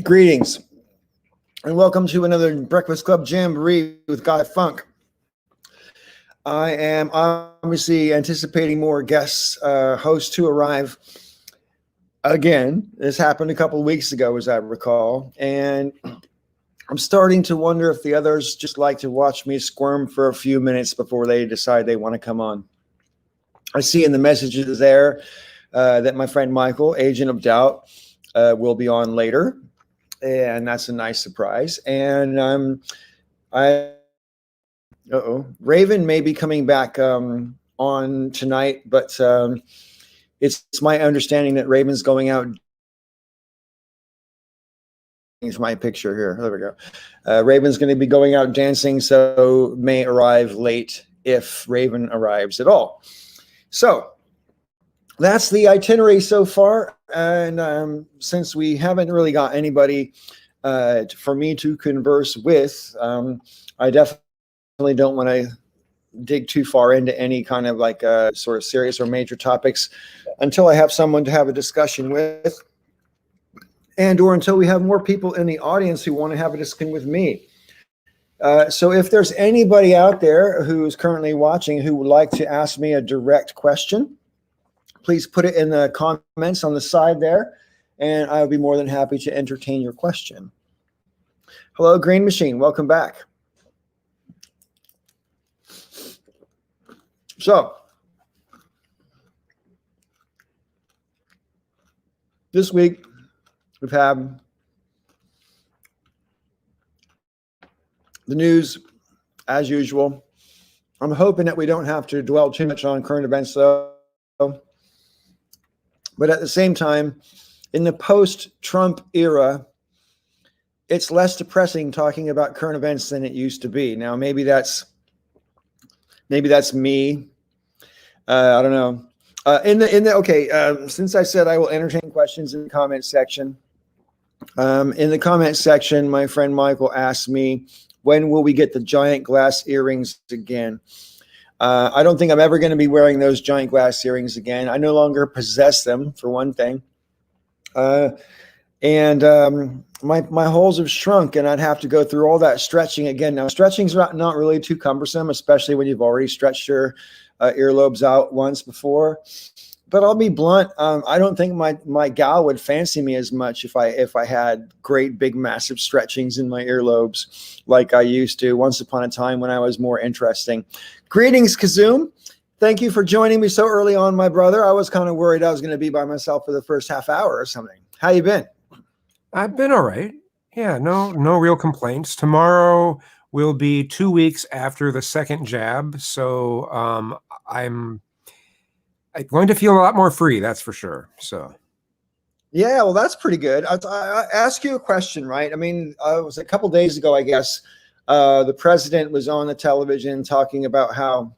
Greetings and welcome to another Breakfast Club Jumboree with Guy Funk. I am obviously anticipating more guests, hosts to arrive. Again, this happened a couple of weeks ago, as I recall, and I'm starting to wonder if the others just like to watch me squirm for a few minutes before they decide they want to come on. I see in the messages there that my friend Michael, Agent of Doubt, will be on later. And that's a nice surprise. And Raven may be coming back on tonight, but it's my understanding that Raven's going out. Here's my picture here. There we go. Raven's going to be going out dancing, so may arrive late if Raven arrives at all. So that's the itinerary so far. And since we haven't really got anybody for me to converse with, I definitely don't want to dig too far into any kind of like sort of serious or major topics until I have someone to have a discussion with, and or until we have more people in the audience who want to have a discussion with me. So if there's anybody out there who's currently watching who would like to ask me a direct question, please put it in the comments on the side there, and I'll be more than happy to entertain your question. Hello, Green Machine. Welcome back. So, this week we've had the news as usual. I'm hoping that we don't have to dwell too much on current events, though. But at the same time, in the post-Trump era, it's less depressing talking about current events than it used to be. Now, maybe that's me. I don't know. Since I said I will entertain questions in the comment section, in the comment section, my friend Michael asked me, when will we get the giant glass earrings again? I don't think I'm ever going to be wearing those giant glass earrings again. I no longer possess them, for one thing. And my holes have shrunk, and I'd have to go through all that stretching again. Now, stretching's not really too cumbersome, especially when you've already stretched your earlobes out once before. But I'll be blunt. I don't think my gal would fancy me as much if I had great, big, massive stretchings in my earlobes like I used to once upon a time when I was more interesting. Greetings, Kazoom. Thank you for joining me so early on, my brother. I was kind of worried I was going to be by myself for the first half hour or something. How you been? I've been all right. Yeah, no real complaints. Tomorrow will be 2 weeks after the second jab, so I'm going to feel a lot more free, that's for sure. So, yeah, well, that's pretty good. I ask you a question, right? I mean, it was a couple days ago, I guess. The president was on the television talking about how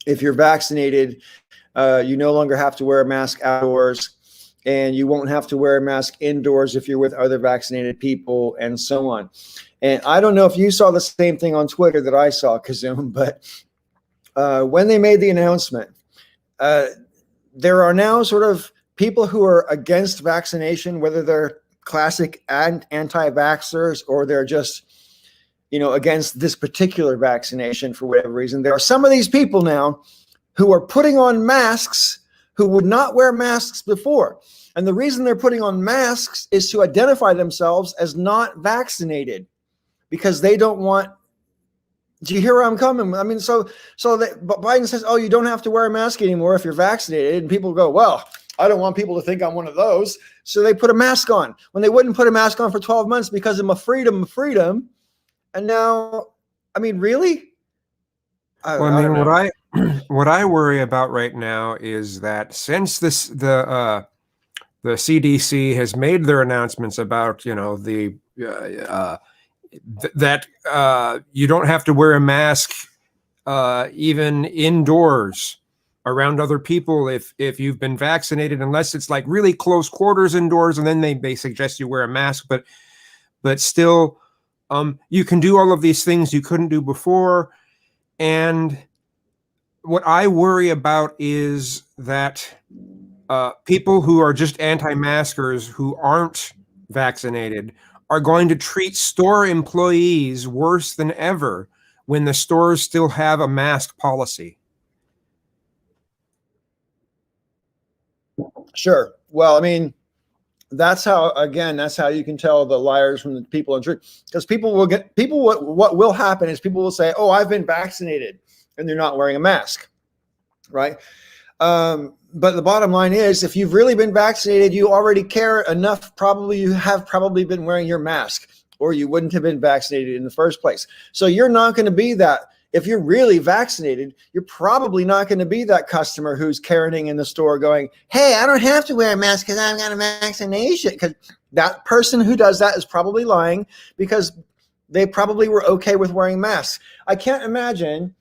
if you're vaccinated, you no longer have to wear a mask outdoors, and you won't have to wear a mask indoors if you're with other vaccinated people, and so on. And I don't know if you saw the same thing on Twitter that I saw, Kazoom, but when they made the announcement, there are now sort of people who are against vaccination, whether they're classic anti-vaxxers or they're just, against this particular vaccination for whatever reason. There are some of these people now who are putting on masks who would not wear masks before. And the reason they're putting on masks is to identify themselves as not vaccinated because they don't want. Do you hear where I'm coming? I mean, but Biden says, oh, you don't have to wear a mask anymore if you're vaccinated. And people go, well, I don't want people to think I'm one of those. So they put a mask on when they wouldn't put a mask on for 12 months because of my freedom. And now, I mean, really? What I worry about right now is that since the CDC has made their announcements about, that you don't have to wear a mask even indoors around other people if you've been vaccinated, unless it's like really close quarters indoors, and then they suggest you wear a mask, but still you can do all of these things you couldn't do before. And what I worry about is that people who are just anti-maskers, who aren't vaccinated are going to treat store employees worse than ever when the stores still have a mask policy. Sure. Well, I mean, that's how you can tell the liars from the people in truth, because what will happen is people will say, oh, I've been vaccinated, and they're not wearing a mask, right? But the bottom line is, if you've really been vaccinated, you already care enough. Probably you have probably been wearing your mask, or you wouldn't have been vaccinated in the first place. So you're not going to be that. If you're really vaccinated, you're probably not going to be that customer who's caroling in the store going, hey, I don't have to wear a mask because I've got a vaccination. Because that person who does that is probably lying, because they probably were okay with wearing masks. I can't imagine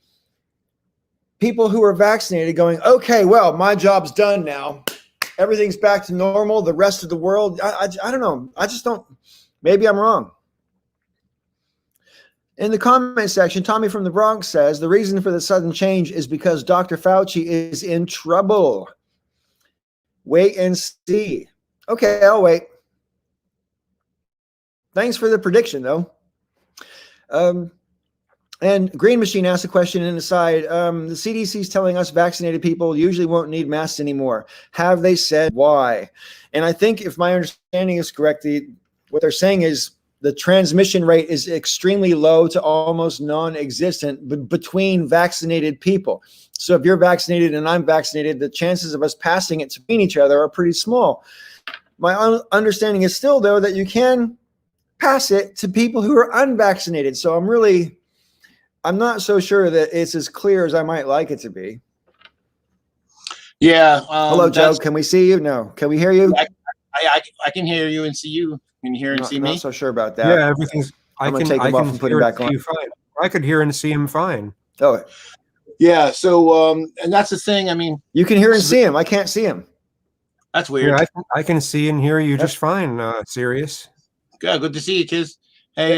people who are vaccinated going, okay, well, my job's done now. Everything's back to normal. The rest of the world, I don't know. I just don't. Maybe I'm wrong. In the comment section, Tommy from the Bronx says, the reason for the sudden change is because Dr. Fauci is in trouble. Wait and see. Okay, I'll wait. Thanks for the prediction, though. And Green Machine asked a question in the side. The CDC is telling us vaccinated people usually won't need masks anymore. Have they said why? And I think, if my understanding is correct, what they're saying is the transmission rate is extremely low to almost non-existent between vaccinated people. So if you're vaccinated and I'm vaccinated, the chances of us passing it between each other are pretty small. My understanding is still, though, that you can pass it to people who are unvaccinated. So I'm not so sure that it's as clear as I might like it to be. Yeah. Hello, Joe. Can we see you? No. Can we hear you? I can hear you and see you. Can you hear and see me? Not so sure about that. Yeah, everything's. I'm going to take him off and put him back on. Fine. I could hear and see him fine. Oh, yeah. So, and that's the thing. I mean, you can hear and see him. I can't see him. That's weird. Yeah, I can see and hear you just fine. Sirius. Good to see you, Chiz. Hey,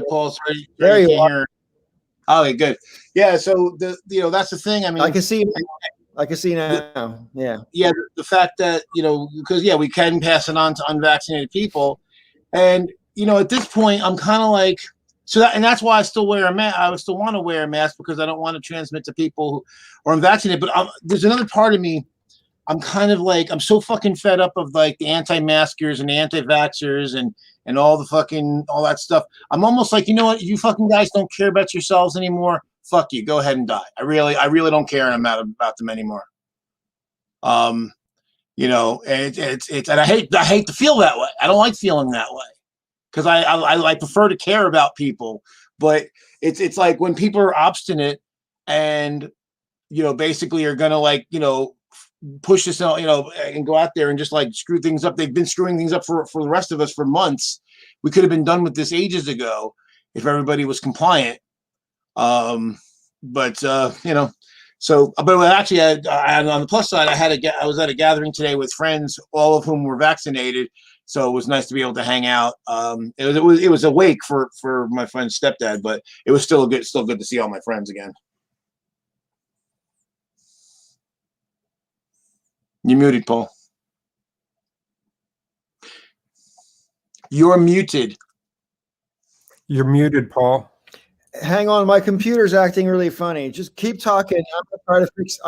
Paul. Sorry, there you are. Okay, good. Yeah. So that's the thing. I mean, I can see. I can see now. Yeah. Yeah. The fact that because we can pass it on to unvaccinated people, and at this point, I'm kind of like, and that's why I still wear a mask. I still want to wear a mask because I don't want to transmit to people who are unvaccinated. But there's another part of me. I'm kind of like, I'm so fucking fed up of like the anti-maskers and the anti-vaxxers and all that stuff. I'm almost like, you know what? You fucking guys don't care about yourselves anymore. Fuck you. Go ahead and die. I really don't care about them anymore. And it's and I hate to feel that way. I don't like feeling that way because I prefer to care about people. But it's like when people are obstinate and basically are gonna push this out, and go out there and just like screw things up. They've been screwing things up for the rest of us for months. We could have been done with this ages ago if everybody was compliant. So, but actually, on the plus side, I was at a gathering today with friends, all of whom were vaccinated. So it was nice to be able to hang out. It was a wake for my friend's stepdad, but it was still good to see all my friends again. You're muted, Paul. You're muted. You're muted, Paul. Hang on, my computer's acting really funny. Just keep talking. I'm gonna try to fix.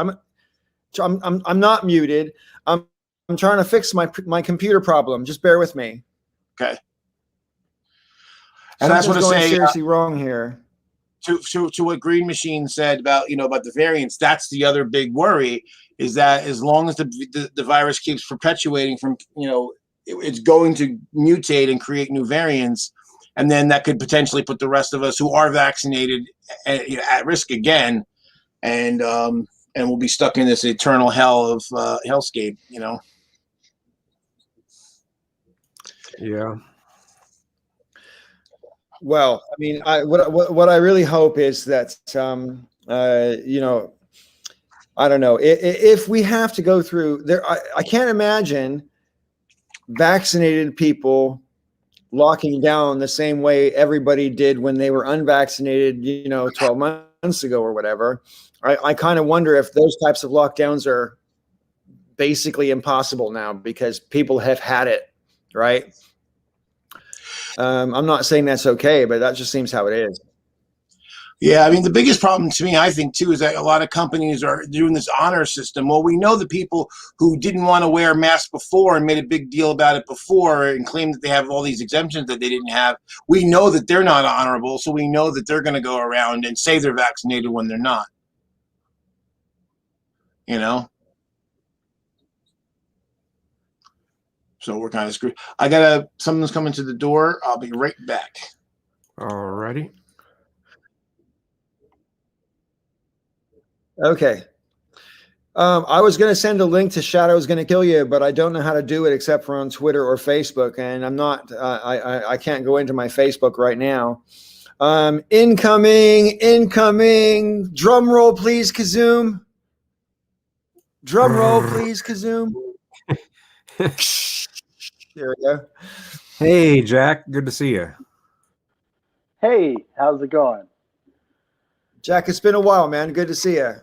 I'm not muted. I'm trying to fix my computer problem. Just bear with me. Okay. And that's what I'm saying. Seriously wrong here. To what Green Machine said about the variants, that's the other big worry, is that as long as the virus keeps perpetuating from it's going to mutate and create new variants, and then that could potentially put the rest of us who are vaccinated at risk again, and we'll be stuck in this eternal hell of hellscape. Yeah. Well, I mean, what I really hope is that I don't know if we have to go through there. I can't imagine vaccinated people locking down the same way everybody did when they were unvaccinated, 12 months ago or whatever. I kind of wonder if those types of lockdowns are basically impossible now because people have had it, right? I'm not saying that's okay, but that just seems how it is. Yeah, I mean, the biggest problem to me, I think, too, is that a lot of companies are doing this honor system. Well, we know the people who didn't want to wear masks before and made a big deal about it before and claimed that they have all these exemptions that they didn't have. We know that they're not honorable, so we know that they're going to go around and say they're vaccinated when they're not. You know? So we're kind of screwed. Someone's coming to the door. I'll be right back. All righty. Okay. I was going to send a link to Shadow's Going to Kill You, but I don't know how to do it except for on Twitter or Facebook, and I'm not. I can't go into my Facebook right now. Incoming. Drum roll, please, Kazoom. Drum roll, please, Kazoom. There we go. Hey, Jack. Good to see you. Hey, how's it going? Jack, it's been a while, man. Good to see you.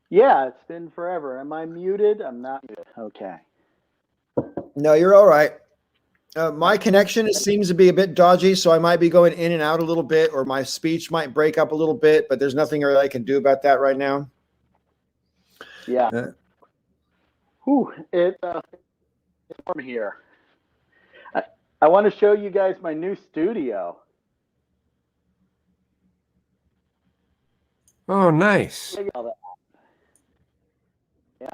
Yeah, it's been forever. Am I muted? I'm not muted. Okay. No, you're all right. My connection seems to be a bit dodgy, so I might be going in and out a little bit, or my speech might break up a little bit, but there's nothing really I can do about that right now. Yeah. It's warm here. I want to show you guys my new studio. Oh, nice.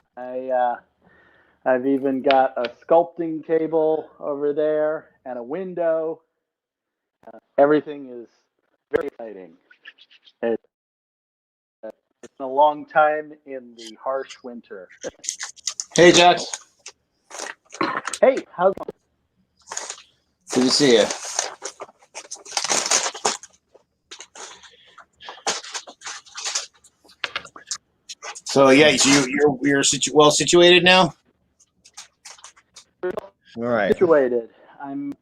Yeah, I've even got a sculpting table over there and a window. Everything is very exciting. It's been a long time in the harsh winter. Hey, Jack. Hey, how's it going? Good to see you. So yeah, so you're well situated now. All right. Situated. I'm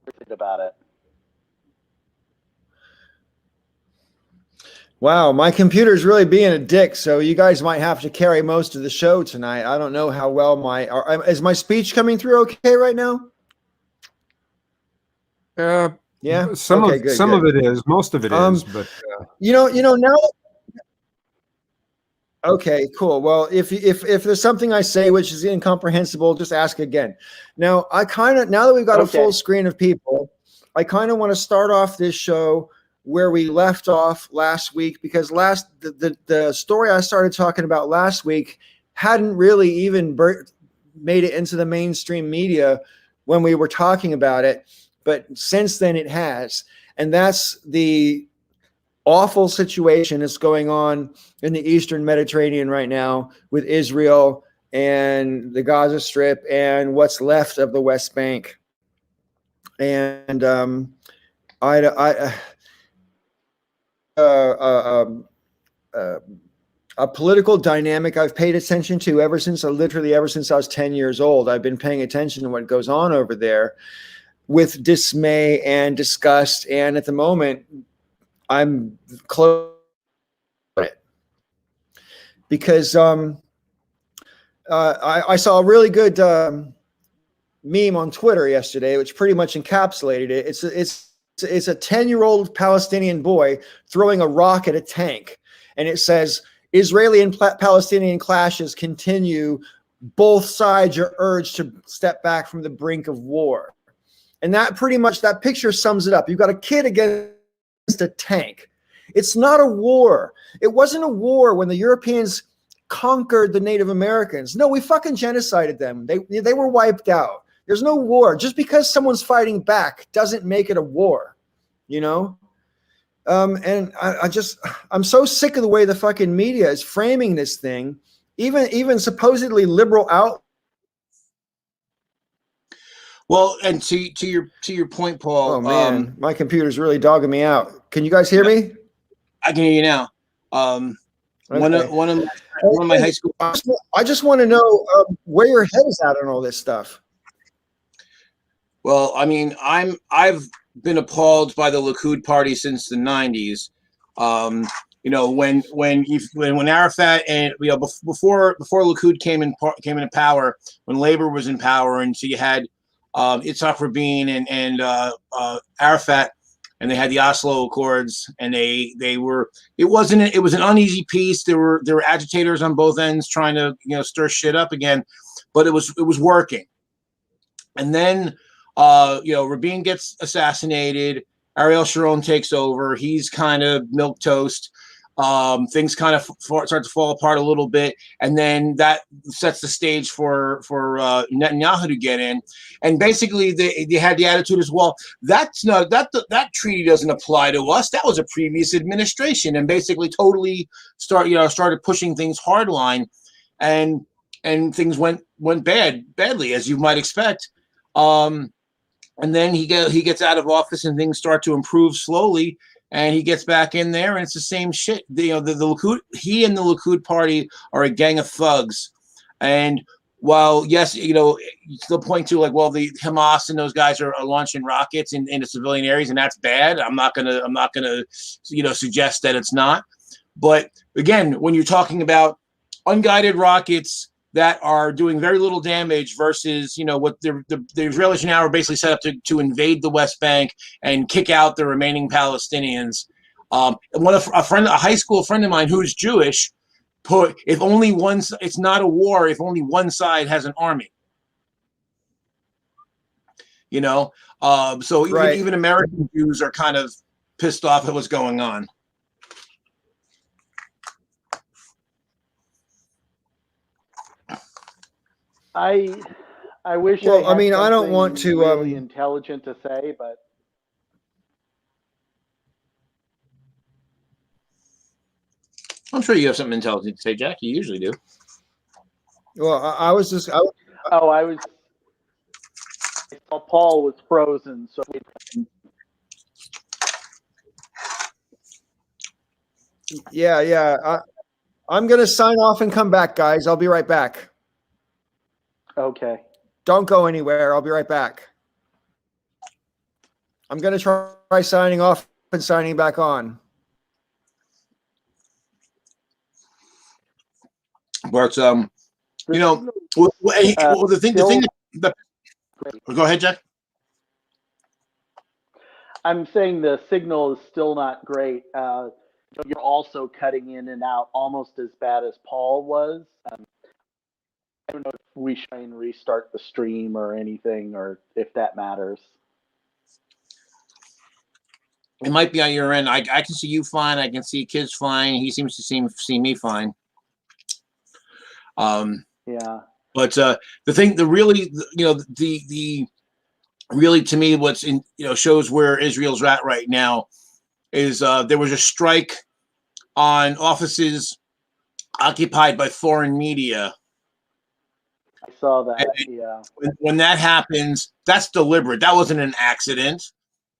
excited about it. Wow, my computer's really being a dick, so you guys might have to carry most of the show tonight. I don't know how well is my speech coming through okay right now? Yeah. Some okay, of good, some good. of it is, most of it is, but you know now. Okay, cool. Well, if there's something I say which is incomprehensible, just ask again. Now, now that we've got a full screen of people, I kind of want to start off this show where we left off last week, because the story I started talking about last week hadn't really even made it into the mainstream media when we were talking about it, but since then it has, and that's the awful situation that's going on in the Eastern Mediterranean right now with Israel and the Gaza Strip and what's left of the West Bank. And a political dynamic I've paid attention to ever since I was 10 years old. I've been paying attention to what goes on over there with dismay and disgust. And at the moment, I'm close to it because I saw a really good meme on Twitter yesterday, which pretty much encapsulated it. It's a 10-year-old Palestinian boy throwing a rock at a tank, and it says, "Israeli and Palestinian clashes continue. Both sides are urged to step back from the brink of war." And that picture sums it up. You've got a kid against a tank. It's not a war. It wasn't a war when the Europeans conquered the Native Americans. No, we fucking genocided them. They were wiped out. There's no war. Just because someone's fighting back doesn't make it a war, you know? And I'm so sick of the way the fucking media is framing this thing. Even supposedly liberal out. Well, and to your point, Paul. Oh man, my computer's really dogging me out. Can you guys hear me? I can hear you now. One of my high school. I just want to know where your head is at on all this stuff. Well, I mean, I've been appalled by the Likud party since the '90s. You know, when Arafat and before Likud came into power, when Labor was in power, and so you had Yitzhak Rabin and Arafat, and they had the Oslo Accords, and it was an uneasy peace. There were agitators on both ends trying to stir shit up again, but it was working. And then Rabin gets assassinated. Ariel Sharon takes over. He's kind of milquetoast. Things kind of start to fall apart a little bit, and then that sets the stage for Netanyahu to get in. And basically, they had the attitude as well. That's not that treaty doesn't apply to us. That was a previous administration, and basically totally started pushing things hardline, and things went badly, as you might expect. And then he gets out of office, and things start to improve slowly. And he gets back in there, and it's the same shit. The Likud, he and the Likud party are a gang of thugs. And while yes, still point to like, well, the Hamas and those guys are launching rockets into civilian areas, and that's bad. I'm not gonna suggest that it's not. But again, when you're talking about unguided rockets that are doing very little damage versus what the Israelis now are basically set up to invade the West Bank and kick out the remaining Palestinians. A high school friend of mine who's Jewish put, it's not a war if only one side has an army. So even American Jews are kind of pissed off at what's going on. I wish. Well, I mean, I don't something want to really intelligent to say, but I'm sure you have something intelligent to say, Jack. You usually do. Well, I was just. I saw Paul was frozen, so. Yeah. I'm gonna sign off and come back, guys. I'll be right back. Okay. Don't go anywhere. I'll be right back. I'm going to try signing off and signing back on. But the thing. Go ahead, Jack. I'm saying the signal is still not great. You're also cutting in and out almost as bad as Paul was. I don't know if we should try and restart the stream or anything, or if that matters. It might be on your end. I can see you fine. I can see kids fine. He seems to see me fine. Yeah. But really to me, what's in shows where Israel's at right now is there was a strike on offices occupied by foreign media. I saw that. And yeah. When that happens, that's deliberate. That wasn't an accident.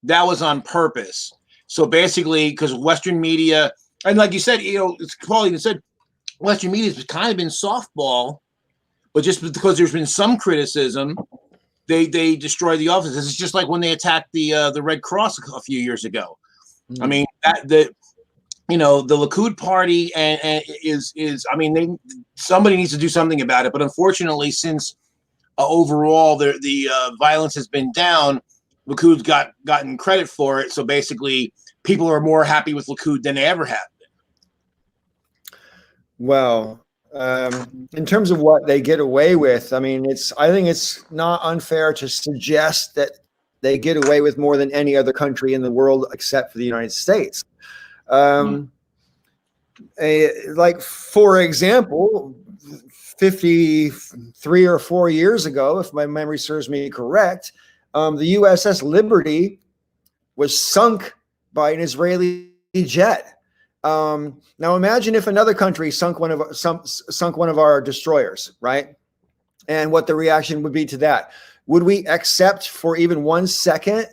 That was on purpose. So basically, because Western media, and like you said, Paul even said, Western media has kind of been softball, but just because there's been some criticism, they destroy the offices. It's just like when they attacked the Red Cross a few years ago. I mean, the Likud party somebody needs to do something about it. But unfortunately, since overall the violence has been down, Likud's gotten credit for it. So basically, people are more happy with Likud than they ever have been. Well, in terms of what they get away with, I mean, I think it's not unfair to suggest that they get away with more than any other country in the world except for the United States. Like, for example, 53 or 4 years ago, if my memory serves me correct, the USS Liberty was sunk by an Israeli jet. Now imagine if another country sunk one of our destroyers, right? And what the reaction would be to that. Would we accept for even 1 second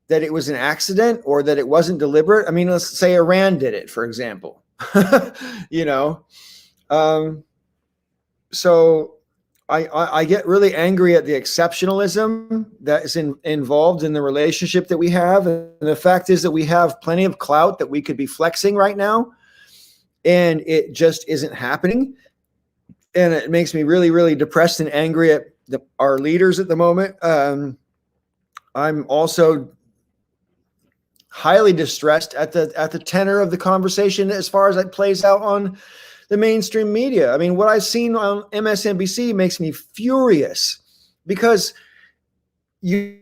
that it was an accident or that it wasn't deliberate? I mean, let's say Iran did it, for example. So I get really angry at the exceptionalism that is involved in the relationship that we have. And the fact is that we have plenty of clout that we could be flexing right now, and it just isn't happening. And it makes me really, really depressed and angry at our leaders at the moment. I'm also highly distressed at the tenor of the conversation as far as it plays out on the mainstream media. I mean, what I've seen on MSNBC makes me furious, because you'll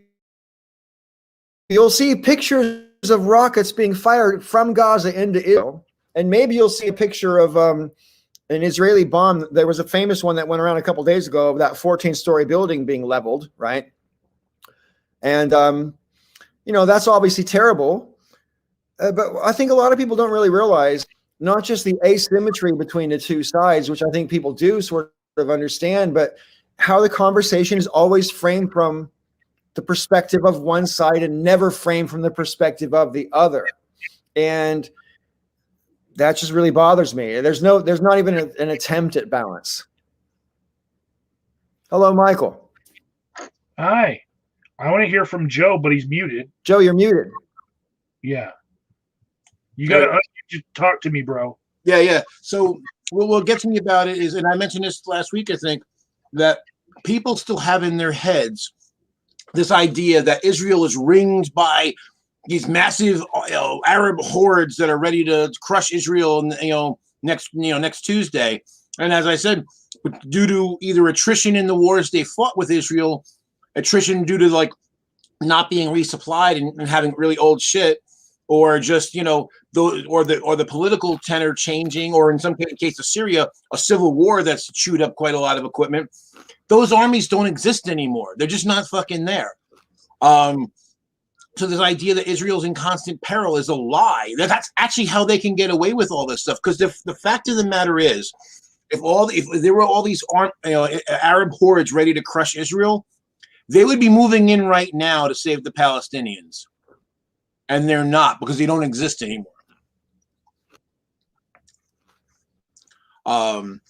see pictures of rockets being fired from Gaza into Israel, and maybe you'll see a picture of an Israeli bomb. There was a famous one that went around a couple of days ago of that 14-story building being leveled, right? And that's obviously terrible. But I think a lot of people don't really realize not just the asymmetry between the two sides, which I think people do sort of understand, but how the conversation is always framed from the perspective of one side and never framed from the perspective of the other. And that just really bothers me. There's not even an attempt at balance. Hello, Michael. Hi. I want to hear from Joe, but he's muted. Joe, you're muted. Yeah. You got to unmute to talk to me, bro. Yeah. So what gets me about it is, and I mentioned this last week, I think, that people still have in their heads this idea that Israel is ringed by these massive Arab hordes that are ready to crush Israel, next Tuesday. And as I said, due to either attrition in the wars they fought with Israel, attrition due to like not being resupplied and having really old shit, or just the political tenor changing, or in some case of Syria, a civil war that's chewed up quite a lot of equipment. Those armies don't exist anymore. They're just not fucking there. So this idea that Israel's in constant peril is a lie. That's actually how they can get away with all this stuff. Because the fact of the matter is, if there were all these Arab hordes ready to crush Israel, they would be moving in right now to save the Palestinians. And they're not, because they don't exist anymore. And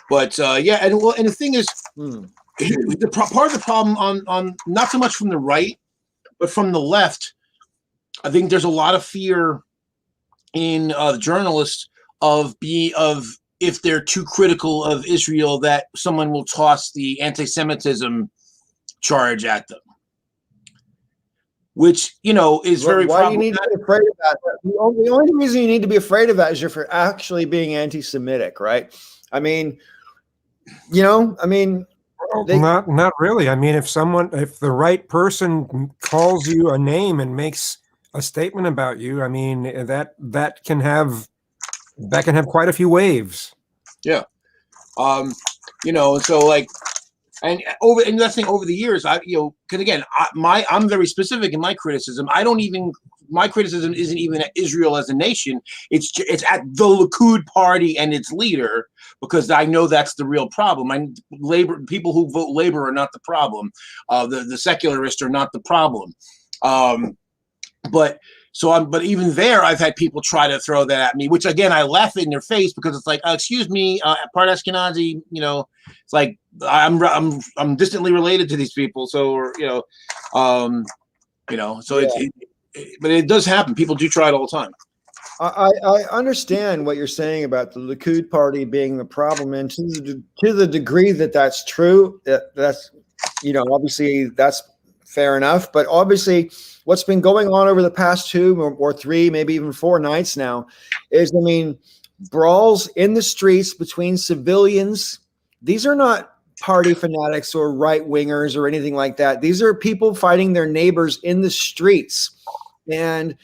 the thing is, part of the problem on not so much from the right, but from the left, I think there's a lot of fear in journalists of if they're too critical of Israel, that someone will toss the anti-Semitism charge at them, which is very. Why do you need to be afraid of that? The only reason you need to be afraid of that is if you're actually being anti-Semitic, right? I mean, not really. I mean, if the right person calls you a name and makes a statement about you, I mean, that can have quite a few waves. Yeah. So like, and that's the thing, over the years, because again, I'm very specific in my criticism. My criticism isn't even at Israel as a nation. It's at the Likud party and its leader, because I know that's the real problem. People who vote labor are not the problem. The secularists are not the problem. But even there, I've had people try to throw that at me, which again, I laugh in their face, because it's like, excuse me, part Ashkenazi, it's like I'm distantly related to these people. So, but it does happen. People do try it all the time. I understand what you're saying about the Likud party being the problem, and to the degree that that's true, that's obviously that's fair enough. But obviously, what's been going on over the past 2 or 3, maybe even 4 nights now, is brawls in the streets between civilians. These are not party fanatics or right wingers or anything like that. These are people fighting their neighbors in the streets, and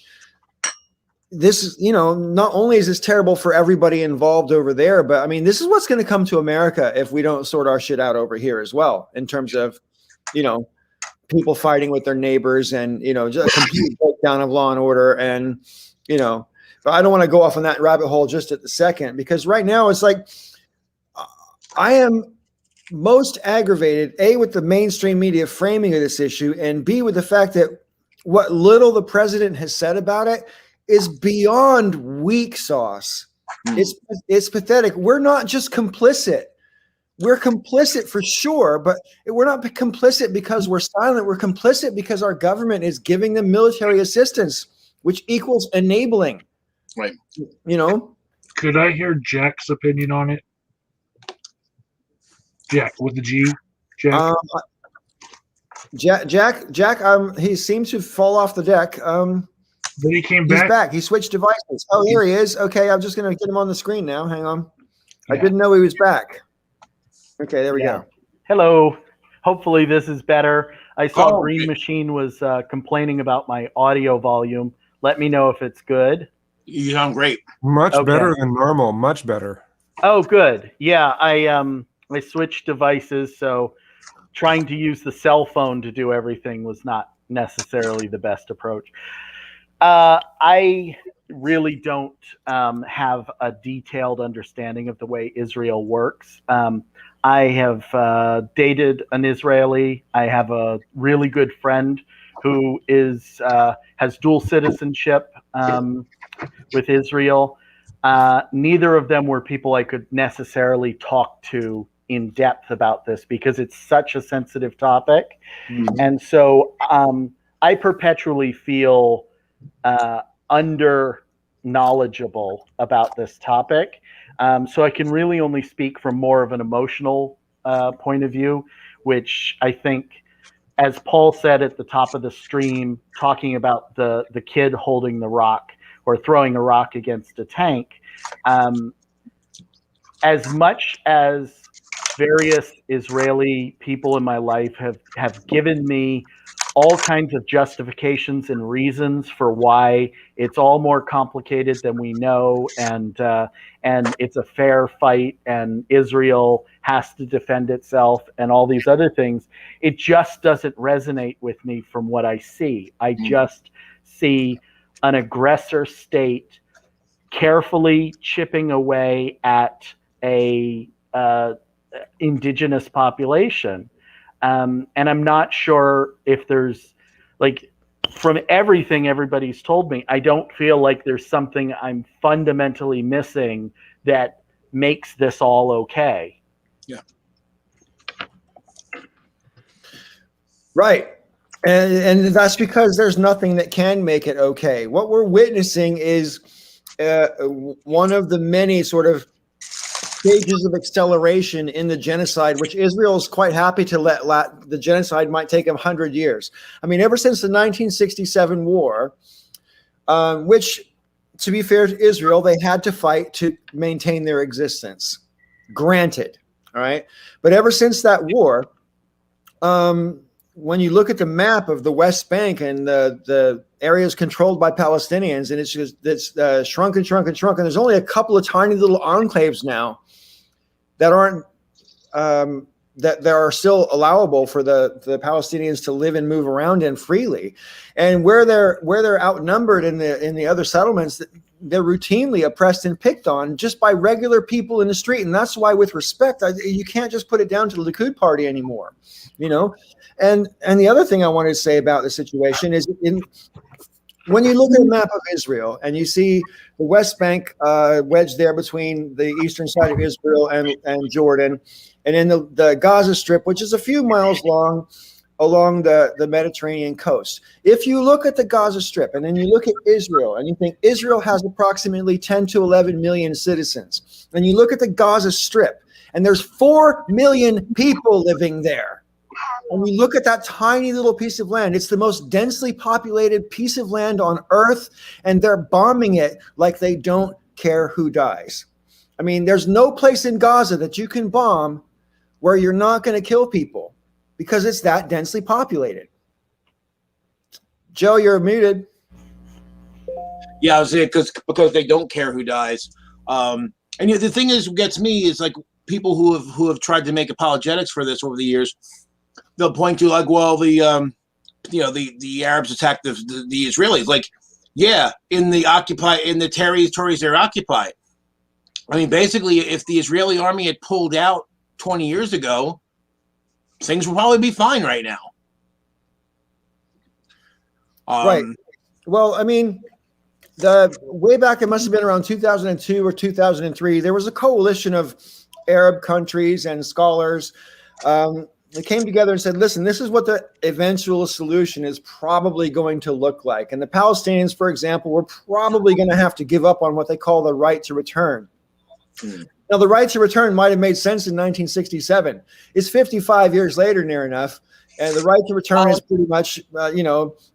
this is, not only is this terrible for everybody involved over there, but I mean, this is what's going to come to America if we don't sort our shit out over here as well, in terms of, people fighting with their neighbors and, just a complete breakdown of law and order. And, but I don't want to go off on that rabbit hole just at the second, because right now it's like, I am most aggravated, A, with the mainstream media framing of this issue, and B, with the fact that what little the president has said about it is beyond weak sauce. It's pathetic. We're not just complicit. We're complicit for sure, but we're not complicit because we're silent. We're complicit because our government is giving them military assistance, which equals enabling. Right. Could I hear Jack's opinion on it? Jack with the G. Jack. Jack, he seemed to fall off the deck. Then he came He's back. back. He switched devices. Oh, here he is. Okay, I'm just going to get him on the screen now. Hang on. I Yeah. didn't know he was back. Okay, there we Yeah. go. Hello. Hopefully this is better. I saw Oh, Green okay. Machine was complaining about my audio volume. Let me know if it's good. You sound great. Much Okay. better than normal. Much better. Oh, good. Yeah, I switched devices, so trying to use the cell phone to do everything was not necessarily the best approach. I really don't have a detailed understanding of the way Israel works. I have dated an Israeli. I have a really good friend who has dual citizenship with Israel. Neither of them were people I could necessarily talk to in depth about this because it's such a sensitive topic. And so I perpetually feel under knowledgeable about this topic. So I can really only speak from more of an emotional point of view, which I think, as Paul said at the top of the stream, talking about the kid holding the rock or throwing a rock against a tank, as much as various Israeli people in my life have given me all kinds of justifications and reasons for why it's all more complicated than we know, and it's a fair fight, and Israel has to defend itself, and all these other things. It just doesn't resonate with me from what I see. I just see an aggressor state carefully chipping away at a indigenous population. And I'm not sure if there's, like, from everything everybody's told me, I don't feel like there's something I'm fundamentally missing that makes this all okay. Yeah. Right. And that's because there's nothing that can make it okay. What we're witnessing is one of the many sort of stages of acceleration in the genocide, which Israel is quite happy to let the genocide might take 100 years. I mean, ever since the 1967 war, which, to be fair to Israel, they had to fight to maintain their existence. Granted, all right? But ever since that war, when you look at the map of the West Bank and the areas controlled by Palestinians, and it's shrunk and shrunk and shrunk, and there's only a couple of tiny little enclaves now that aren't that are still allowable for the Palestinians to live and move around in freely, and where they're outnumbered in the other settlements, they're routinely oppressed and picked on just by regular people in the street. And that's why, with respect, you can't just put it down to the Likud party anymore, you know. And the other thing I wanted to say about the situation is, when you look at a map of Israel and you see the West Bank wedged there between the eastern side of Israel and Jordan, and then the Gaza Strip, which is a few miles long along the Mediterranean coast. If you look at the Gaza Strip and then you look at Israel and you think Israel has approximately 10 to 11 million citizens, and you look at the Gaza Strip and there's 4 million people living there. And we look at that tiny little piece of land. It's the most densely populated piece of land on earth, and they're bombing it like they don't care who dies. I mean, there's no place in Gaza that you can bomb where you're not going to kill people because it's that densely populated. Joe, you're muted. Yeah, I was saying because they don't care who dies. And the thing is, what gets me is, like, people who have tried to make apologetics for this over the years. They'll point to, like, well, the Arabs attacked the Israelis. Like, yeah, in the territories they're occupied. I mean, basically, if the Israeli army had pulled out 20 years ago, things would probably be fine right now. Right. Well, I mean, the way back, it must have been around 2002 or 2003. There was a coalition of Arab countries and scholars. They came together and said, listen, this is what the eventual solution is probably going to look like. And the Palestinians, for example, were probably going to have to give up on what they call the right to return. Now, the right to return might have made sense in 1967. It's 55 years later, near enough. And the right to return is pretty much,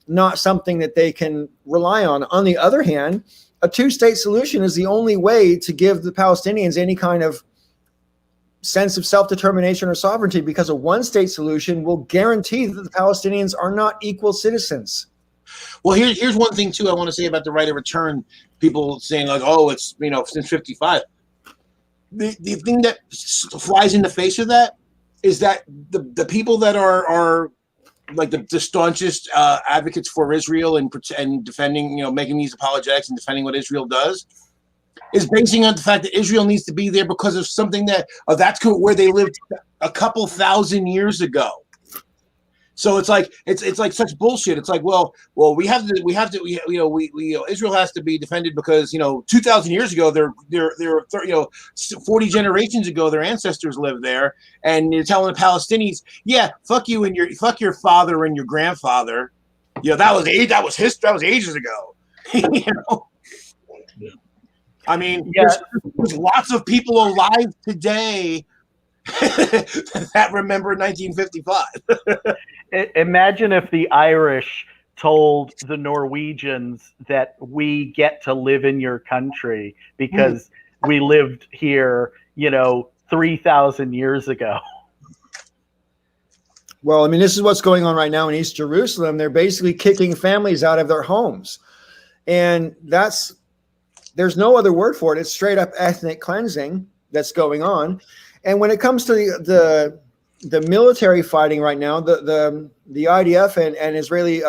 not something that they can rely on. On the other hand, a two-state solution is the only way to give the Palestinians any kind of sense of self-determination or sovereignty, because a one-state solution will guarantee that the Palestinians are not equal citizens. Well, here's one thing too I want to say about the right of return. People saying like, "Oh, it's since '55." The thing that flies in the face of that is that the people that are like the staunchest advocates for Israel and defending, making these apologetics and defending what Israel does, is basing on the fact that Israel needs to be there because of something that's where they lived a couple thousand years ago. So it's like such bullshit. It's like, well, Israel has to be defended because 2,000 years ago, they're 40 generations ago, their ancestors lived there, and you're telling the Palestinians, yeah, fuck you and fuck your father and your grandfather. That was history. That was ages ago. I mean, there's lots of people alive today that remember 1955. Imagine if the Irish told the Norwegians that we get to live in your country because we lived here, 3,000 years ago. Well, I mean, this is what's going on right now in East Jerusalem. They're basically kicking families out of their homes. And there's no other word for it. It's straight up ethnic cleansing that's going on. And when it comes to the military fighting right now, the IDF and Israeli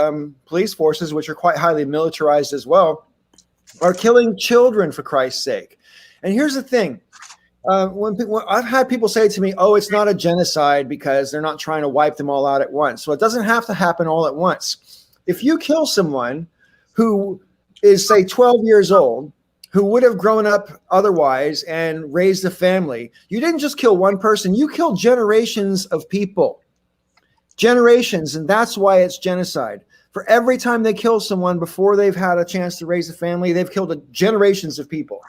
police forces, which are quite highly militarized as well, are killing children for Christ's sake. And here's the thing. When I've had people say to me, oh, it's not a genocide because they're not trying to wipe them all out at once. So it doesn't have to happen all at once. If you kill someone who is, say, 12 years old, who would have grown up otherwise and raised a family, you didn't just kill one person, you killed generations of people. Generations, and that's why it's genocide. For every time they kill someone before they've had a chance to raise a family, they've killed generations of people.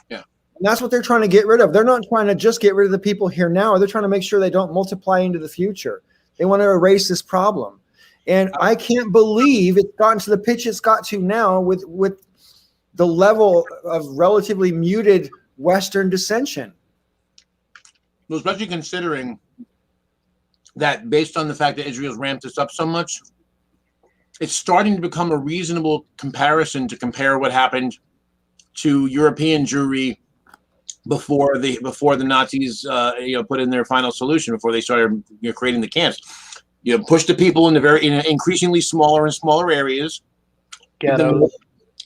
Yeah. And that's what they're trying to get rid of. They're not trying to just get rid of the people here now. They're trying to make sure they don't multiply into the future. They want to erase this problem. And I can't believe it's gotten to the pitch it's got to now with the level of relatively muted Western dissension. Well, especially considering that based on the fact that Israel's ramped this up so much, it's starting to become a reasonable comparison to compare what happened to European Jewry before the Nazis put in their final solution, before they started creating the camps. Push the people in increasingly smaller and smaller areas. Ghettos.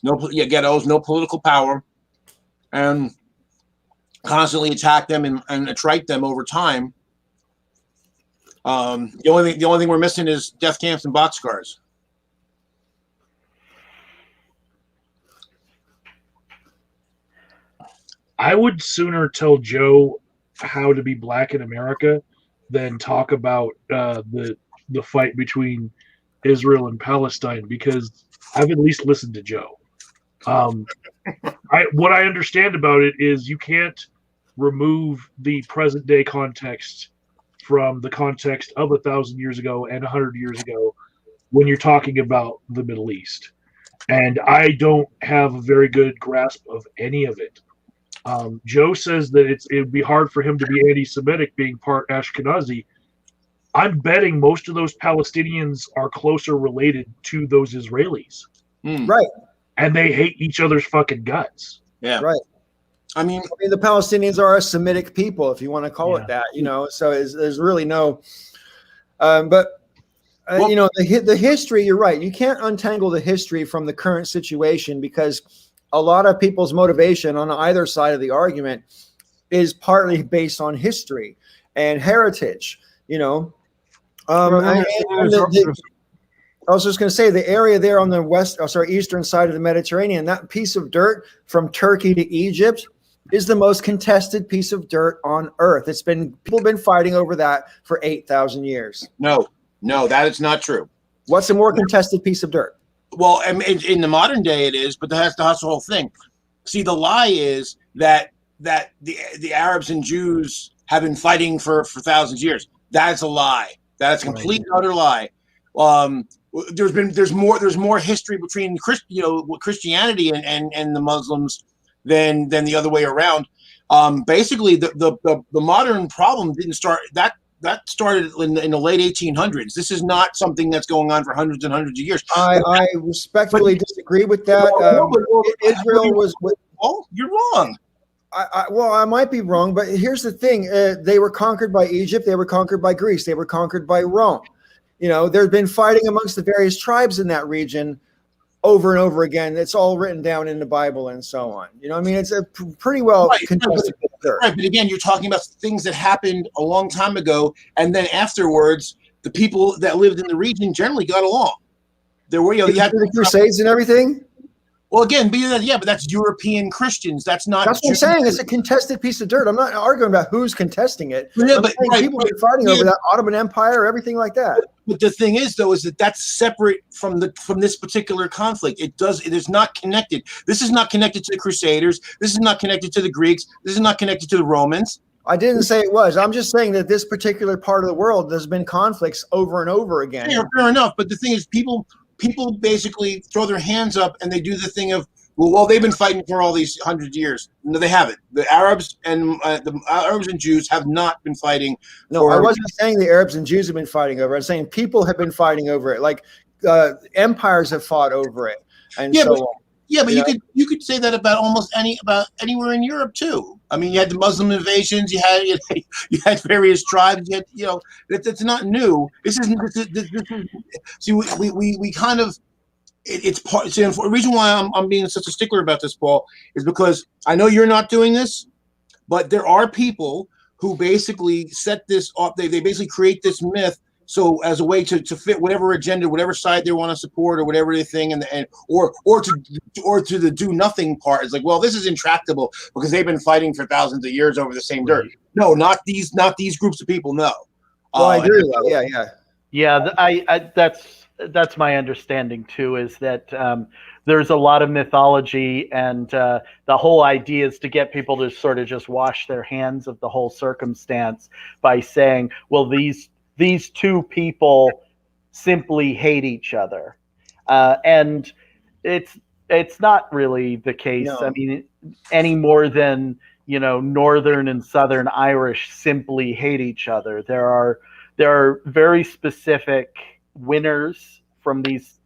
Ghettos, no political power, and constantly attack them and attrite them over time. The only thing we're missing is death camps and boxcars. I would sooner tell Joe how to be black in America than talk about the fight between Israel and Palestine, because I've at least listened to Joe. What I understand about it is you can't remove the present day context from the context of 1,000 years ago and 100 years ago when you're talking about the Middle East. And I don't have a very good grasp of any of it. Joe says that it would be hard for him to be anti-Semitic being part Ashkenazi. I'm betting most of those Palestinians are closer related to those Israelis. Right. And they hate each other's fucking guts. Yeah. Right. I mean, the Palestinians are a Semitic people, if you want to call it that, so there's really no, the history, you're right. You can't untangle the history from the current situation, because a lot of people's motivation on either side of the argument is partly based on history and heritage, I was just going to say, the area there on the eastern side of the Mediterranean, that piece of dirt from Turkey to Egypt is the most contested piece of dirt on earth. People have been fighting over that for 8,000 years. No, that is not true. What's a more contested piece of dirt? Well, in the modern day it is, but that's the whole thing. See, the lie is that the Arabs and Jews have been fighting for thousands of years. That's a lie. That's a complete and utter lie. There's more history between Christianity and the Muslims than the other way around. Basically, the modern problem didn't start that started in the late 1800s. This is not something that's going on for hundreds and hundreds of years. I respectfully disagree with that. Israel was. Oh, you're wrong. Well, I might be wrong, but here's the thing: they were conquered by Egypt, they were conquered by Greece, they were conquered by Rome. There's been fighting amongst the various tribes in that region over and over again. It's all written down in the Bible and so on. It's a pretty well contested. Right, but again, you're talking about things that happened a long time ago, and then afterwards, the people that lived in the region generally got along. There were, you had the Crusades and everything. Well, again, but that's European Christians. That's not. That's what I'm saying. It's a contested piece of dirt. I'm not arguing about who's contesting it. Yeah, but people have been fighting over that Ottoman Empire, everything like that. But the thing is, though, is that that's separate from this particular conflict. It is not connected. This is not connected to the Crusaders. This is not connected to the Greeks. This is not connected to the Romans. I didn't say it was. I'm just saying that this particular part of the world, there's been conflicts over and over again. Yeah, fair enough. But the thing is, people basically throw their hands up and they do the thing of, well, they've been fighting for all these hundreds of years. No, they haven't. The Arabs and Jews have not been fighting. No, I wasn't saying the Arabs and Jews have been fighting over it. I'm saying people have been fighting over it. Like empires have fought over it, and so on. Yeah, but you could say that about anywhere in Europe too. I mean, you had the Muslim invasions. You had various tribes. It's not new. This is see, we kind of it's part. See, the reason why I'm being such a stickler about this, Paul, is because I know you're not doing this, but there are people who basically set this up. They basically create this myth. So as a way to fit whatever agenda, whatever side they want to support, or whatever they think, or to the do nothing part, is like, well, this is intractable because they've been fighting for thousands of years over the same dirt. No, not these groups of people. No. Well, I agree with that. Yeah. That's my understanding too. Is that there's a lot of mythology, and the whole idea is to get people to sort of just wash their hands of the whole circumstance by saying, well, these two people simply hate each other. And it's not really the case. No. I mean, any more than, Northern and Southern Irish simply hate each other. There are very specific winners from these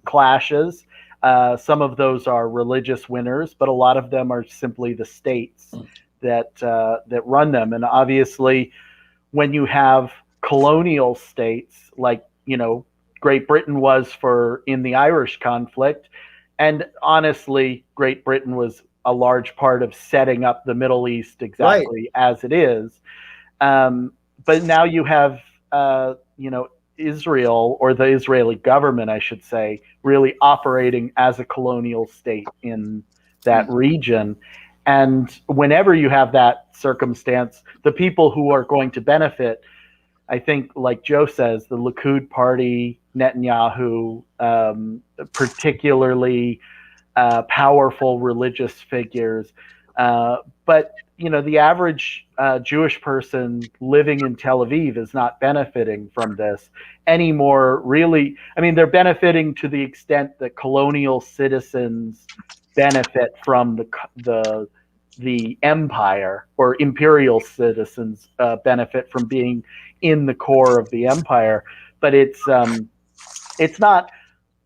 clashes. Some of those are religious winners, but a lot of them are simply the states that run them. And obviously, when you have colonial states like, Great Britain was in the Irish conflict, and honestly, Great Britain was a large part of setting up the Middle East exactly as it is. But now you have, Israel, or the Israeli government, I should say, really operating as a colonial state in that region. And whenever you have that circumstance, the people who are going to benefit, I think, like Joe says, the Likud party, Netanyahu, particularly powerful religious figures. But, the average Jewish person living in Tel Aviv is not benefiting from this anymore, really. I mean, they're benefiting to the extent that colonial citizens benefit from the empire, or imperial citizens benefit from being in the core of the empire. But it's not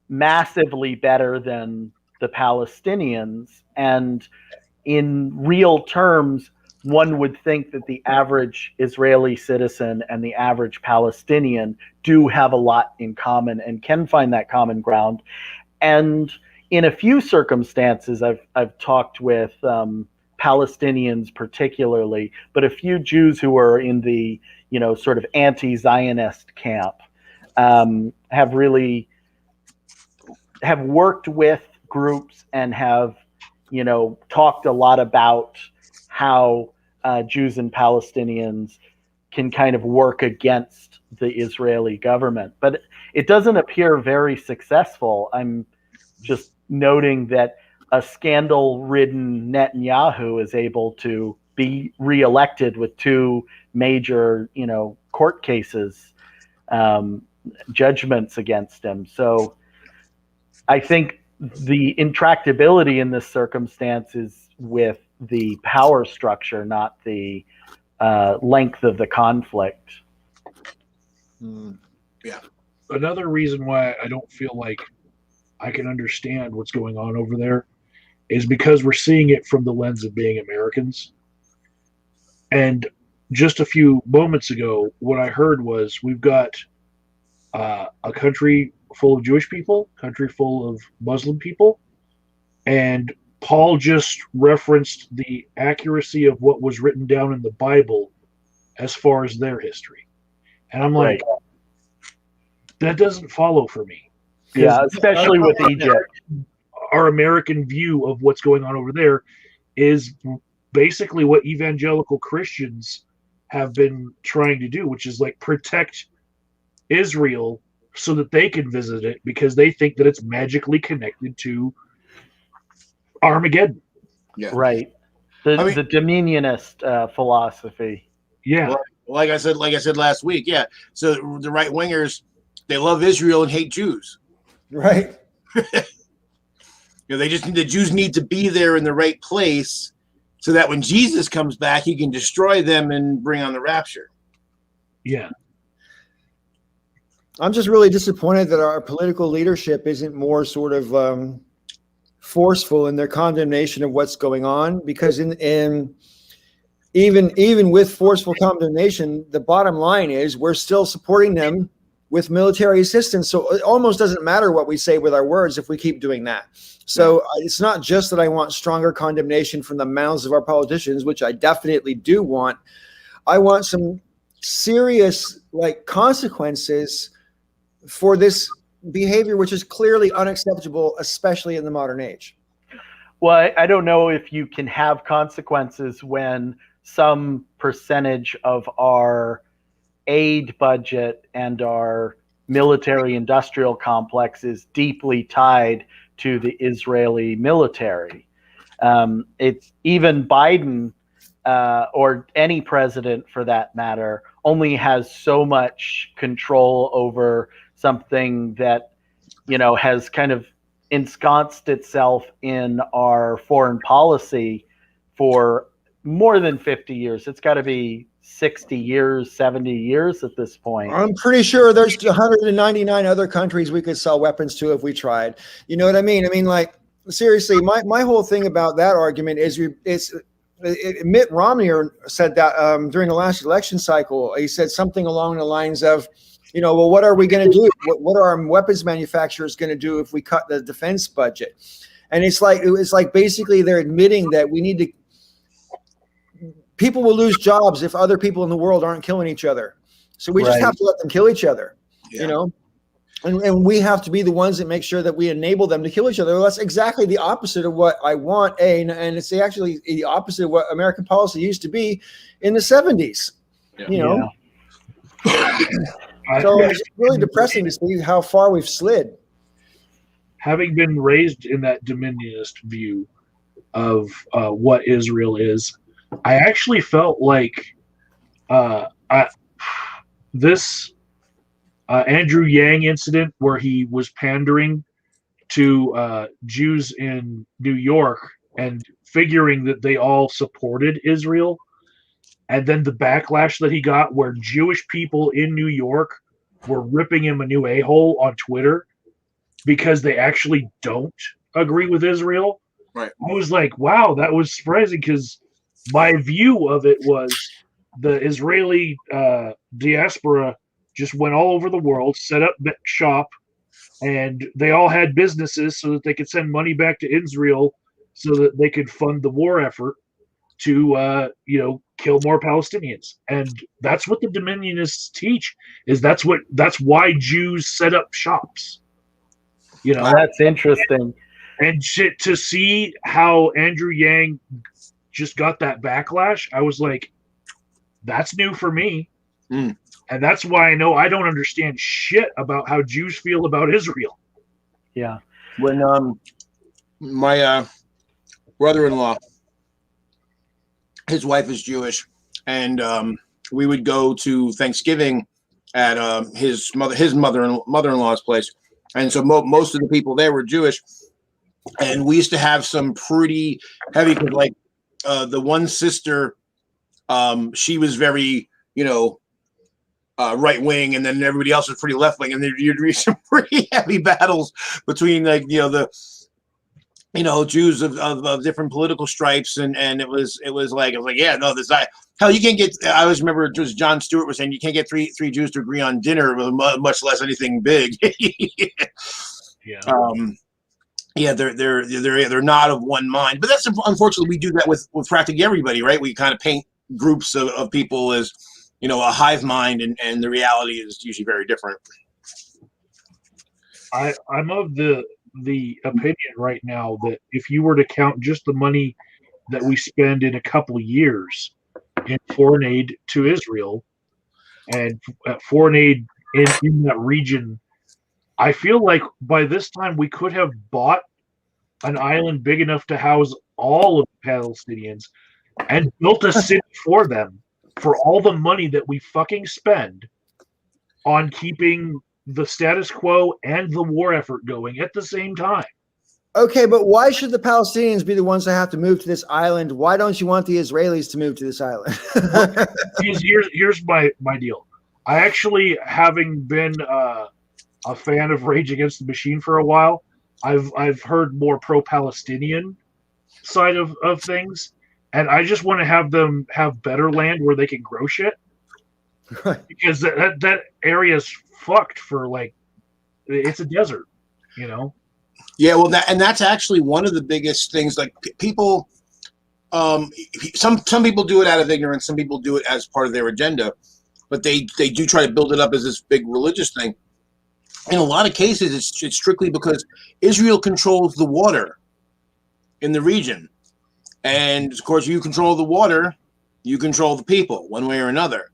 massively better than the Palestinians. And in real terms, one would think that the average Israeli citizen and the average Palestinian do have a lot in common and can find that common ground. And in a few circumstances, I've talked with Palestinians particularly, but a few Jews who are in the, sort of anti-Zionist camp have worked with groups and have, talked a lot about how Jews and Palestinians can kind of work against the Israeli government. But it doesn't appear very successful. I'm just noting that a scandal-ridden Netanyahu is able to be reelected with two major, court cases, judgments against him. So I think the intractability in this circumstance is with the power structure, not the length of the conflict. Yeah. Another reason why I don't feel like I can understand what's going on over there is because we're seeing it from the lens of being Americans. And just a few moments ago, what I heard was we've got a country full of Jewish people, country full of Muslim people, and Paul just referenced the accuracy of what was written down in the Bible as far as their history. And I'm like, that doesn't follow for me. Yeah, especially with Egypt. Our American view of what's going on over there is basically what evangelical Christians have been trying to do, which is like protect Israel so that they can visit it because they think that it's magically connected to Armageddon. Yeah. Right. The dominionist philosophy. Yeah. Well, like I said last week, yeah. So the right wingers, they love Israel and hate Jews. Right. The Jews need to be there in the right place so that when Jesus comes back, he can destroy them and bring on the rapture. Yeah. I'm just really disappointed that our political leadership isn't more sort of forceful in their condemnation of what's going on, because even with forceful condemnation, the bottom line is we're still supporting them with military assistance. So it almost doesn't matter what we say with our words if we keep doing that. So it's not just that I want stronger condemnation from the mouths of our politicians, which I definitely do want. I want some serious consequences for this behavior, which is clearly unacceptable, especially in the modern age. Well, I don't know if you can have consequences when some percentage of our aid budget and our military industrial complex is deeply tied to the Israeli military. It's even Biden or any president for that matter only has so much control over something that has kind of ensconced itself in our foreign policy for more than 50 years. It's got to be 60 years, 70 years at this point. I'm pretty sure there's 199 other countries we could sell weapons to if we tried. You know what I mean? I mean, seriously, my whole thing about that argument is Mitt Romney said that during the last election cycle. He said something along the lines of, well, what are we going to do? What are our weapons manufacturers going to do if we cut the defense budget? And it's like basically they're admitting that people will lose jobs if other people in the world aren't killing each other. So we just have to let them kill each other, and we have to be the ones that make sure that we enable them to kill each other. Well, that's exactly the opposite of what I want. And it's actually the opposite of what American policy used to be in the 70s, So it's really depressing to see how far we've slid. Having been raised in that dominionist view of what Israel is, I actually felt like this Andrew Yang incident where he was pandering to Jews in New York and figuring that they all supported Israel, and then the backlash that he got where Jewish people in New York were ripping him a new a-hole on Twitter because they actually don't agree with Israel. Right. I was like, wow, that was surprising, because my view of it was the Israeli diaspora just went all over the world, set up shop, and they all had businesses so that they could send money back to Israel so that they could fund the war effort to kill more Palestinians. And that's what the dominionists teach, is that's why Jews set up shops. That's interesting. And to see how Andrew Yang just got that backlash, I was like, that's new for me. And that's why I know I don't understand shit about how Jews feel about Israel. Yeah. When my brother-in-law his wife is Jewish, and we would go to Thanksgiving at his mother-in-law's place, and so most of the people there were Jewish, and we used to have some pretty heavy, like the one sister, she was very, right wing, and then everybody else was pretty left wing, and you'd read some pretty heavy battles between the Jews of different political stripes, and it was like yeah, no, this hell, you can't get. I always remember it was John Stewart was saying you can't get three Jews to agree on dinner, much less anything big. Yeah. Yeah, they're not of one mind, but that's unfortunately we do that with practically everybody, right? We kind of paint groups of people as a hive mind, and the reality is usually very different. I'm of the opinion right now that if you were to count just the money that we spend in a couple years in foreign aid to Israel and foreign aid in that region, I feel like by this time we could have bought an island big enough to house all of the Palestinians and built a city for them for all the money that we fucking spend on keeping the status quo and the war effort going at the same time. Okay, but why should the Palestinians be the ones that have to move to this island? Why don't you want the Israelis to move to this island? Here's my deal. I actually, having been a fan of Rage Against the Machine for a while, I've heard more pro-Palestinian side of things, and I just want to have them have better land where they can grow shit. Right. Because that area is fucked for it's a desert, Yeah, well, that's actually one of the biggest things. Like people, some people do it out of ignorance. Some people do it as part of their agenda, but they do try to build it up as this big religious thing. In a lot of cases, it's strictly because Israel controls the water in the region, and of course, you control the water, you control the people, one way or another.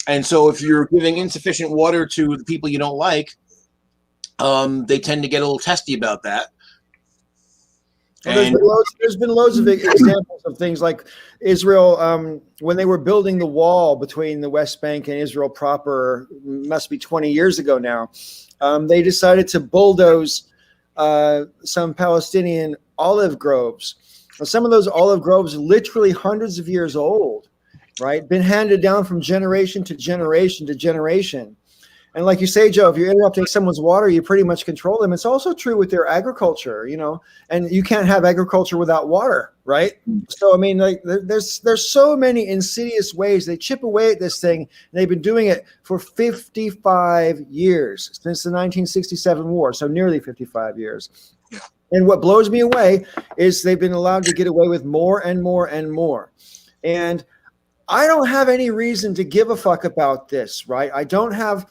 And so, if you're giving insufficient water to the people you don't like, they tend to get a little testy about that. Well, there's been loads of examples of things like Israel, when they were building the wall between the West Bank and Israel proper, must be 20 years ago now, they decided to bulldoze some Palestinian olive groves. Now, some of those olive groves are literally hundreds of years old, right? Been handed down from generation to generation to generation. And like you say, Joe, if you're interrupting someone's water, you pretty much control them. It's also true with their agriculture, and you can't have agriculture without water, right? So, I mean, there's so many insidious ways they chip away at this thing. And they've been doing it for 55 years, since the 1967 war, so nearly 55 years. And what blows me away is they've been allowed to get away with more and more and more. And I don't have any reason to give a fuck about this, right? I don't have...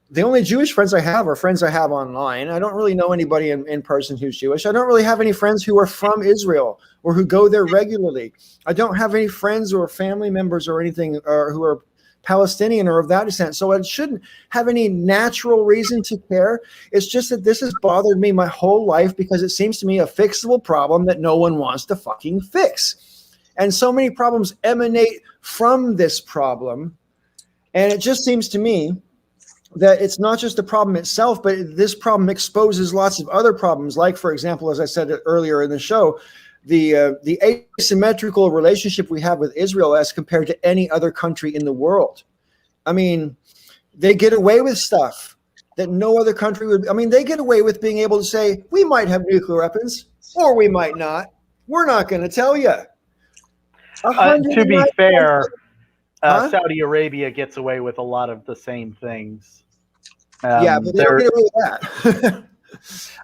the only Jewish friends I have are friends I have online. I don't really know anybody in person who's Jewish. I don't really have any friends who are from Israel or who go there regularly. I don't have any friends or family members or anything who are Palestinian or of that descent. So I shouldn't have any natural reason to care. It's just that this has bothered me my whole life because it seems to me a fixable problem that no one wants to fucking fix. And so many problems emanate from this problem. And it just seems to me that it's not just the problem itself, but this problem exposes lots of other problems. Like, for example, as I said earlier in the show, the asymmetrical relationship we have with Israel as compared to any other country in the world. I mean, they get away with stuff that no other country would. I mean, they get away with being able to say, we might have nuclear weapons or we might not. We're not going to tell you. To be fair, Saudi Arabia gets away with a lot of the same things. Yeah, but they don't get away with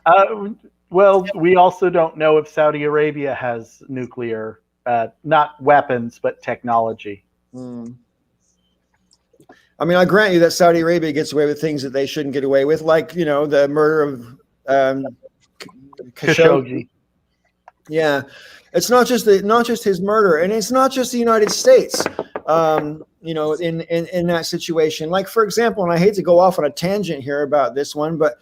that. Well, we also don't know if Saudi Arabia has nuclear, not weapons, but technology. I mean, I grant you that Saudi Arabia gets away with things that they shouldn't get away with, like, the murder of Khashoggi. Yeah, it's not just his murder, and it's not just the United States. In that situation, like, for example, and I hate to go off on a tangent here about this one, but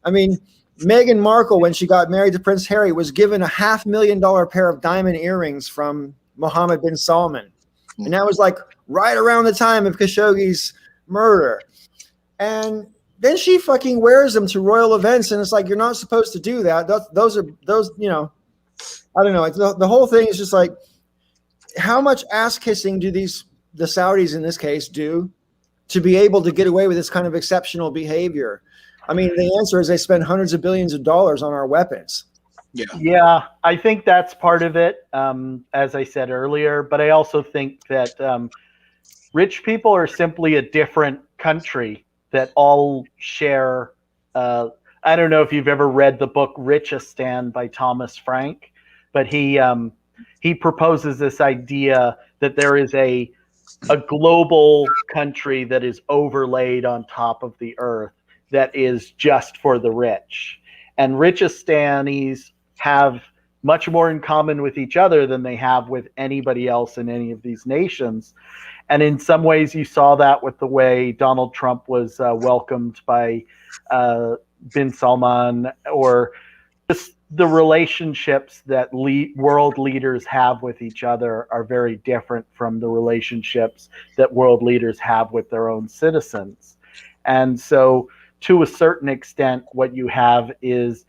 I mean, Meghan Markle, when she got married to Prince Harry, was given a $500,000 pair of diamond earrings from Mohammed bin Salman. And that was like right around the time of Khashoggi's murder. And then she fucking wears them to royal events. And it's like, you're not supposed to do that. Those, you know, I don't know. The whole thing is just like, how much ass kissing do the Saudis in this case do to be able to get away with this kind of exceptional behavior? I mean, the answer is they spend hundreds of billions of dollars on our weapons. Yeah, I think that's part of it, as I said earlier. But I also think that rich people are simply a different country that all share. I don't know if you've ever read the book Richistan by Thomas Frank, but he proposes this idea that there is a global country that is overlaid on top of the earth that is just for the rich. And Richistanis have much more in common with each other than they have with anybody else in any of these nations. And in some ways, you saw that with the way Donald Trump was welcomed by bin Salman, or just the relationships that world leaders have with each other are very different from the relationships that world leaders have with their own citizens. And so to a certain extent, what you have is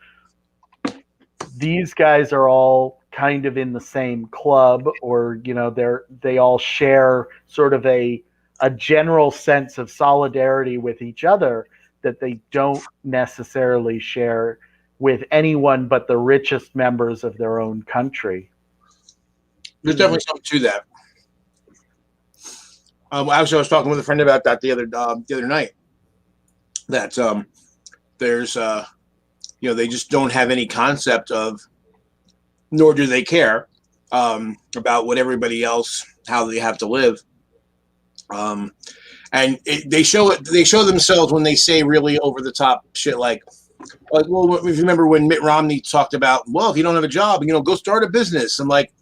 these guys are all kind of in the same club, or, you know, they all share sort of a general sense of solidarity with each other that they don't necessarily share with anyone but the richest members of their own country. There's definitely something to that. Actually, I was talking with a friend about that the other night. That there's you know, they just don't have any concept of, nor do they care about what everybody else, how they have to live. And they show themselves when they say really over the top shit like, well, if you remember when Mitt Romney talked about, well, if you don't have a job, you know, go start a business. I'm like,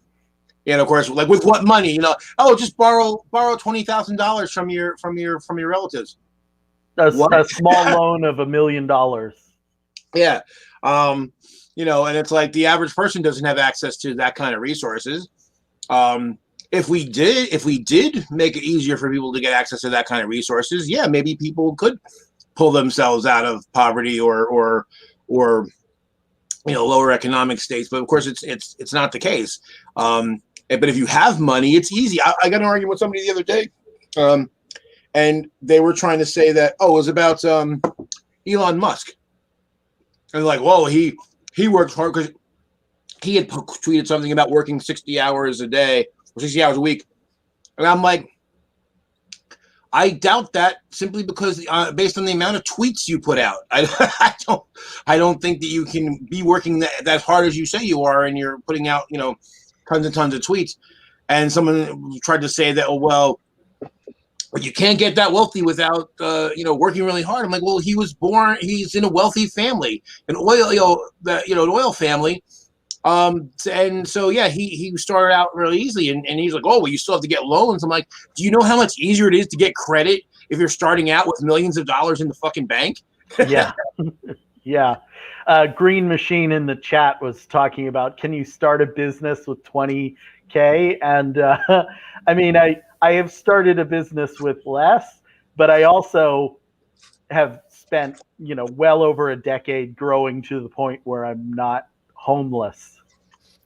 and of course, like, with what money? You know, oh, just borrow $20,000 from your relatives. A small loan of $1 million. Yeah. You know, and it's like the average person doesn't have access to that kind of resources. If we did make it easier for people to get access to that kind of resources, yeah, maybe people could pull themselves out of poverty or you know, lower economic states. But of course, it's not the case. But if you have money, it's easy. I got an argument with somebody the other day, and they were trying to say that, oh, it was about Elon Musk. And like, whoa, he works hard because he had tweeted something about working 60 hours a day or 60 hours a week. And I'm like, I doubt that, simply because based on the amount of tweets you put out, I don't think that you can be working that hard as you say you are, and you're putting out, you know, tons and tons of tweets. And someone tried to say that, oh, well, you can't get that wealthy without, you know, working really hard. I'm like, well, he's in a wealthy family, an oil family. And so, yeah, he started out really easily, and he's like, oh, well, you still have to get loans. I'm like, do you know how much easier it is to get credit if you're starting out with millions of dollars in the fucking bank? Yeah. Yeah. Green Machine in the chat was talking about, can you start a business with 20K? And I mean, I have started a business with less, but I also have spent, you know, well over a decade growing to the point where I'm not homeless.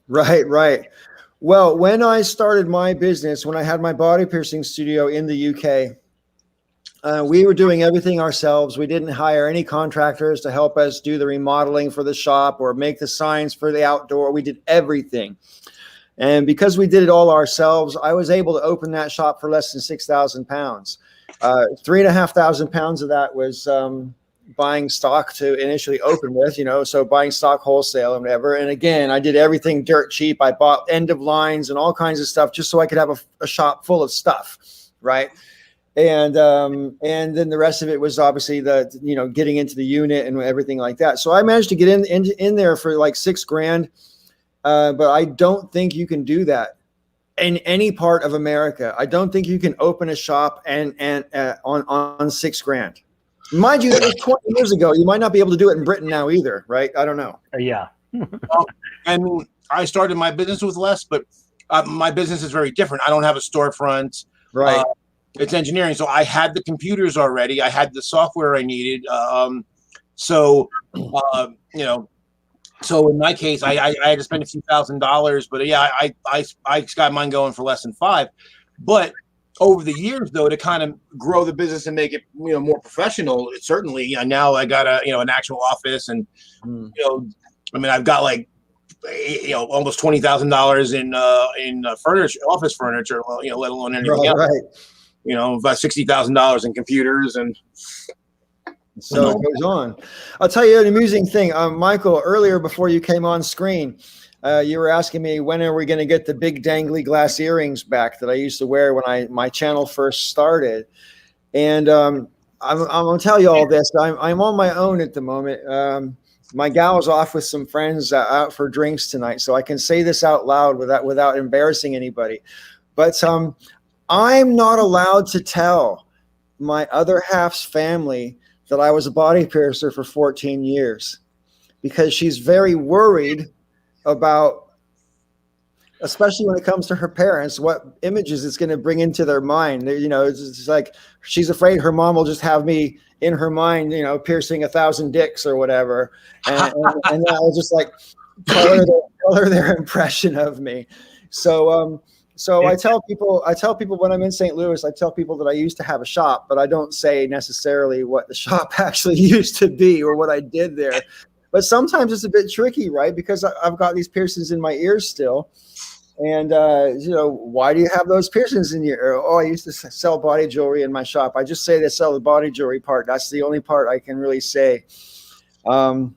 Right. Well, when I started my business, when I had my body piercing studio in the UK, we were doing everything ourselves. We didn't hire any contractors to help us do the remodeling for the shop or make the signs for the outdoor. We did everything. And because we did it all ourselves, I was able to open that shop for less than 6,000 pounds. 3,500 pounds of that was buying stock to initially open with, you know, so buying stock wholesale and whatever. And again, I did everything dirt cheap. I bought end of lines and all kinds of stuff just so I could have a shop full of stuff, right? And then the rest of it was obviously the, you know, getting into the unit and everything like that. So I managed to get in there for like $6,000. But I don't think you can do that in any part of America. I don't think you can open a shop and on $6,000. Mind you, that was 20 years ago. You might not be able to do it in Britain now either, right? I don't know. Yeah. Well, I mean, I started my business with less, but my business is very different. I don't have a storefront. Right. It's engineering. So I had the computers already. I had the software I needed. So in my case, I had to spend a few $1,000s, but yeah, I got mine going for less than $5. But over the years, though, to kind of grow the business and make it more professional, certainly now I got an actual office, and I've got like almost $20,000 in furniture, office furniture, let alone anything else. Right. About $60,000 in computers, and so it goes on. I'll tell you an amusing thing, Michael. Earlier, before you came on screen, you were asking me when are we going to get the big dangly glass earrings back that I used to wear when my channel first started. And I'm going to tell you all this. I'm on my own at the moment. My gal's off with some friends out for drinks tonight, so I can say this out loud without embarrassing anybody. But I'm not allowed to tell my other half's family that I was a body piercer for 14 years because she's very worried about, especially when it comes to her parents, what images it's going to bring into their mind. It's like she's afraid her mom will just have me in her mind, piercing 1,000 dicks or whatever, and that will just like color their impression of me. So I tell people when I'm in St. Louis, I tell people that I used to have a shop, but I don't say necessarily what the shop actually used to be or what I did there. But sometimes it's a bit tricky, right? Because I've got these piercings in my ears still. And, why do you have those piercings in your ear? Oh, I used to sell body jewelry in my shop. I just say they sell the body jewelry part. That's the only part I can really say. And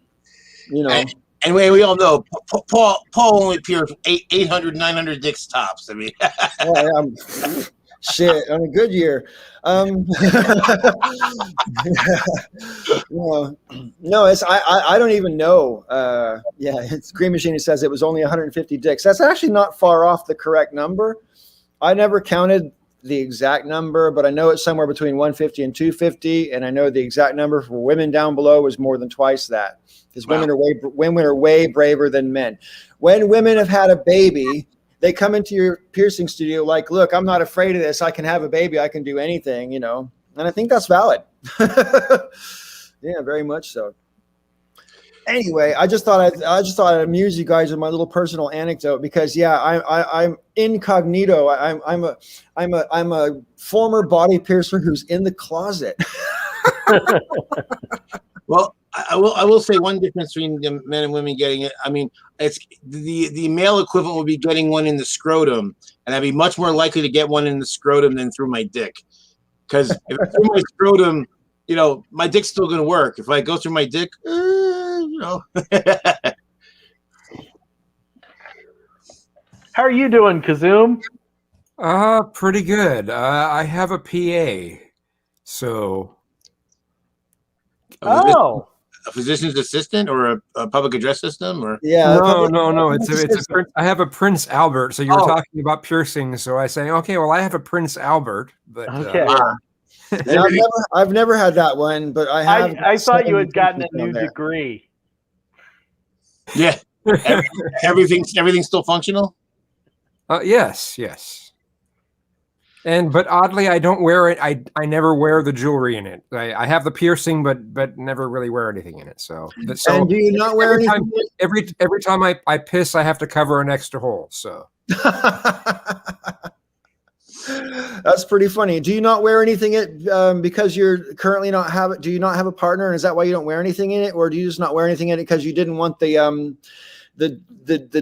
we all know Paul only pierced 800, 900 dicks tops. I mean, shit, on a good year. No, it's I don't even know. It's Green Machine says it was only 150 dicks. That's actually not far off the correct number. I never counted the exact number, but I know it's somewhere between 150 and 250, and I know the exact number for women down below was more than twice that. Because women are way braver than men. When women have had a baby, they come into your piercing studio like, look, I'm not afraid of this. I can have a baby. I can do anything, And I think that's valid. Yeah, very much so. Anyway, I just thought I'd amuse you guys with my little personal anecdote because I'm incognito. I'm a former body piercer who's in the closet. Well, I will say one difference between the men and women getting it. I mean, it's the male equivalent would be getting one in the scrotum, and I'd be much more likely to get one in the scrotum than through my dick. Because if it's through my scrotum, my dick's still going to work. If I go through my dick, How are you doing, Kazoom? Pretty good. I have a PA, so. A physician's assistant or a public address system, or no. It's I have a Prince Albert. So you were talking about piercings, so I say, okay, well, I have a Prince Albert, but okay. I've never had that one, but I have. I thought you had gotten a new degree. Yeah, everything's still functional. Yes. But oddly, I don't wear it. I never wear the jewelry in it. I have the piercing, but never really wear anything in it. So and do you not wear anything? Every time I piss, I have to cover an extra hole. So that's pretty funny. Do you not wear anything in it because you're currently not have it? Do you not have a partner, and is that why you don't wear anything in it, or do you just not wear anything in it because you didn't want the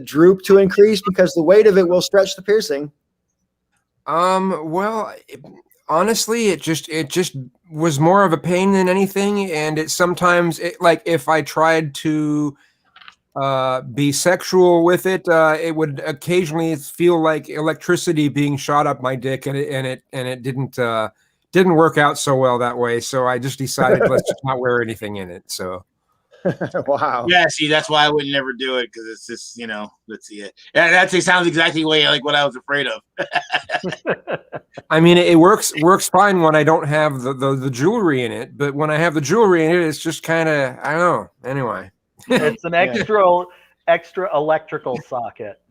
droop to increase because the weight of it will stretch the piercing? Well, honestly, it just was more of a pain than anything. And it sometimes like if I tried to, be sexual with it, it would occasionally feel like electricity being shot up my dick, and it didn't work out so well that way. So I just decided let's just not wear anything in it. So. Wow. Yeah, see, that's why I would never do it, because it's just, let's see it. That sounds exactly like what I was afraid of. I mean, it works fine when I don't have the jewelry in it, but when I have the jewelry in it, it's just kind of, I don't know. Anyway, it's an extra electrical socket.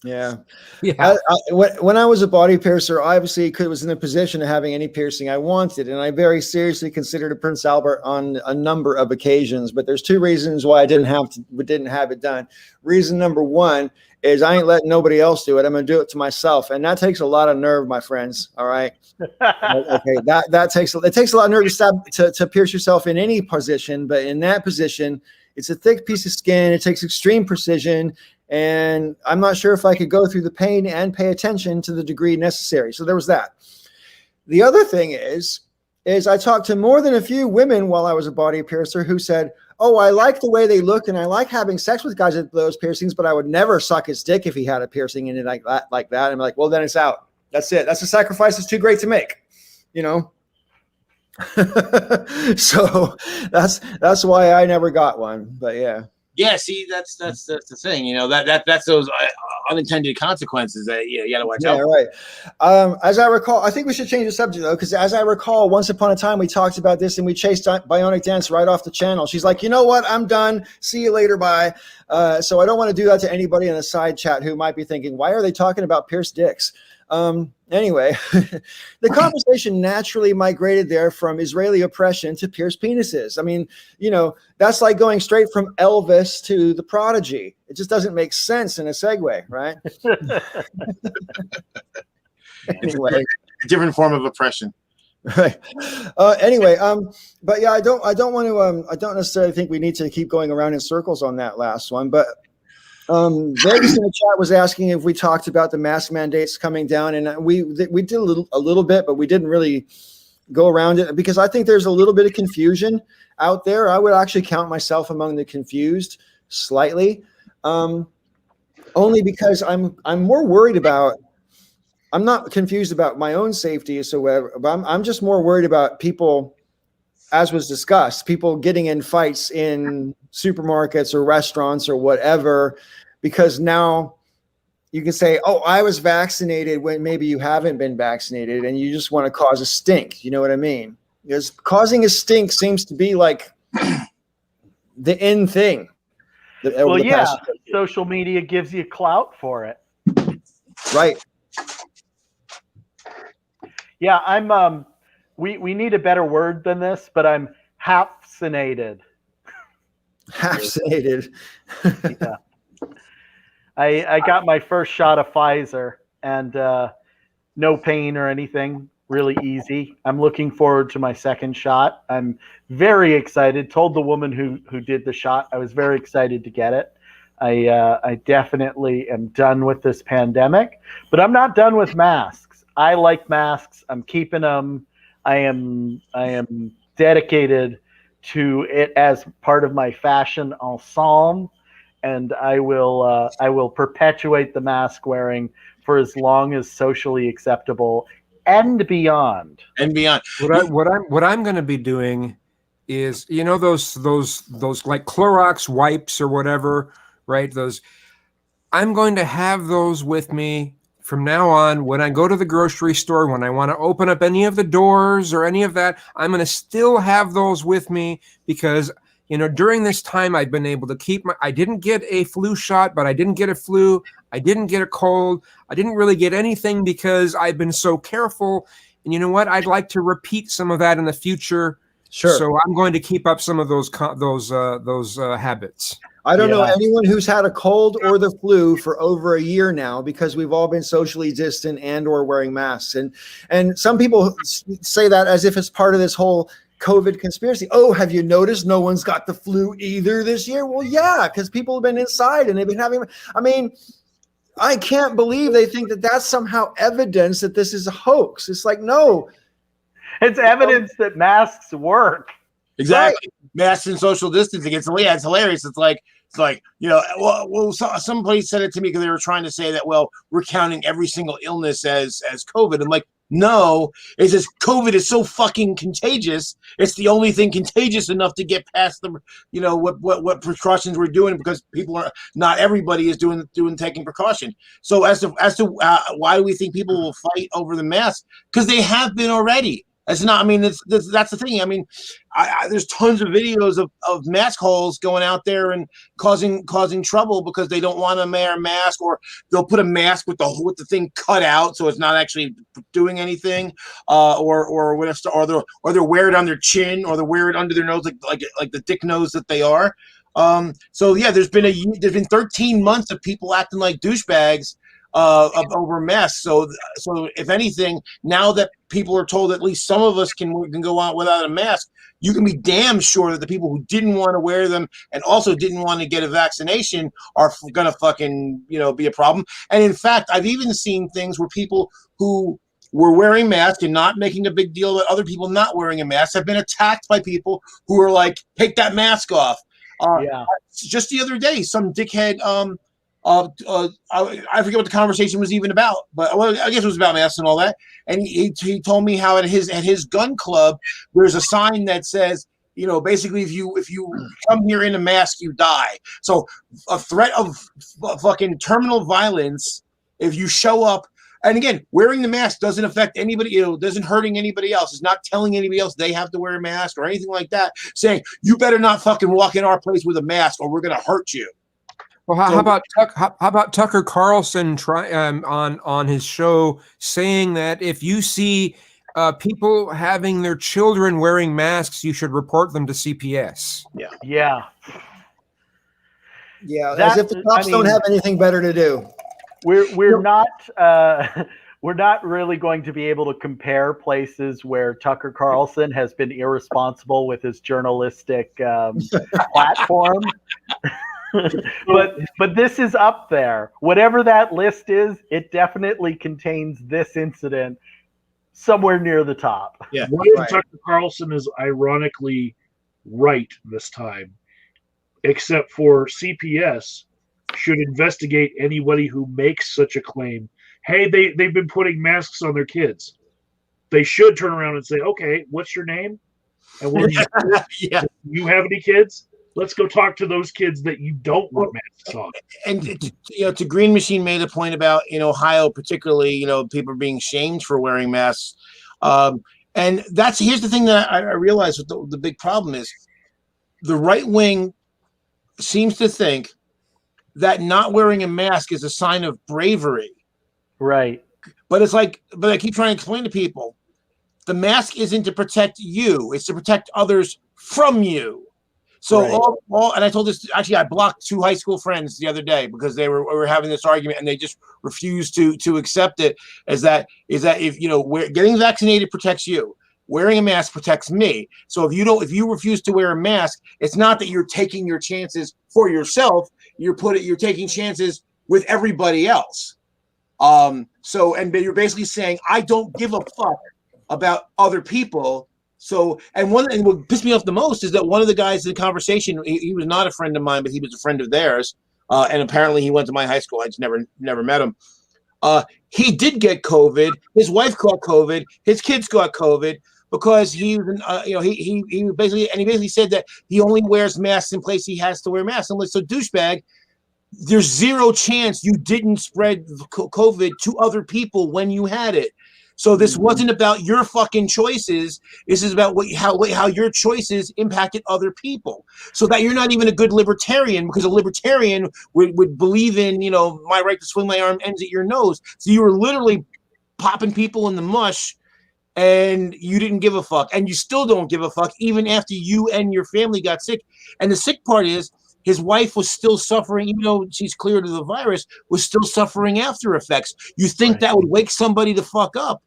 Yeah. Yeah. When I was a body piercer, I obviously was in a position of having any piercing I wanted, and I very seriously considered a Prince Albert on a number of occasions. But there's two reasons why I didn't have it done. Reason number one is I ain't letting nobody else do it. I'm going to do it to myself, and that takes a lot of nerve, my friends. All right. Okay, that takes a lot of nerve to pierce yourself in any position, but in that position, it's a thick piece of skin. It takes extreme precision. And I'm not sure if I could go through the pain and pay attention to the degree necessary. So there was that. The other thing is I talked to more than a few women while I was a body piercer who said, oh, I like the way they look and I like having sex with guys with those piercings, but I would never suck his dick if he had a piercing in it like that. I'm like, well, then it's out. That's it. That's a sacrifice that's too great to make, you know? So that's why I never got one, but yeah. Yeah, see, that's the thing, you know, that's those unintended consequences that you got to watch out. Right. As I recall, I think we should change the subject though, because as I recall, once upon a time we talked about this and we chased Bionic Dance right off the channel. She's like, you know what? I'm done. See you later. Bye. So I don't want to do that to anybody in a side chat who might be thinking, why are they talking about pierced dicks? Anyway, the conversation naturally migrated there from Israeli oppression to pierced penises. I mean, you know, that's like going straight from Elvis to the Prodigy. It just doesn't make sense in a segue, right? Anyway, a different form of oppression. Right. Anyway, but yeah, I don't want to. I don't necessarily think we need to keep going around in circles on that last one, but. Vegas in the chat was asking if we talked about the mask mandates coming down, and we did a little bit, but we didn't really go around it because I think there's a little bit of confusion out there. I would actually count myself among the confused slightly, only because I'm more worried about. I'm not confused about my own safety, so whatever, but I'm just more worried about people, as was discussed, people getting in fights in supermarkets or restaurants or whatever, because now you can say, oh, I was vaccinated when maybe you haven't been vaccinated and you just want to cause a stink. You know what I mean? Because causing a stink seems to be like the in thing. Well, yeah, social media gives you clout for it. Right. Yeah, I'm we need a better word than this, but I'm half-cinated. Half-cinated. Yeah. I got my first shot of Pfizer and no pain or anything, really easy. I'm looking forward to my second shot. I'm very excited. Told the woman who did the shot I was very excited to get it. I definitely am done with this pandemic, but I'm not done with masks. I like masks. I'm keeping them. I am dedicated to it as part of my fashion ensemble, and I will perpetuate the mask wearing for as long as socially acceptable and beyond. And beyond. What I'm going to be doing is, you know, those like Clorox wipes or whatever, right? Those, I'm going to have those with me from now on. When I go to the grocery store, when I want to open up any of the doors or any of that, I'm going to still have those with me because, you know, during this time I've been able to keep I didn't get a flu shot, but I didn't get a flu. I didn't get a cold. I didn't really get anything because I've been so careful. And you know what? I'd like to repeat some of that in the future. Sure. So I'm going to keep up some of those habits. I don't know anyone who's had a cold or the flu for over a year now because we've all been socially distant and or wearing masks. And some people say that as if it's part of this whole COVID conspiracy. Oh, have you noticed no one's got the flu either this year? Well, yeah, because people have been inside and they've been having, I mean, I can't believe they think that that's somehow evidence that this is a hoax. It's like, no. It's evidence that masks work. Exactly. Right. Masks and social distancing. It's hilarious. It's like, you know, well, somebody said it to me because they were trying to say that, well, we're counting every single illness as COVID. I'm like, no, it's just COVID is so fucking contagious. It's the only thing contagious enough to get past the, you know, what precautions we're doing because people are not everybody is taking precaution. So as to why do we think people will fight over the mask? Because they have been already. That's not. I mean, that's the thing. I mean, there's tons of videos of mask holes going out there and causing trouble because they don't want to wear a mask, or they'll put a mask with the thing cut out so it's not actually doing anything, or whatever, or they'll wear it on their chin, or they'll wear it under their nose like the dick nose that they are. So yeah, there's been 13 months of people acting like douchebags over masks. So if anything, now that people are told at least some of us can go out without a mask, you can be damn sure that the people who didn't want to wear them and also didn't want to get a vaccination are gonna fucking be a problem. And in fact, I've even seen things where people who were wearing masks and not making a big deal about other people not wearing a mask have been attacked by people who are like, take that mask off. Just the other day, some dickhead I forget what the conversation was even about, but I guess it was about masks and all that. And he told me how at his gun club there's a sign that says, basically if you come here in a mask, you die. So a threat of fucking terminal violence if you show up. And again, wearing the mask doesn't affect anybody, doesn't hurting anybody else. It's not telling anybody else they have to wear a mask or anything like that. Saying you better not fucking walk in our place with a mask or we're gonna hurt you. Well, how about Tucker Carlson on his show saying that if you see people having their children wearing masks, you should report them to CPS. Yeah. As if the cops don't have anything better to do. We're not we're not really going to be able to compare places where Tucker Carlson has been irresponsible with his journalistic platform. but this is up there. Whatever that list is, it definitely contains this incident somewhere near the top. Yeah. What if Tucker Carlson is ironically right this time, except for CPS should investigate anybody who makes such a claim. Hey, they've been putting masks on their kids. They should turn around and say, okay, what's your name? And what do you have any kids? Let's go talk to those kids that you don't want masks on. And to Green Machine made a point about in Ohio, particularly, people are being shamed for wearing masks. And here's the thing that I realized what the big problem is. The right wing seems to think that not wearing a mask is a sign of bravery. Right. But but I keep trying to explain to people, the mask isn't to protect you, it's to protect others from you. So and I told this, actually I blocked 2 high school friends the other day because we were having this argument and they just refused to accept it is that if getting vaccinated protects you, wearing a mask protects me. So if you refuse to wear a mask, it's not that you're taking your chances for yourself, you're taking chances with everybody else. But you're basically saying I don't give a fuck about other people. So, and what pissed me off the most is that one of the guys in the conversation, he was not a friend of mine, but he was a friend of theirs. And apparently he went to my high school. I just never met him. He did get COVID. His wife caught COVID. His kids got COVID because he basically said that he only wears masks in place he has to wear masks. I'm like, so douchebag, there's zero chance you didn't spread COVID to other people when you had it. So this wasn't about your fucking choices. This is about how your choices impacted other people. So that you're not even a good libertarian, because a libertarian would believe in, my right to swing my arm ends at your nose. So you were literally popping people in the mush and you didn't give a fuck. And you still don't give a fuck even after you and your family got sick. And the sick part is his wife was still suffering, even though she's cleared of the virus, was still suffering after effects. You think that would wake somebody the fuck up.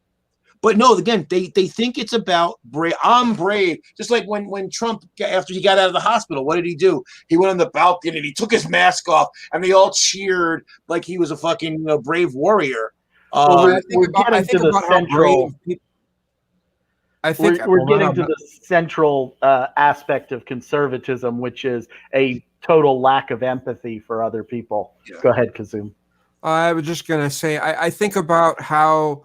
But no, again, they think it's about brave. I'm brave. Just like when Trump, after he got out of the hospital, what did he do? He went on the balcony and he took his mask off, and they all cheered like he was a fucking brave warrior. We're getting to the central aspect of conservatism, which is a total lack of empathy for other people. Yeah. Go ahead, Kazum. I was just going to say, I think about how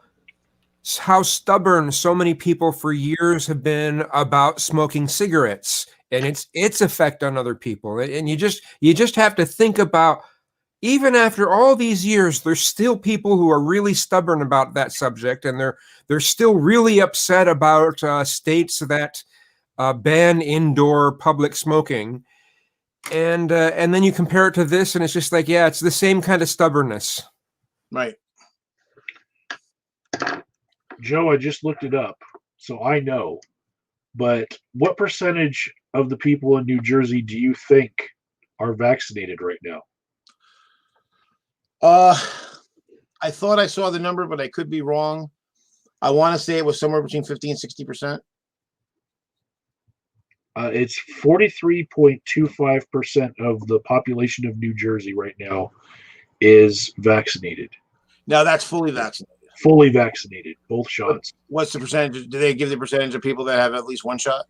stubborn so many people for years have been about smoking cigarettes and its effect on other people. And you just have to think about, even after all these years, there's still people who are really stubborn about that subject, and they're still really upset about states that ban indoor public smoking. And then you compare it to this, and it's just like, yeah, it's the same kind of stubbornness. Right. Joe, I just looked it up, so I know. But what percentage of the people in New Jersey do you think are vaccinated right now? I thought I saw the number, but I could be wrong. I want to say it was somewhere between 50 and 60%. It's 43.25% of the population of New Jersey right now is vaccinated. Now that's fully vaccinated. Fully vaccinated, both shots. What's the percentage? Do they give the percentage of people that have at least one shot?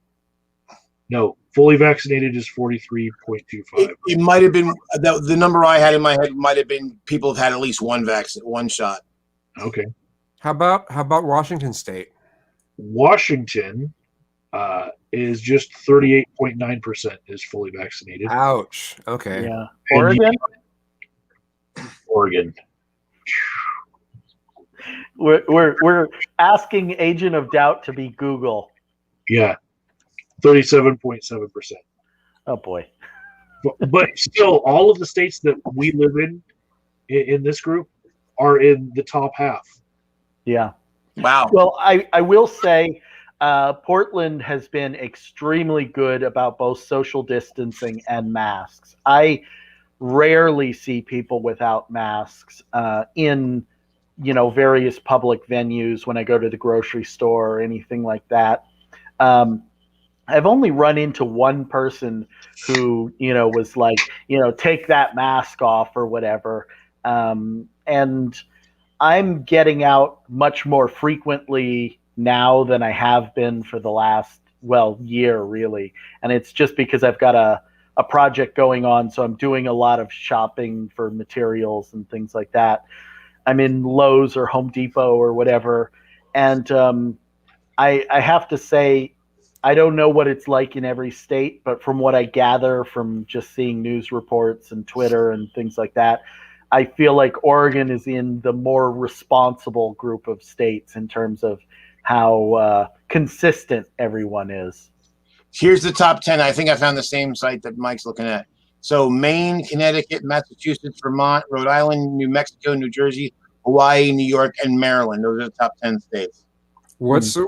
No, fully vaccinated is 43.25. It might have been the number I had in my head might have been people have had at least one shot. Okay. How about Washington State? Washington is just 38.9% is fully vaccinated. Ouch. Okay. Yeah. Oregon? Oregon. We're asking Agent of Doubt to be Google. Yeah. 37.7%. Oh boy. But still, all of the states that we live in this group are in the top half. Yeah. Wow. Well, I will say Portland has been extremely good about both social distancing and masks. I rarely see people without masks in various public venues when I go to the grocery store or anything like that. I've only run into one person who, was like, take that mask off or whatever. And I'm getting out much more frequently now than I have been for the last, year really. And it's just because I've got a project going on. So I'm doing a lot of shopping for materials and things like that. I'm in Lowe's or Home Depot or whatever. And I have to say, I don't know what it's like in every state, but from what I gather from just seeing news reports and Twitter and things like that, I feel like Oregon is in the more responsible group of states in terms of how consistent everyone is. Here's the top 10. I think I found the same site that Mike's looking at. So Maine, Connecticut, Massachusetts, Vermont, Rhode Island, New Mexico, New Jersey, Hawaii, New York, and Maryland. Those are the top 10 states. What's the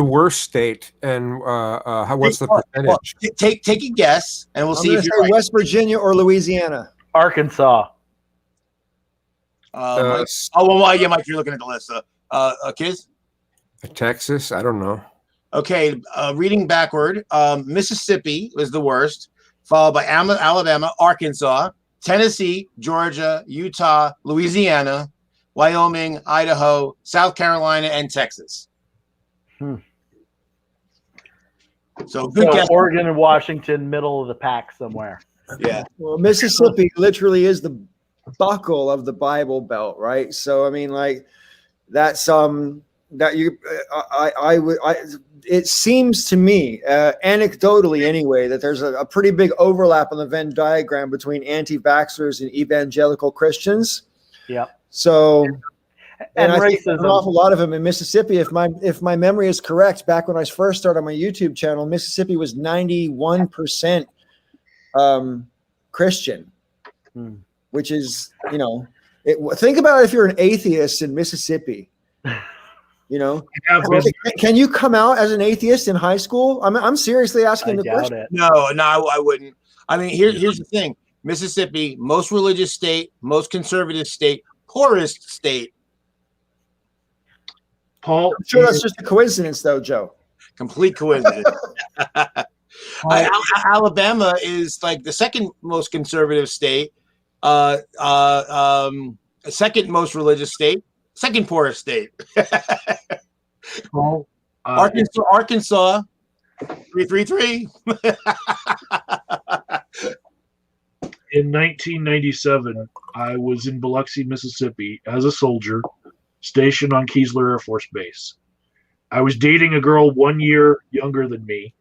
worst state, and what's the percentage? Well, take a guess, and we'll see if you're right. West Virginia or Louisiana. Arkansas. Mike? Mike, you're looking at the list. Kids? Texas? I don't know. Okay, reading backward. Mississippi was the worst, followed by Alabama, Arkansas, Tennessee, Georgia, Utah, Louisiana, Wyoming, Idaho, South Carolina, and Texas. So good guess. Oregon and Washington, middle of the pack somewhere. Yeah. Well, Mississippi literally is the buckle of the Bible Belt, right? So I mean, like that's it seems to me, anecdotally anyway, that there's a pretty big overlap on the Venn diagram between anti-vaxxers and evangelical Christians. Yeah. So, and I think racism. an awful lot of them in Mississippi. If my memory is correct, back when I first started my YouTube channel, Mississippi was 91% Christian, which is, think about it if you're an atheist in Mississippi. Can you come out as an atheist in high school? I'm seriously asking the question. No, I wouldn't. I mean, here's the thing: Mississippi, most religious state, most conservative state, poorest state. Paul, I'm sure that's just a coincidence, though, Joe. Complete coincidence. Alabama is like the second most conservative state, second most religious state, second poorest state. Paul, Arkansas, 333. In 1997, I was in Biloxi, Mississippi as a soldier stationed on Keesler Air Force Base. I was dating a girl 1 year younger than me,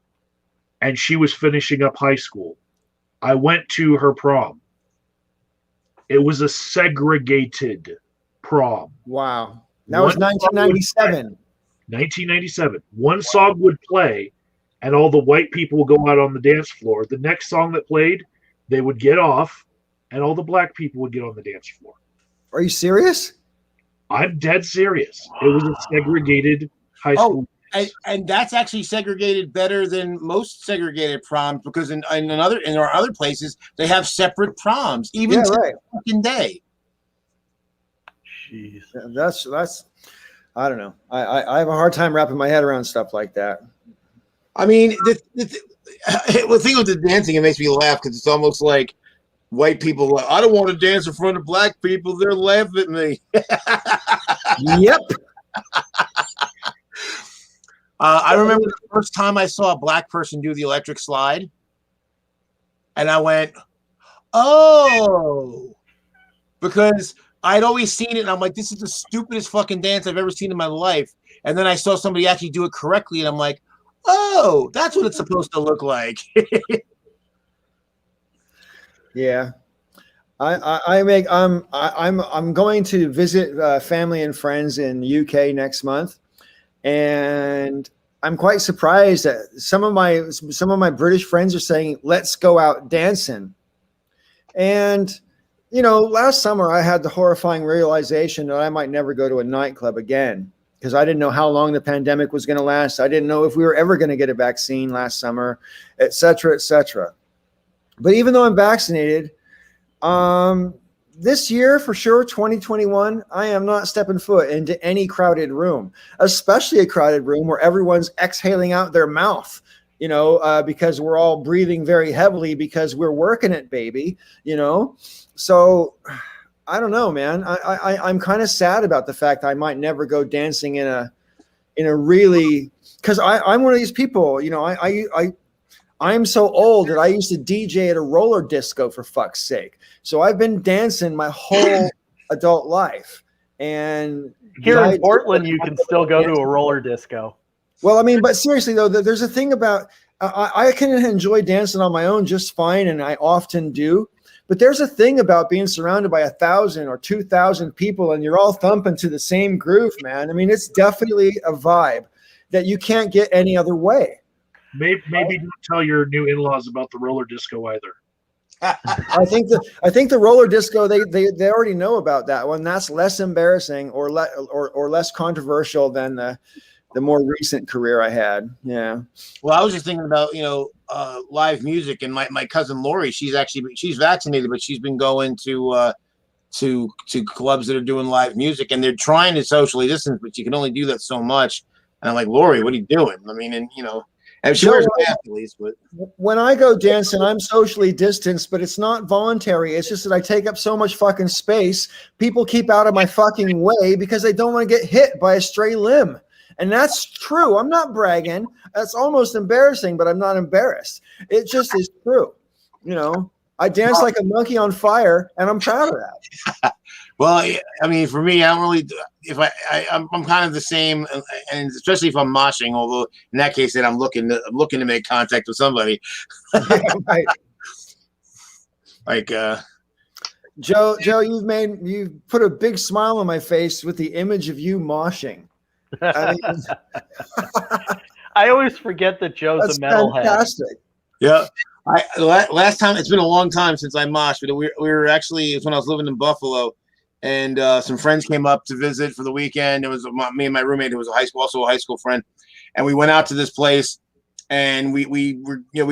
and she was finishing up high school. I went to her prom. It was a segregated prom. Wow. That was 1997. 1997. One song would play, and all the white people would go out on the dance floor. The next song that played, they would get off, and all the black people would get on the dance floor. Are you serious? I'm dead serious. It was a segregated high school. And that's actually segregated better than most segregated proms, because in our other places they have separate proms, even to the fucking day. Jeez. That's I don't know. I have a hard time wrapping my head around stuff like that. I mean, the thing with the dancing, it makes me laugh because it's almost like white people like, I don't want to dance in front of black people. They're laughing at me. Yep. I remember the first time I saw a black person do the electric slide, and I went, oh, because I'd always seen it, and I'm like, this is the stupidest fucking dance I've ever seen in my life. And then I saw somebody actually do it correctly, and I'm like, oh, that's what it's supposed to look like. Yeah. I'm going to visit family and friends in UK next month, and I'm quite surprised that some of my British friends are saying, let's go out dancing. And you know, last summer I had the horrifying realization that I might never go to a nightclub again, because I didn't know how long the pandemic was going to last. I didn't know if we were ever going to get a vaccine last summer, et cetera, et cetera. But even though I'm vaccinated, this year for sure, 2021, I am not stepping foot into any crowded room, especially a crowded room where everyone's exhaling out their mouth, you know, because we're all breathing very heavily because we're working it, baby, you know. So I don't know, man. I'm kind of sad about the fact I might never go dancing in a really, because I'm one of these people, you know, I'm so old that I used to DJ at a roller disco, for fuck's sake. So I've been dancing my whole adult life. And here in Portland, you can still go to a roller disco. Well, I mean, but seriously though, there's a thing about I can enjoy dancing on my own just fine, and I often do. But there's a thing about being surrounded by 1,000 or 2,000 people, and you're all thumping to the same groove, man. I mean, it's definitely a vibe that you can't get any other way. Maybe don't tell your new in-laws about the roller disco either. I think the roller disco, they already know about that one. That's less embarrassing or less controversial than the more recent career I had. Yeah. Well, I was just thinking about, you know, live music, and my cousin Lori, she's vaccinated, but she's been going to clubs that are doing live music, and they're trying to socially distance, but you can only do that so much. And I'm like, Lori, what are you doing? I mean, and you know, and she wears a mask at least, but when I go dancing, I'm socially distanced, but it's not voluntary. It's just that I take up so much fucking space. People keep out of my fucking way because they don't want to get hit by a stray limb. And that's true. I'm not bragging. That's almost embarrassing, but I'm not embarrassed. It just is true. You know, I dance like a monkey on fire, and I'm proud of that. Well, I mean, for me, I don't really. If I'm kind of the same, and especially if I'm moshing. Although in that case, then I'm looking to make contact with somebody. Yeah, right. Like Joe, you've put a big smile on my face with the image of you moshing. I mean, I always forget that Joe's a metalhead. Fantastic. Yeah. Last time, it's been a long time since I moshed, but we were actually, it's when I was living in Buffalo, and some friends came up to visit for the weekend. It was me and my roommate, who was also a high school friend, and we went out to this place, and we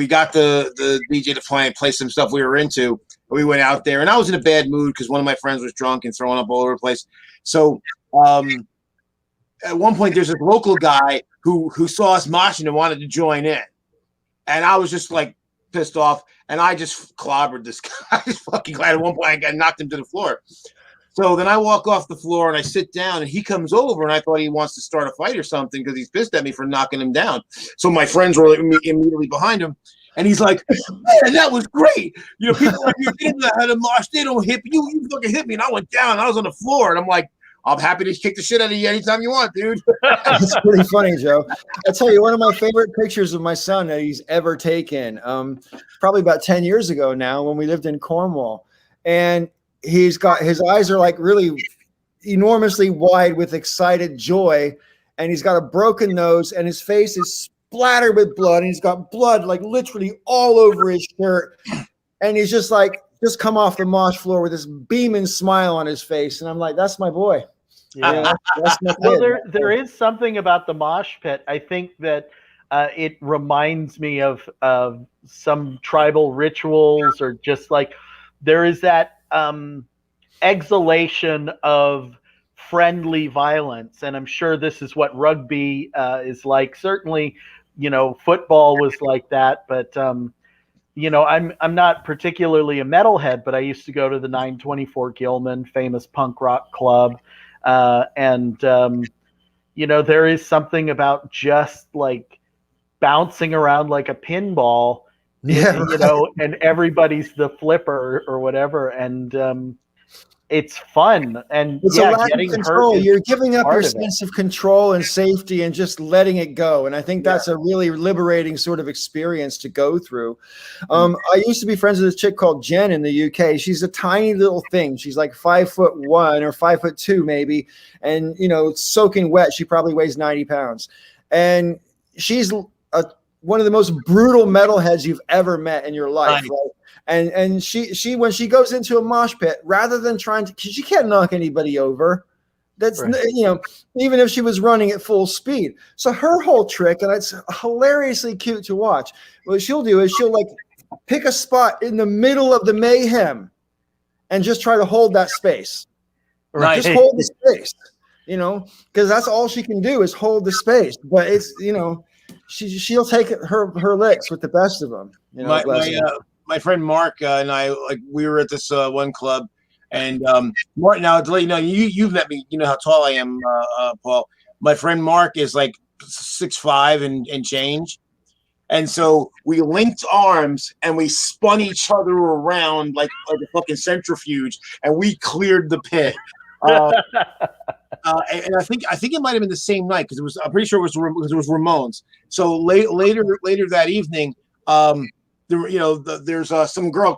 got the DJ to play some stuff we were into. We went out there, and I was in a bad mood because one of my friends was drunk and throwing up all over the place. So at one point, there's this local guy who saw us moshing and wanted to join in, and I was just like pissed off, and I just clobbered this guy. I just fucking glad at one point I got knocked him to the floor. So then I walk off the floor and I sit down, and he comes over, and I thought he wants to start a fight or something because he's pissed at me for knocking him down. So my friends were immediately behind him, and he's like, "Man, that was great. You know, people like you didn't know how to mosh. They don't hit you. You fucking hit me." And I went down, and I was on the floor, and I'm like, I'm happy to kick the shit out of you anytime you want, dude. It's pretty funny, Joe. I'll tell you, one of my favorite pictures of my son that he's ever taken, probably about 10 years ago now, when we lived in Cornwall. And he's got his eyes are like really enormously wide with excited joy, and he's got a broken nose, and his face is splattered with blood, and he's got blood like literally all over his shirt, and he's just come off the mosh floor with this beaming smile on his face, and I'm like, that's my boy. Yeah. That's my Well, kid. there is something about the mosh pit. I think that it reminds me of some tribal rituals, or just like there is that exhalation of friendly violence, and I'm sure this is what rugby is like. Certainly, football was like that, but I'm not particularly a metalhead, but I used to go to the 924 Gilman, famous punk rock club. And there is something about just like bouncing around like a pinball, and everybody's the flipper or whatever. And it's fun. And it's yeah, a lack getting of control. hurt. You're giving up your part of it. sense of control and safety and just letting it go. And I think that's a really liberating sort of experience to go through. I used to be friends with this chick called Jen in the UK. She's a tiny little thing. She's like 5'1" or 5'2" maybe. And, soaking wet. She probably weighs 90 pounds. And she's one of the most brutal metalheads you've ever met in your life. Right? And she when she goes into a mosh pit, rather than she can't knock anybody over. That's right. Even if she was running at full speed. So her whole trick, and it's hilariously cute to watch. What she'll do is she'll like pick a spot in the middle of the mayhem and just try to hold that space. Right. Just hold the space, because that's all she can do is hold the space. But it's she'll take her licks with the best of them. My friend Mark and I, we were at this one club, and Mark. Now to let you know, you've met me. You know how tall I am, Paul. My friend Mark is like 6'5" and change, and so we linked arms and we spun each other around like a fucking centrifuge, and we cleared the pit. And I think it might have been the same night because I'm pretty sure it was Ramones. So later that evening, there's some girl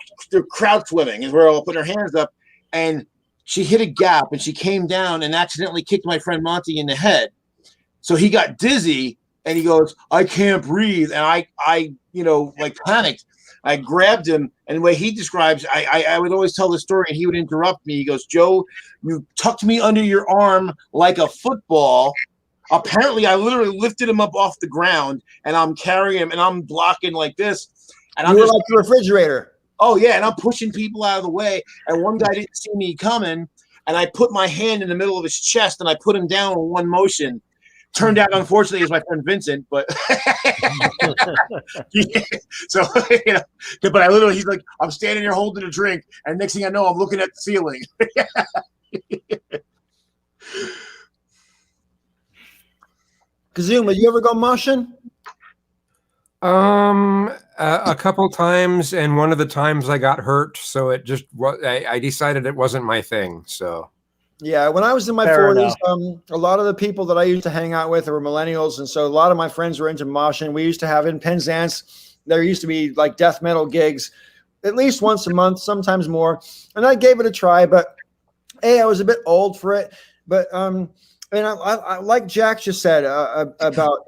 crowd swimming, and we're all putting her hands up, and she hit a gap and she came down and accidentally kicked my friend Monty in the head. So he got dizzy and he goes, "I can't breathe," and I panicked. I grabbed him, and the way he describes, I would always tell the story, and he would interrupt me. He goes, "Joe, you tucked me under your arm like a football." Apparently, I literally lifted him up off the ground, and I'm carrying him, and I'm blocking like this. And I'm like the refrigerator. Oh, yeah, and I'm pushing people out of the way, and one guy didn't see me coming, and I put my hand in the middle of his chest, and I put him down in one motion. Turned out, unfortunately, it was my friend Vincent, but so but I literally, he's like, I'm standing here holding a drink, and next thing I know, I'm looking at the ceiling. Kazuma, you ever go moshing? A couple times, and one of the times I got hurt, so it just I decided it wasn't my thing. So yeah, when I was in my 40s, a lot of the people that I used to hang out with were millennials, and so a lot of my friends were into moshing. We used to have in Penzance, there used to be like death metal gigs at least once a month, sometimes more, and I gave it a try. But I was a bit old for it. But and I like Jack just said about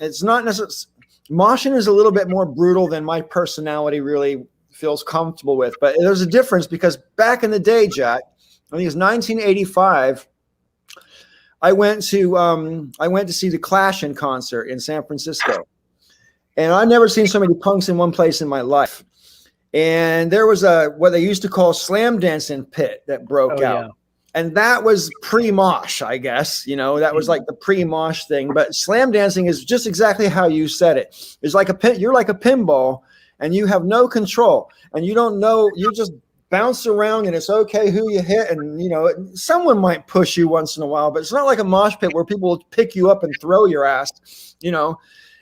it's not necessarily. Moshing is a little bit more brutal than my personality really feels comfortable with, but there's a difference because back in the day, Jack, I think it was 1985, I went to see the Clash in concert in San Francisco, and I'd never seen so many punks in one place in my life. And there was what they used to call slam dancing pit that broke out. Yeah. And that was pre-mosh, I guess, that was like the pre-mosh thing. But slam dancing is just exactly how you said it. It's like you're like a pinball, and you have no control, and you don't know. You just bounce around, and it's okay who you hit, and someone might push you once in a while, but it's not like a mosh pit where people will pick you up and throw your ass,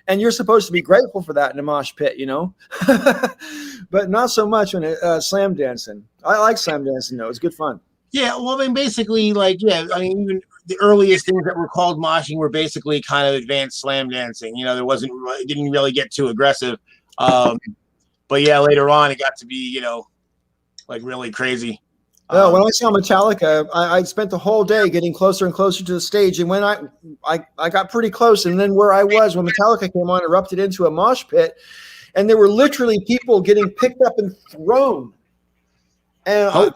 And you're supposed to be grateful for that in a mosh pit, but not so much when slam dancing. I like slam dancing though; it's good fun. Yeah, well, I mean, basically, even the earliest things that were called moshing were basically kind of advanced slam dancing. It didn't really get too aggressive. But yeah, later on, it got to be, like really crazy. No, when I saw Metallica, I spent the whole day getting closer and closer to the stage. And when I got pretty close, and then where I was when Metallica came on, erupted into a mosh pit, and there were literally people getting picked up and thrown. And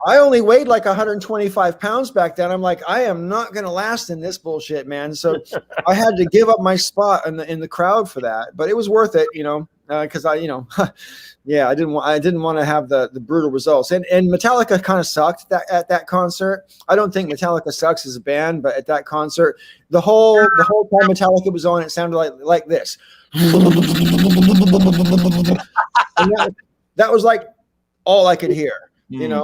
I only weighed like 125 pounds back then. I'm like, I am not going to last in this bullshit, man. So I had to give up my spot in the crowd for that, but it was worth it, because yeah, I didn't want to have the brutal results. And Metallica kind of sucked at that concert. I don't think Metallica sucks as a band, but at that concert, the whole time Metallica was on, it sounded like this. And that was like all I could hear. And I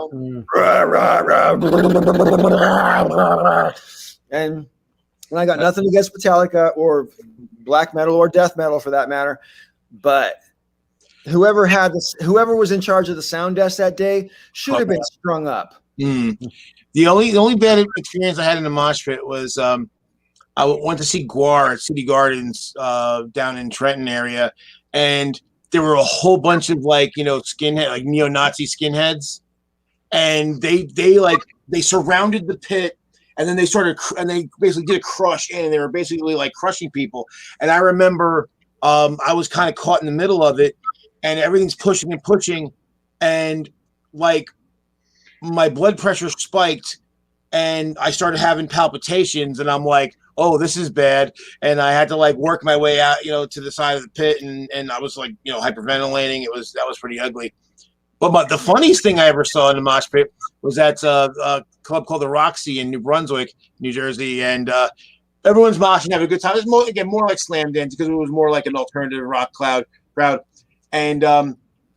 got nothing against Metallica or black metal or death metal for that matter, but whoever was in charge of the sound desk that day should have been strung up. The only bad experience I had in the mosh pit was I went to see Guar at City Gardens down in Trenton area, and there were a whole bunch of skinhead, like neo-Nazi skinheads. And they surrounded the pit, and then they basically did a crush in, and they were basically like crushing people. And I remember I was kind of caught in the middle of it, and everything's pushing and pushing, and like my blood pressure spiked, and I started having palpitations, and I'm like, oh, this is bad. And I had to work my way out, to the side of the pit, and I was hyperventilating. That was pretty ugly. But the funniest thing I ever saw in the mosh pit was at a club called the Roxy in New Brunswick, New Jersey, and everyone's moshing, having a good time. It was more like slam dance because it was more like an alternative rock crowd. And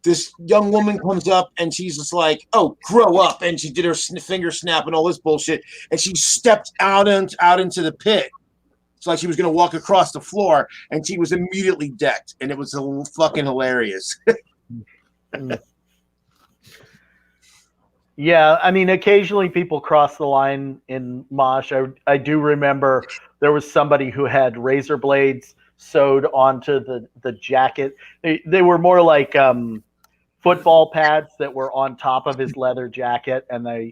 this young woman comes up and she's just like, "Oh, grow up!" And she did her finger snap and all this bullshit, and she stepped out into the pit. It's like she was going to walk across the floor, and she was immediately decked, and it was fucking hilarious. Yeah, I mean, occasionally people cross the line in mosh. I do remember there was somebody who had razor blades sewed onto the jacket. They were more like football pads that were on top of his leather jacket, and the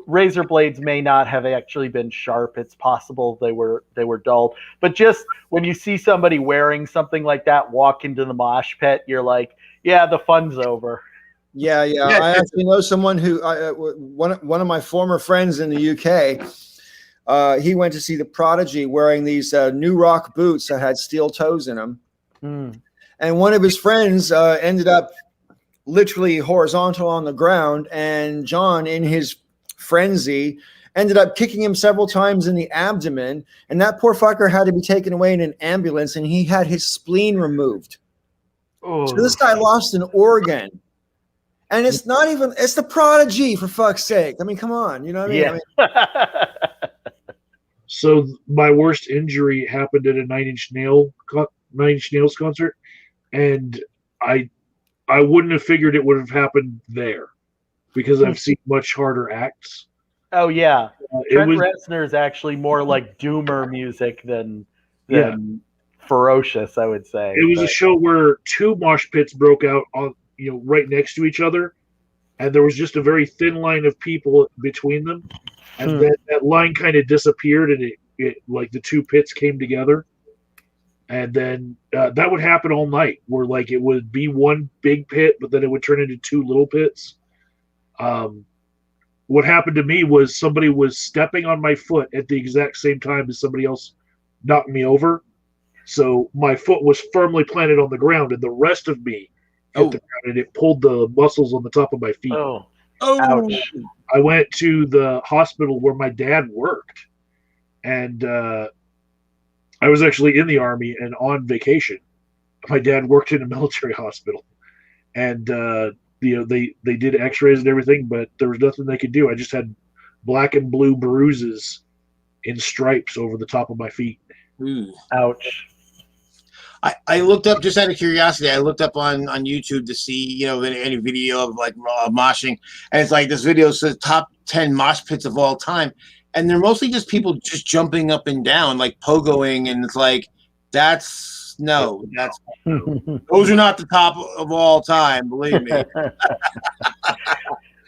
razor blades may not have actually been sharp. It's possible they were dull. But just when you see somebody wearing something like that walk into the mosh pit, you're like, yeah, the fun's over. Yeah. I actually know someone who one of my former friends in the UK. He went to see the Prodigy wearing these new rock boots that had steel toes in them, and one of his friends ended up literally horizontal on the ground, and John, in his frenzy, ended up kicking him several times in the abdomen, and that poor fucker had to be taken away in an ambulance, and he had his spleen removed. So this guy lost an organ. And it's the Prodigy, for fuck's sake. I mean, come on. You know what I mean? Yeah. So my worst injury happened at a Nine Inch Nails concert, and I wouldn't have figured it would have happened there because I've seen much harder acts. Oh yeah, Trent Reznor is actually more like doomer music than ferocious, I would say. It was a show where two mosh pits broke out on right next to each other, and there was just a very thin line of people between them, and then that line kind of disappeared, and it like the two pits came together, and then that would happen all night, where it would be one big pit, but then it would turn into two little pits. What happened to me was somebody was stepping on my foot at the exact same time as somebody else knocked me over, so my foot was firmly planted on the ground, and the rest of me hit the ground, and it pulled the muscles on the top of my feet. Oh, ouch. I went to the hospital where my dad worked, and I was actually in the Army and on vacation. My dad worked in a military hospital, and they did x-rays and everything, but there was nothing they could do. I just had black and blue bruises in stripes over the top of my feet. Ouch. I looked up, just out of curiosity, I looked up on YouTube to see, any video of moshing. And it's like this video says top 10 mosh pits of all time. And they're mostly just people just jumping up and down, like pogoing. And it's like, that's no. That's those are not the top of all time. Believe me.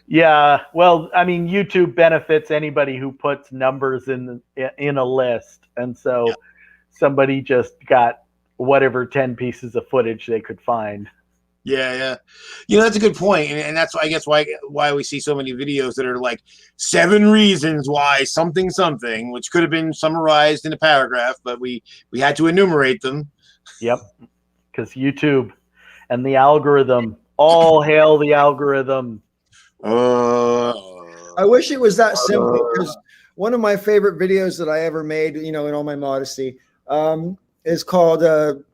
Yeah, well, I mean, YouTube benefits anybody who puts numbers in a list, and so somebody just got whatever 10 pieces of footage they could find. Yeah. That's a good point, and that's I guess why we see so many videos that are like 7 reasons why something, which could have been summarized in a paragraph, but we had to enumerate them. Yep, because YouTube and the algorithm, all hail the algorithm. I wish it was that simple, because one of my favorite videos that I ever made, in all my modesty, is called the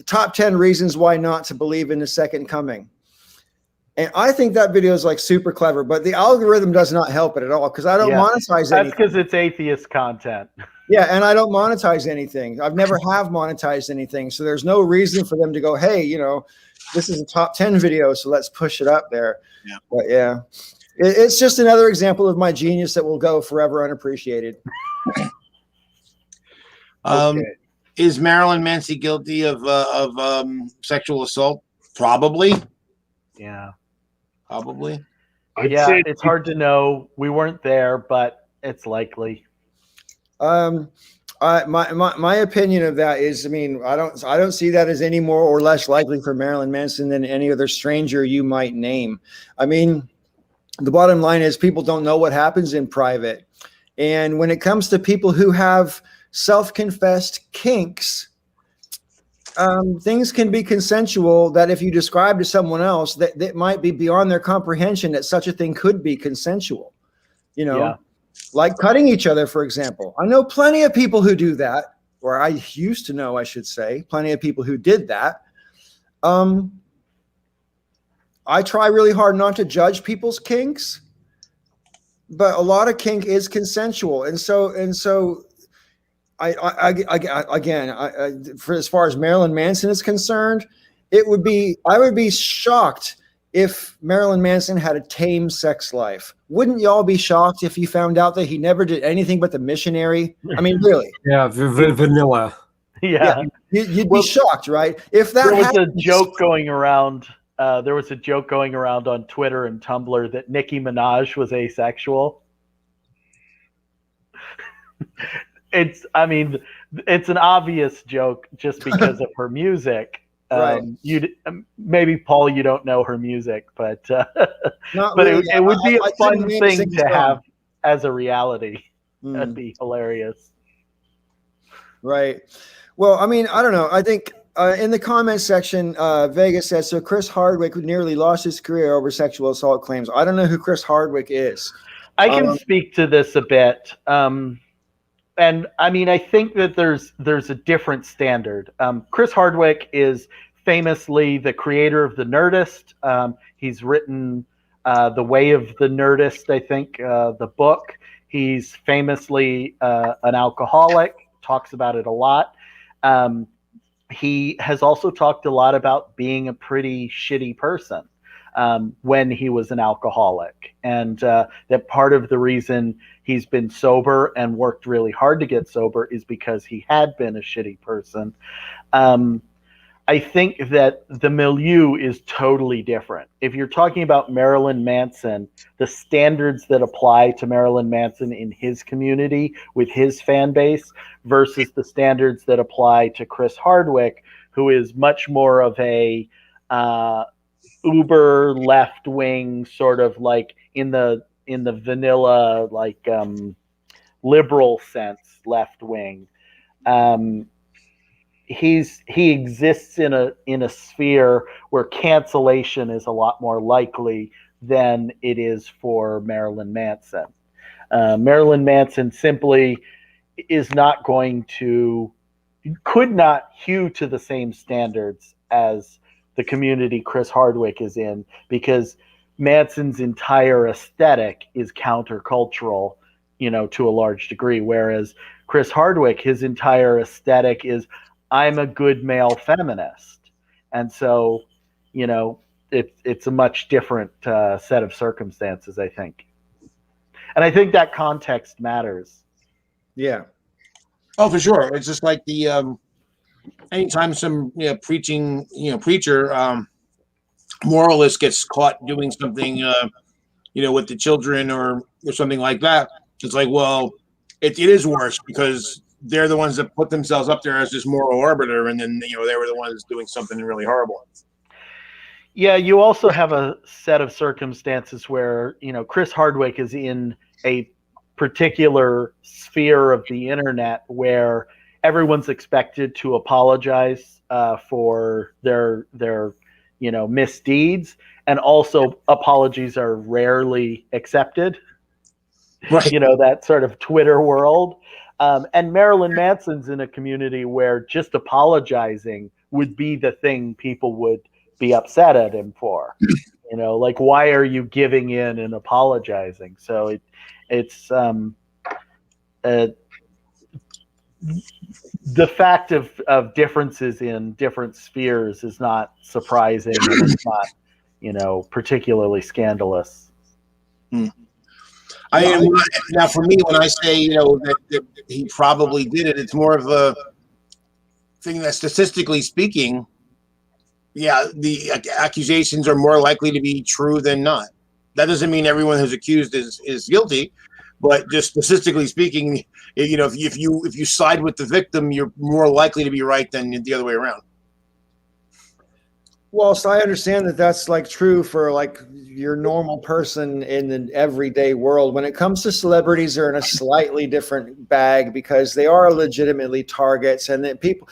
top 10 reasons why not to believe in the second coming. And I think that video is like super clever, but the algorithm does not help it at all, because I don't monetize anything. That's because it's atheist content. Yeah, and I don't monetize anything. I've never have monetized anything. So there's no reason for them to go, hey, this is a top 10 video, so let's push it up there. Yeah. But yeah, it's just another example of my genius that will go forever unappreciated. Okay. Is Marilyn Manson guilty of sexual assault? Probably. Yeah. I'd Yeah, say it's hard to know. We weren't there, but it's likely. My opinion of that is, I don't see that as any more or less likely for Marilyn Manson than any other stranger you might name. I mean, the bottom line is people don't know what happens in private. And when it comes to people who have self-confessed kinks, things can be consensual that if you describe to someone else that might be beyond their comprehension that such a thing could be consensual, like cutting each other, for example. I know plenty of people who do that, or I used to know, I should say, plenty of people who did that. I try really hard not to judge people's kinks, but a lot of kink is consensual. And so for as far as Marilyn Manson is concerned, I would be shocked if Marilyn Manson had a tame sex life. Wouldn't y'all be shocked if you found out that he never did anything but the missionary? I mean, really? Yeah, vanilla. Yeah. You'd be shocked, right? If that there was happened, a joke going around. On Twitter and Tumblr that Nicki Minaj was asexual. It's an obvious joke just because of her music. Right. Maybe Paul, you don't know her music, but really. it would be a fun couldn't name thing single to song. have as a reality. That'd be hilarious. Right. Well, I mean, I don't know. I think in the comments section, Vegas says, so Chris Hardwick nearly lost his career over sexual assault claims. I don't know who Chris Hardwick is. I can speak to this a bit. And I mean, I think that there's a different standard. Chris Hardwick is famously the creator of The Nerdist. He's written The Way of the Nerdist, I think, the book. He's famously an alcoholic, talks about it a lot. He has also talked a lot about being a pretty shitty person when he was an alcoholic. And that part of the reason he's been sober and worked really hard to get sober is because he had been a shitty person. I think that the milieu is totally different. If you're talking about Marilyn Manson, the standards that apply to Marilyn Manson in his community with his fan base versus the standards that apply to Chris Hardwick, who is much more of a uber left wing, sort of like in the vanilla, like liberal sense, left wing. He exists in a sphere where cancellation is a lot more likely than it is for Marilyn Manson. Marilyn Manson simply is not could not hew to the same standards as the community Chris Hardwick is in, because Manson's entire aesthetic is countercultural, to a large degree, whereas Chris Hardwick, his entire aesthetic is, I'm a good male feminist. And so, it's a much different set of circumstances, I think. And I think that context matters. Yeah. Oh, for sure. It's just like the anytime some preacher moralist gets caught doing something with the children or something like that, it's like, well, it is worse because they're the ones that put themselves up there as this moral arbiter, and then they were the ones doing something really horrible. Yeah, you also have a set of circumstances where, Chris Hardwick is in a particular sphere of the internet where everyone's expected to apologize for their misdeeds, and also apologies are rarely accepted. Right. That sort of Twitter world. And Marilyn Manson's in a community where just apologizing would be the thing people would be upset at him for. Like, why are you giving in and apologizing? So it's the fact of differences in different spheres is not surprising, and it's not, particularly scandalous. Now, for me, when I say that he probably did it, it's more of a thing that, statistically speaking, the accusations are more likely to be true than not. That doesn't mean everyone who's accused is guilty, but just statistically speaking, if you side with the victim, you're more likely to be right than the other way around. Well, so I understand that that's like true for like your normal person in the everyday world. When it comes to celebrities, they're in a slightly different bag because they are legitimately targets, and that people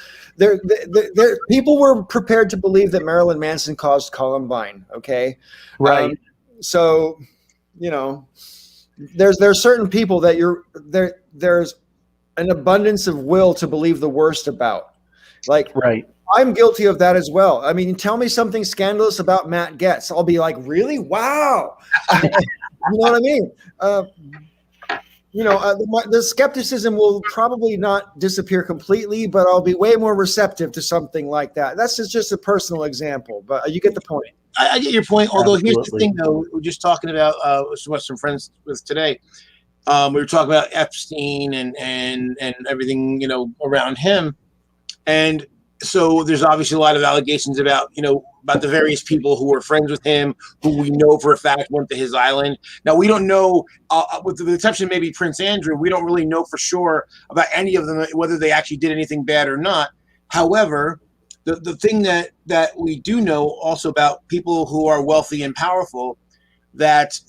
were prepared to believe that Marilyn Manson caused Columbine. Okay, right. So, there's certain people that there's an abundance of will to believe the worst about, like right. I'm guilty of that as well. I mean, tell me something scandalous about Matt Getz. I'll be like, really? Wow. You know what I mean? The skepticism will probably not disappear completely, but I'll be way more receptive to something like that. That's just a personal example, but you get the point. I get your point. Although Absolutely. Here's the thing, though, we're just talking about some friends with today. We were talking about Epstein and everything, around him. And so there's obviously a lot of allegations about the various people who were friends with him, who we know for a fact went to his island. Now, we don't know, with the exception of maybe Prince Andrew, we don't really know for sure about any of them, whether they actually did anything bad or not. However, the thing that we do know also about people who are wealthy and powerful, that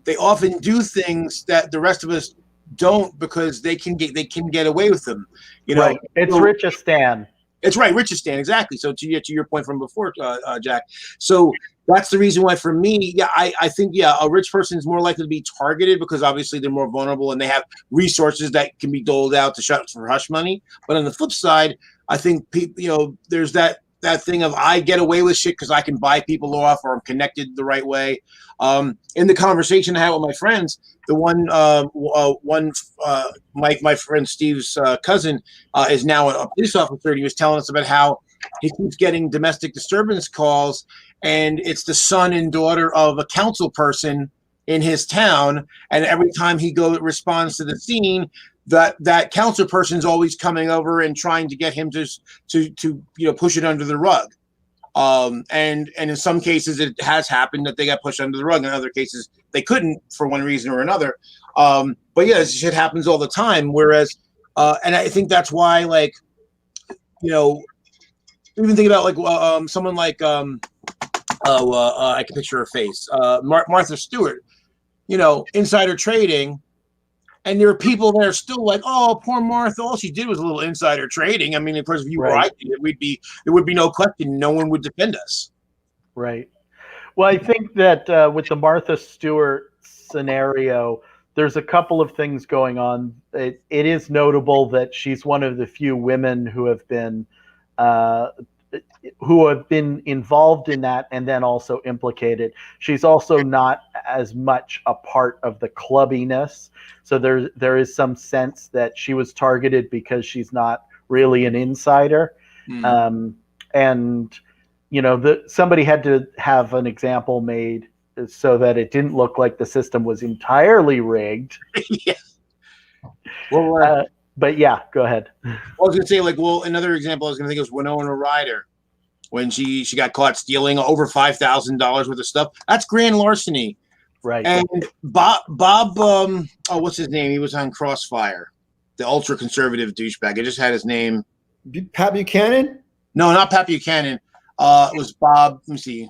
they often do things that the rest of us don't, because they can get away with them. Right. It's Richistan. It's right, Richistan, exactly. So to your point from before, Jack. So that's the reason why, for me, I think a rich person is more likely to be targeted because obviously they're more vulnerable and they have resources that can be doled out for hush money. But on the flip side, I think people, there's that thing of I get away with shit because I can buy people off or I'm connected the right way. In the conversation I had with my friends, the one Mike, my friend Steve's cousin, is now a police officer, and he was telling us about how he keeps getting domestic disturbance calls, and it's the son and daughter of a council person in his town, and every time he responds to the scene, that council person's always coming over and trying to get him to push it under the rug. And in some cases it has happened that they got pushed under the rug. In other cases they couldn't for one reason or another. But yeah, this shit happens all the time. Whereas, and I think that's why, like, even think about like someone like I can picture her face, Martha Stewart. Insider trading. And there are people that are still like, oh, poor Martha. All she did was a little insider trading. I mean, of course, if you were I did, there would be no question. No one would defend us. Right. Well, I think that with the Martha Stewart scenario, there's a couple of things going on. It is notable that she's one of the few women who have been involved in that and then also implicated. She's also not as much a part of the clubbiness. So there is some sense that she was targeted because she's not really an insider. Mm-hmm. And somebody had to have an example made so that it didn't look like the system was entirely rigged. Yeah. Well, But yeah, go ahead. I was gonna say, like, well, another example I was gonna think was Winona Ryder when she got caught stealing over $5,000 worth of stuff. That's grand larceny. Right. And Bob, oh, what's his name? He was on Crossfire, the ultra conservative douchebag. I just had his name. Pat Buchanan? No, not Pat Buchanan. It was Bob. Let me see.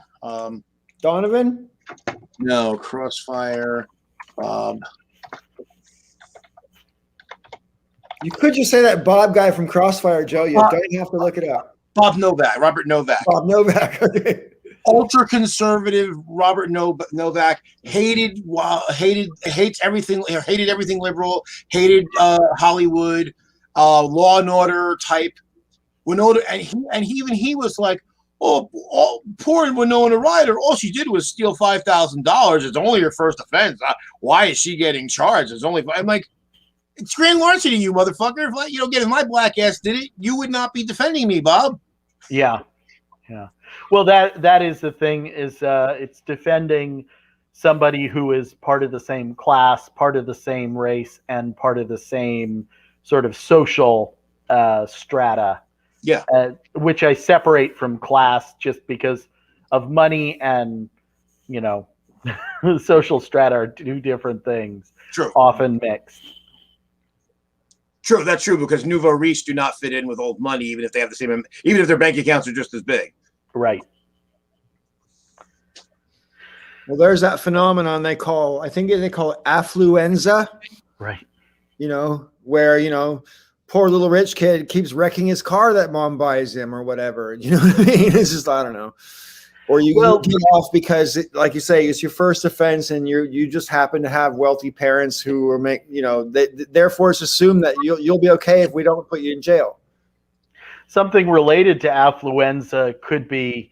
Donovan? No, Crossfire. Bob. You could just say that Bob guy from Crossfire, Joe. You don't have to look it up. Bob Novak, Robert Novak. Bob Novak. Okay. Ultra conservative Robert Novak hates everything, hated everything liberal, hated Hollywood, Law and Order type. Winona, and he was like, oh, poor Winona Ryder. All she did was steal $5,000. It's only her first offense. Why is she getting charged? I'm like, it's grand larceny, you motherfucker. If my black ass did it, you would not be defending me, Bob. Yeah. Well, that is the thing, is it's defending somebody who is part of the same class, part of the same race, and part of the same sort of social strata. Yeah. Which I separate from class just because of money and, social strata are two different things. True. Often mixed. True, that's true, because nouveau riche do not fit in with old money, even if they have the same, even if their bank accounts are just as big. Right. Well, there's that phenomenon I think they call it affluenza. Right. Where, poor little rich kid keeps wrecking his car that mom buys him or whatever. You know what I mean? It's just, I don't know. Or you get off because, like you say, it's your first offense, and you just happen to have wealthy parents who are therefore it's assumed that you'll be okay if we don't put you in jail. Something related to affluenza could be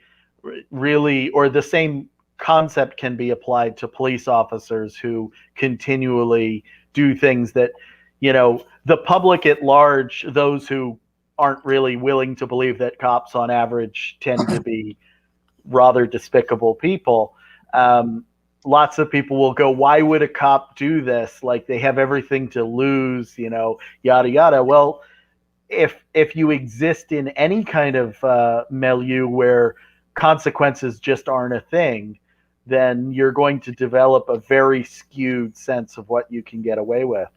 really, or the same concept can be applied to police officers who continually do things that, the public at large, those who aren't really willing to believe that cops on average tend to be rather despicable people. Lots of people will go, why would a cop do this? Like, they have everything to lose, yada, yada. Well, if you exist in any kind of milieu where consequences just aren't a thing, then you're going to develop a very skewed sense of what you can get away with.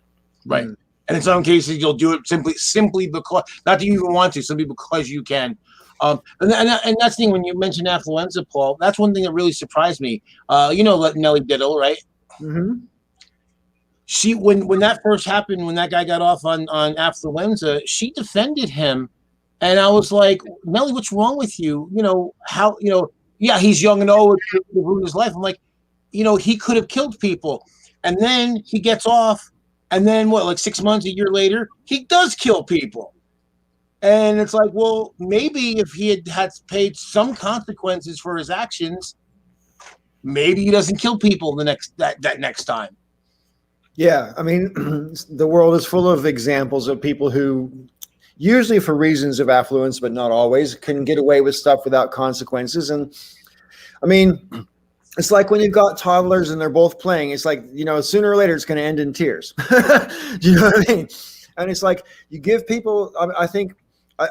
Right. And in some cases, you'll do it simply because, not that you even want to, simply because you can. And that's the thing, when you mentioned affluenza, Paul, that's one thing that really surprised me. Nellie Diddle, right? Mm-hmm. She, when that first happened, when that guy got off on affluenza, she defended him. And I was like, Nellie, what's wrong with you? Yeah, he's young and old, to ruin his life. I'm like, he could have killed people. And then he gets off. And then 6 months, a year later, he does kill people. And it's like, well, maybe if he had paid some consequences for his actions, maybe he doesn't kill people that next time. Yeah, I mean, the world is full of examples of people who, usually for reasons of affluence, but not always, can get away with stuff without consequences. And I mean, it's like when you've got toddlers and they're both playing, it's like, sooner or later it's going to end in tears. Do you know what I mean? And it's like, you give people, I think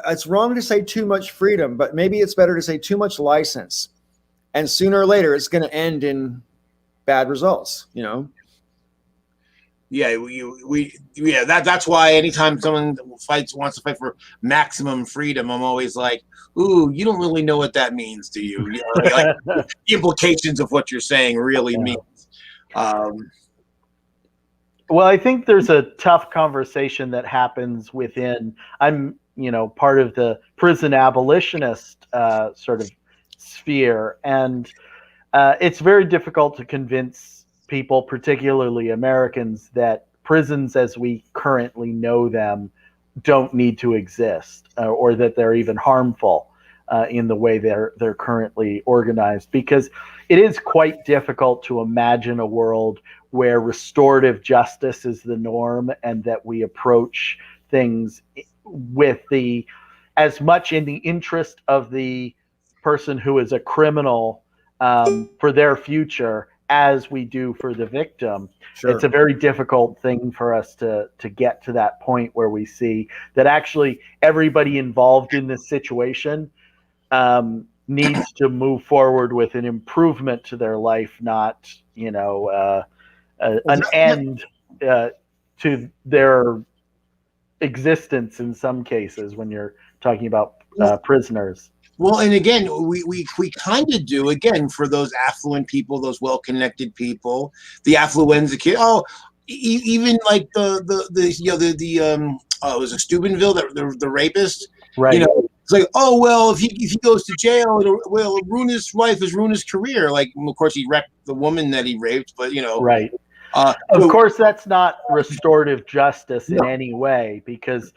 it's wrong to say too much freedom, but maybe it's better to say too much license. And sooner or later it's going to end in bad results, Yeah, that's why anytime someone wants to fight for maximum freedom, I'm always like, ooh, you don't really know what that means, do you? Like the implications of what you're saying really means. Well, I think there's a tough conversation that happens within, I'm, part of the prison abolitionist sort of sphere. And it's very difficult to convince people, particularly Americans, that prisons as we currently know them don't need to exist, or that they're even harmful in the way they're currently organized, because it is quite difficult to imagine a world where restorative justice is the norm, and that we approach things with as much in the interest of the person who is a criminal for their future as we do for the victim. Sure. It's a very difficult thing for us to get to that point where we see that actually everybody involved in this situation needs to move forward with an improvement to their life, not, an end to their existence in some cases when you're talking about prisoners. Well, and again, we kind of do, again, for those affluent people, those well-connected people, the affluenza kid. Oh, even like it was a Steubenville, the rapist, Right. It's like, oh, well, if he goes to jail, it'll ruin his life, ruin his career. Like, of course, he wrecked the woman that he raped, but right. Of course, that's not restorative justice in any way, because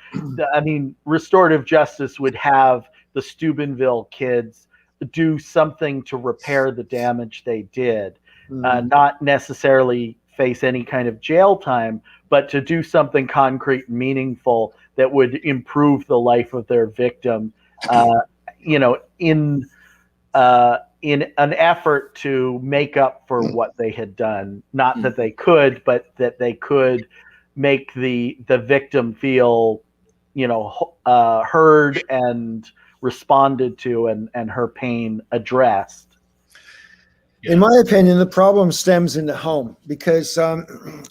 restorative justice would have the Steubenville kids do something to repair the damage they did, not necessarily face any kind of jail time, but to do something concrete and meaningful that would improve the life of their victim, in an effort to make up for what they had done. Not that they could, but that they could make the victim feel, heard and responded to, and her pain addressed. In my opinion, the problem stems in the home, because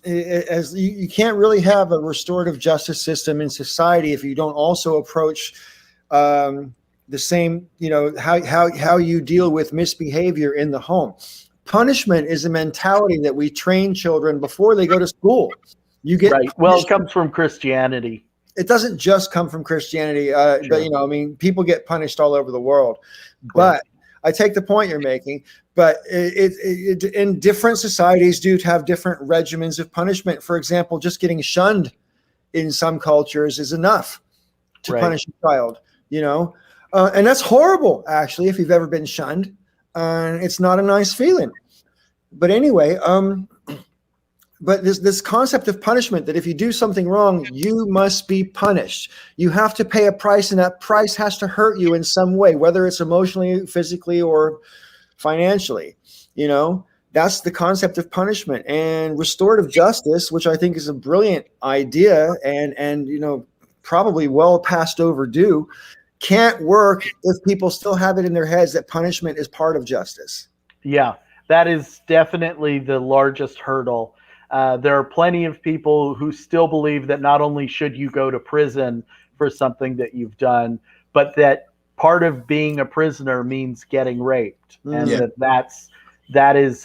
as you can't really have a restorative justice system in society if you don't also approach the same, how you deal with misbehavior in the home. Punishment is a mentality that we train children before they go to school. You get right. Well, it comes from Christianity. It doesn't just come from Christianity, but people get punished all over the world. But I take the point you're making. But it in different societies do have different regimens of punishment. For example, just getting shunned in some cultures is enough to punish a child. And that's horrible, actually, if you've ever been shunned. It's not a nice feeling. But anyway, but this concept of punishment, that if you do something wrong, you must be punished. You have to pay a price, and that price has to hurt you in some way, whether it's emotionally, physically, or financially. That's the concept of punishment. And restorative justice, which I think is a brilliant idea and probably well past overdue, can't work if people still have it in their heads that punishment is part of justice. Yeah, that is definitely the largest hurdle. There are plenty of people who still believe that not only should you go to prison for something that you've done, but that part of being a prisoner means getting raped, and that is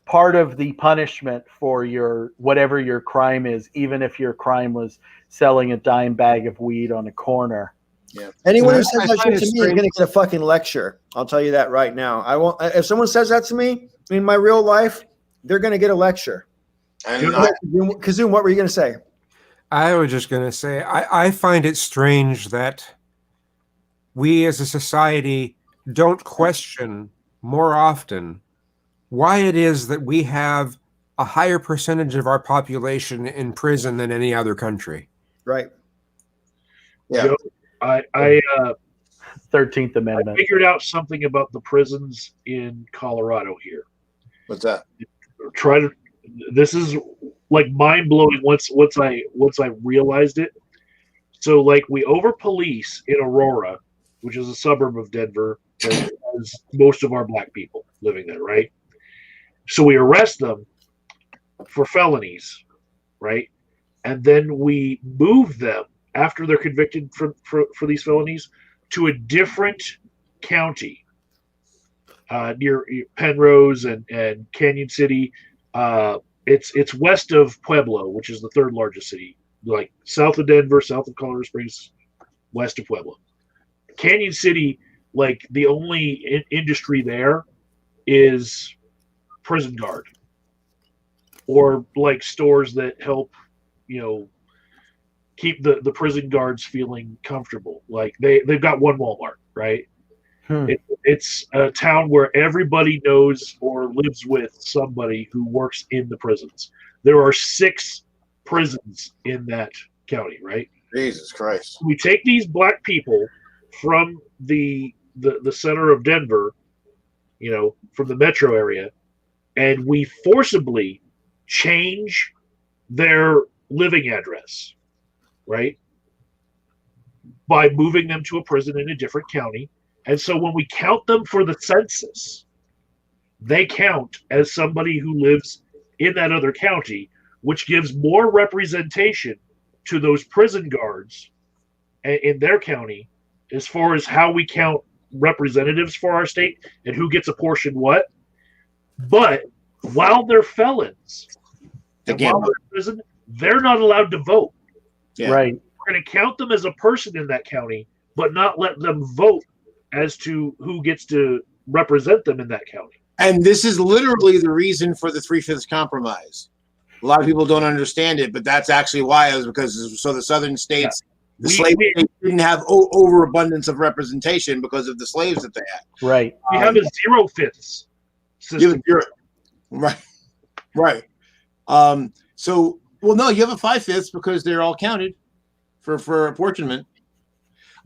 part of the punishment for whatever your crime is, even if your crime was selling a dime bag of weed on a corner. Yeah. Anyone who says that shit to me is going to get a fucking lecture. I'll tell you that right now. I won't. If someone says that to me in my real life, they're going to get a lecture. Kazum, what were you going to say? I was just going to say, I find it strange that we as a society don't question more often why it is that we have a higher percentage of our population in prison than any other country. Right. Yeah. I 13th Amendment. I figured out something about the prisons in Colorado here. What's that? This is like mind blowing once I realized it. So like we over police in Aurora, which is a suburb of Denver, and has most of our black people living there, right? So we arrest them for felonies, right? And then we move them after they're convicted for these felonies to a different county near Penrose and Canyon City. It's west of Pueblo, which is the third largest city, like south of Denver, south of Colorado Springs, west of Pueblo. Canyon City, like the only industry there is prison guard, or like stores that help, keep the prison guards feeling comfortable. Like they've got one Walmart, right? It's a town where everybody knows or lives with somebody who works in the prisons. There are 6 prisons in that county, right? Jesus Christ. We take these black people from the center of Denver, from the metro area, and we forcibly change their living address, right? By moving them to a prison in a different county. And so when we count them for the census, they count as somebody who lives in that other county, which gives more representation to those prison guards in their county as far as how we count representatives for our state and who gets a portion what. But while they're felons, and while they're in prison, they're not allowed to vote. Yeah. Right. We're going to count them as a person in that county, but not let them vote as to who gets to represent them in that county. And this is literally the reason for the 3/5 compromise. A lot of people don't understand it, but that's actually why. It was because so the southern states, the slave states didn't have overabundance of representation because of the slaves that they had. Right. We have a 0/5 system. Right. So, well, no, you have a 5/5 because they're all counted for apportionment.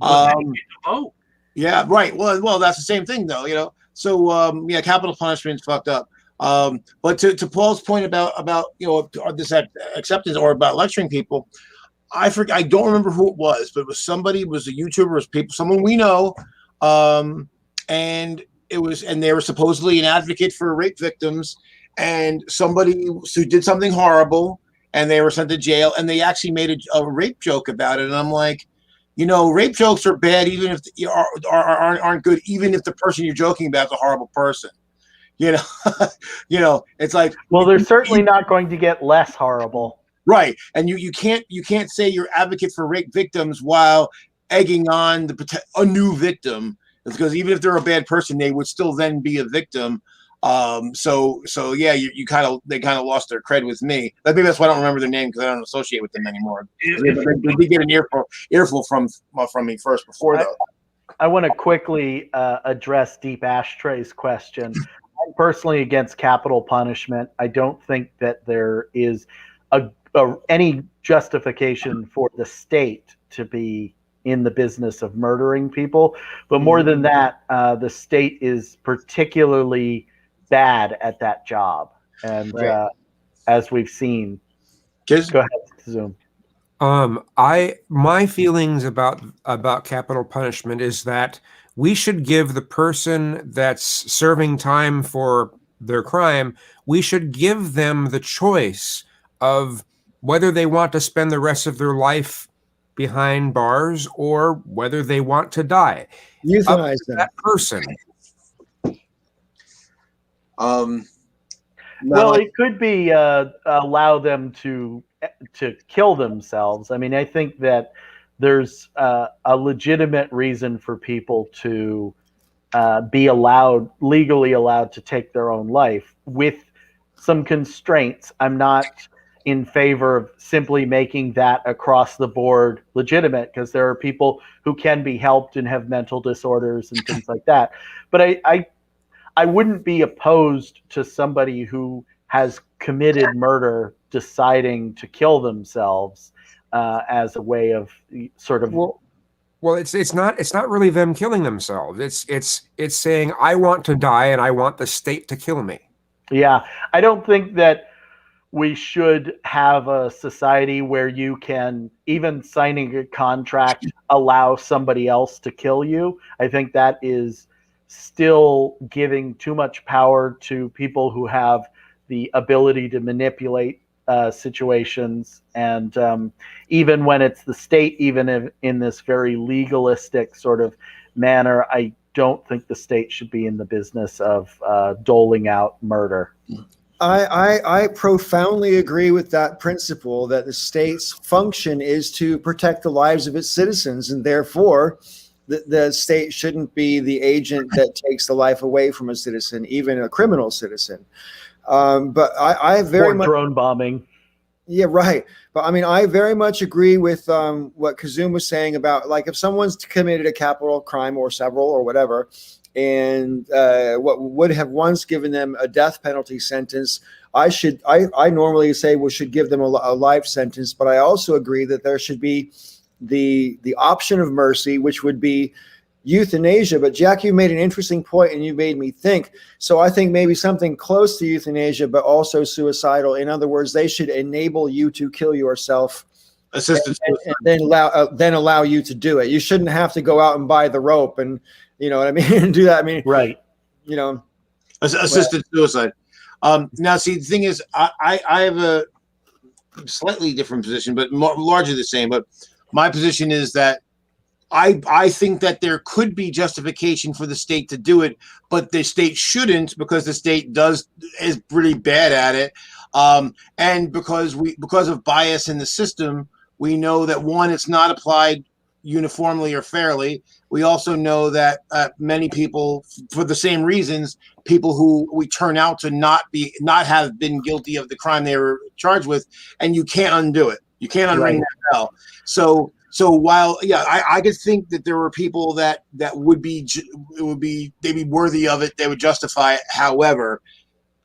Vote. Yeah, right. Well, that's the same thing, though. You know. So, yeah, capital punishment is fucked up. But to Paul's point about this acceptance or about lecturing people, I don't remember who it was, but it was somebody, it was a YouTuber, it was people, someone we know, and they were supposedly an advocate for rape victims, and somebody who did something horrible, and they were sent to jail, and they actually made a rape joke about it, and I'm like, rape jokes are bad, even if aren't good, even if the person you're joking about is a horrible person. It's like, well, they're certainly not going to get less horrible. Right. And you can't say you're advocate for rape victims while egging on a new victim, because even if they're a bad person, they would still then be a victim. So yeah, they kind of lost their cred with me. Maybe that's why I don't remember their name, because I don't associate with them anymore. They did get an earful from me first before though. I want to quickly address Deep Ashtray's question. I'm personally against capital punishment. I don't think that there is any justification for the state to be in the business of murdering people. But more than that, the state is particularly bad at that job. And as we've seen, go ahead, Zoom. My feelings about capital punishment is that we should give the person that's serving time for their crime, we should give them the choice of whether they want to spend the rest of their life behind bars or whether they want to die. Euthanize that person. Well, it could be allow them to kill themselves. I mean, I think that there's a legitimate reason for people to be legally allowed to take their own life with some constraints. I'm not in favor of simply making that across the board legitimate, because there are people who can be helped and have mental disorders and things like that. But I wouldn't be opposed to somebody who has committed murder deciding to kill themselves as a way of sort of. Well, it's not really them killing themselves. It's saying, I want to die and I want the state to kill me. Yeah, I don't think that we should have a society where you can, even signing a contract, allow somebody else to kill you. I think that is still giving too much power to people who have the ability to manipulate situations. And even when it's the state, even in this very legalistic sort of manner, I don't think the state should be in the business of doling out murder. I profoundly agree with that principle, that the state's function is to protect the lives of its citizens, and therefore the state shouldn't be the agent that takes the life away from a citizen, even a criminal citizen. But I very much drone bombing. Yeah, right. But I mean, I very much agree with what Kazum was saying about, like, if someone's committed a capital crime or several or whatever, and what would have once given them a death penalty sentence, I normally say we should give them a life sentence. But I also agree that there should be the option of mercy, which would be euthanasia. But Jack, you made an interesting point and you made me think. So I think maybe something close to euthanasia, but also suicidal. In other words, they should enable you to kill yourself. Assisted And then allow you to do it. You shouldn't have to go out and buy the rope and, you know what I mean, and do that. I mean, Right. You know, assisted suicide. Now, see, the thing is, I have a slightly different position, but largely the same. But my position is that I think that there could be justification for the state to do it, but the state shouldn't, because the state is pretty bad at it, and because of bias in the system. We know that, one, it's not applied uniformly or fairly. We also know that many people, for the same reasons, people who we turn out to not have been guilty of the crime they were charged with, and you can't undo it. You can't unring that bell. So while, yeah, I could think that there were people that would be they'd be worthy of it, they would justify it. However,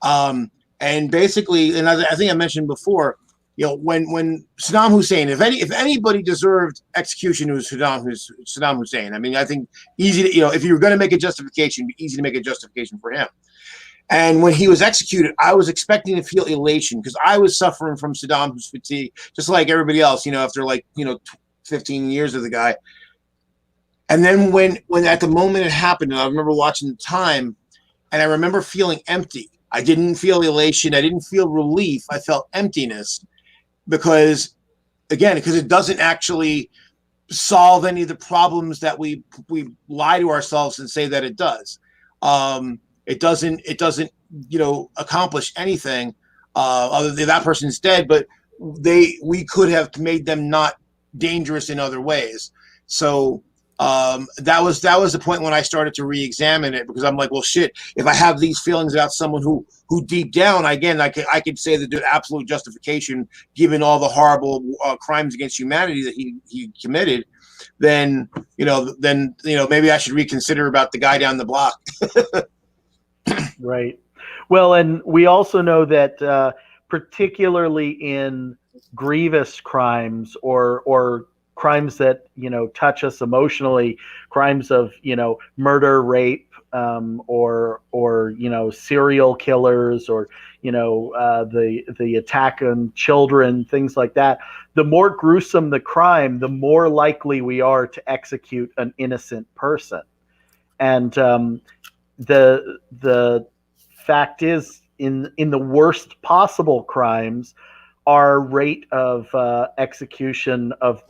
and basically, and I think I mentioned before, you know, when Saddam Hussein, if anybody deserved execution, it was Saddam Hussein. I mean, I think easy to, you know, if you were going to make a justification, it'd be easy to make a justification for him. And when he was executed, I was expecting to feel elation, because I was suffering from Saddam's fatigue, just like everybody else, you know, after 15 years of the guy. And then when at the moment it happened, and I remember watching the time, and I remember feeling empty. I didn't feel elation. I didn't feel relief. I felt emptiness. Because it doesn't actually solve any of the problems that we lie to ourselves and say that it does. It doesn't accomplish anything other than that person's dead. But we could have made them not dangerous in other ways. So that was the point when I started to re-examine it, because I'm like, well, shit, if I have these feelings about someone who deep down, again, I could say that there's absolute justification given all the horrible crimes against humanity that he committed, then maybe I should reconsider about the guy down the block. Right. Well, and we also know that particularly in grievous crimes or crimes that, touch us emotionally, crimes of, murder, rape, or serial killers, or, the attack on children, things like that. The more gruesome the crime, the more likely we are to execute an innocent person. And the fact is, in the worst possible crimes, our rate of execution of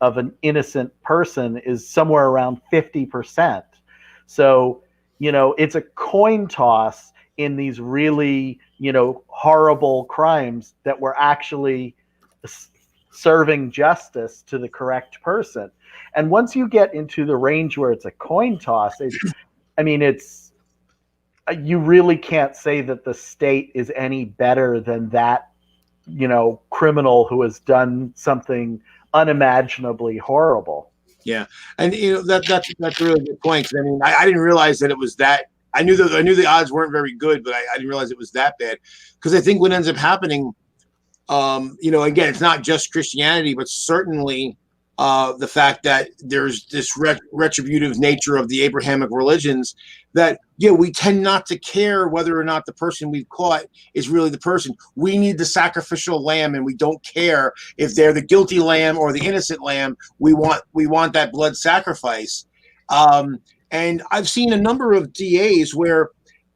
an innocent person is somewhere around 50%. So, it's a coin toss in these really, horrible crimes that we're actually serving justice to the correct person. And once you get into the range where it's a coin toss, you really can't say that the state is any better than that, criminal who has done something unimaginably horrible. Yeah, and that's a really good point. I mean, I didn't realize that it was that. I knew the odds weren't very good, but I didn't realize it was that bad. Because I think what ends up happening, again, it's not just Christianity, but certainly the fact that there's this retributive nature of the Abrahamic religions, that we tend not to care whether or not the person we've caught is really the person. We need the sacrificial lamb, and we don't care if they're the guilty lamb or the innocent lamb. We want that blood sacrifice. And I've seen a number of DAs where,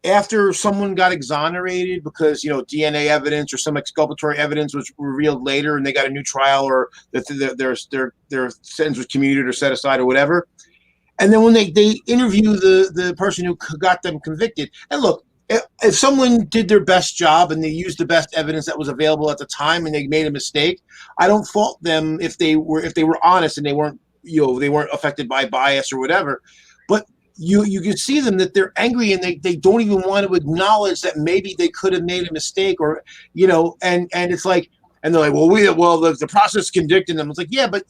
after someone got exonerated because DNA evidence or some exculpatory evidence was revealed later, and they got a new trial, or their sentence was commuted or set aside or whatever, and then when they interview the person who got them convicted, and look, if someone did their best job and they used the best evidence that was available at the time and they made a mistake, I don't fault them if they were honest and they weren't affected by bias or whatever. But you can see them that they're angry, and they don't even want to acknowledge that maybe they could have made a mistake, or and it's like, and they're like, the process convicting them. It's like, yeah, but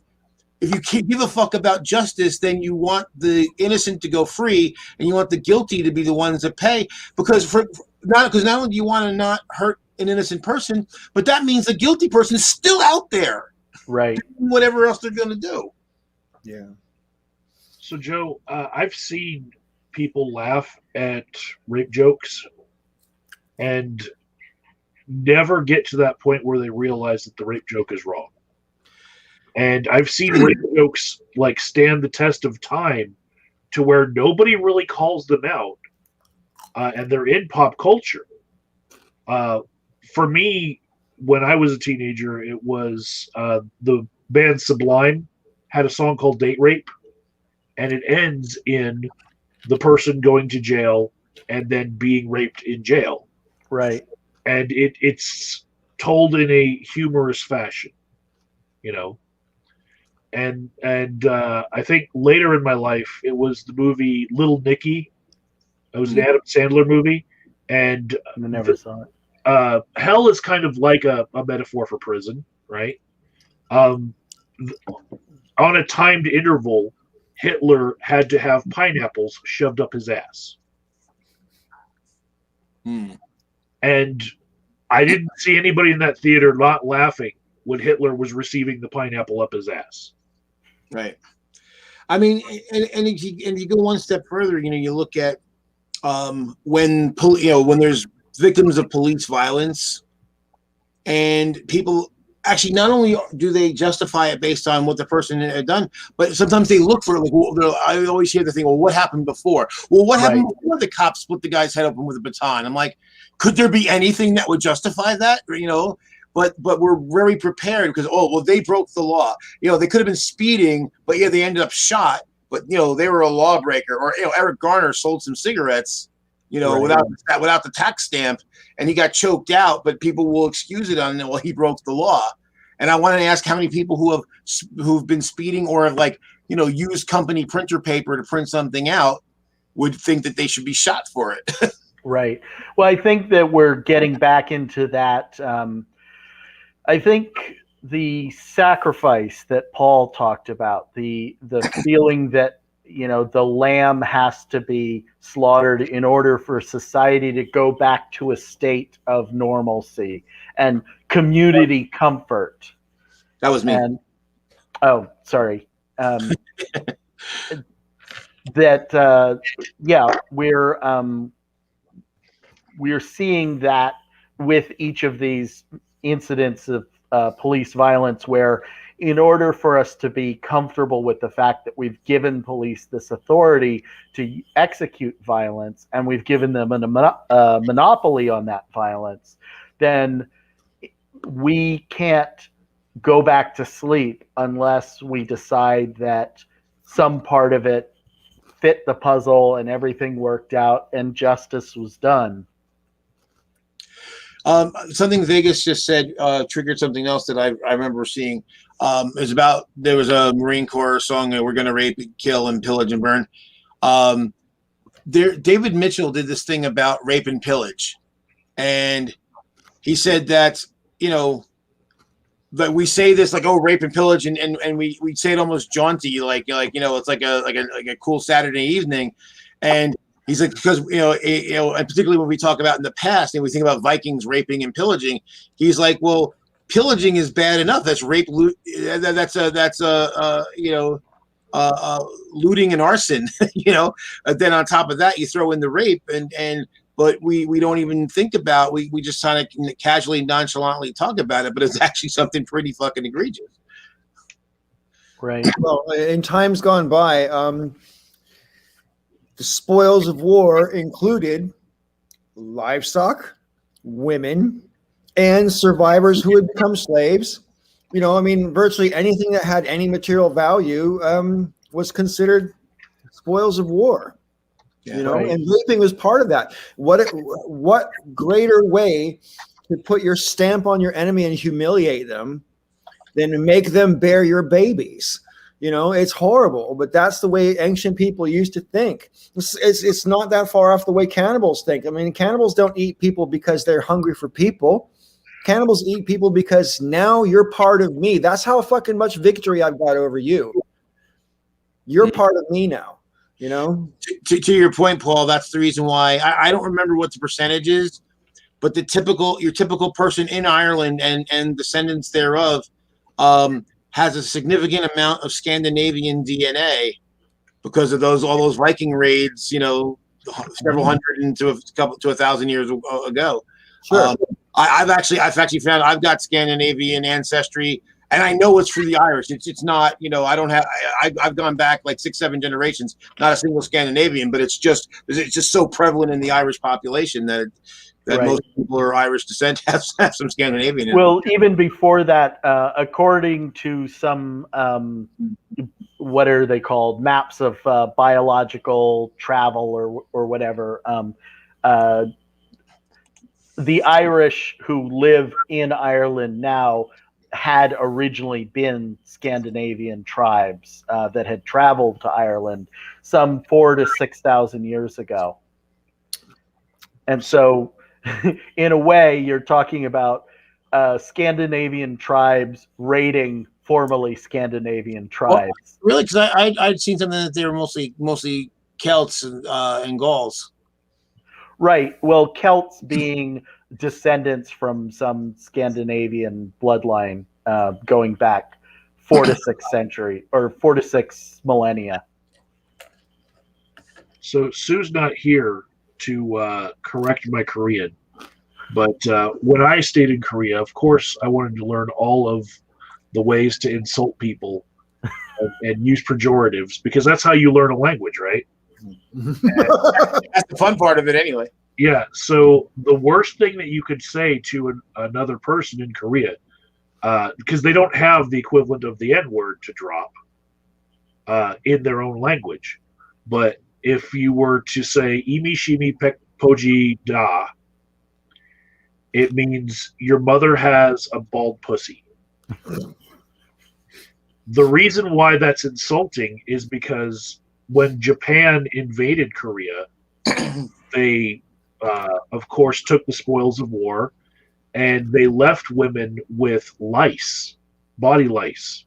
if you can't give a fuck about justice, then you want the innocent to go free, and you want the guilty to be the ones that pay, because not only do you want to not hurt an innocent person, but that means the guilty person is still out there, right? Whatever else they're going to do. Yeah. So Joe, I've seen people laugh at rape jokes and never get to that point where they realize that the rape joke is wrong. And I've seen rape jokes like stand the test of time to where nobody really calls them out, and they're in pop culture. For me, when I was a teenager, it was the band Sublime had a song called Date Rape, and it ends in the person going to jail and then being raped in jail. Right. And it's told in a humorous fashion, you know. And I think later in my life, it was the movie Little Nicky. It was an Adam Sandler movie, and I never saw it. hell is kind of like a metaphor for prison, right? On a timed interval, Hitler had to have pineapples shoved up his ass. And I didn't see anybody in that theater not laughing when Hitler was receiving the pineapple up his ass. Right. I mean, and if you go one step further, you look at when there's victims of police violence, and people actually not only do they justify it based on what the person had done, but sometimes they look for it. Like, I always hear the thing, well, what happened before? Well, what happened before the cops split the guy's head open with a baton? I'm like, could there be anything that would justify that? But we're very prepared because, they broke the law. They could have been speeding, but they ended up shot. But they were a lawbreaker. Or Eric Garner sold some cigarettes, without the tax stamp, and he got choked out. But people will excuse it on he broke the law. And I wanted to ask how many people who've been speeding or have used company printer paper to print something out would think that they should be shot for it. Right. Well, I think that we're getting back into that. I think the sacrifice that Paul talked about, the feeling that, the lamb has to be slaughtered in order for society to go back to a state of normalcy and community comfort. That was me. And, sorry. We're seeing that with each of these incidents of police violence, where in order for us to be comfortable with the fact that we've given police this authority to execute violence and we've given them a monopoly on that violence, then we can't go back to sleep unless we decide that some part of it fit the puzzle and everything worked out and justice was done. Something Vegas just said triggered something else that I remember seeing. There was a Marine Corps song, "We're going to rape, kill, and pillage and burn." David Mitchell did this thing about rape and pillage, and he said that that we say this like, rape and pillage, and we say it almost jaunty, like it's like a cool Saturday evening, and he's like, because and particularly when we talk about in the past and we think about Vikings raping and pillaging, he's like, well, pillaging is bad enough. That's rape, that's looting and arson. Then on top of that, you throw in the rape, but we don't even think about. We just kind of casually, nonchalantly talk about it, but it's actually something pretty fucking egregious. Right. Well, in times gone by, the spoils of war included livestock, women, and survivors who had become slaves. Virtually anything that had any material value was considered spoils of war. Right. And raping was part of that. What greater way to put your stamp on your enemy and humiliate them than to make them bear your babies? It's horrible, but that's the way ancient people used to think. It's not that far off the way cannibals think. Cannibals don't eat people because they're hungry for people. Cannibals eat people because now you're part of me. That's how fucking much victory I've got over you. You're part of me now, To your point, Paul, that's the reason why I don't remember what the percentage is, but your typical person in Ireland and descendants thereof has a significant amount of Scandinavian DNA because of all those Viking raids, several hundred into a couple to 1,000 years ago. Sure. I've actually found I've got Scandinavian ancestry, and I know it's for the Irish. It's not, I don't have. I've gone back like 6-7 generations, not a single Scandinavian, but it's just so prevalent in the Irish population that Right. most people are Irish descent have some Scandinavian. Well, even before that, according to some what are they called, maps of biological travel or whatever, the Irish who live in Ireland now had originally been Scandinavian tribes that had traveled to Ireland some 4,000 to 6,000 years ago. And so, in a way, you're talking about Scandinavian tribes raiding formerly Scandinavian tribes. Well, really, because I'd seen something that they were mostly Celts and Gauls. Right. Well, Celts being descendants from some Scandinavian bloodline going back 4 to 6 century or 4 to 6 millennia. So Sue's not here to correct my Korean, but when I stayed in Korea, of course, I wanted to learn all of the ways to insult people and use pejoratives, because that's how you learn a language, right? That's the fun part of it, anyway. Yeah. So the worst thing that you could say to another person in Korea, because they don't have the equivalent of the N-word to drop in their own language, but if you were to say "imi shimi pek poji da," it means your mother has a bald pussy. The reason why that's insulting is because when Japan invaded Korea, they, of course, took the spoils of war, and they left women with lice, body lice.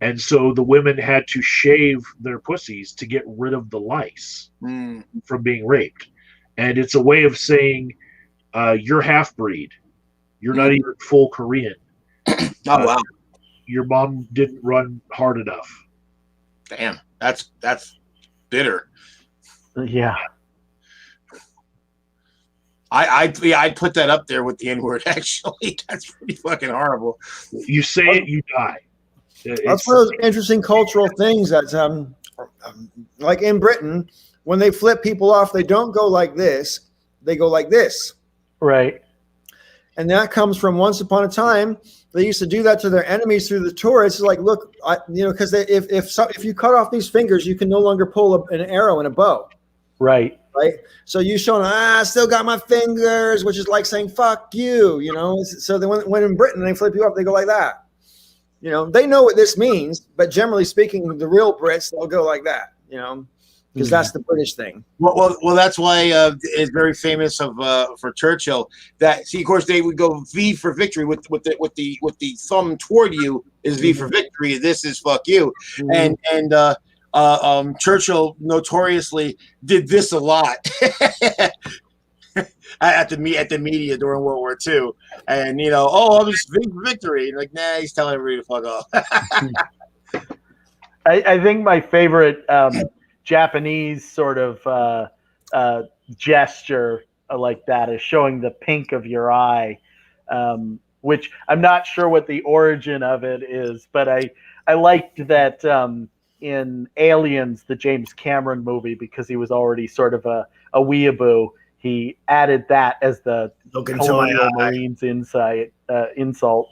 And so the women had to shave their pussies to get rid of the lice from being raped. And it's a way of saying you're half-breed. You're not even full Korean. Oh, wow. Your mom didn't run hard enough. Damn, that's bitter. Yeah. I'd put that up there with the N-word, actually. That's pretty fucking horrible. You say it, you die. That's one of those interesting cultural things that's like in Britain, when they flip people off, they don't go like this, they go like this. Right. And that comes from once upon a time, they used to do that to their enemies through the tourists. It's like, look, because if you cut off these fingers, you can no longer pull an arrow in a bow. Right. Right. So you showing, I still got my fingers, which is like saying, fuck you, So they, when in Britain, they flip you up, they go like that. They know what this means, but generally speaking, the real Brits, they'll go like that, because that's the British thing. Well, that's why it's very famous for Churchill. That of course, they would go V for victory with the thumb toward you is V for victory. This is fuck you, and Churchill notoriously did this a lot. At the media during World War II, and I was victory. Like, nah, he's telling everybody to fuck off. I think my favorite Japanese sort of gesture like that is showing the pink of your eye, which I'm not sure what the origin of it is, but I liked that in Aliens, the James Cameron movie, because he was already sort of a weeaboo. He added that as the Colonial Marines insult.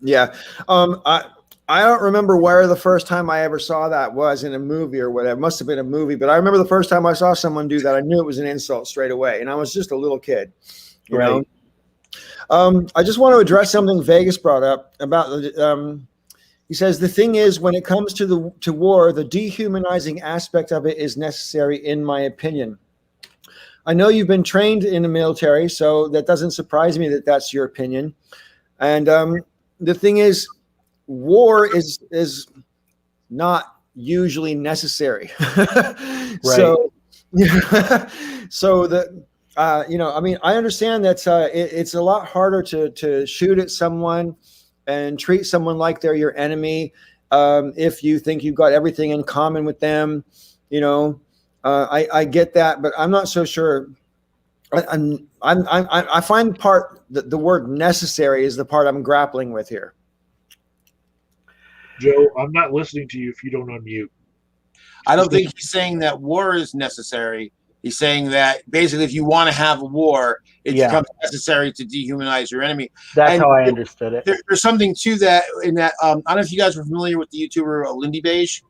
Yeah. I don't remember where the first time I ever saw that was in a movie or whatever. It must have been a movie, but I remember the first time I saw someone do that, I knew it was an insult straight away. And I was just a little kid. You know? I just want to address something Vegas brought up about he says the thing is, when it comes to war, the dehumanizing aspect of it is necessary, in my opinion. I know you've been trained in the military, so that doesn't surprise me that that's your opinion. And the thing is, war is not usually necessary. Right. So the I mean, I understand that it's a lot harder to shoot at someone and treat someone like they're your enemy if you think you've got everything in common with them, you know, I get that, but I'm not so sure. I find the word necessary is the part I'm grappling with here. Joe, I'm not listening to you if you don't unmute. I don't think he's saying that war is necessary. He's saying that basically, if you want to have a war, it becomes necessary to dehumanize your enemy. That's how I understood it. There's something to that. In that, I don't know if you guys were familiar with the YouTuber Lindy Beige.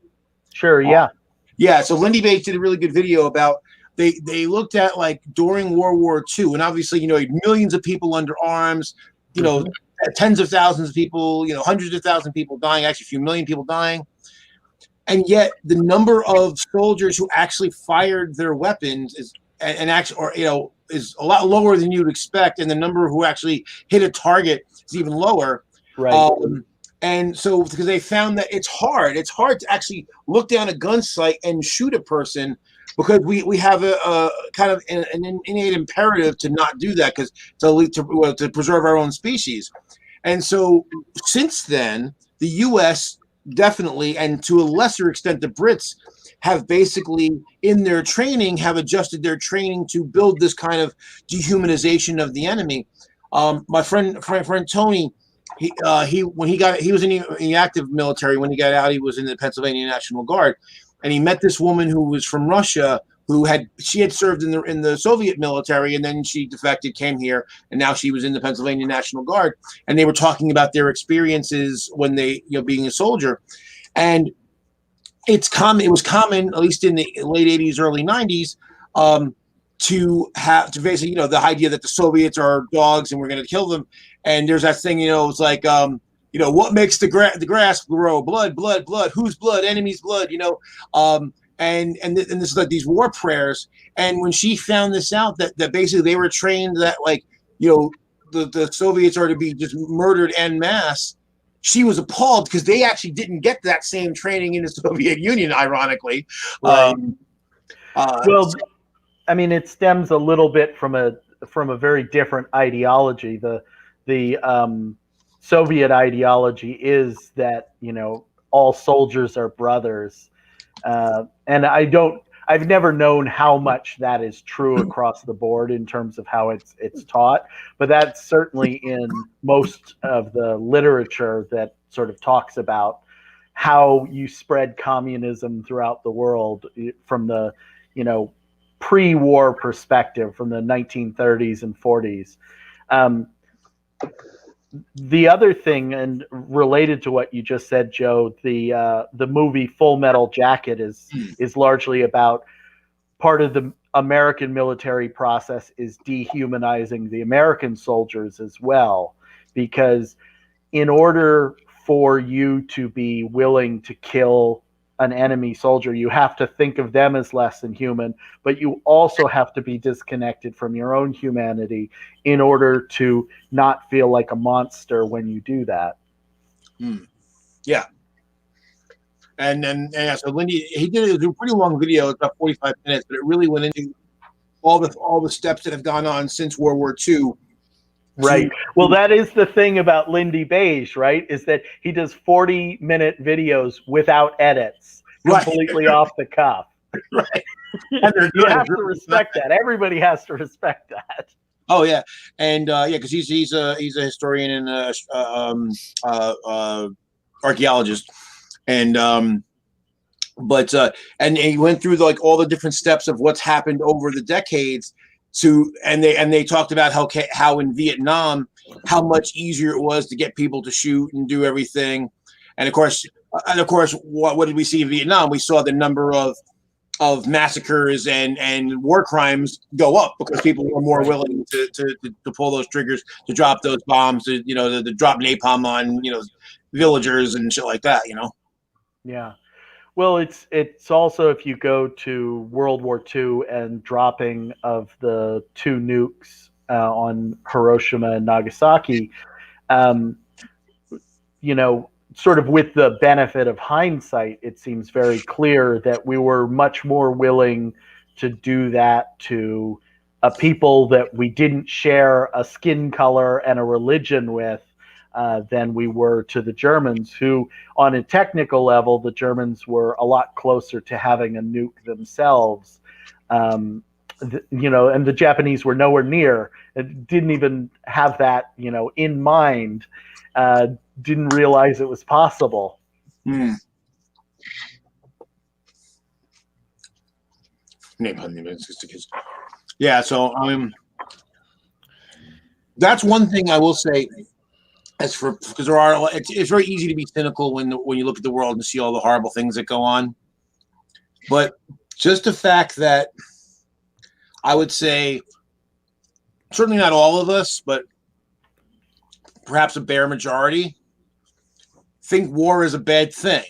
Sure. Yeah. Yeah. So Lindy Beige did a really good video about they looked at like during World War II, and obviously, you know, millions of people under arms, you know, tens of thousands of people, you know, hundreds of thousands of people dying, actually a few million people dying. And yet the number of soldiers who actually fired their weapons is is a lot lower than you'd expect. And the number who actually hit a target is even lower. Right. And so because they found that it's hard to actually look down a gun sight and shoot a person, because we have a kind of an innate imperative to not do that, because to preserve our own species. And so since then, the U.S. definitely, and to a lesser extent, the Brits have basically in their training have adjusted their training to build this kind of dehumanization of the enemy. My friend Tony, he was in the active military. When he got out, he was in the Pennsylvania National Guard, and he met this woman who was from Russia, she had served in the Soviet military, and then she defected, came here, and now she was in the Pennsylvania National Guard. And they were talking about their experiences when they, you know, being a soldier. And it was common, at least in the late 80s, early 90s, to basically, you know, the idea that the Soviets are dogs and we're going to kill them. And there's that thing, you know, it's like, you know, what makes the grass grow? Blood, blood, blood. Whose blood? Enemy's blood, you know. And this is like these war prayers. And when she found this out, that basically they were trained that, like, you know, the Soviets are to be just murdered en masse, she was appalled, because they actually didn't get that same training in the Soviet Union, ironically. Well, I mean, it stems a little bit from a very different ideology. The Soviet ideology is that, you know, all soldiers are brothers. And I've never known how much that is true across the board in terms of how it's taught, but that's certainly in most of the literature that sort of talks about how you spread communism throughout the world from the, you know, pre-war perspective, from the 1930s and 40s. The other thing, and related to what you just said, Joe, the movie Full Metal Jacket is largely about part of the American military process is dehumanizing the American soldiers as well, because in order for you to be willing to kill an enemy soldier, you have to think of them as less than human, but you also have to be disconnected from your own humanity in order to not feel like a monster when you do that. Yeah. And so Lindy, he did a pretty long video. It's about 45 minutes, but it really went into all the steps that have gone on since World War II. Right. Well, that is the thing about Lindy Beige, right? Is that he does 40-minute videos without edits, completely off the cuff. Right. You have to respect that. Everybody has to respect that. Oh yeah, and because he's a historian and archaeologist, and and he went through like all the different steps of what's happened over the decades. And they talked about how in Vietnam, how much easier it was to get people to shoot and do everything, and of course, what did we see in Vietnam? We saw the number of massacres and war crimes go up, because people were more willing to pull those triggers, to drop those bombs, to drop napalm on villagers and shit like that. Yeah. Well, it's also, if you go to World War II and dropping of the 2 nukes on Hiroshima and Nagasaki, sort of with the benefit of hindsight, it seems very clear that we were much more willing to do that to a people that we didn't share a skin color and a religion with, than we were to the Germans, who, on a technical level, the Germans were a lot closer to having a nuke themselves. And the Japanese were nowhere near, didn't even have that, in mind, didn't realize it was possible. Hmm. Yeah, so that's one thing I will say. Because it's very easy to be cynical when you look at the world and see all the horrible things that go on. But just the fact that I would say, certainly not all of us, but perhaps a bare majority, think war is a bad thing.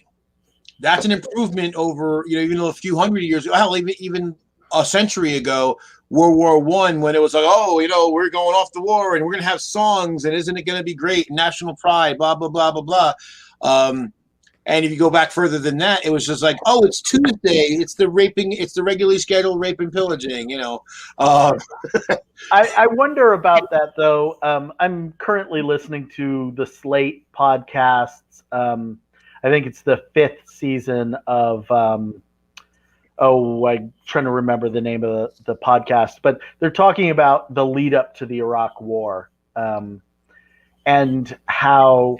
That's an improvement over, even a few hundred years ago, hell, even a century ago, World War I, when it was like, we're going off the war and we're going to have songs and isn't it going to be great? National pride, blah, blah, blah, blah, blah. And if you go back further than that, it was just like, it's Tuesday. It's the regularly scheduled rape and pillaging, I wonder about that, though. I'm currently listening to the Slate podcasts. I think it's the 5th season of I'm trying to remember the name of the podcast, but they're talking about the lead up to the Iraq War, and how,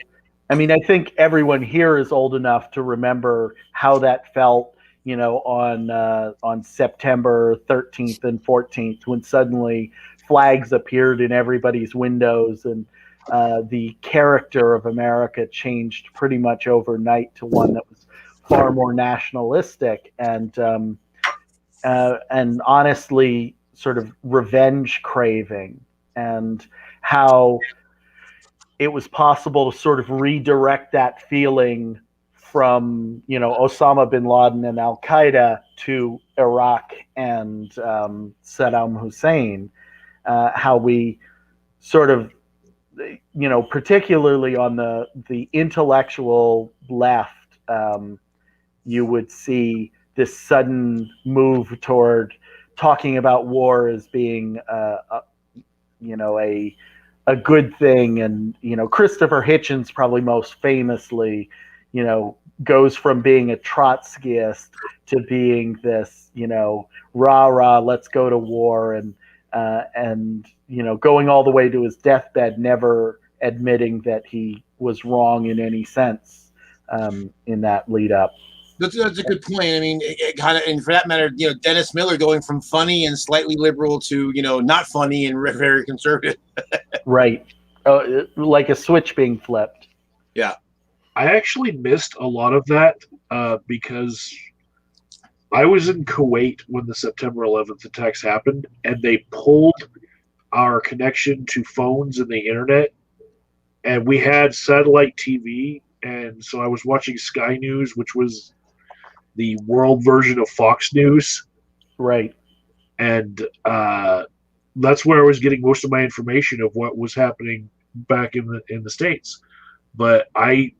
I think everyone here is old enough to remember how that felt, on September 13th and 14th, when suddenly flags appeared in everybody's windows and the character of America changed pretty much overnight to one that was far more nationalistic and honestly sort of revenge craving, and how it was possible to sort of redirect that feeling from, Osama bin Laden and Al Qaeda to Iraq and Saddam Hussein, how we sort of, particularly on the intellectual left, you would see this sudden move toward talking about war as being a good thing. And, Christopher Hitchens probably most famously, goes from being a Trotskyist to being this, rah, let's go to war, and going all the way to his deathbed, never admitting that he was wrong in any sense in that lead up. That's a good point. It kind of, and for that matter, Dennis Miller going from funny and slightly liberal to, not funny and very conservative. Right. Like a switch being flipped. Yeah. I actually missed a lot of that because I was in Kuwait when the September 11th attacks happened, and they pulled our connection to phones and the internet, and we had satellite TV, and so I was watching Sky News, which was the world version of Fox News. Right. And that's where I was getting most of my information of what was happening back in the States. But I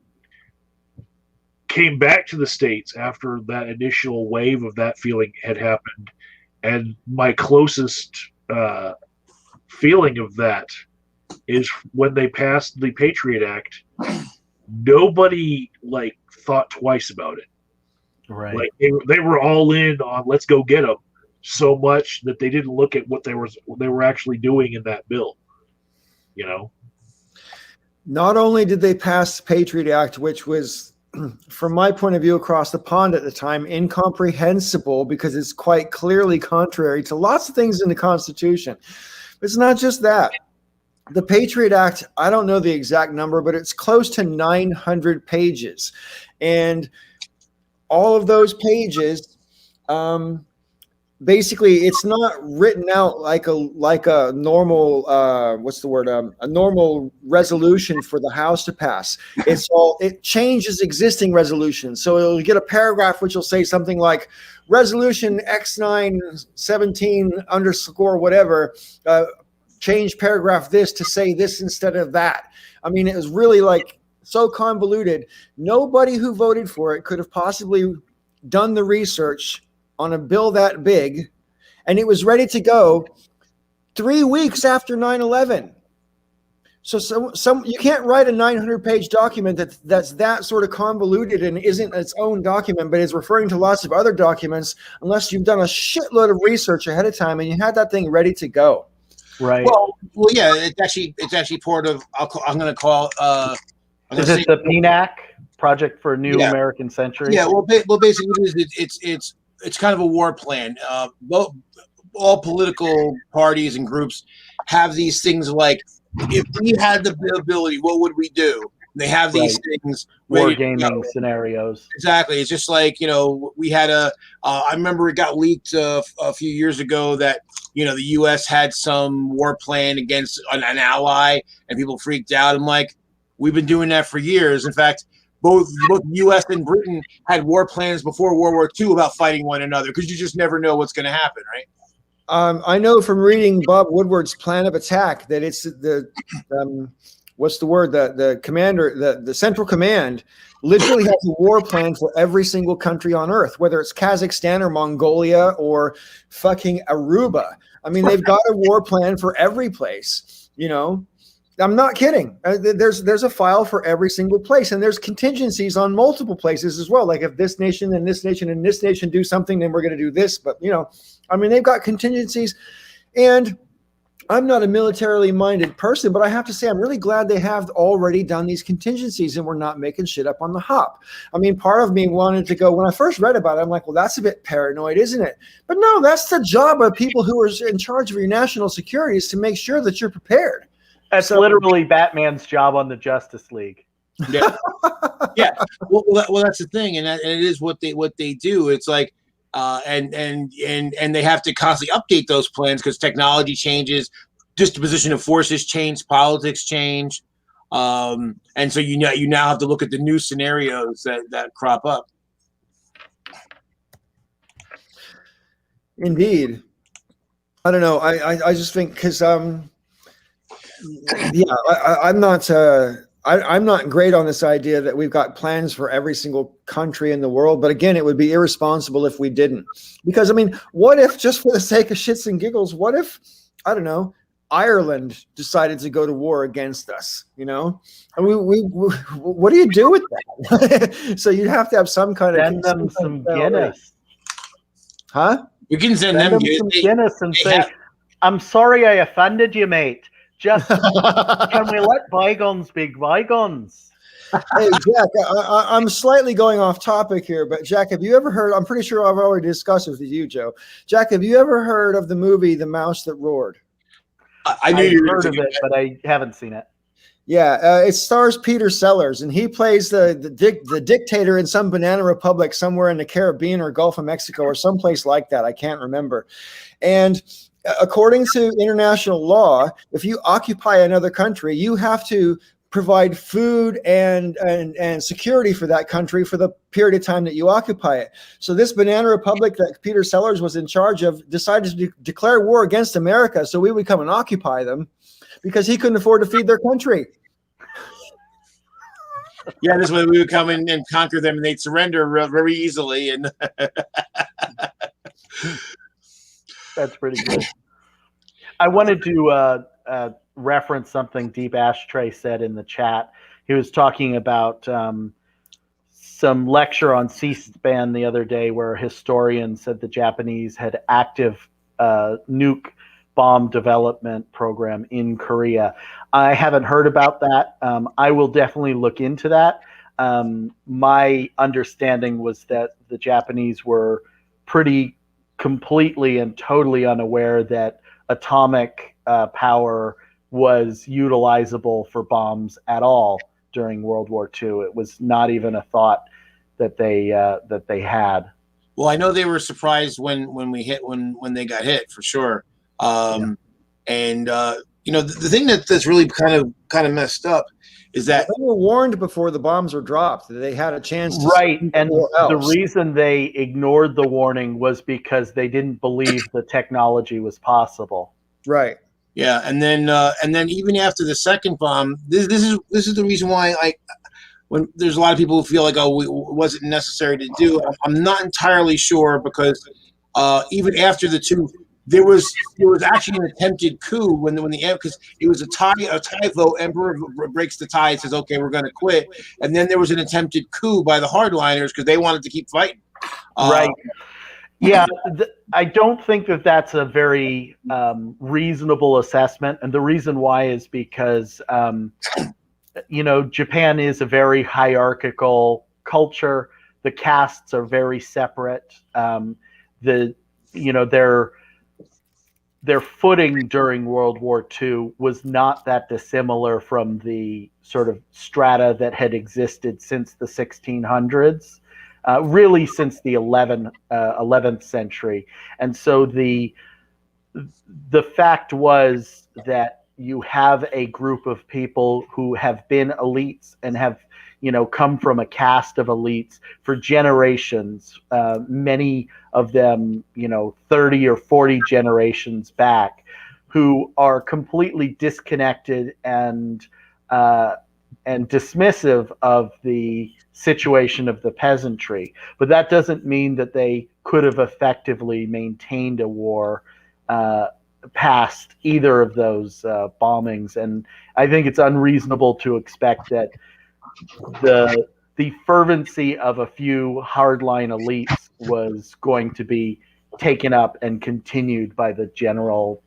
came back to the States after that initial wave of that feeling had happened, and my closest feeling of that is when they passed the Patriot Act. Nobody thought twice about it. Right. They were all in on let's go get them, so much that they didn't look at what they were actually doing in that bill. Not only did they pass the Patriot Act, which was, from my point of view, across the pond at the time, incomprehensible because it's quite clearly contrary to lots of things in the Constitution. It's not just that. The Patriot Act, I don't know the exact number, but it's close to 900 pages. And all of those pages, basically, it's not written out like a normal, a normal resolution for the House to pass. It changes existing resolutions. So it'll get a paragraph which will say something like resolution X917 underscore whatever, change paragraph this to say this instead of that. It was really so convoluted. Nobody who voted for it could have possibly done the research on a bill that big, and it was ready to go 3 weeks after 9/11. So some you can't write a 900-page document that's that sort of convoluted and isn't its own document, but is referring to lots of other documents unless you've done a shitload of research ahead of time and you had that thing ready to go. Right. Well, yeah. It's actually part of. I'm going to call. Is it the PNAC, Project for a New Yeah. American Century? Yeah. Well, basically, it's kind of a war plan. Both all political parties and groups have these things like, if we had the ability, what would we do? They have these things. War gaming scenarios. Exactly. It's just like, we had I remember it got leaked a few years ago that, the U.S. had some war plan against an ally, and people freaked out. I'm like, we've been doing that for years. In fact, both U.S. and Britain had war plans before World War II about fighting one another, because you just never know what's going to happen, right? I know from reading Bob Woodward's plan of attack that it's the what's the word? The commander, the central command literally has a war plan for every single country on earth, whether it's Kazakhstan or Mongolia or fucking Aruba. I mean, they've got a war plan for every place, I'm not kidding. There's a file for every single place, and there's contingencies on multiple places as well. Like if this nation and this nation and this nation do something, then we're going to do this. But, they've got contingencies. And I'm not a militarily minded person, but I have to say, I'm really glad they have already done these contingencies and we're not making shit up on the hop. Part of me wanted to go, when I first read about it, I'm like, well, that's a bit paranoid, isn't it? But no, that's the job of people who are in charge of your national security, is to make sure that you're prepared. That's literally Batman's job on the Justice League. Yeah, yeah. Well, that's the thing, and it is what they do. It's like, and they have to constantly update those plans because technology changes, disposition of forces change, politics change, and so you now have to look at the new scenarios that crop up. Indeed. I don't know. I just think because I'm not great on this idea that we've got plans for every single country in the world. But again, it would be irresponsible if we didn't. Because what if, just for the sake of shits and giggles, what if, I don't know, Ireland decided to go to war against us? And we what do you do with that? So you'd have to have some kind of send them some Guinness. Huh? You can send them some Guinness and say, I'm sorry I offended you, mate. Just can we let bygones be bygones? Hey, Jack, I'm slightly going off topic here, but Jack, have you ever heard, I'm pretty sure I've already discussed it with you, Joe. Jack, have you ever heard of the movie The Mouse That Roared? I knew you heard of it, but I haven't seen it. Yeah, it stars Peter Sellers, and he plays the dictator in some banana republic somewhere in the Caribbean or Gulf of Mexico or someplace like that. I can't remember. And according to international law, if you occupy another country, you have to provide food and security for that country for the period of time that you occupy it. So this banana republic that Peter Sellers was in charge of decided to declare war against America so we would come and occupy them because he couldn't afford to feed their country. Yeah, this way we would come in and conquer them, and they'd surrender very easily. And that's pretty good. I wanted to reference something Deep Ashtray said in the chat. He was talking about some lecture on C-SPAN the other day where a historian said the Japanese had active nuke bomb development program in Korea. I haven't heard about that. I will definitely look into that. My understanding was that the Japanese were pretty completely and totally unaware that atomic power was utilizable for bombs at all during World War II. It was not even a thought that they had. Well, I know they were surprised when they got hit, for sure. And the thing that's really kind of messed up is that they were warned before the bombs were dropped. They had a chance to right, and the reason they ignored the warning was because they didn't believe the technology was possible. Right. Yeah, and then even after the second bomb, this is the reason why when there's a lot of people who feel like, it wasn't necessary to do. I'm not entirely sure because even after the two there was actually an attempted coup when the because it was a tie vote. Emperor breaks the tie and says, "Okay, we're going to quit," and then there was an attempted coup by the hardliners because they wanted to keep fighting. Right. Yeah, I don't think that that's a very reasonable assessment, and the reason why is because Japan is a very hierarchical culture. The castes are very separate. Their footing during World War II was not that dissimilar from the sort of strata that had existed since the 1600s, really since the 11th century. And so the fact was that you have a group of people who have been elites and have come from a caste of elites for generations, many of them 30 or 40 generations back, who are completely disconnected and dismissive of the situation of the peasantry. But that doesn't mean that they could have effectively maintained a war past either of those bombings. And I think it's unreasonable to expect that the fervency of a few hardline elites was going to be taken up and continued by the general,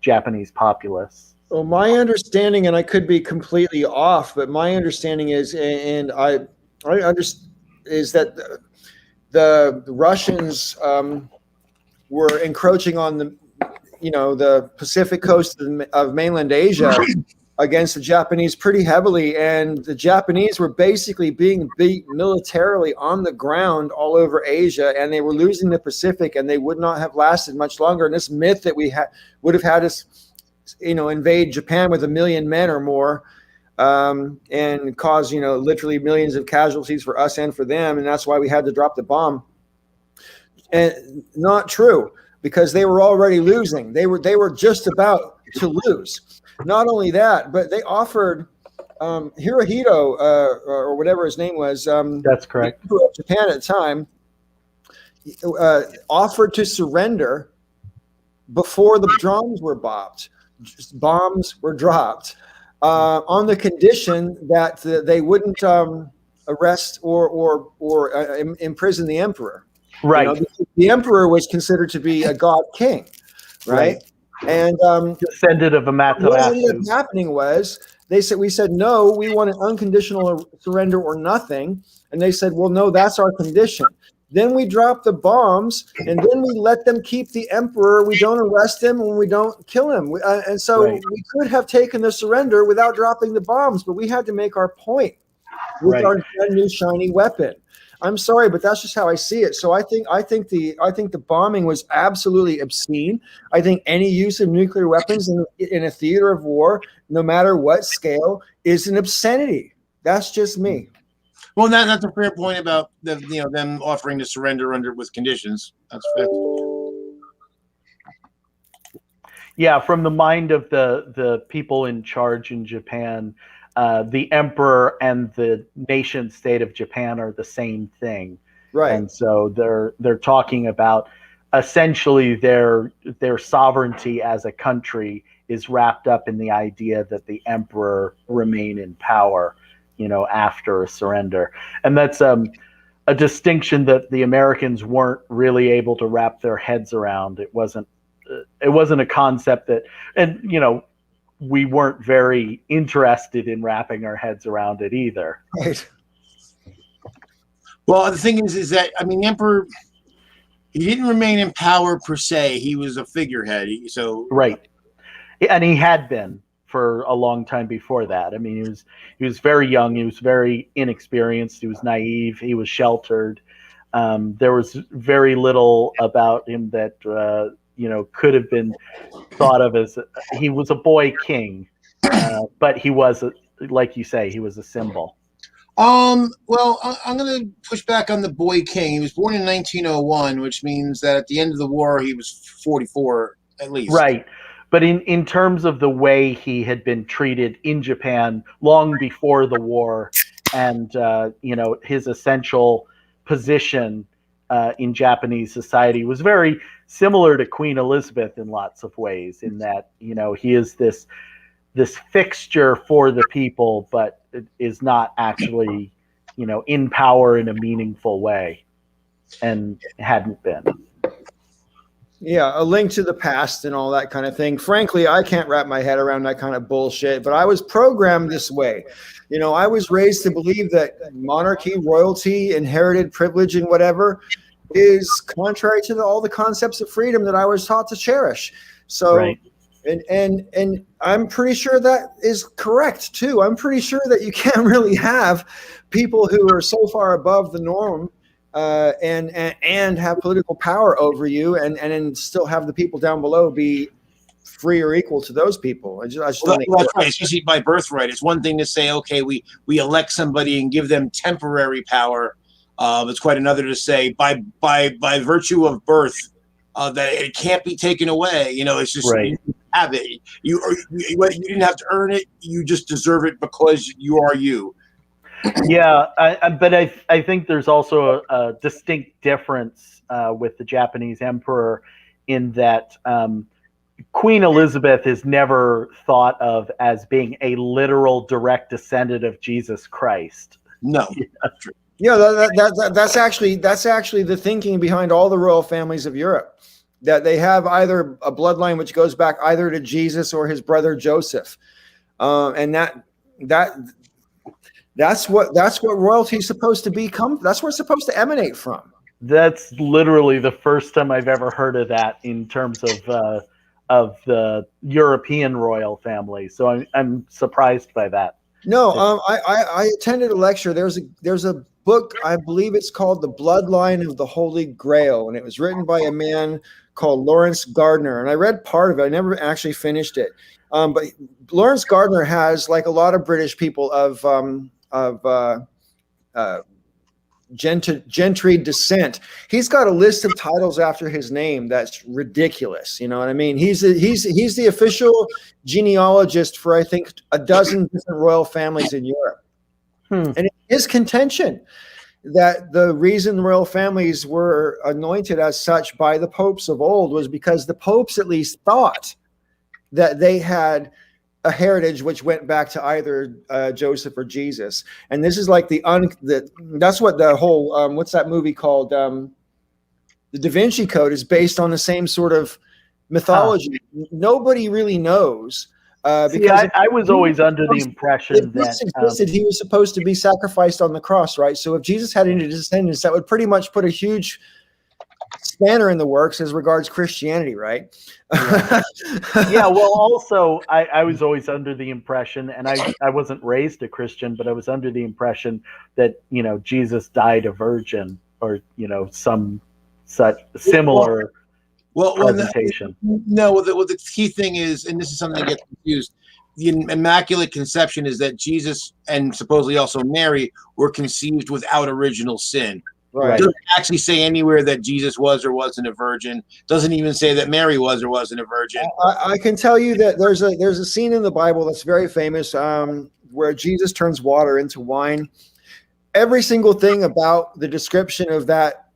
Japanese populace. Well, my understanding, and I could be completely off, but my understanding is, and I understand, is that the Russians were encroaching on the Pacific coast of mainland Asia against the Japanese pretty heavily, and the Japanese were basically being beat militarily on the ground all over Asia, and they were losing the Pacific, and they would not have lasted much longer. And this myth that we would have had us, invade Japan with 1 million men or more, and cause literally millions of casualties for us and for them, and that's why we had to drop the bomb. And not true, because they were already losing. They were just about to lose. Not only that, but they offered Hirohito, or whatever his name was. That's correct. Japan at the time offered to surrender before the bombs were dropped, on the condition that they wouldn't arrest or imprison the emperor. Right. The emperor was considered to be a god king, right? And descendant of Amaterasu. What ended up happening was we said no, we want an unconditional surrender or nothing, and they said, well, no, that's our condition. Then we drop the bombs, and then we let them keep the emperor. We don't arrest him, and we don't kill him. And so we could have taken the surrender without dropping the bombs, but we had to make our point with our new shiny weapon. I'm sorry, but that's just how I see it. So I think the bombing was absolutely obscene. I think any use of nuclear weapons in a theater of war, no matter what scale, is an obscenity. That's just me. Well, that's a fair point about them offering to surrender with conditions. That's fair. Yeah, from the mind of the people in charge in Japan, the emperor and the nation state of Japan are the same thing, right? And so they're talking about essentially their sovereignty as a country is wrapped up in the idea that the emperor remain in power, after a surrender, and that's a distinction that the Americans weren't really able to wrap their heads around. It wasn't a concept that, and we weren't very interested in wrapping our heads around it either. Right. Well, the thing is that, the emperor, he didn't remain in power per se. He was a figurehead. Right. And he had been for a long time before that. He was very young. He was very inexperienced. He was naive. He was sheltered. There was very little about him that, could have been thought of as he was a boy king, but he was, like you say, he was a symbol. Well, I'm going to push back on the boy king. He was born in 1901, which means that at the end of the war, he was 44 at least. Right. But in terms of the way he had been treated in Japan long before the war, and his essential position in Japanese society was very similar to Queen Elizabeth in lots of ways, in that, you know, he is this fixture for the people, but it is not actually, you know, in power in a meaningful way, and hadn't been. Yeah, a link to the past and all that kind of thing. Frankly, I can't wrap my head around that kind of bullshit, but I was programmed this way. You know, I was raised to believe that monarchy, royalty, inherited privilege, and whatever is contrary to all the concepts of freedom that I was taught to cherish. So, Right. and I'm pretty sure that is correct too. I'm pretty sure that you can't really have people who are so far above the norm and have political power over you, and then still have the people down below be free or equal to those people. I just don't think that's right. Especially by birthright, it's one thing to say, okay, we elect somebody and give them temporary power. It's quite another to say by virtue of birth that it can't be taken away. You know, it's just Right. you have it. You didn't have to earn it. You just deserve it because you are you. Yeah, but I think there's also a distinct difference with the Japanese emperor, in that Queen Elizabeth is never thought of as being a literal direct descendant of Jesus Christ. No. Yeah, that's actually the thinking behind all the royal families of Europe, that they have either a bloodline which goes back either to Jesus or his brother Joseph, and that's what royalty is supposed to become. That's where it's supposed to emanate from. That's literally the first time I've ever heard of that in terms of the European royal family. So I'm surprised by that. No, I attended a lecture. There's a book, I believe it's called The Bloodline of the Holy Grail, and it was written by a man called Lawrence Gardner. And I read part of it. I never actually finished it. But Lawrence Gardner has, like a lot of British people of gentry descent, he's got a list of titles after his name that's ridiculous. You know what I mean? He's the official genealogist for, I think, a dozen different royal families in Europe. And his contention that the reason royal families were anointed as such by the popes of old was because the popes at least thought that they had a heritage which went back to either Joseph or Jesus. And this is like that's what the whole what's that movie called, the Da Vinci Code, is based on the same sort of mythology. Nobody really knows. Because I was always under the impression that he was supposed to be sacrificed on the cross, right? So if Jesus had any descendants, that would pretty much put a huge spanner in the works as regards Christianity, right? Yeah, well, also, I was always under the impression, and I wasn't raised a Christian, but I was under the impression that, you know, Jesus died a virgin, or, you know, some such similar presentation. The key thing is, and this is something that gets confused, the Immaculate Conception is that Jesus and supposedly also Mary were conceived without original sin. Right. It doesn't actually say anywhere that Jesus was or wasn't a virgin. Doesn't even say that Mary was or wasn't a virgin. I can tell you that there's a scene in the Bible that's very famous, where Jesus turns water into wine. Every single thing about the description of that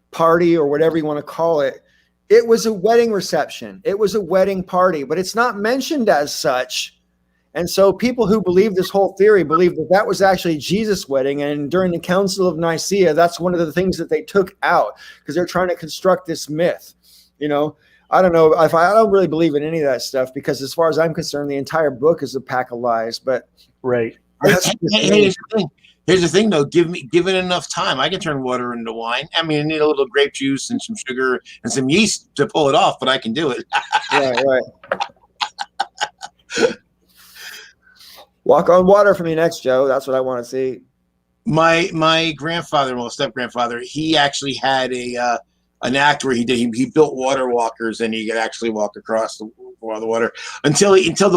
party, or whatever you want to call it, it was a wedding reception. It was a wedding party, but it's not mentioned as such. And so people who believe this whole theory believe that that was actually Jesus' wedding. And during the Council of Nicaea, that's one of the things that they took out, because they're trying to construct this myth. You know, I don't know if I don't really believe in any of that stuff, because as far as I'm concerned, the entire book is a pack of lies. But right. Here's the thing, though. Give it enough time, I can turn water into wine. I mean, I need a little grape juice and some sugar and some yeast to pull it off, but I can do it. Right. Walk on water for me next, Joe. That's what I want to see. My grandfather, well, step grandfather, he actually had an act where he built water walkers, and he could actually walk across the water until he took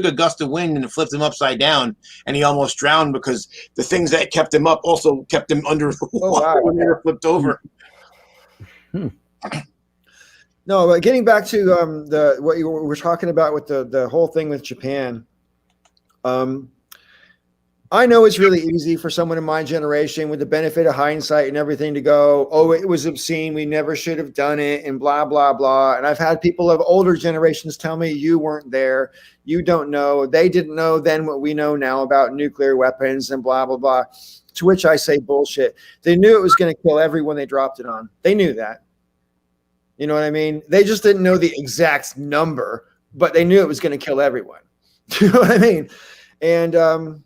a gust of wind and it flipped him upside down, and he almost drowned because the things that kept him up also kept him under the water when they were flipped over. No, but getting back to what you were talking about with the whole thing with Japan. I know it's really easy for someone in my generation with the benefit of hindsight and everything to go, oh, it was obscene. We never should have done it and blah, blah, blah. And I've had people of older generations tell me you weren't there. You don't know. They didn't know then what we know now about nuclear weapons and blah, blah, blah. To which I say bullshit. They knew it was going to kill everyone they dropped it on. They knew that. You know what I mean? They just didn't know the exact number, but they knew it was going to kill everyone. You know what I mean? And I'm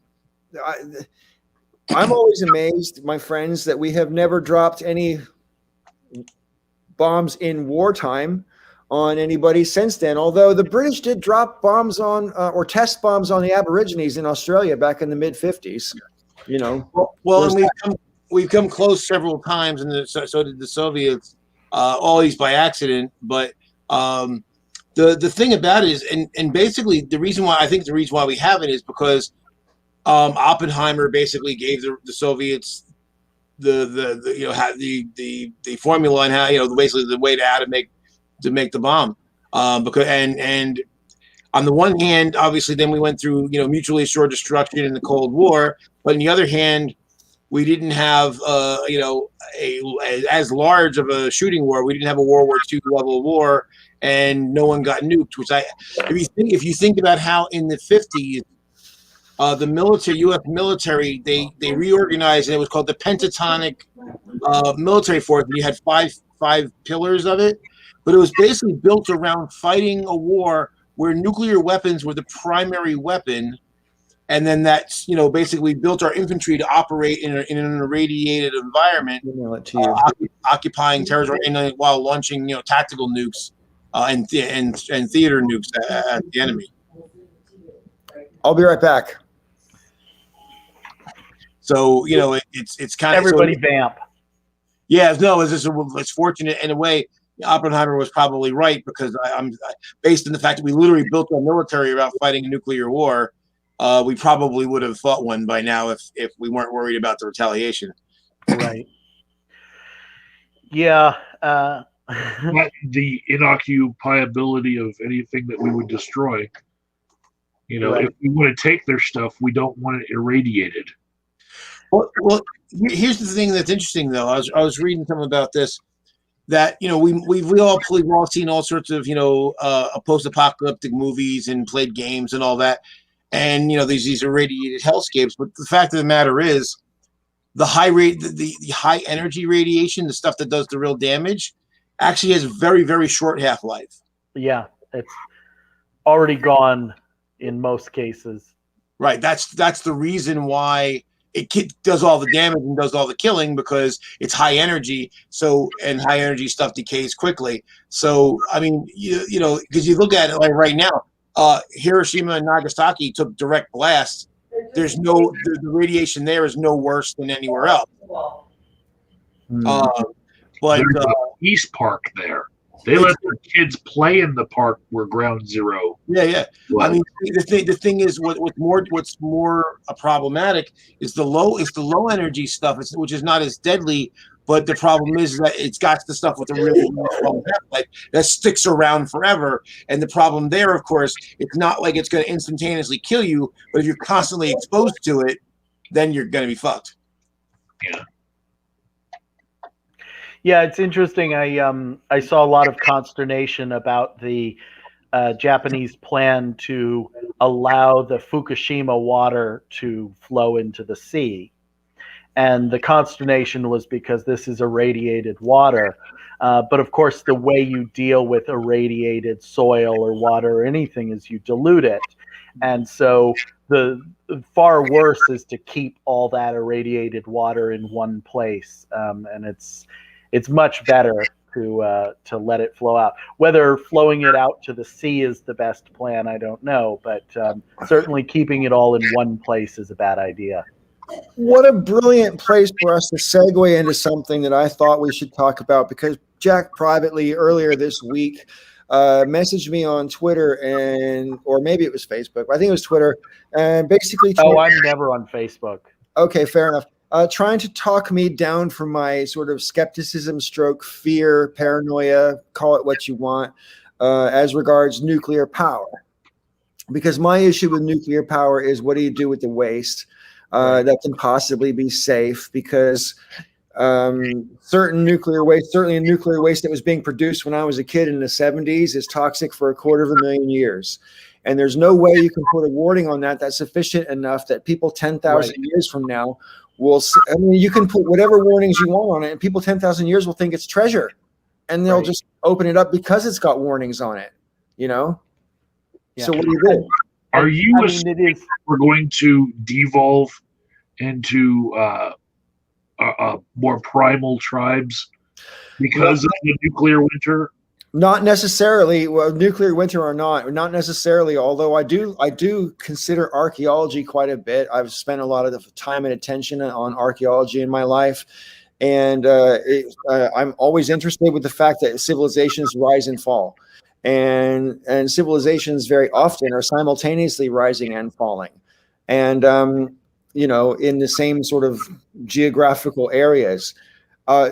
always amazed, my friends, that we have never dropped any bombs in wartime on anybody since then. Although the British did drop bombs on or test bombs on the Aborigines in Australia back in the mid-50s. You know, well, and we've come close several times, and so did the Soviets. Always by accident, but the thing about it is, and basically the reason why we haven't is because Oppenheimer basically gave the Soviets the formula on how basically the way to how to make the bomb, because and on the one hand, obviously, then we went through mutually assured destruction in the Cold War, but on the other hand, we didn't have as large of a shooting war. We didn't have a World War II level war, and no one got nuked. If you think about how in the 50s, the military, U.S. military, they reorganized, and it was called the Pentatonic Military Force. And you had five pillars of it, but it was basically built around fighting a war where nuclear weapons were the primary weapon. And then that's, basically built our infantry to operate in an irradiated environment, occupying territory, and while launching, tactical nukes and theater nukes at the enemy. I'll be right back. So, it's kind of everybody vamp. Yeah, no, it's fortunate in a way. Oppenheimer was probably right, because I'm based on the fact that we literally built our military around fighting a nuclear war. We probably would have fought one by now if we weren't worried about the retaliation. Right. Yeah. But the inoccupiability of anything that we would destroy. Right. If we want to take their stuff, we don't want it irradiated. Well, here's the thing that's interesting, though. I was reading something about this, that we've all seen all sorts of post-apocalyptic movies and played games and all that. And these irradiated hellscapes, but the fact of the matter is, the high energy radiation, the stuff that does the real damage, actually has very, very short half-life. Yeah, it's already gone in most cases. Right. That's the reason why it does all the damage and does all the killing, because it's high energy. And high energy stuff decays quickly. So I mean, because you look at it like right now. Hiroshima and Nagasaki took direct blasts. There's the radiation there is no worse than anywhere else. But there's an East Park there. They let their kids play in the park where Ground Zero. Yeah. I mean, the thing is, what's more problematic is the low energy stuff, which is not as deadly. But the problem is that it's got the stuff with a really long half-life that sticks around forever. And the problem there, of course, it's not like it's going to instantaneously kill you, but if you're constantly exposed to it, then you're going to be fucked. Yeah. Yeah, it's interesting. I saw a lot of consternation about the Japanese plan to allow the Fukushima water to flow into the sea. And the consternation was because this is irradiated water. But of course, the way you deal with irradiated soil or water or anything is you dilute it. And so the far worse is to keep all that irradiated water in one place. And it's much better to let it flow out. Whether flowing it out to the sea is the best plan, I don't know. But certainly keeping it all in one place is a bad idea. What a brilliant place for us to segue into something that I thought we should talk about, because Jack privately earlier this week messaged me on Twitter, or maybe it was Facebook. I think it was Twitter, and basically. I'm never on Facebook. Okay, fair enough. Trying to talk me down from my sort of skepticism, fear, paranoia, call it what you want, as regards nuclear power. Because my issue with nuclear power is, what do you do with the waste? that can possibly be safe, because certain nuclear waste, certainly nuclear waste that was being produced when I was a kid in the 70s, is toxic for 250,000 years. And there's no way you can put a warning on that that's sufficient enough that people 10,000 years from now will, I mean, you can put whatever warnings you want on it, and people 10,000 years will think it's treasure, and they'll just open it up because it's got warnings on it, you know? Yeah. So what do you do? Are you I mean, it is. we're going to devolve into more primal tribes because of the nuclear winter? Not necessarily. Well, nuclear winter or not necessarily. Although I do consider archaeology quite a bit. I've spent a lot of the time and attention on archaeology in my life, and I'm always interested with the fact that civilizations rise and fall, and civilizations very often are simultaneously rising and falling, and you know, in the same sort of geographical areas.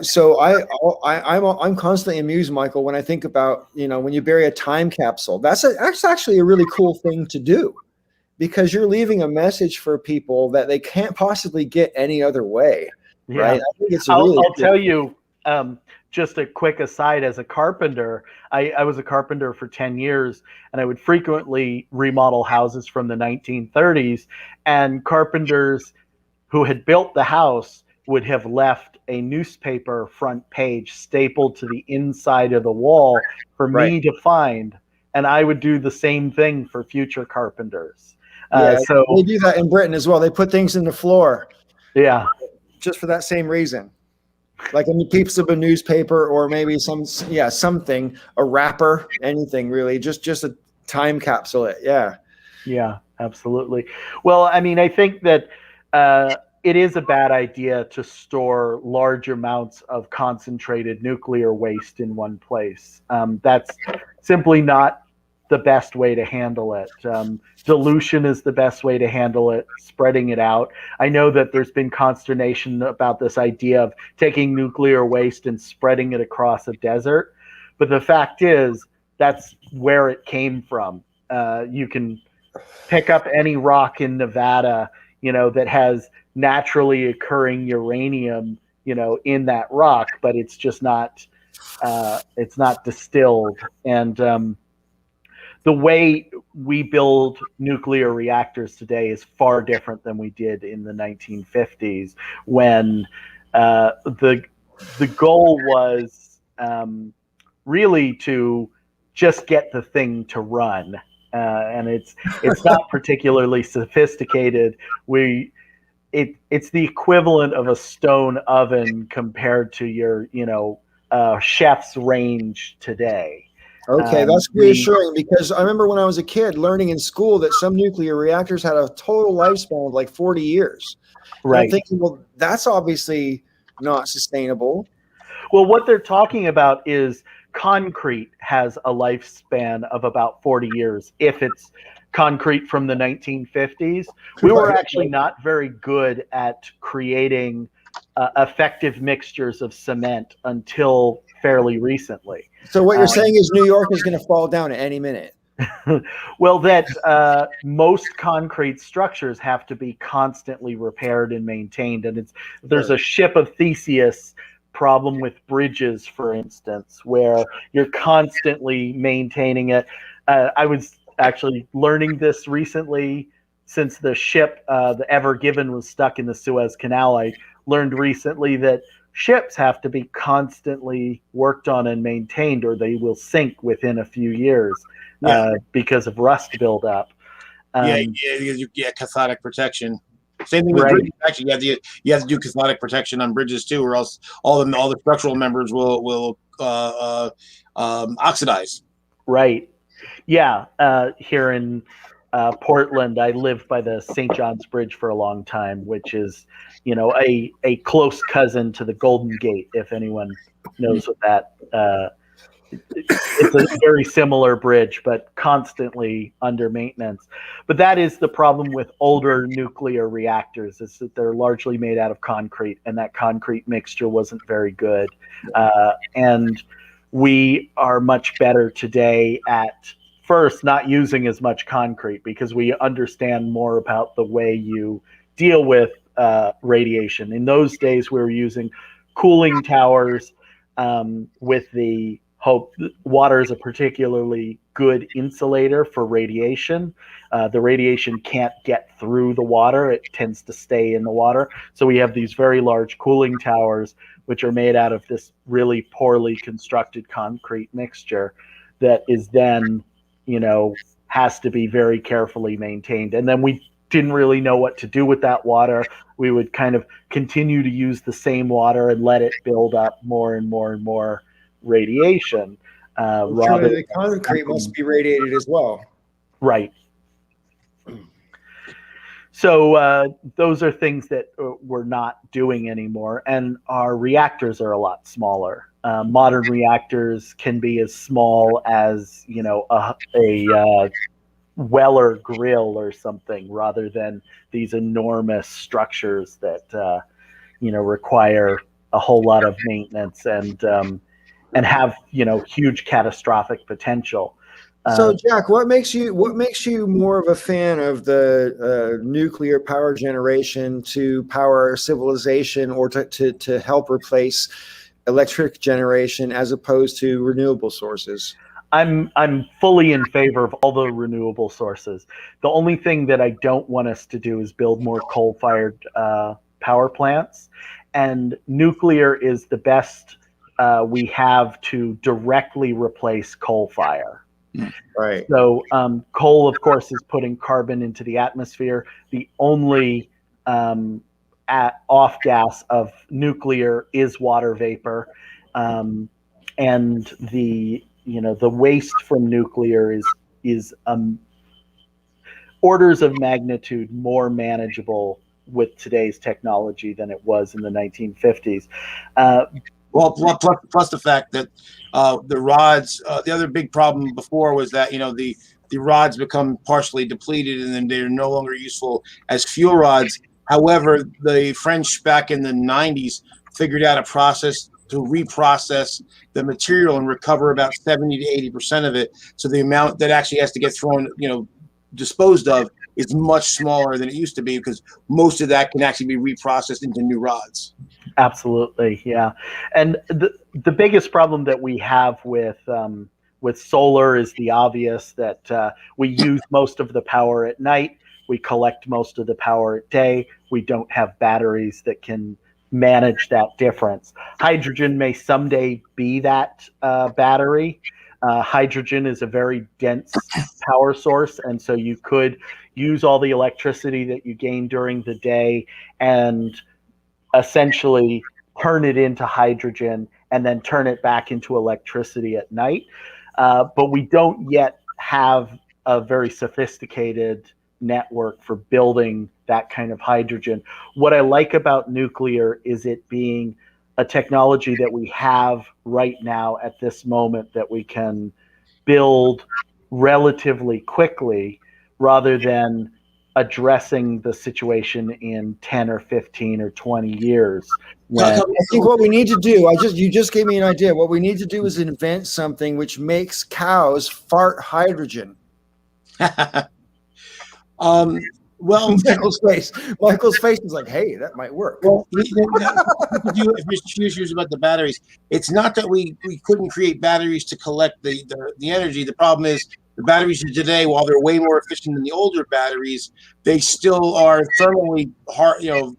So I'm constantly amused, Michael, when I think about, you know, when you bury a time capsule. That's actually a really cool thing to do, because you're leaving a message for people that they can't possibly get any other way, right? I think it's I'll really tell you, just a quick aside, as a carpenter, I was a carpenter for 10 years, and I would frequently remodel houses from the 1930s, and carpenters who had built the house would have left a newspaper front page stapled to the inside of the wall for me to find, and I would do the same thing for future carpenters. So they do that in Britain as well. They put things in the floor, just for that same reason, like a piece of a newspaper, or maybe something, a wrapper, anything really, just a time capsule. Yeah, absolutely. Well, I mean, I think that it is a bad idea to store large amounts of concentrated nuclear waste in one place. That's simply not the best way to handle it. Dilution is the best way to handle it, spreading it out. I know that there's been consternation about this idea of taking nuclear waste and spreading it across a desert, but the fact is that's where it came from. You can pick up any rock in Nevada, you know, that has naturally occurring uranium, you know, in that rock, but it's just not distilled. And the way we build nuclear reactors today is far different than we did in the 1950s, when the goal was really to just get the thing to run. And it's not particularly sophisticated. It's the equivalent of a stone oven compared to your, you know, chef's range today. Okay, that's reassuring, because I remember when I was a kid learning in school that some nuclear reactors had a total lifespan of like 40 years. Right. And I'm thinking, well, that's obviously not sustainable. Well, what they're talking about is concrete has a lifespan of about 40 years if it's concrete from the 1950s. We were actually not very good at creating effective mixtures of cement until fairly recently. So what you're saying is New York is going to fall down at any minute. Well, that most concrete structures have to be constantly repaired and maintained, and there's a ship of Theseus problem with bridges, for instance, where you're constantly maintaining it. I was actually learning this recently, since the ship, the Ever Given, was stuck in the Suez Canal. I learned recently that ships have to be constantly worked on and maintained, or they will sink within a few years because of rust buildup. Cathodic protection. Same thing with bridges. Actually, you have to do cathodic protection on bridges too, or else all the structural members will oxidize. Right. Yeah. Here in Portland, I lived by the St. John's Bridge for a long time, which is, you know, a close cousin to the Golden Gate, if anyone knows what that. It's a very similar bridge, but constantly under maintenance. But that is the problem with older nuclear reactors, is that they're largely made out of concrete, and that concrete mixture wasn't very good. And we are much better today at, first, not using as much concrete, because we understand more about the way you deal with radiation. In those days, we were using cooling towers with the hope water is a particularly good insulator for radiation. The radiation can't get through the water. It tends to stay in the water. So we have these very large cooling towers, which are made out of this really poorly constructed concrete mixture that is then, has to be very carefully maintained. And then we didn't really know what to do with that water. We would kind of continue to use the same water and let it build up more and more and more radiation. Rather, the concrete must be radiated as well. Right. So those are things that we're not doing anymore, and our reactors are a lot smaller. Modern reactors can be as small as a Weller grill or something, rather than these enormous structures that require a whole lot of maintenance and have huge catastrophic potential. So, Jack, what makes you more of a fan of the nuclear power generation to power civilization, or to help replace electric generation as opposed to renewable sources? I'm fully in favor of all the renewable sources. The only thing that I don't want us to do is build more coal-fired power plants, and nuclear is the best we have to directly replace coal fire. Right. So coal, of course, is putting carbon into the atmosphere. The only off gas of nuclear is water vapor, and the waste from nuclear is orders of magnitude more manageable with today's technology than it was in the 1950s. Well, plus the fact that the rods, the other big problem before was that, the rods become partially depleted and then they're no longer useful as fuel rods. However, the French back in the 90s figured out a process to reprocess the material and recover about 70 to 80% of it. So the amount that actually has to get thrown, disposed of is much smaller than it used to be, because most of that can actually be reprocessed into new rods. Absolutely, yeah. And the biggest problem that we have with solar is the obvious that we use most of the power at night. We collect most of the power at day. We don't have batteries that can manage that difference. Hydrogen may someday be that battery. Hydrogen is a very dense power source, and so you could use all the electricity that you gain during the day and essentially turn it into hydrogen and then turn it back into electricity at night. But we don't yet have a very sophisticated network for building that kind of hydrogen. What I like about nuclear is it being a technology that we have right now at this moment that we can build relatively quickly, rather than addressing the situation in 10 or 15 or 20 years. I think what we need to do, you just gave me an idea. What we need to do is invent something which makes cows fart hydrogen. Well, Michael's face is like, hey, that might work. Well, if you're serious about the batteries, it's not that we couldn't create batteries to collect the energy. The problem is the batteries of today, while they're way more efficient than the older batteries, they still are thermally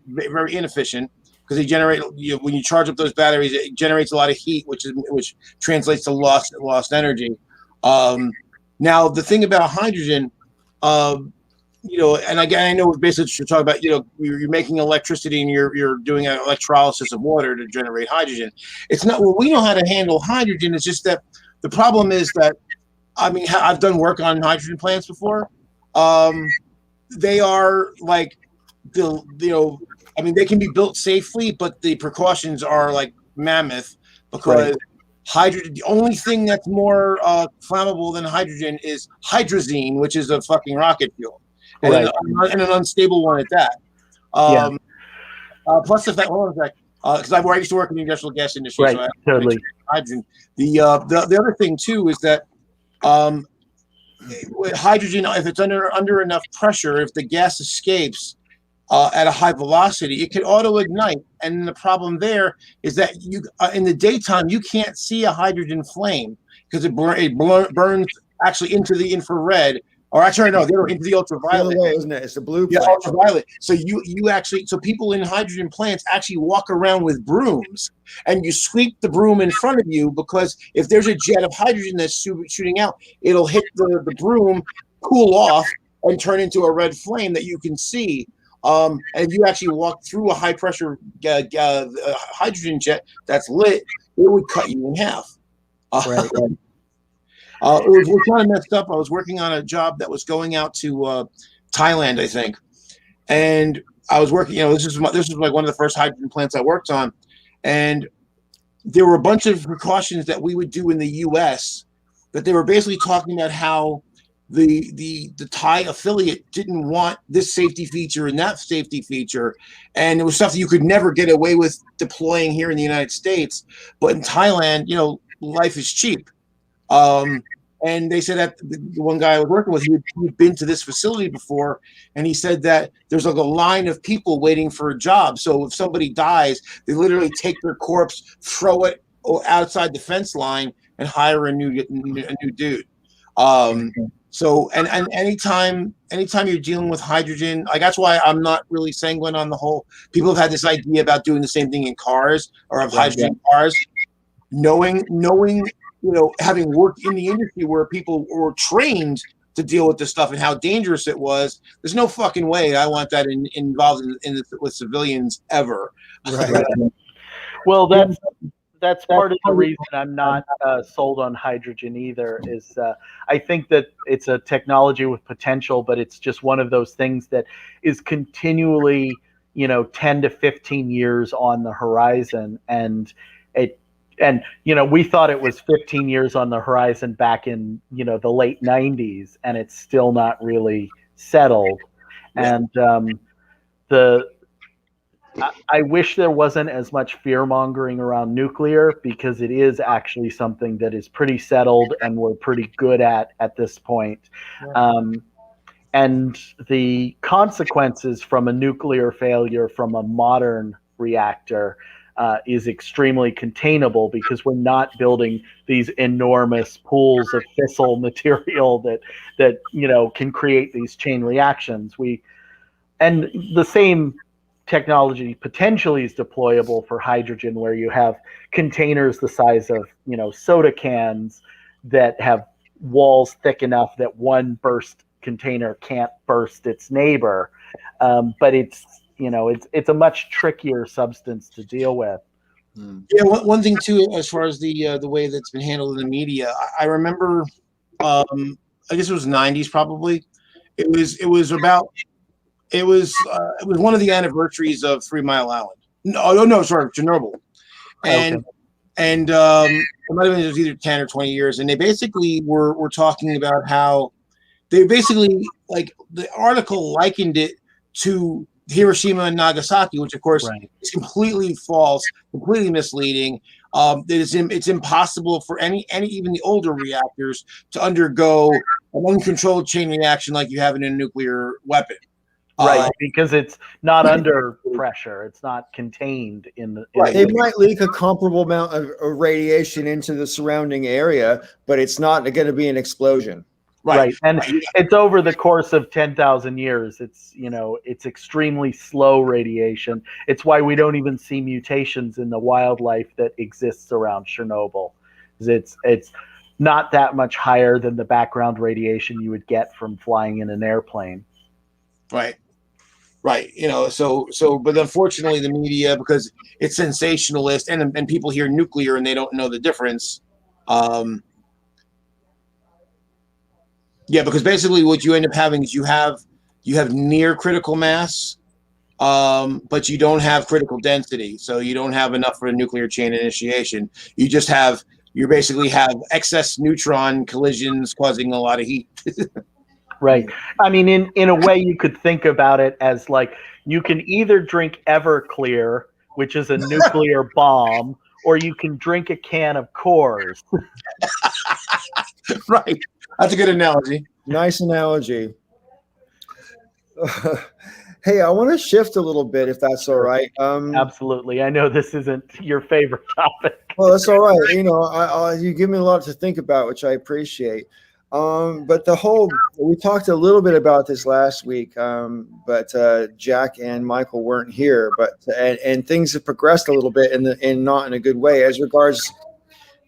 very inefficient, because they generate, when you charge up those batteries, it generates a lot of heat, which translates to lost energy. Now the thing about hydrogen, and again, I know basically what you're talking about, you're making electricity and you're doing an electrolysis of water to generate hydrogen. It's not, well, we know how to handle hydrogen. It's just that the problem is that, I've done work on hydrogen plants before. They are like they can be built safely, but the precautions are like mammoth, because right. Hydrogen, the only thing that's more flammable than hydrogen is hydrazine, which is a fucking rocket fuel. And, right. and an unstable one at that. Plus the fact, because I used to work in the industrial gas industry, right, so totally. Hydrogen. The other thing too is that with hydrogen, if it's under enough pressure, if the gas escapes, at a high velocity, it could auto ignite. And the problem there is that you in the daytime you can't see a hydrogen flame because it burns actually into the infrared, or actually no, into the It's the other ultraviolet. way, isn't it? It's the blue Yeah, flame. ultraviolet. So so people in hydrogen plants actually walk around with brooms, and you sweep the broom in front of you, because if there's a jet of hydrogen that's shooting out, it'll hit the broom, cool off, and turn into a red flame that you can see. And if you actually walk through a high pressure hydrogen jet that's lit, it would cut you in half. Right. It was kind of messed up. I was working on a job that was going out to Thailand, I think, and I was working. This was like one of the first hydrogen plants I worked on, and there were a bunch of precautions that we would do in the U.S. that they were basically talking about how the Thai affiliate didn't want this safety feature and that safety feature, and it was stuff that you could never get away with deploying here in the United States. But in Thailand, life is cheap. And they said that the one guy I was working with, he'd been to this facility before, and he said that there's like a line of people waiting for a job. So if somebody dies, they literally take their corpse, throw it outside the fence line, and hire a new dude. So and anytime you're dealing with hydrogen, like that's why I'm not really sanguine on the whole. People have had this idea about doing the same thing in cars or of hydrogen cars, knowing. Having worked in the industry where people were trained to deal with this stuff and how dangerous it was, there's no fucking way I want that involved with civilians ever. Right. Well, that's part of the reason I'm not sold on hydrogen either. Is I think that it's a technology with potential, but it's just one of those things that is continually, 10 to 15 years on the horizon, and we thought it was 15 years on the horizon back in the late 90s, and it's still not really settled. Yeah. And I wish there wasn't as much fear mongering around nuclear, because it is actually something that is pretty settled and we're pretty good at this point. Yeah. And the consequences from a nuclear failure from a modern reactor is extremely containable, because we're not building these enormous pools of fissile material that can create these chain reactions. And the same technology potentially is deployable for hydrogen, where you have containers the size of soda cans that have walls thick enough that one burst container can't burst its neighbor, but it's a much trickier substance to deal with. Yeah, one thing too, as far as the way that's been handled in the media, I remember, I guess it was '90s probably. It was one of the anniversaries of 3 Mile Island. No, sorry, Chernobyl, and it might have been either 10 or 20 years, and they basically were talking about how they basically, like, the article likened it to Hiroshima and Nagasaki, which of course is completely false, completely misleading. It's impossible for any even the older reactors to undergo an uncontrolled chain reaction like you have in a nuclear weapon. Right, because it's not under pressure. It's not contained in the. They might leak a comparable amount of radiation into the surrounding area, but it's not going to be an explosion. Right. And it's over the course of 10,000 years. It's extremely slow radiation. It's why we don't even see mutations in the wildlife that exists around Chernobyl. It's not that much higher than the background radiation you would get from flying in an airplane. Right. But unfortunately the media, because it's sensationalist, and people hear nuclear and they don't know the difference. Yeah, because basically what you end up having is you have near critical mass, but you don't have critical density. So you don't have enough for a nuclear chain initiation. You basically have excess neutron collisions causing a lot of heat. Right. I mean, in a way, you could think about it as like, you can either drink Everclear, which is a nuclear bomb, or you can drink a can of Coors. Right. That's a good analogy. Nice analogy. Hey, I want to shift a little bit, if that's all right. Absolutely. I know this isn't your favorite topic. Well, that's all right. You know, you give me a lot to think about, which I appreciate. But we talked a little bit about this last week, but Jack and Michael weren't here. And things have progressed a little bit in not in a good way as regards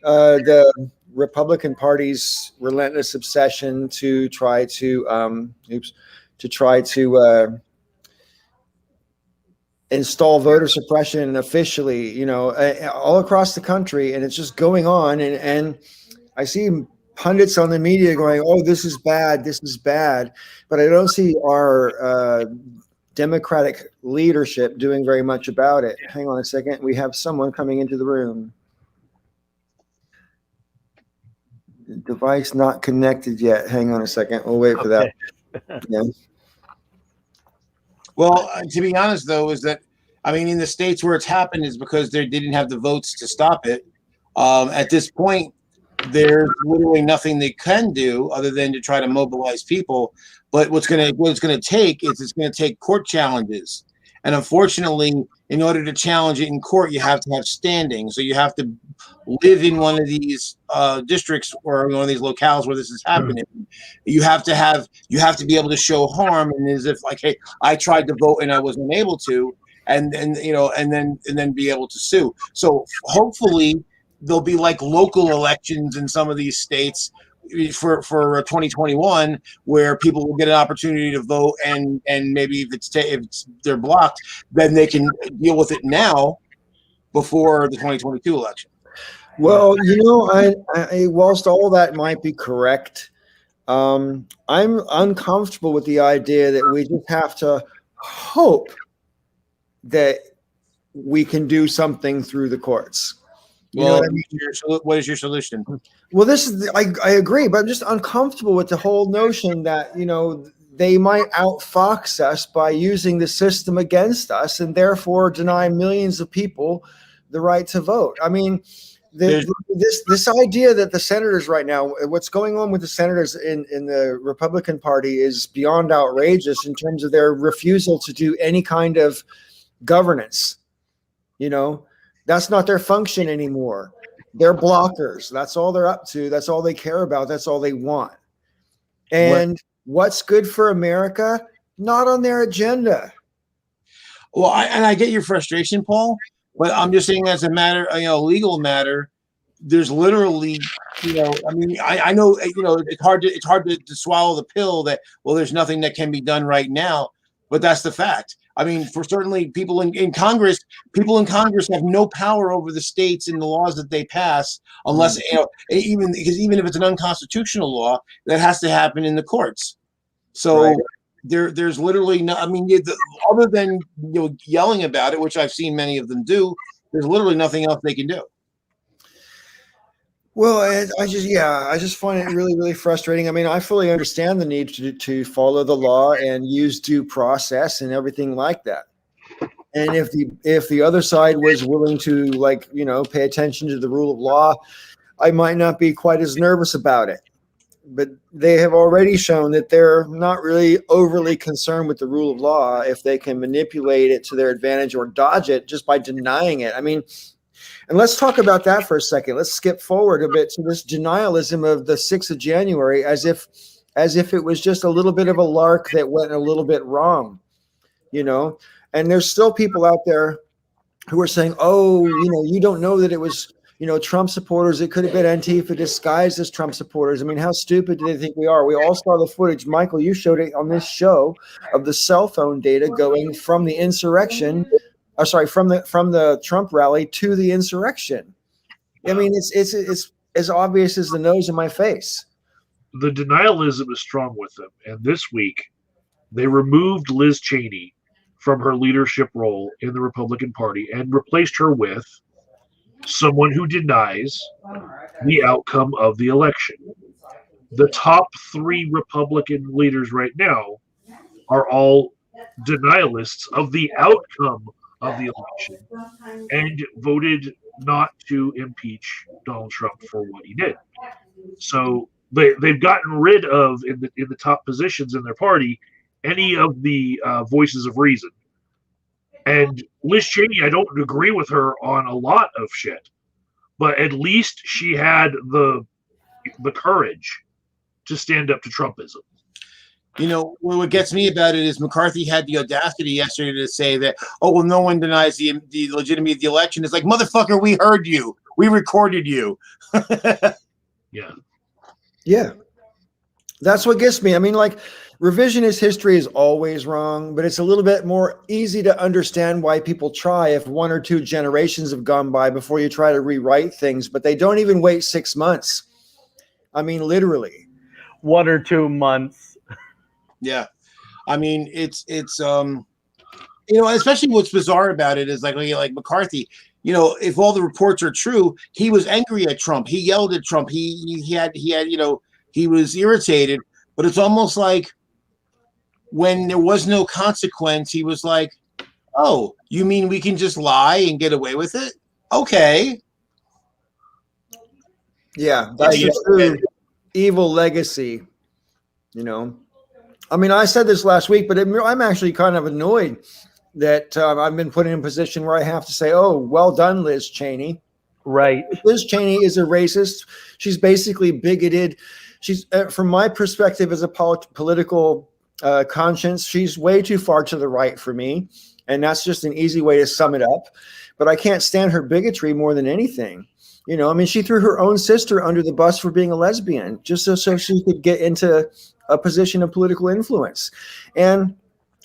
the Republican Party's relentless obsession to try to install voter suppression officially, you know, all across the country, and it's just going on. And I see pundits on the media going, "Oh, this is bad, but I don't see our Democratic leadership doing very much about it. Hang on a second, we have someone coming into the room. Device not connected yet. Hang on a second. We'll wait for that. Yeah. Well, to be honest, though, is that, I mean, in the states where it's happened is because they didn't have the votes to stop it. At this point, there's literally nothing they can do other than to try to mobilize people. But what it's gonna take court challenges. And unfortunately, in order to challenge it in court, you have to have standing. So you have to live in one of these districts or one of these locales where this is happening. You have to be able to show harm, and as if like, hey, I tried to vote and I was unable to, and then be able to sue. So hopefully there'll be like local elections in some of these states for 2021 where people will get an opportunity to vote, and maybe if they're blocked, then they can deal with it now before the 2022 election. Well, you know, I whilst all that might be correct, I'm uncomfortable with the idea that we just have to hope that we can do something through the courts. You know what I mean? What is your solution? Well, I agree, but I'm just uncomfortable with the whole notion that, you know, they might outfox us by using the system against us and therefore deny millions of people the right to vote. I mean, this idea that the senators right now, what's going on with the senators in the Republican Party is beyond outrageous in terms of their refusal to do any kind of governance. You know, that's not their function anymore. They're blockers. That's all they're up to. That's all they care about. That's all they want. And what's good for America? Not on their agenda. Well, I get your frustration, Paul, but I'm just saying as a matter, legal matter, there's literally, I mean, I know, it's hard to swallow the pill that, well, there's nothing that can be done right now, but that's the fact. I mean, for certainly people in Congress have no power over the states and the laws that they pass unless, even if it's an unconstitutional law, that has to happen in the courts. So right. There's literally no, I mean, other than yelling about it, which I've seen many of them do, there's literally nothing else they can do. Well, I just find it really, really frustrating. I mean, I fully understand the need to follow the law and use due process and everything like that. And if the other side was willing to, pay attention to the rule of law, I might not be quite as nervous about it. But they have already shown that they're not really overly concerned with the rule of law if they can manipulate it to their advantage or dodge it just by denying it. I mean, and let's talk about that for a second. Let's skip forward a bit to this denialism of the 6th of January as if it was just a little bit of a lark that went a little bit wrong, and there's still people out there who are saying, oh, you don't know that it was, Trump supporters. It could have been Antifa disguised as Trump supporters. I mean, how stupid do they think we are? We all saw the footage. Michael, you showed it on this show of the cell phone data going from the insurrection from the Trump rally to the insurrection. I mean, it's as obvious as the nose in my face. The denialism is strong with them. And this week, they removed Liz Cheney from her leadership role in the Republican Party and replaced her with someone who denies the outcome of the election. The top 3 Republican leaders right now are all denialists of the outcome of the election and voted not to impeach Donald Trump for what he did. So they've gotten rid of in the top positions in their party any of the voices of reason. And Liz Cheney, I don't agree with her on a lot of shit, but at least she had the courage to stand up to Trumpism. You know, what gets me about it is McCarthy had the audacity yesterday to say that, oh, well, no one denies the legitimacy of the election. It's like, motherfucker, we heard you. We recorded you. Yeah. Yeah. That's what gets me. I mean, like, revisionist history is always wrong, but it's a little bit more easy to understand why people try if 1 or 2 generations have gone by before you try to rewrite things, but they don't even wait 6 months. I mean, literally. 1 or 2 months. Yeah. I mean, it's you know, especially what's bizarre about it is like McCarthy, you know, if all the reports are true, he was angry at Trump. He yelled at Trump. He had, you know, he was irritated, but it's almost like when there was no consequence, he was like, oh, you mean we can just lie and get away with it? Okay. Yeah, that's the true evil legacy, you know. I mean, I said this last week, but I'm actually kind of annoyed that I've been put in a position where I have to say, oh, well done, Liz Cheney. Right. Liz Cheney is a racist. She's basically bigoted. She's, from my perspective as a political conscience, she's way too far to the right for me. And that's just an easy way to sum it up. But I can't stand her bigotry more than anything. You know, I mean, she threw her own sister under the bus for being a lesbian just so she could get into a position of political influence. And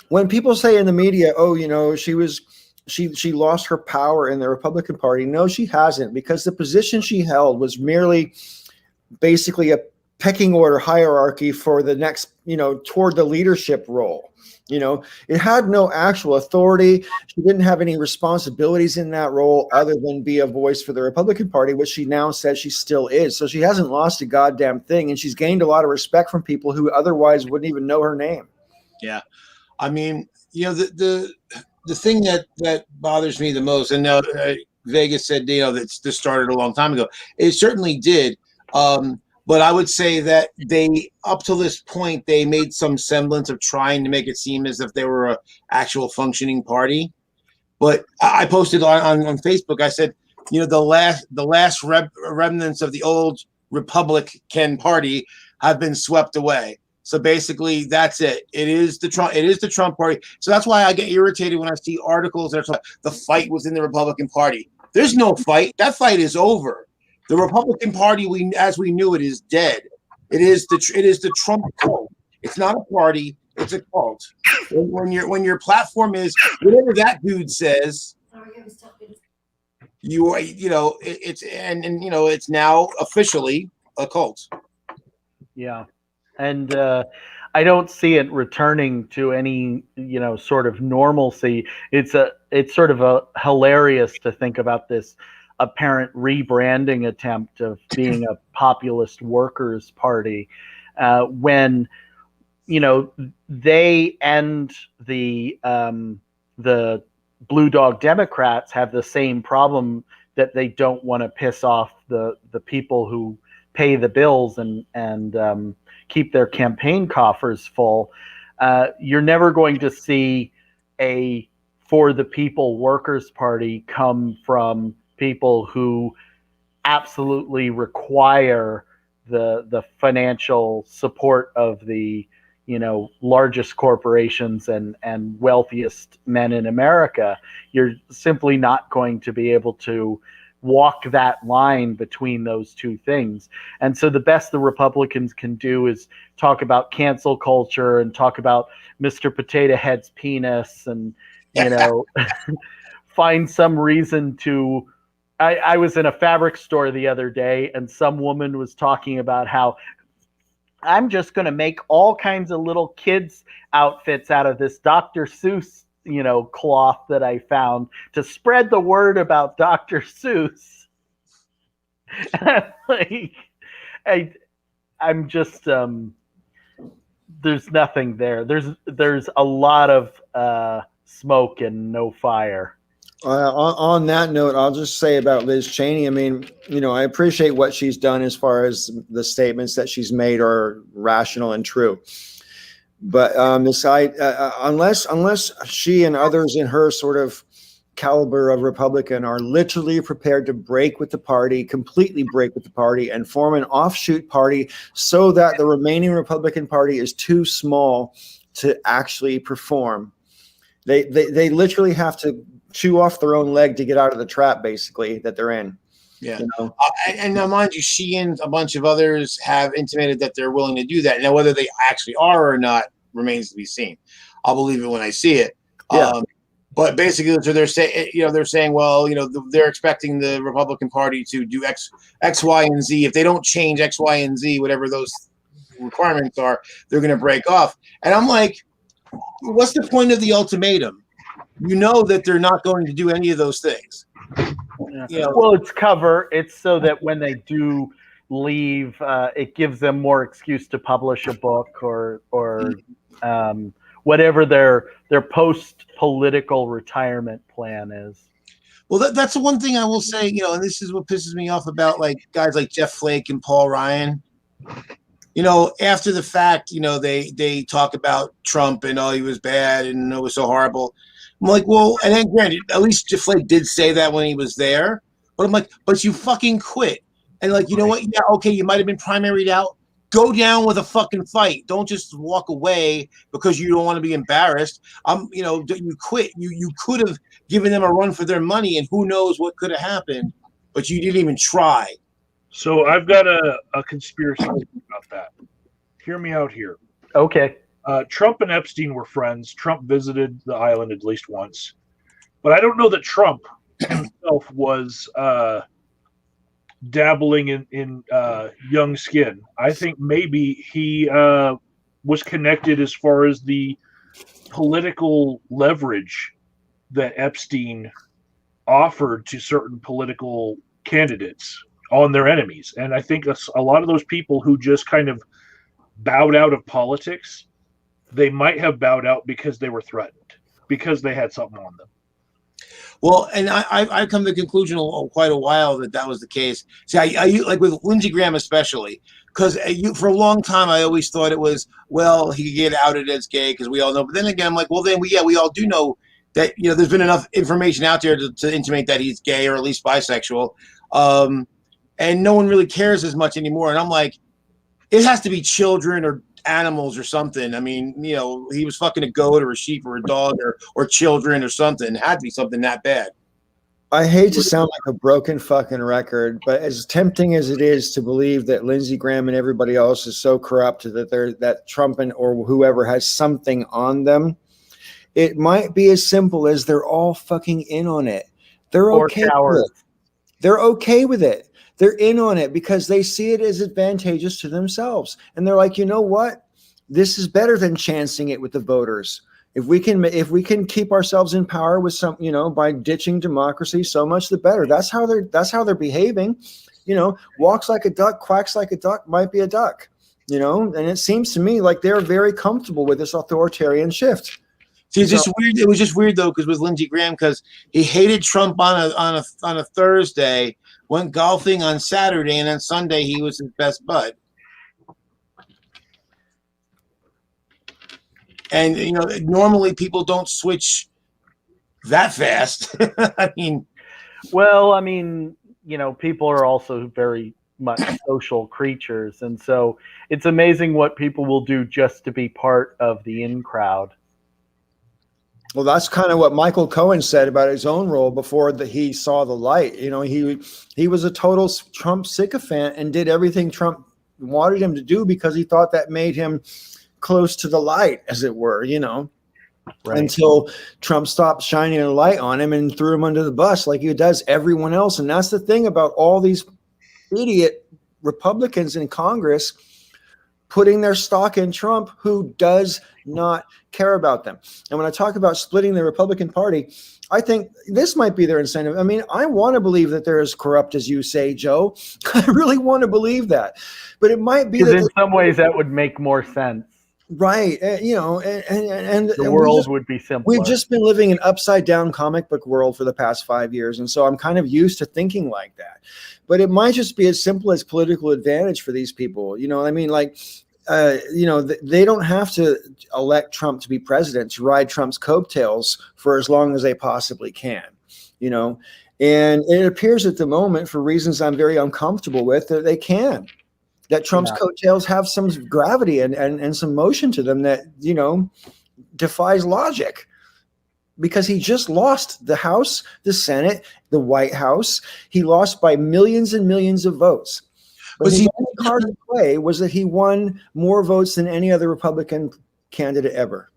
when people say in the media, oh, you know, she lost her power in the Republican Party. No, she hasn't, because the position she held was merely basically a pecking order hierarchy for the next, you know, toward the leadership role. You know, it had no actual authority. She didn't have any responsibilities in that role other than be a voice for the Republican Party, which she now says she still is. So she hasn't lost a goddamn thing, and she's gained a lot of respect from people who otherwise wouldn't even know her name. Yeah. I mean, you know, the thing that bothers me the most, and now Vegas said, you know, that this started a long time ago. It certainly did. But I would say that they, up to this point, they made some semblance of trying to make it seem as if they were an actual functioning party. But I posted on Facebook, I said, you know, the last remnants of the old Republican Party have been swept away. So basically, that's it. It is the Trump party. So that's why I get irritated when I see articles that are like, the fight was in the Republican Party. There's no fight. That fight is over. The Republican Party, as we knew it, is dead. It is the Trump cult. It's not a party. It's a cult. When your platform is whatever that dude says, it's now officially a cult. Yeah, and I don't see it returning to any, you know, sort of normalcy. It's sort of hilarious to think about this apparent rebranding attempt of being a populist workers' party when, you know, they and the Blue Dog Democrats have the same problem, that they don't want to piss off the people who pay the bills and keep their campaign coffers full. You're never going to see a for the people workers' party come from people who absolutely require the financial support of the, you know, largest corporations and wealthiest men in America. You're simply not going to be able to walk that line between those two things. And so the best the Republicans can do is talk about cancel culture and talk about Mr. Potato Head's penis and, you know, find some reason to. I was in a fabric store the other day, and some woman was talking about how I'm just going to make all kinds of little kids outfits out of this Dr. Seuss, you know, cloth that I found to spread the word about Dr. Seuss. Like, I'm just there's nothing there. There's a lot of smoke and no fire. On that note, I'll just say about Liz Cheney. I mean, you know, I appreciate what she's done as far as the statements that she's made are rational and true. But unless she and others in her sort of caliber of Republican are literally prepared to break with the party, completely break with the party, and form an offshoot party so that the remaining Republican Party is too small to actually perform. They literally have to chew off their own leg to get out of the trap, basically, that they're in. Yeah. You know? And now, mind you, she and a bunch of others have intimated that they're willing to do that. Now, whether they actually are or not remains to be seen. I'll believe it when I see it. Yeah. But basically, so they're saying, they're saying, well, they're expecting the Republican Party to do X, Y, and Z. If they don't change X, Y, and Z, whatever those requirements are, they're going to break off. And I'm like, what's the point of the ultimatum? You know that they're not going to do any of those things. Yeah. Well, it's cover. It's so that when they do leave, it gives them more excuse to publish a book or whatever their post-political retirement plan is. Well, that's the one thing I will say, and this is what pisses me off about like guys like Jeff Flake and Paul Ryan. After the fact, they talk about Trump and he was bad and it was so horrible. I'm like, well, and then granted, at least Jeff Flake did say that when he was there. But I'm like, but you fucking quit. And like, you know what? Yeah, okay, you might have been primaried out. Go down with a fucking fight. Don't just walk away because you don't want to be embarrassed. You quit. You could have given them a run for their money, and who knows what could have happened, but you didn't even try. So I've got a conspiracy about that. Hear me out here. Okay. Trump and Epstein were friends. Trump visited the island at least once. But I don't know that Trump himself was dabbling in young skin. I think maybe he was connected as far as the political leverage that Epstein offered to certain political candidates on their enemies. And I think a lot of those people who just kind of bowed out of politics, they might have bowed out because they were threatened, because they had something on them. Well, and I've come to the conclusion quite a while that was the case. See, I like with Lindsey Graham especially, because for a long time I always thought it was, well, he could get outed as gay because we all know. But then again, I'm like, well, then we all do know that there's been enough information out there to intimate that he's gay or at least bisexual, and no one really cares as much anymore. And I'm like, it has to be children or animals or something. I mean, he was fucking a goat or a sheep or a dog or children or something. It had to be something that bad. I hate to sound like a broken fucking record, but as tempting as it is to believe that Lindsey Graham and everybody else is so corrupt that Trump or whoever has something on them, it might be as simple as they're all fucking in on it. They're okay with it. They're okay with it. They're in on it because they see it as advantageous to themselves. And they're like, you know what? This is better than chancing it with the voters. If we can keep ourselves in power with some, by ditching democracy, so much the better. That's how they're behaving. Walks like a duck, quacks like a duck, might be a duck. And it seems to me like they're very comfortable with this authoritarian shift. See, it's just weird. It was just weird though, because with Lindsey Graham, because he hated Trump on a Thursday, went golfing on Saturday, and then Sunday he was his best bud. And normally people don't switch that fast. I mean, people are also very much social creatures, and so it's amazing what people will do just to be part of the in crowd. Well, that's kind of what Michael Cohen said about his own role before he saw the light. He was a total Trump sycophant and did everything Trump wanted him to do because he thought that made him close to the light, as it were, right. Until Trump stopped shining a light on him and threw him under the bus like he does everyone else. And that's the thing about all these idiot Republicans in Congress putting their stock in Trump, who does not care about them. And when I talk about splitting the Republican Party, I think this might be their incentive. I mean, I want to believe that they're as corrupt as you say, Joe. I really want to believe that. But it might be that in some ways that would make more sense. Right. And the world would be simpler. We've just been living in upside down comic book world for the past 5 years. And so I'm kind of used to thinking like that. But it might just be as simple as political advantage for these people. I mean, like, they don't have to elect Trump to be president to ride Trump's coattails for as long as they possibly can, and it appears at the moment, for reasons I'm very uncomfortable with, that they can. That Trump's coattails have some gravity and some motion to them that, defies logic, because he just lost the House, the Senate, the White House. He lost by millions and millions of votes. But the only card to play was that he won more votes than any other Republican candidate ever.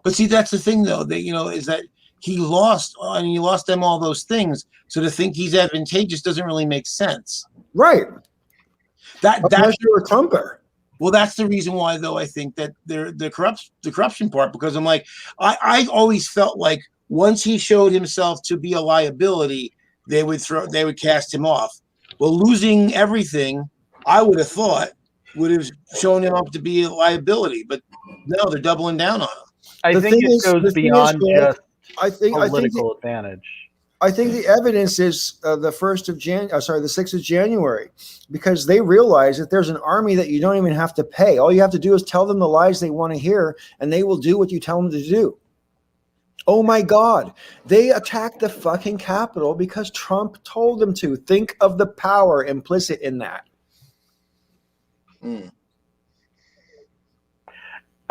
But see, that's the thing, though, that, is that he lost, and he lost them all those things. So to think he's advantageous doesn't really make sense. Right. That's you're a Trumper. Well, that's the reason why, though, I think that the corruption part, because I'm like, I always felt like once he showed himself to be a liability, they would cast him off. Well, losing everything, I would have thought, would have shown him up to be a liability, but no, they're doubling down on him. I think it goes beyond just political advantage. I think the evidence is the 6th of January, because they realize that there's an army that you don't even have to pay. All you have to do is tell them the lies they want to hear, and they will do what you tell them to do. Oh my God, they attacked the fucking Capitol because Trump told them to. Think of the power implicit in that.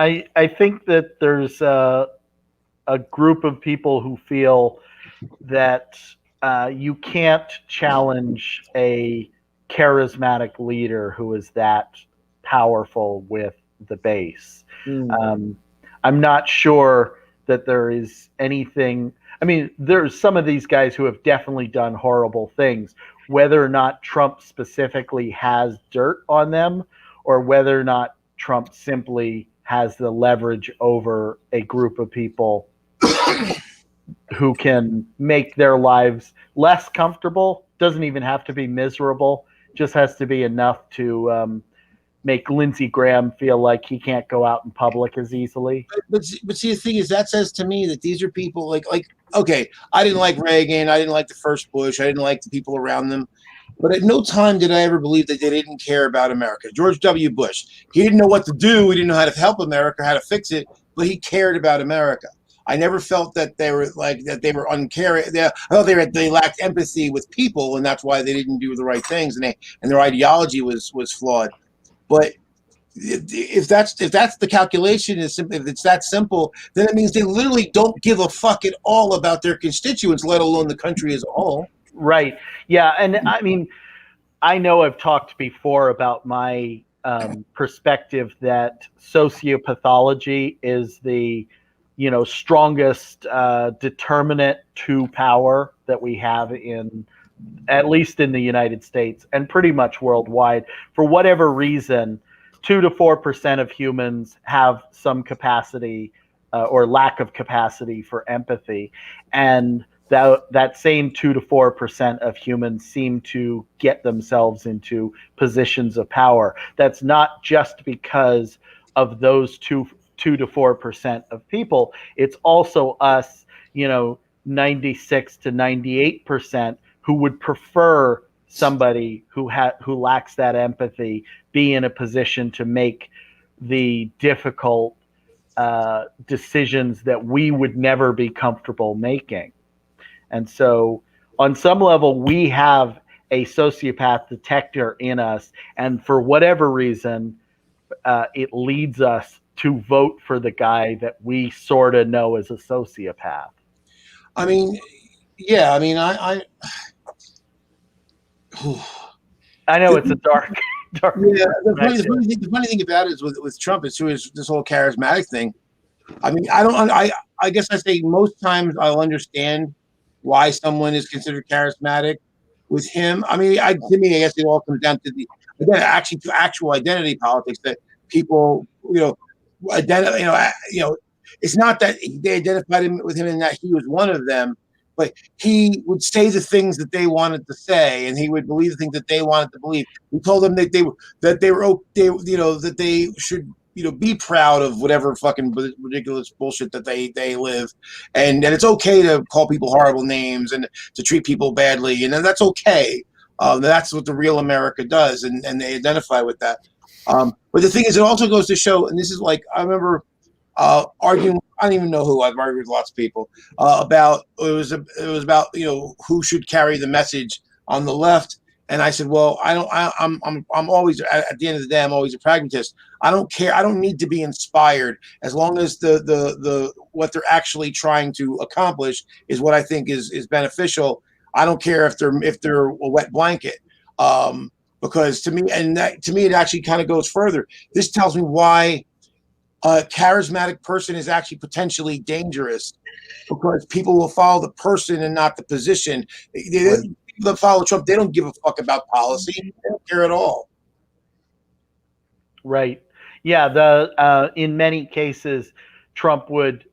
I think that there's a group of people who feel that you can't challenge a charismatic leader who is that powerful with the base. I'm not sure that there is anything. I mean, there's some of these guys who have definitely done horrible things. Whether or not Trump specifically has dirt on them, or whether or not Trump simply has the leverage over a group of people who can make their lives less comfortable, doesn't even have to be miserable, just has to be enough to make Lindsey Graham feel like he can't go out in public as easily. But see, the thing is, that says to me that these are people like, okay, I didn't like Reagan, I didn't like the first Bush, I didn't like the people around them, but at no time did I ever believe that they didn't care about America. George W. Bush, he didn't know what to do, he didn't know how to help America, how to fix it, but he cared about America. I never felt that they were uncaring. They lacked empathy with people, and that's why they didn't do the right things, and their ideology was flawed. But if that's the calculation, if it's that simple, then it means they literally don't give a fuck at all about their constituents, let alone the country as a whole. Right. Yeah. And I mean, I know I've talked before about my perspective that sociopathology is the strongest determinant to power that we have at least in the United States and pretty much worldwide. For whatever reason, 2 to 4% of humans have some capacity or lack of capacity for empathy. And that same 2 to 4% of humans seem to get themselves into positions of power. That's not just because of those 2 to 4% of people. It's also us, 96 to 98% who would prefer somebody who lacks that empathy be in a position to make the difficult decisions that we would never be comfortable making. And so on some level, we have a sociopath detector in us. And for whatever reason, it leads us to vote for the guy that we sort of know as a sociopath. I mean, yeah, I mean, I know it's a dark. Yeah, the funny thing about it is with Trump is through this whole charismatic thing. I mean, I guess I say most times I'll understand why someone is considered charismatic. With him, I mean, to me, I guess it all comes down to to actual identity politics that people, identify. It's not that they identified with him and that he was one of them, but he would say the things that they wanted to say, and he would believe the things that they wanted to believe. He told them that they should be proud of whatever fucking ridiculous bullshit that they live, and it's okay to call people horrible names and to treat people badly, and that's okay. That's what the real America does, and they identify with that. But the thing is, it also goes to show, and this is like I remember arguing. I don't even know who. I've argued with lots of people about it was about who should carry the message on the left. And I said, well, I'm always at the end of the day, I'm always a pragmatist. I don't care. I don't need to be inspired as long as the what they're actually trying to accomplish is what I think is beneficial. I don't care if they're a wet blanket. Because to me, it actually kind of goes further. This tells me why a charismatic person is actually potentially dangerous, because people will follow the person and not the position. People that follow Trump, they don't give a fuck about policy. They don't care at all. Right. Yeah. In many cases, Trump would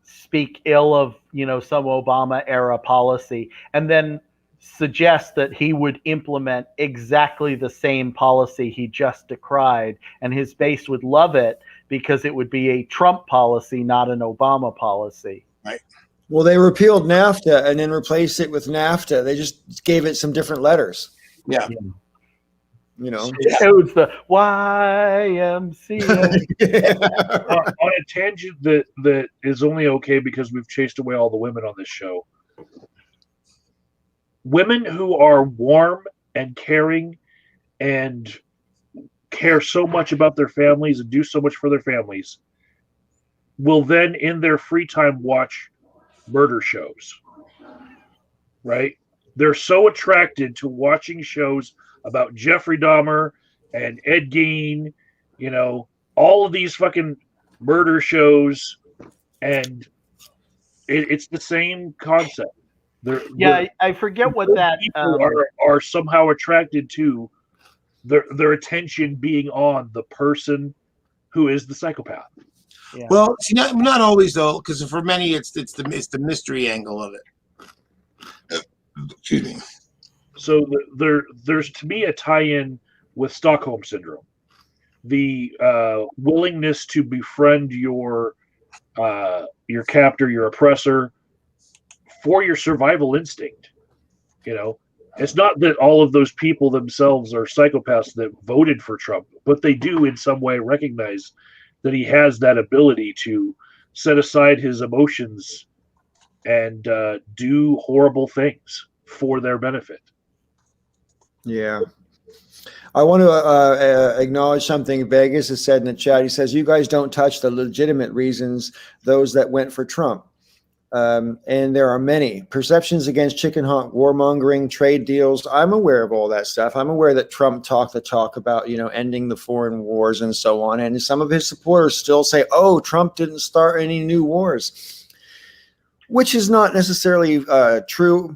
speak ill of some Obama era policy, and then suggest that he would implement exactly the same policy he just decried, and his base would love it because it would be a Trump policy, not an Obama policy. Right. Well, they repealed NAFTA and then replaced it with NAFTA. They just gave it some different letters. Yeah. You know, It was the YMCA. On a tangent that is only okay because we've chased away all the women on this show. Women who are warm and caring and care so much about their families and do so much for their families will then in their free time watch murder shows, right? They're so attracted to watching shows about Jeffrey Dahmer and Ed Gein, all of these fucking murder shows, and it's the same concept. I forget what that are somehow attracted to their attention being on the person who is the psychopath. Yeah. Well, see, not always though, because for many it's the mystery angle of it. Excuse me. So there's to me a tie-in with Stockholm syndrome, the willingness to befriend your captor, your oppressor, for your survival instinct. It's not that all of those people themselves are psychopaths that voted for Trump, but they do in some way recognize that he has that ability to set aside his emotions and do horrible things for their benefit. Yeah. I want to acknowledge something Vegas has said in the chat. He says, you guys don't touch the legitimate reasons, those that went for Trump. And there are many perceptions against chicken hawk warmongering, trade deals. I'm aware of all that stuff. I'm aware that Trump talked the talk about, ending the foreign wars and so on. And some of his supporters still say, oh, Trump didn't start any new wars, which is not necessarily true,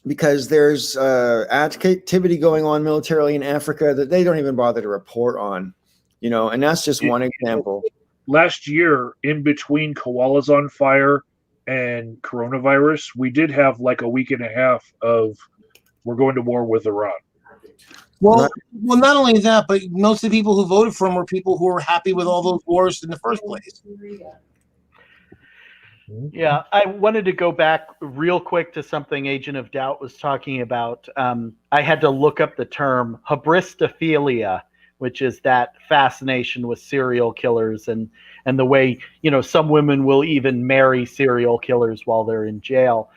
because there's activity going on militarily in Africa that they don't even bother to report on, and that's just one example. Last year, in between koalas on fire and coronavirus, we did have like a week and a half of we're going to war with Iran. Well, not only that, but most of the people who voted for him were people who were happy with all those wars in the first place. Yeah, I wanted to go back real quick to something Agent of Doubt was talking about. I had to look up the term hybristophilia, which is that fascination with serial killers and the way, some women will even marry serial killers while they're in jail.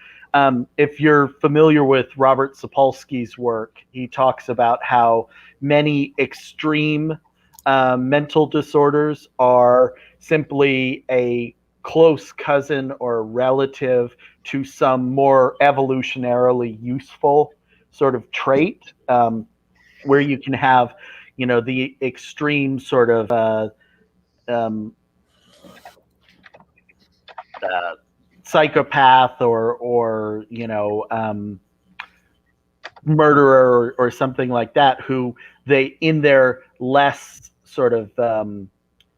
If you're familiar with Robert Sapolsky's work, he talks about how many extreme mental disorders are simply a close cousin or relative to some more evolutionarily useful sort of trait, where you can have, the extreme sort of psychopath or murderer or something like that, who they, in their less sort of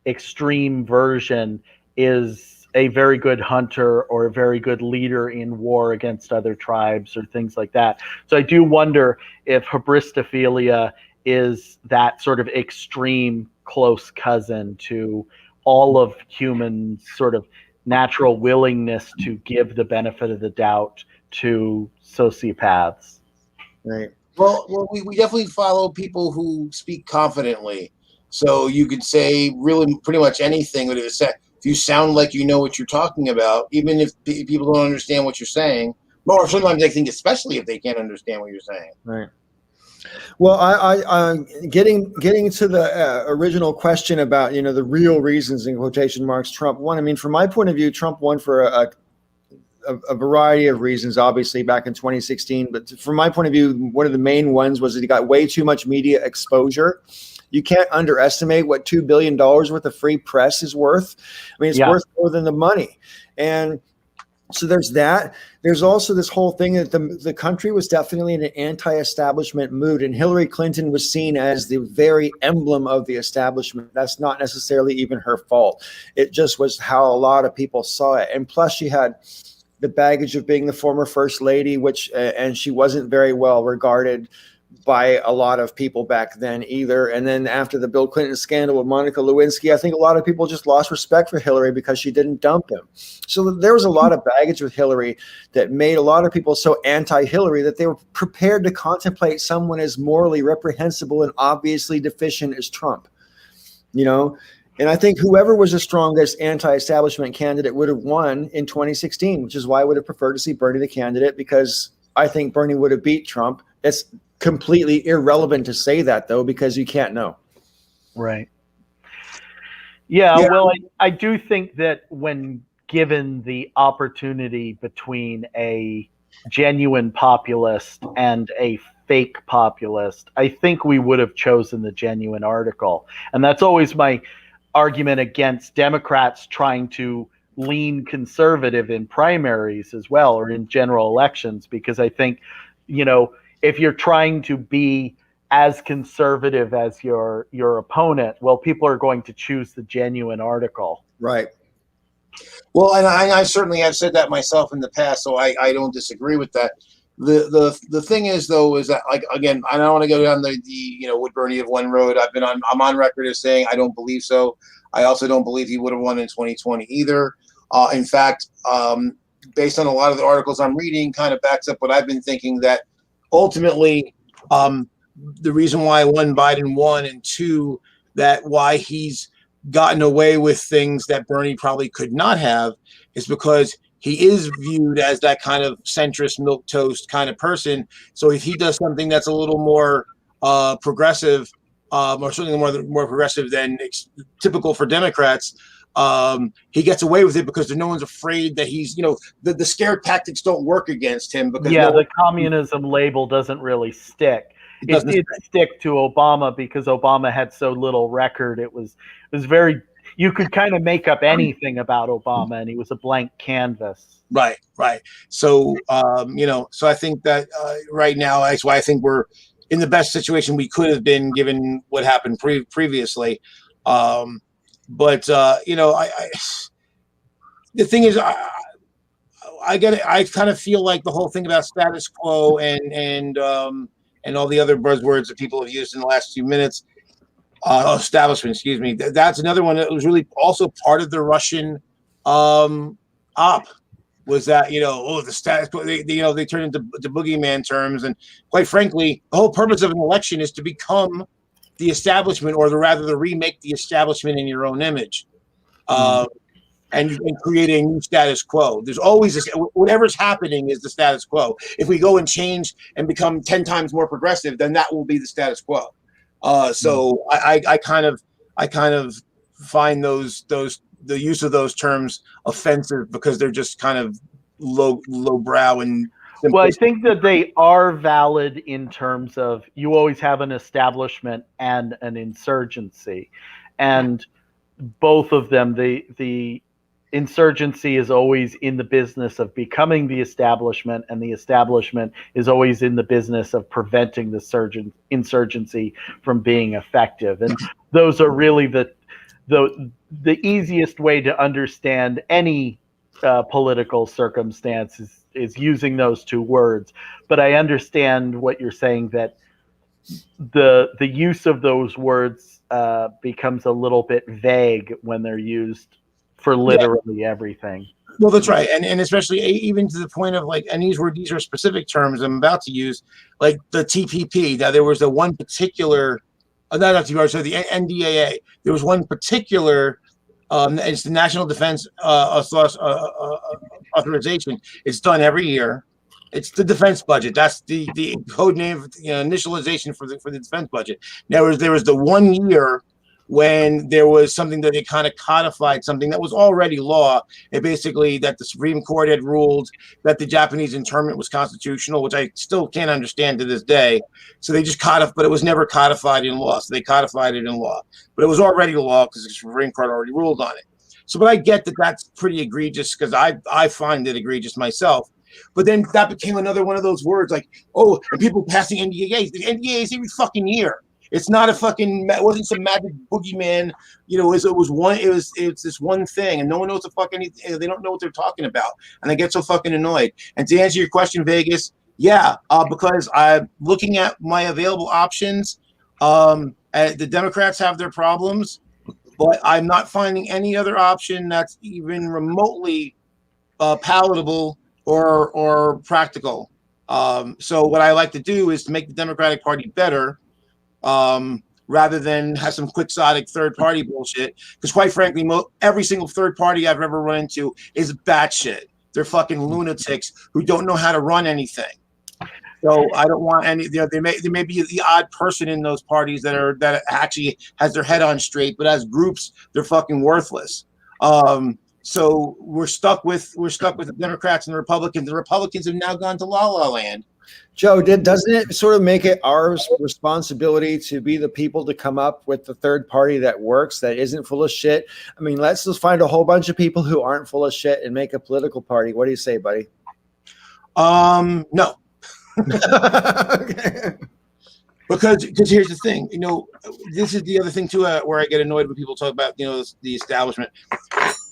extreme version, is a very good hunter or a very good leader in war against other tribes or things like that. So I do wonder if hybristophilia is that sort of extreme close cousin to all of human sort of natural willingness to give the benefit of the doubt to sociopaths. Right. Well, we definitely follow people who speak confidently. So you could say really pretty much anything, but if you sound like you know what you're talking about, even if people don't understand what you're saying, or sometimes they think, especially if they can't understand what you're saying. Right. Well, I getting to the original question about, you know, the real reasons in quotation marks Trump won. I mean, from my point of view, Trump won for a variety of reasons, obviously back in 2016. But from my point of view, one of the main ones was that he got way too much media exposure. You can't underestimate what $2 billion worth of free press is worth. I mean, it's worth more than the money. And so there's that. There's also this whole thing that the country was definitely in an anti-establishment mood, and Hillary Clinton was seen as the very emblem of the establishment. That's not necessarily even her fault. It just was how a lot of people saw it. And plus she had the baggage of being the former first lady, which and she wasn't very well regarded by a lot of people back then either. And then after the Bill Clinton scandal with Monica Lewinsky, I think a lot of people just lost respect for Hillary because she didn't dump him. So there was a lot of baggage with Hillary that made a lot of people so anti-Hillary that they were prepared to contemplate someone as morally reprehensible and obviously deficient as Trump, you know? And I think whoever was the strongest anti-establishment candidate would have won in 2016, which is why I would have preferred to see Bernie the candidate, because I think Bernie would have beat Trump. It's completely irrelevant to say that, though, because you can't know. Right. Yeah. Well, I do think that when given the opportunity between a genuine populist and a fake populist, I think we would have chosen the genuine article. And that's always my argument against Democrats trying to lean conservative in primaries as well, or in general elections, because I think, you know, if you're trying to be as conservative as your opponent, well, people are going to choose the genuine article. Right. Well, and I certainly have said that myself in the past, so I don't disagree with that. The thing is, though, is that, like, again, I don't want to go down the you know, would Bernie have won road. I'm on record as saying I don't believe so. I also don't believe he would have won in 2020 either. In fact, based on a lot of the articles I'm reading, kind of backs up what I've been thinking, that ultimately, the reason why one, Biden won, and two, that why he's gotten away with things that Bernie probably could not have, is because he is viewed as that kind of centrist, milquetoast kind of person. So if he does something that's a little more progressive, or something more progressive than typical for Democrats, he gets away with it because no one's afraid that he's, you know, the scare tactics don't work against him. Because the communism label doesn't really stick. It did stick to Obama because Obama had so little record. It was very, you could kind of make up anything about Obama, and he was a blank canvas. Right. So, you know, so I think that right now, that's why I think we're in the best situation we could have been given what happened previously. But you know, the thing is, I get it. I kind of feel like the whole thing about status quo and all the other buzzwords that people have used in the last few minutes, establishment, excuse me. That's another one that was really also part of the Russian op. Was that, you know, the status quo? They turn into boogeyman terms, and quite frankly, the whole purpose of an election is to become the establishment, or rather to remake the establishment in your own image, and create a new status quo. There's always whatever's happening is the status quo. If we go and change and become 10 times more progressive, then that will be the status quo. So I kind of find the use of those terms offensive because they're just kind of lowbrow and simplistic. Well, I think that they are valid in terms of you always have an establishment and an insurgency, and both of them, the insurgency is always in the business of becoming the establishment, and the establishment is always in the business of preventing the insurgency from being effective. And those are really the easiest way to understand any political circumstance is using those two words. But I understand what you're saying, that the use of those words becomes a little bit vague when they're used for literally everything. Well, that's right, and especially even to the point of, like, and these are specific terms I'm about to use, like the TPP. Now, there was the one particular not TBR, so the NDAA. There was one particular, it's the National Defense Authorization. It's done every year. It's the defense budget. That's the code name, initialization for the defense budget. There was the 1 year when there was something that they kind of codified, something that was already law. It basically that the Supreme Court had ruled that the Japanese internment was constitutional, which I still can't understand to this day. So they just codified, but it was never codified in law. So they codified it in law, but it was already law because the Supreme Court already ruled on it. So, but I get that that's pretty egregious because I find it egregious myself. But then that became another one of those words like, oh, and people passing NDAs. The NDAs every fucking year. It's not a fucking. It wasn't some magic boogeyman. It was one. It's this one thing, and no one knows the fuck anything. They don't know what they're talking about, and I get so fucking annoyed. And to answer your question, Vegas, yeah, because I'm looking at my available options. The Democrats have their problems, but I'm not finding any other option that's even remotely palatable or practical. So what I like to do is to make the Democratic Party better. Rather than have some quixotic third party bullshit. Because quite frankly, every single third party I've ever run into is batshit. They're fucking lunatics who don't know how to run anything. So I don't want any. There may be the odd person in those parties that actually has their head on straight, but as groups, they're fucking worthless. So we're stuck with the Democrats and the Republicans. The Republicans have now gone to La La Land. Joe, doesn't it sort of make it our responsibility to be the people to come up with the third party that works, that isn't full of shit? I mean, let's just find a whole bunch of people who aren't full of shit and make a political party. What do you say, buddy? No. Okay. Because here's the thing, this is the other thing too, where I get annoyed when people talk about, the establishment.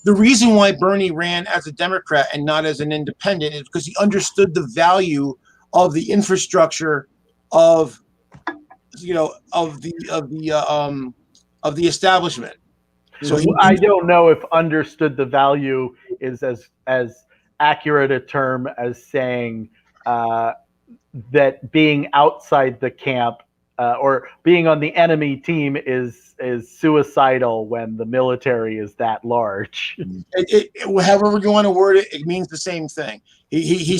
The reason why Bernie ran as a Democrat and not as an independent is because he understood the value of the infrastructure of the establishment. So I don't know if understood the value is as accurate a term as saying that being outside the camp or being on the enemy team is suicidal when the military is that large. However you want to word it, it means the same thing. He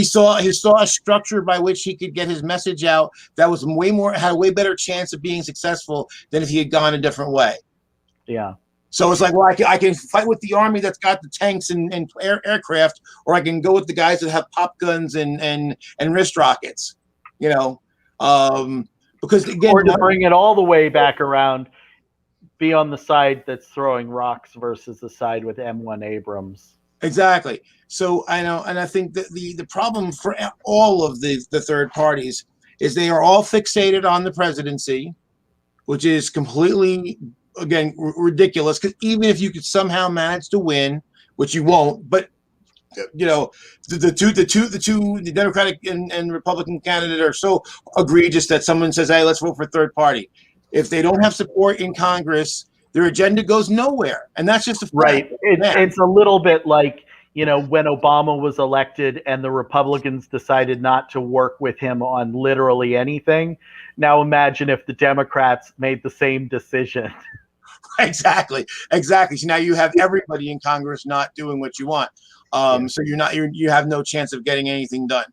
saw a structure by which he could get his message out that was had a way better chance of being successful than if he had gone a different way. Yeah. So it's like, well, I can fight with the army that's got the tanks and aircraft, or I can go with the guys that have pop guns and wrist rockets, because again, or to bring it all the way back around, be on the side that's throwing rocks versus the side with M1 Abrams. Exactly. So I know, and I think that the problem for all of the third parties is they are all fixated on the presidency, which is completely, again, ridiculous. Because even if you could somehow manage to win, which you won't, but the Democratic and Republican candidate are so egregious that someone says, "Hey, let's vote for third party." If they don't have support in Congress, their agenda goes nowhere, and that's just a fact. Right. It's a little bit like when Obama was elected and the Republicans decided not to work with him on literally anything. Now imagine if the Democrats made the same decision. Exactly. So now you have everybody in Congress not doing what you want. So you have no chance of getting anything done.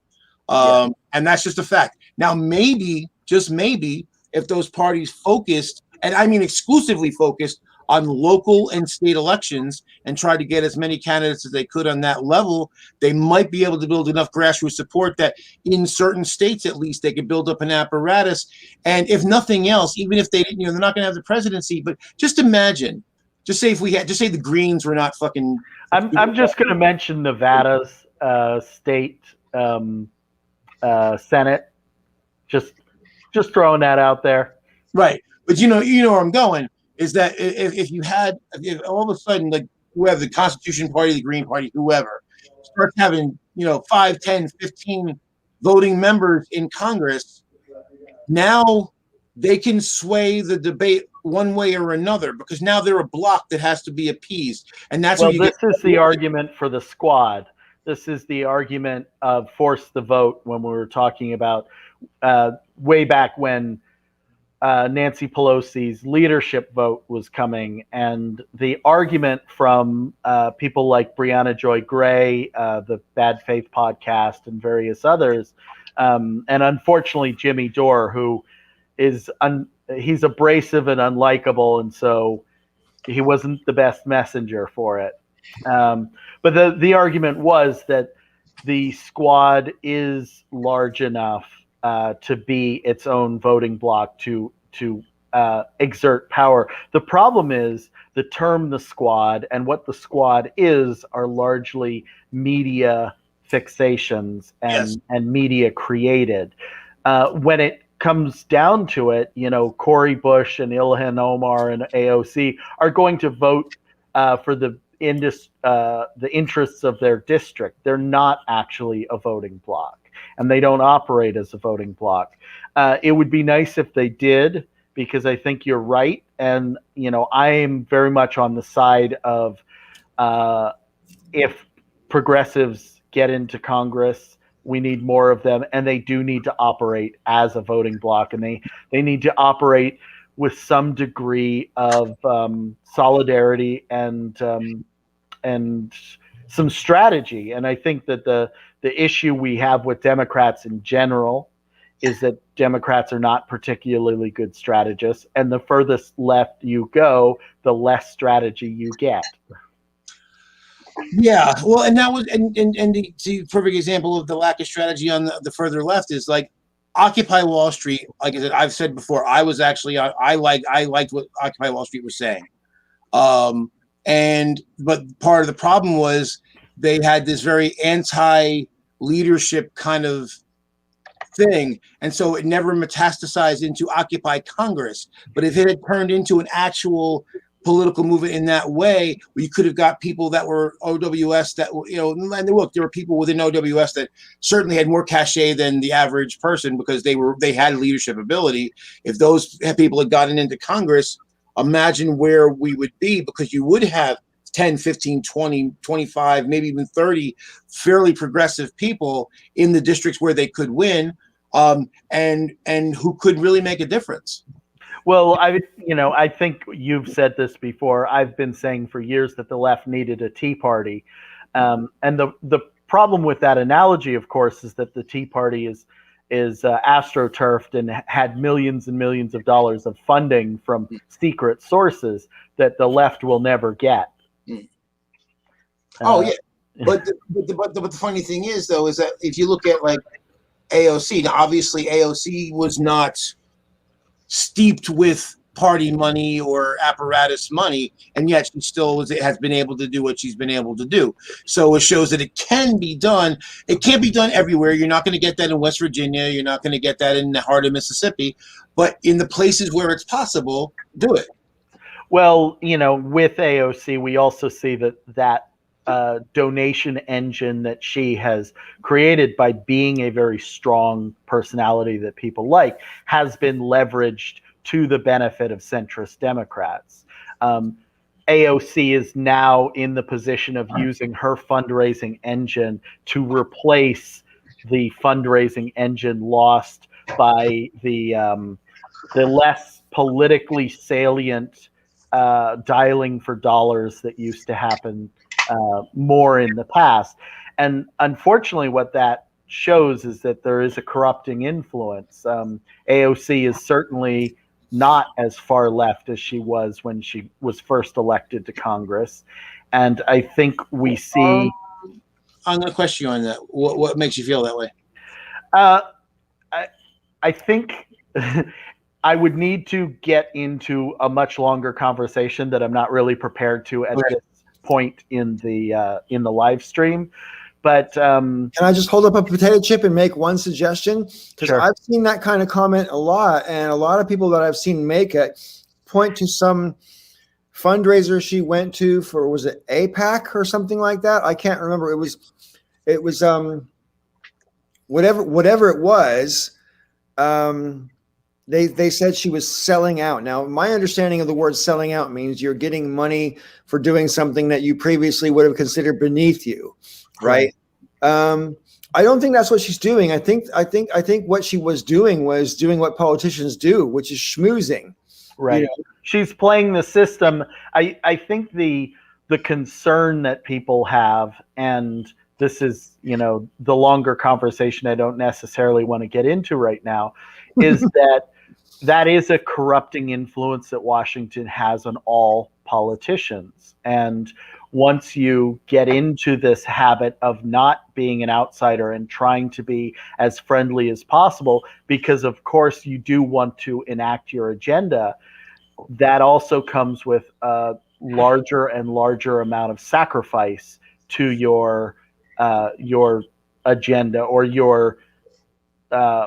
And that's just a fact. Now, maybe, just maybe, if those parties focused, and I mean exclusively focused on local and state elections and tried to get as many candidates as they could on that level, they might be able to build enough grassroots support that in certain states, at least, they could build up an apparatus. And if nothing else, even if they didn't, they're not going to have the presidency, but just imagine, just say the Greens were not fucking. I'm just going to mention Nevada's state Senate. Just throwing that out there. Right. But you know where I'm going is that if all of a sudden, like, whoever, the Constitution Party, the Green Party, whoever, starts having, 5, 10, 15 voting members in Congress, now they can sway the debate one way or another, because now they're a block that has to be appeased. And that's this is the argument for the squad. This is the argument of force the vote when we were talking about way back when Nancy Pelosi's leadership vote was coming, and the argument from people like Brianna Joy Gray, the Bad Faith podcast, and various others, and unfortunately Jimmy Dore, who is he's abrasive and unlikable, and so he wasn't the best messenger for it. But the argument was that the squad is large enough to be its own voting bloc to exert power. The problem is the term "the squad" and what the squad is are largely media fixations and media created. When it comes down to it, Cory Bush and Ilhan Omar and AOC are going to vote for the interests of their district. They're not actually a voting bloc, and they don't operate as a voting bloc. It would be nice if they did, because I think you're right. And, I am very much on the side of if progressives get into Congress, we need more of them, and they do need to operate as a voting bloc, and they need to operate with some degree of solidarity and some strategy. And I think that the issue we have with Democrats in general is that Democrats are not particularly good strategists, and the furthest left you go, the less strategy you get. Yeah, well, and that was and the perfect example of the lack of strategy on the further left is like Occupy Wall Street. Like I said, I've said before, I was actually I liked what Occupy Wall Street was saying, but part of the problem was they had this very anti-leadership kind of thing, and so it never metastasized into Occupy Congress. But if it had turned into an actual political movement in that way, where you could have got people that were OWS that, and look, there were people within OWS that certainly had more cachet than the average person because they had leadership ability. If those people had gotten into Congress, imagine where we would be, because you would have 10, 15, 20, 25, maybe even 30 fairly progressive people in the districts where they could win, and who could really make a difference. Well, I think you've said this before. I've been saying for years that the left needed a Tea Party. And the problem with that analogy, of course, is that the Tea Party is astroturfed and had millions and millions of dollars of funding from secret sources that the left will never get. Yeah. But the funny thing is, though, is that if you look at like AOC, now obviously AOC was not steeped with party money or apparatus money, and yet she still has been able to do what she's been able to do. So it shows that it can be done. It can't be done everywhere. You're not going to get that in West Virginia. You're not going to get that in the heart of Mississippi. But in the places where it's possible, do it. Well, with AOC, we also see that donation engine that she has created by being a very strong personality that people like has been leveraged to the benefit of centrist Democrats. AOC is now in the position of using her fundraising engine to replace the fundraising engine lost by the less politically salient dialing for dollars that used to happen more in the past. And unfortunately, what that shows is that there is a corrupting influence. AOC is certainly not as far left as she was when she was first elected to Congress. And I think we see... I'm going to question you on that. What makes you feel that way? I think I would need to get into a much longer conversation that I'm not really prepared to at this point in the live stream. But can I just hold up a potato chip and make one suggestion? Because sure. I've seen that kind of comment a lot, and a lot of people that I've seen make it point to some fundraiser she went to for, was it APAC or something like that? I can't remember. It was whatever it was. They said she was selling out. Now, my understanding of the word selling out means you're getting money for doing something that you previously would have considered beneath you, right? I don't think that's what she's doing. I think what she was doing what politicians do, which is schmoozing. Right. You know? She's playing the system. I think the concern that people have, and this is, the longer conversation I don't necessarily want to get into right now, is that is a corrupting influence that Washington has on all politicians. And once you get into this habit of not being an outsider and trying to be as friendly as possible, because of course you do want to enact your agenda, that also comes with a larger and larger amount of sacrifice to your agenda or your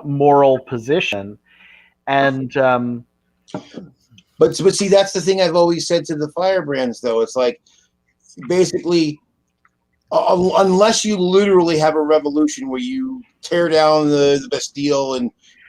moral position. And But see, that's the thing I've always said to the firebrands, though. It's like, basically, unless you literally have a revolution where you tear down the Bastille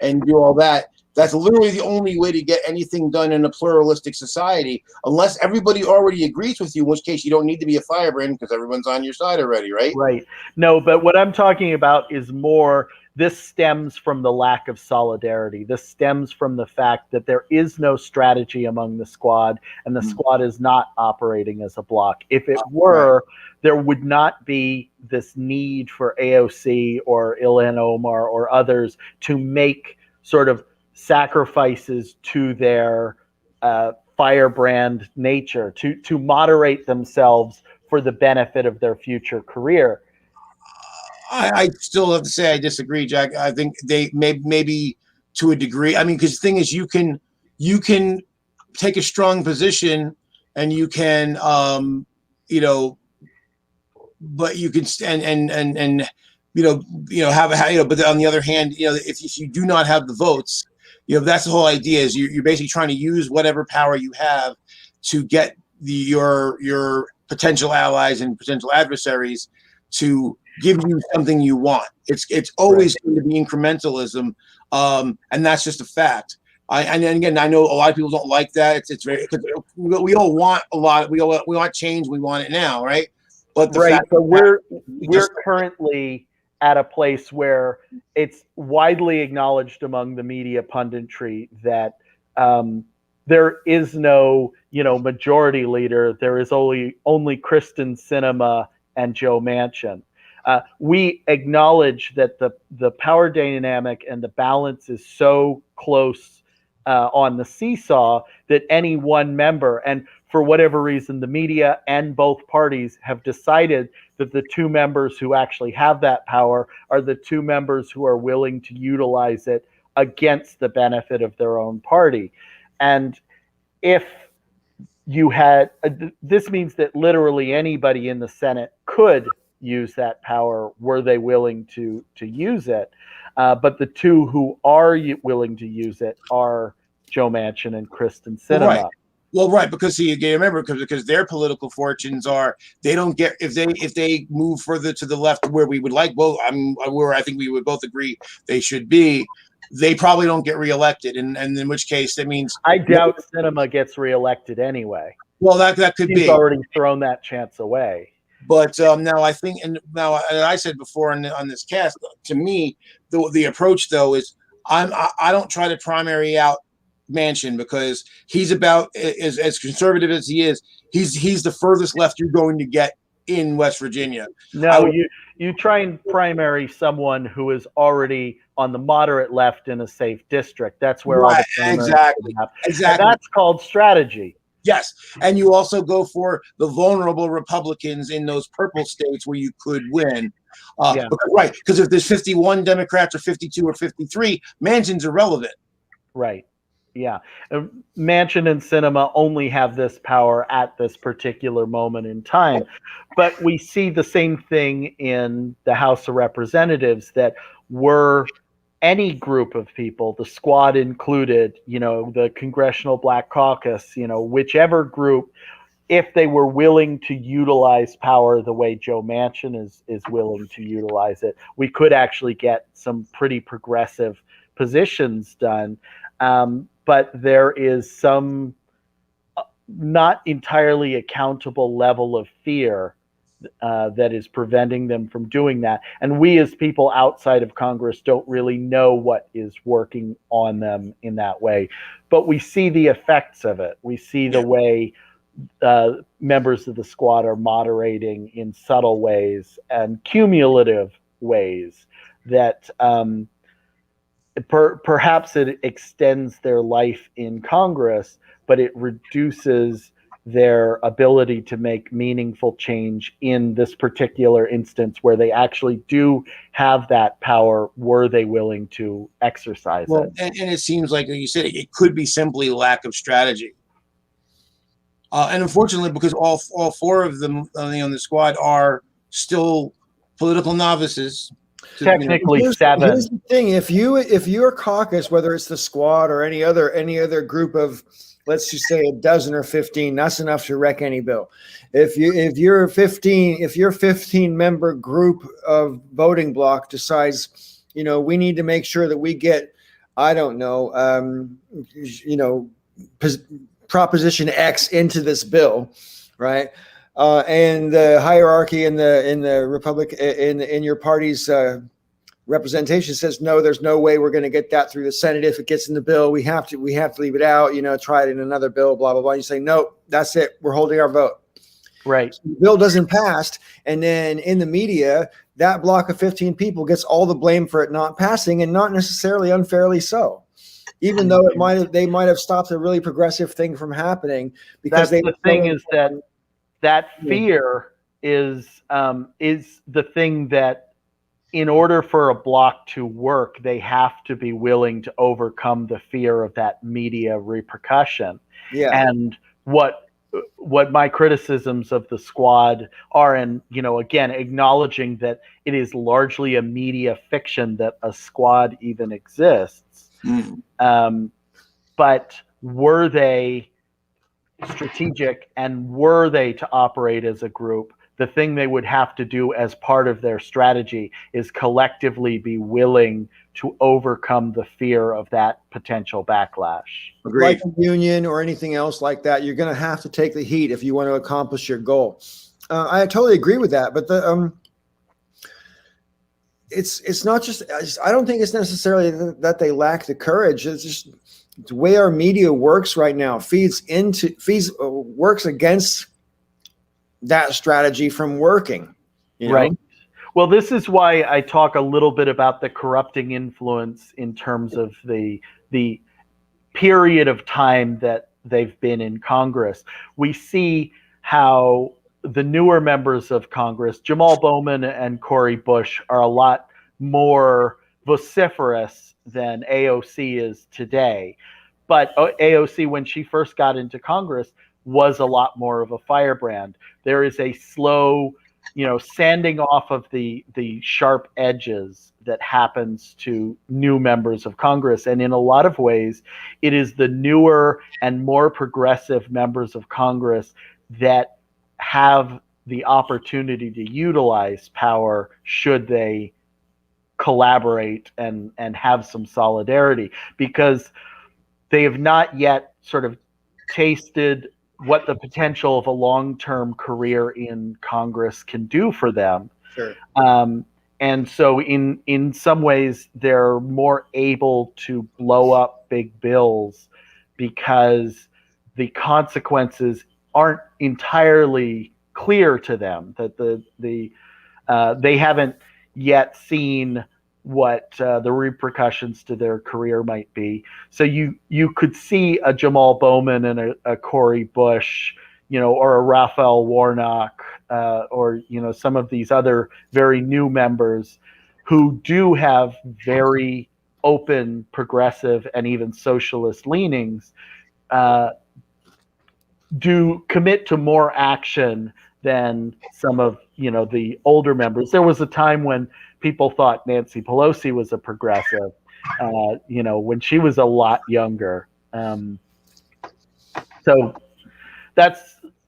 and do all that, that's literally the only way to get anything done in a pluralistic society, unless everybody already agrees with you, in which case you don't need to be a firebrand because everyone's on your side already, right? Right. No, but what I'm talking about is more, this stems from the lack of solidarity. This stems from the fact that there is no strategy among the squad, and the squad is not operating as a block. If it were, there would not be this need for AOC or Ilhan Omar or others to make sort of sacrifices to their firebrand nature, to moderate themselves for the benefit of their future career. I still have to say I disagree, Jack. I think they maybe to a degree. I mean, because the thing is, you can take a strong position, and you can but you can and have but on the other hand, if you do not have the votes, that's the whole idea, is you're basically trying to use whatever power you have to get your potential allies and potential adversaries to give you something you want. It's always going to be incrementalism, and that's just a fact. And again, I know a lot of people don't like that. It's very, we all want a lot. We want change. We want it now, right? But we're currently at a place where it's widely acknowledged among the media punditry that there is no majority leader. There is only Kyrsten Sinema and Joe Manchin. We acknowledge that the power dynamic and the balance is so close on the seesaw that any one member, and for whatever reason, the media and both parties have decided that the two members who actually have that power are the two members who are willing to utilize it against the benefit of their own party. And if you had, this means that literally anybody in the Senate could use that power were they willing to use it. But the two who are willing to use it are Joe Manchin and Kyrsten Sinema. Right. Well, right, because see, you remember, because their political fortunes are, they don't get, if they move further to the left where we would like, where I think we would both agree they should be, they probably don't get reelected, and in which case that means I doubt Sinema gets reelected anyway. Well, that could be. He's already thrown that chance away. But now I think, and I said before on this cast, to me, the approach though is I don't try to primary out Manchin, because he's about as conservative as he is. He's the furthest left you're going to get in West Virginia. No, you try and primary someone who is already on the moderate left in a safe district. That's where all the exactly. And that's called strategy. Yes, and you also go for the vulnerable Republicans in those purple states where you could win. Right, because if there's 51 Democrats or 52 or 53, Manchin's irrelevant. Right. Yeah. Manchin and Sinema only have this power at this particular moment in time. But we see the same thing in the House of Representatives, that were any group of people, the squad included, the Congressional Black Caucus, whichever group, if they were willing to utilize power the way Joe Manchin is willing to utilize it, we could actually get some pretty progressive positions done. But there is some not entirely accountable level of fear that is preventing them from doing that. And we as people outside of Congress don't really know what is working on them in that way. But we see the effects of it. We see the way members of the squad are moderating in subtle ways and cumulative ways that perhaps it extends their life in Congress, but it reduces their ability to make meaningful change in this particular instance where they actually do have that power were they willing to exercise it. And it seems like you said, it could be simply lack of strategy. And unfortunately, because all four of them on the squad are still political novices. Technically, here's 7. Here's the thing: if your caucus, whether it's the squad or any other group of, let's just say a dozen or 15, that's enough to wreck any bill. If your 15 member group of voting bloc decides, we need to make sure that we get, I don't know, Proposition X into this bill, right? And the hierarchy in the Republic in your party's representation says no, there's no way we're going to get that through the Senate. If it gets in the bill, we have to leave it out. Try it in another bill. Blah blah blah. You say no, that's it. We're holding our vote. Right. So the bill doesn't pass, and then in the media, that block of 15 people gets all the blame for it not passing, and not necessarily unfairly so. Even though they might have stopped a really progressive thing from happening, because the thing is that fear is the thing that, in order for a bloc to work, they have to be willing to overcome the fear of that media repercussion. Yeah. And what my criticisms of the squad are, and again, acknowledging that it is largely a media fiction that a squad even exists. But were they strategic and were they to operate as a group, the thing they would have to do as part of their strategy is collectively be willing to overcome the fear of that potential backlash. Agreed. Like a union or anything else like that, you're going to have to take the heat if you want to accomplish your goal. I totally agree with that, but it's not just, I don't think it's necessarily that they lack the courage. It's just the way our media works right now works against that strategy from working. Right. Well, this is why I talk a little bit about the corrupting influence in terms of the period of time that they've been in Congress. We see how the newer members of Congress, Jamal Bowman and Cori Bush, are a lot more vociferous than AOC is today. But AOC, when she first got into Congress, was a lot more of a firebrand. There is a slow, sanding off of the sharp edges that happens to new members of Congress. And in a lot of ways, it is the newer and more progressive members of Congress that have the opportunity to utilize power should they collaborate and have some solidarity, because they have not yet sort of tasted what the potential of a long-term career in Congress can do for them. Sure. And so in some ways, they're more able to blow up big bills because the consequences aren't entirely clear to them, that they haven't yet seen what the repercussions to their career might be. So you could see a Jamal Bowman and a Cori Bush, or a Raphael Warnock, or some of these other very new members who do have very open, progressive, and even socialist leanings, do commit to more action than some of the older members. There was a time when people thought Nancy Pelosi was a progressive, when she was a lot younger. So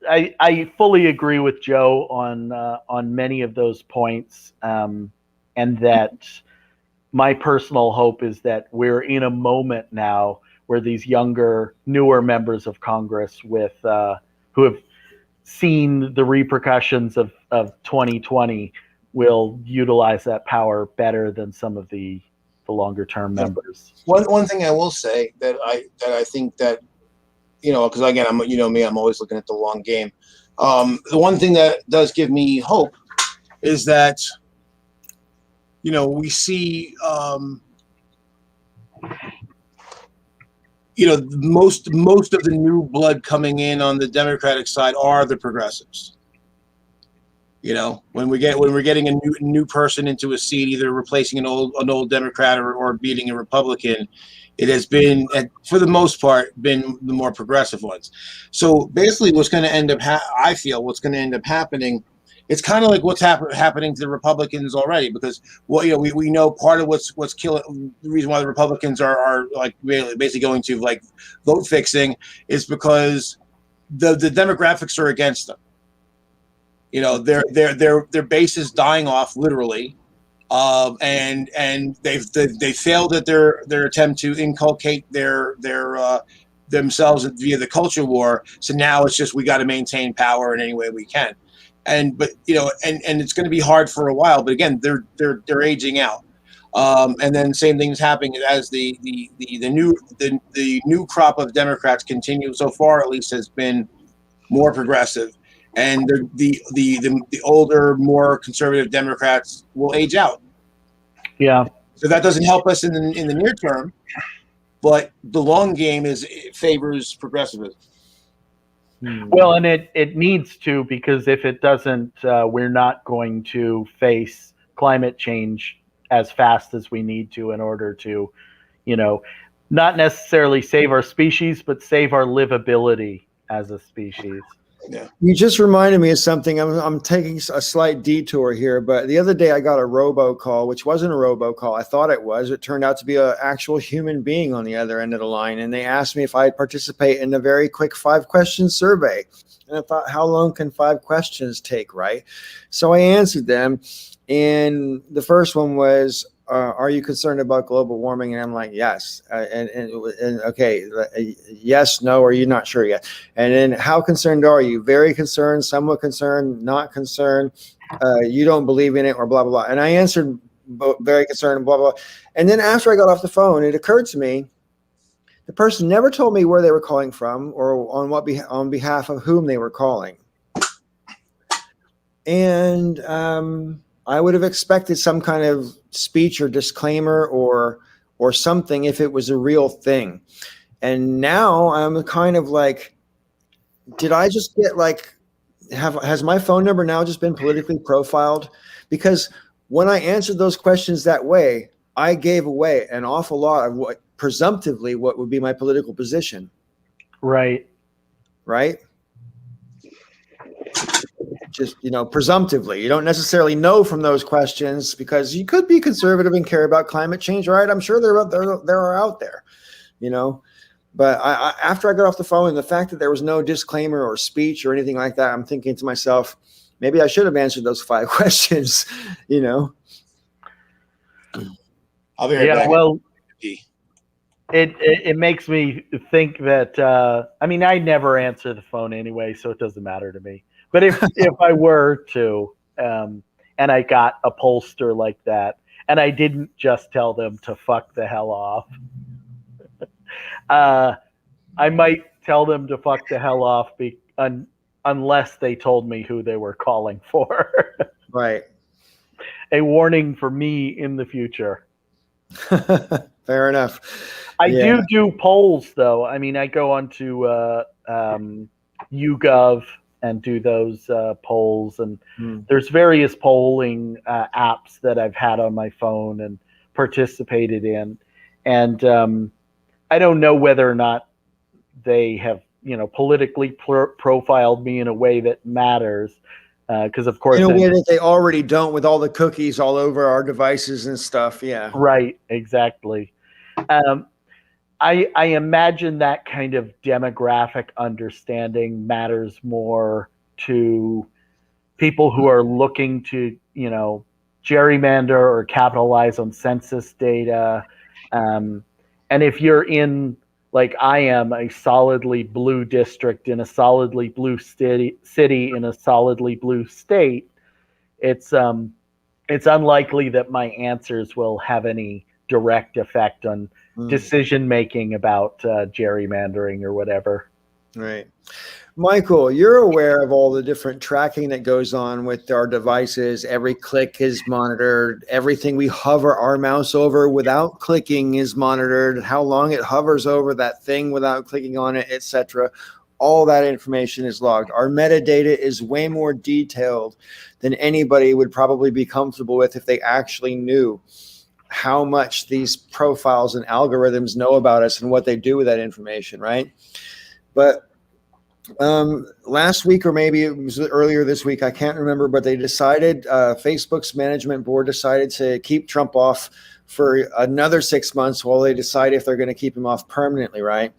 I fully agree with Joe on many of those points, and that my personal hope is that we're in a moment now where these younger, newer members of Congress who have seen the repercussions of 2020 will utilize that power better than some of the longer term members. One thing I will say that I think that, because again, I'm always looking at the long game. The one thing that does give me hope is that, we see, most of the new blood coming in on the Democratic side are the progressives. When we're getting a new person into a seat, either replacing an old Democrat or beating a Republican, it has been, for the most part, been the more progressive ones. So basically, what's going to end up happening, it's kind of like what's happening to the Republicans already, because we know part of what's killing, the reason why the Republicans are like basically going to like vote fixing is because the demographics are against them. Their base is dying off literally, and they failed at their attempt to inculcate their themselves via the culture war. So now it's just we got to maintain power in any way we can, but it's going to be hard for a while. But again, they're aging out, and then same things happening as the new crop of Democrats continue. So far, at least, has been more progressive. And the older, more conservative Democrats will age out. Yeah. So that doesn't help us in the near term, but the long game favors progressivism. Well, and it needs to, because if it doesn't, we're not going to face climate change as fast as we need to in order to, not necessarily save our species, but save our livability as a species. Yeah. You just reminded me of something. I'm taking a slight detour here, but the other day I got a robocall, which wasn't a robocall. I thought it was. It turned out to be an actual human being on the other end of the line, and they asked me if I'd participate in a very quick 5-question survey. And I thought, how long can 5 questions take, right? So I answered them, and the first one was, are you concerned about global warming? And I'm like, yes. And okay, yes, no, or you're not sure yet. And then how concerned are you? Very concerned, somewhat concerned, not concerned. You don't believe in it, or blah, blah, blah. And I answered very concerned, blah, blah. And then after I got off the phone, it occurred to me, the person never told me where they were calling from or on behalf of whom they were calling. And I would have expected some kind of speech or disclaimer or something if it was a real thing. And now I'm kind of like, did I just get like, has my phone number now just been politically profiled? Because when I answered those questions that way, I gave away an awful lot of what presumptively what would be my political position. Right. Just, presumptively. You don't necessarily know from those questions, because you could be conservative and care about climate change, right? I'm sure they're out there, But after I got off the phone, and the fact that there was no disclaimer or speech or anything like that, I'm thinking to myself, maybe I should have answered those 5 questions, I'll be right back. Well, it makes me think that I never answer the phone anyway, so it doesn't matter to me. But if I were to, and I got a pollster like that, and I didn't just tell them to fuck the hell off, I might tell them to fuck the hell off unless they told me who they were calling for. Right. A warning for me in the future. Fair enough. I do polls, though. I go onto YouGov and do those polls, and there's various polling apps that I've had on my phone and participated in, and I don't know whether or not they have politically profiled me in a way that matters, because of course in a way that they already don't, with all the cookies all over our devices and stuff. Yeah, right, exactly. I imagine that kind of demographic understanding matters more to people who are looking to, gerrymander or capitalize on census data. And if you're in like I am a solidly blue district in a solidly blue city in a solidly blue state, it's unlikely that my answers will have any direct effect on decision making about gerrymandering or whatever. Right. Michael, you're aware of all the different tracking that goes on with our devices. Every click is monitored. Everything we hover our mouse over without clicking is monitored. How long it hovers over that thing without clicking on it, etc. All that information is logged. Our metadata is way more detailed than anybody would probably be comfortable with if they actually knew how much these profiles and algorithms know about us and what they do with that information, right? But last week, or maybe it was earlier this week, I can't remember, but they decided, Facebook's management board decided to keep Trump off for another 6 months while they decide if they're going to keep him off permanently, right?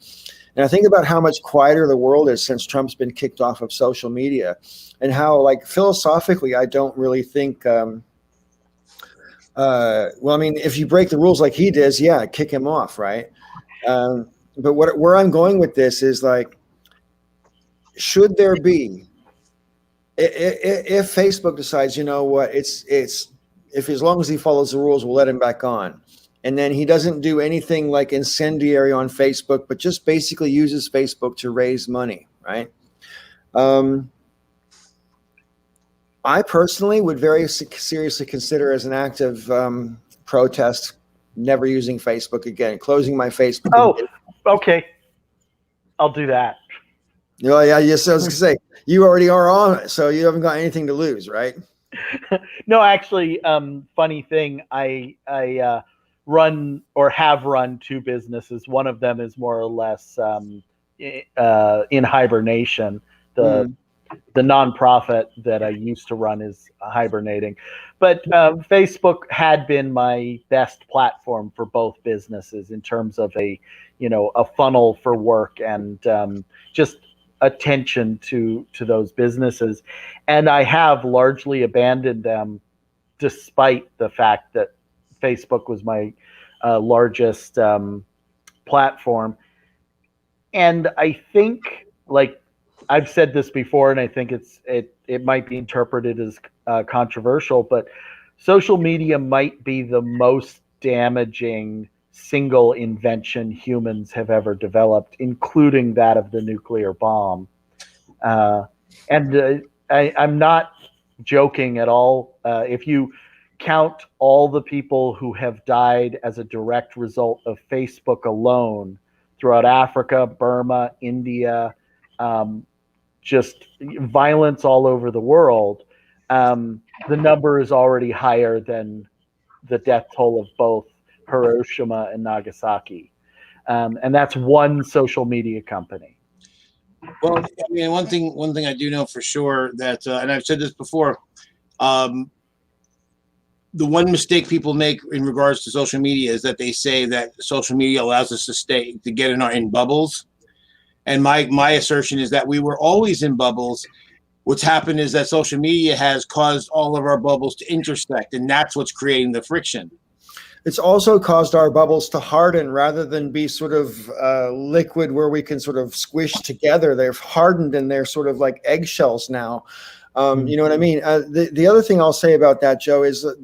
And I think about how much quieter the world is since Trump's been kicked off of social media, and how, like, philosophically, I don't really think, well, I mean, if you break the rules like he does, yeah, kick him off, right? But where I'm going with this is, like, should there be, if Facebook decides, you know what, it's if as long as he follows the rules, we'll let him back on, and then he doesn't do anything like incendiary on Facebook, but just basically uses Facebook to raise money, right? I personally would very seriously consider, as an act of protest, never using Facebook again, closing my Facebook. Oh, okay. I'll do that. Oh, yeah, yes. I was gonna say, you already are on it, so you haven't got anything to lose, right? No, actually, funny thing, I run or have run two businesses. One of them is more or less in hibernation. The nonprofit that I used to run is hibernating, but Facebook had been my best platform for both businesses in terms of a funnel for work and just attention to those businesses. And I have largely abandoned them despite the fact that Facebook was my largest platform. And I think, like, I've said this before, and I think it might be interpreted as controversial, but social media might be the most damaging single invention humans have ever developed, including that of the nuclear bomb. And I'm not joking at all. If you count all the people who have died as a direct result of Facebook alone throughout Africa, Burma, India, just violence all over the world, the number is already higher than the death toll of both Hiroshima and Nagasaki. And that's one social media company. Well, I mean, one thing I do know for sure that, and I've said this before, the one mistake people make in regards to social media is that they say that social media allows us to get in bubbles. And my assertion is that we were always in bubbles. What's happened is that social media has caused all of our bubbles to intersect, and that's what's creating the friction. It's also caused our bubbles to harden rather than be sort of liquid where we can sort of squish together. They've hardened and they're sort of like eggshells now. You know what I mean? The other thing I'll say about that, Joe, is in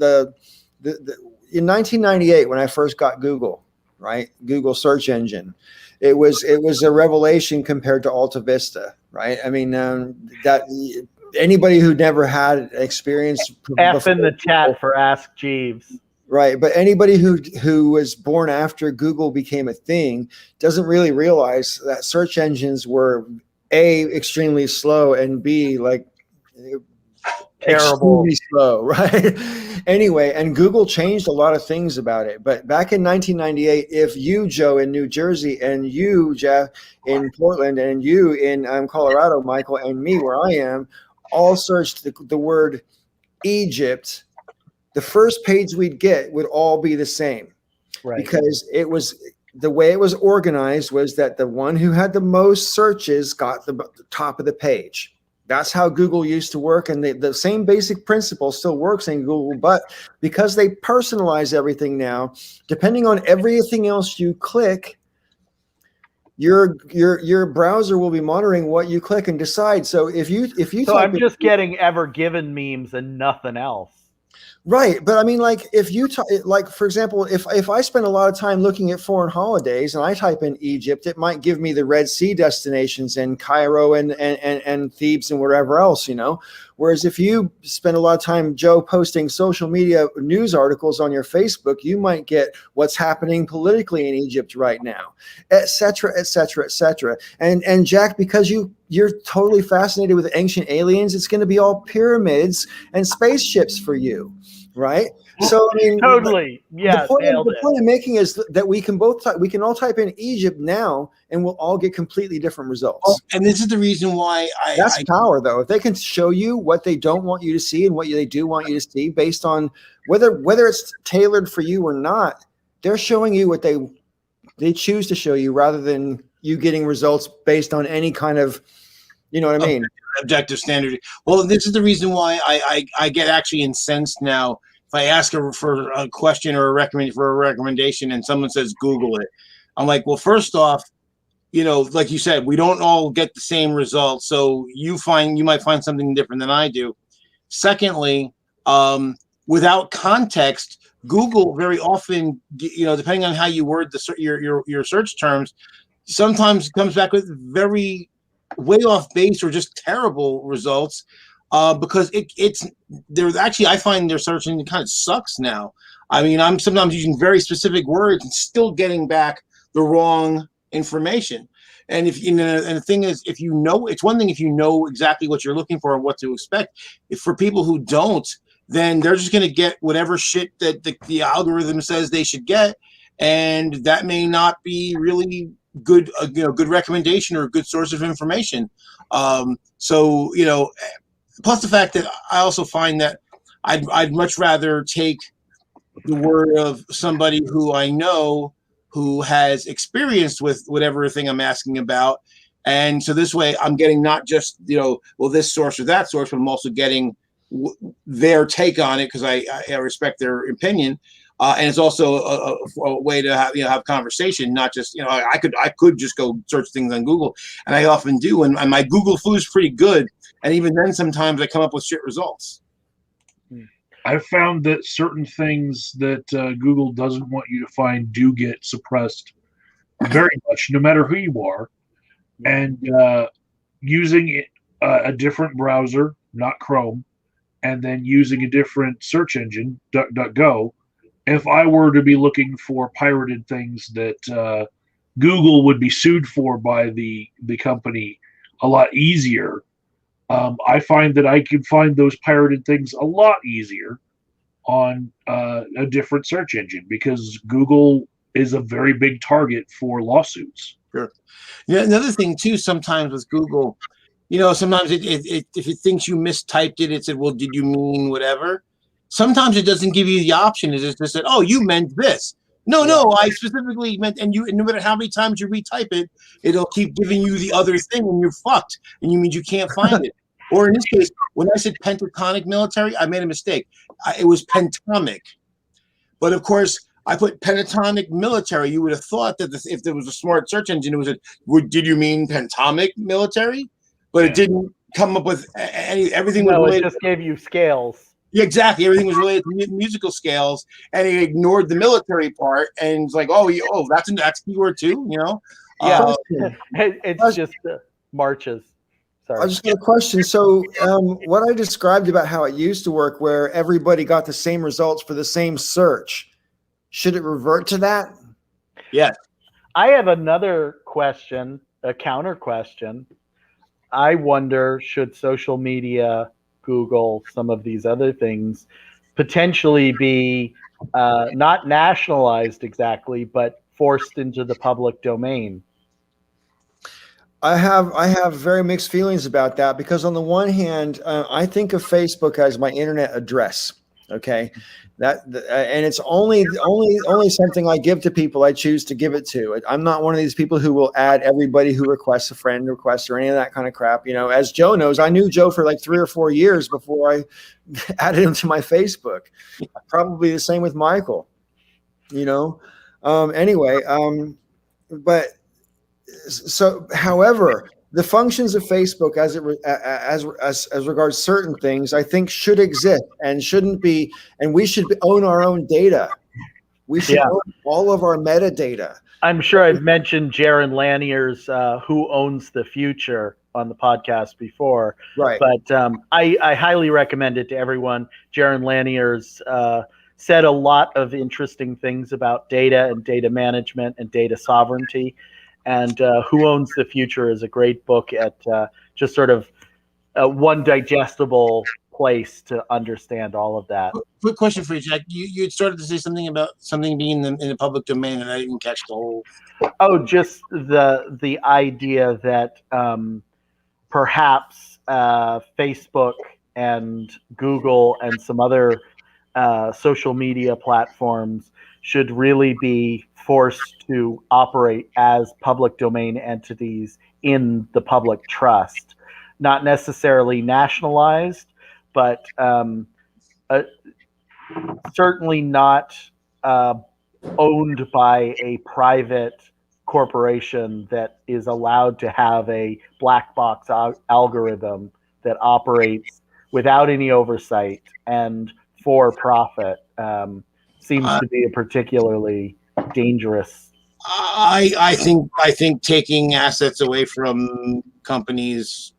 1998 when I first got Google, right? Google search engine. It was a revelation compared to Alta Vista, right? I mean, that anybody who never had experience. F in the chat for Ask Jeeves. Right, but anybody who was born after Google became a thing doesn't really realize that search engines were A, extremely slow, and B, like terrible, extremely slow, right? Anyway, and Google changed a lot of things about it. But back in 1998, if you, Joe, in New Jersey, and you, Jeff, in Portland, and you in Colorado, Michael, and me, where I am, all searched the word Egypt, the first page we'd get would all be the same, right? Because it was the way it was organized was that the one who had the most searches got the top of the page. That's how Google used to work, and the same basic principle still works in Google, but because they personalize everything now, depending on everything else you click, your browser will be monitoring what you click and decide. So if you So type I'm just getting Ever Given memes and nothing else. right, but I mean, like if you like, for example, if I spend a lot of time looking at foreign holidays and I type in Egypt, it might give me the Red Sea destinations and Cairo and Thebes and wherever else, you know. Whereas if you spend a lot of time, Joe, posting social media news articles on your Facebook, you might get what's happening politically in Egypt right now, et cetera, et cetera, et cetera. And Jack, because you're totally fascinated with ancient aliens, it's going to be all pyramids and spaceships for you. Right. So I mean, Totally. Yeah. the point I'm making is that we can all type in Egypt now, and we'll all get completely different results. Oh, and this is the reason why that's power, though. If they can show you what they don't want you to see and what they do want you to see, based on whether it's tailored for you or not, they're showing you what they choose to show you, rather than you getting results based on any kind of, you know what I mean? Objective standard. Well, this is the reason why I get actually incensed now if I ask her for a question or a recommendation and someone says Google it. I'm like, well, first off, you know, like you said, we don't all get the same results, so you might find something different than I do. Secondly, without context, Google very often, you know, depending on how you word your search terms, sometimes comes back with very way off base or just terrible results, because I find their search engine kind of sucks now. I mean, I'm sometimes using very specific words and still getting back the wrong information. And if you know, and the thing is, if you know, it's one thing if you know exactly what you're looking for and what to expect. If for people who don't, then they're just going to get whatever shit that the algorithm says they should get, and that may not be really good, good recommendation or a good source of information. So, you know, plus the fact that I also find that I'd much rather take the word of somebody who I know who has experience with whatever thing I'm asking about. And so this way I'm getting not just, you know, well, this source or that source, but I'm also getting their take on it, because I respect their opinion. And it's also a way to have conversation, not just, you know, I could just go search things on Google, and I often do, and my Google flu is pretty good, and even then sometimes I come up with shit results. I've found that certain things that Google doesn't want you to find do get suppressed very much, no matter who you are. And using a different browser, not Chrome, and then using a different search engine, DuckDuckGo, if I were to be looking for pirated things that Google would be sued for by the company a lot easier, I find that I can find those pirated things a lot easier on a different search engine, because Google is a very big target for lawsuits. Sure. Yeah. Another thing too, sometimes with Google, you know, sometimes if it thinks you mistyped it, it said, well, did you mean whatever? Sometimes it doesn't give you the option. It just said, oh, you meant this. No, I specifically meant, and no matter how many times you retype it, it'll keep giving you the other thing, and you're fucked, and you mean you can't find it. Or in this case, when I said pentatonic military, I made a mistake. It was pentamic. But of course, I put pentatonic military. You would have thought that if there was a smart search engine, it was did you mean pentamic military? But it didn't come up with everything. No, was it just gave you scales. Yeah, exactly. Everything was related to musical scales, and he ignored the military part. And it's like, oh, that's a keyword too, you know? Yeah, it's just marches. Sorry. I just got a question. So what I described about how it used to work, where everybody got the same results for the same search, should it revert to that? Yes. I have another question, a counter question. I wonder, should social media, Google, some of these other things potentially be not nationalized exactly, but forced into the public domain? I have very mixed feelings about that, because on the one hand, I think of Facebook as my internet address. Okay, and it's only something I give to people I choose to give it to. I'm not one of these people who will add everybody who requests a friend request or any of that kind of crap. You know, as Joe knows, I knew Joe for like 3 or 4 years before I added him to my Facebook. Probably the same with Michael. You know, anyway, but so, however, the functions of Facebook as regards certain things, I think should exist and shouldn't be, and we should own our own data. We should Yeah. own all of our metadata. I'm sure I've mentioned Jaron Lanier's Who Owns the Future on the podcast before. Right. But I highly recommend it to everyone. Jaron Lanier's said a lot of interesting things about data and data management and data sovereignty. And Who Owns the Future is a great book at just sort of one digestible place to understand all of that. Quick question for you, Jack. You had started to say something about something being in the public domain, and I didn't catch the whole. Oh, just the idea that perhaps Facebook and Google and some other social media platforms should really be forced to operate as public domain entities in the public trust, not necessarily nationalized, but certainly not owned by a private corporation that is allowed to have a black box algorithm that operates without any oversight and for profit. Seems to be a particularly dangerous. I think taking assets away from companies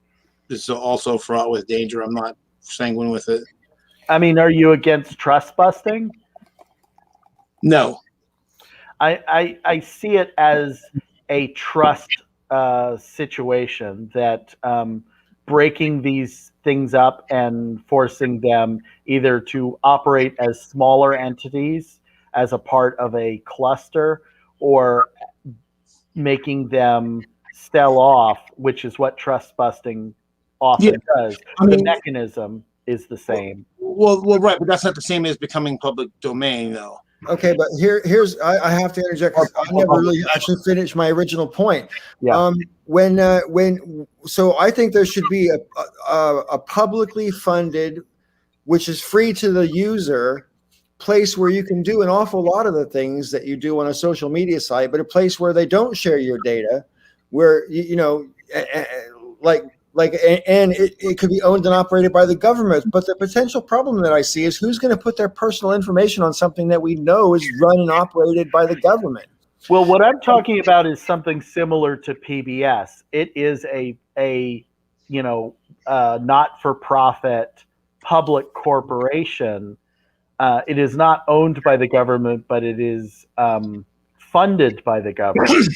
is also fraught with danger. I'm not sanguine with it. I mean, are you against trust busting? No. I see it as a trust situation that breaking these things up and forcing them either to operate as smaller entities as a part of a cluster or making them sell off, which is what trust busting often does. I mean, the mechanism is the same. Well, right, but that's not the same as becoming public domain, though. Okay, but here's I have to interject because I never really actually finished my original point. Yeah. So I think there should be a publicly funded, which is free to the user, place where you can do an awful lot of the things that you do on a social media site, but a place where they don't share your data, where and it could be owned and operated by the government. But the potential problem that I see is who's going to put their personal information on something that we know is run and operated by the government. Well, what I'm talking about is something similar to PBS. It is a not-for-profit public corporation. It is not owned by the government, but it is funded by the government.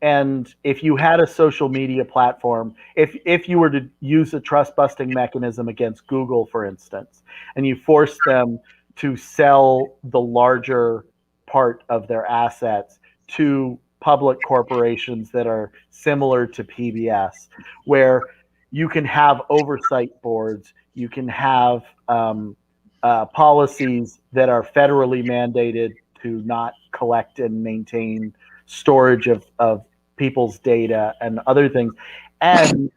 And if you had a social media platform, if you were to use a trust busting mechanism against Google, for instance, and you forced them to sell the larger part of their assets to public corporations that are similar to PBS, where you can have oversight boards, you can have policies that are federally mandated to not collect and maintain storage of people's data and other things, and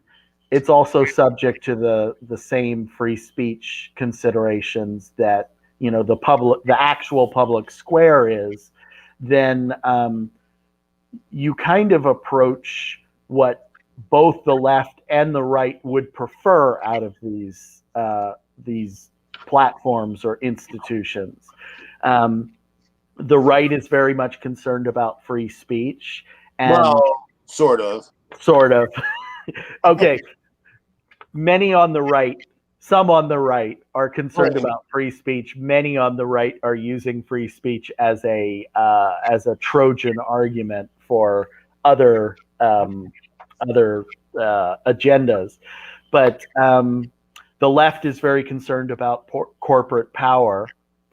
it's also subject to the same free speech considerations that the actual public square is, then you kind of approach what both the left and the right would prefer out of these platforms or institutions. The right is very much concerned about free speech. And sort of. Okay. Many on the right, some on the right are concerned about free speech. Many on the right are using free speech as a Trojan argument for other agendas. But the left is very concerned about corporate power.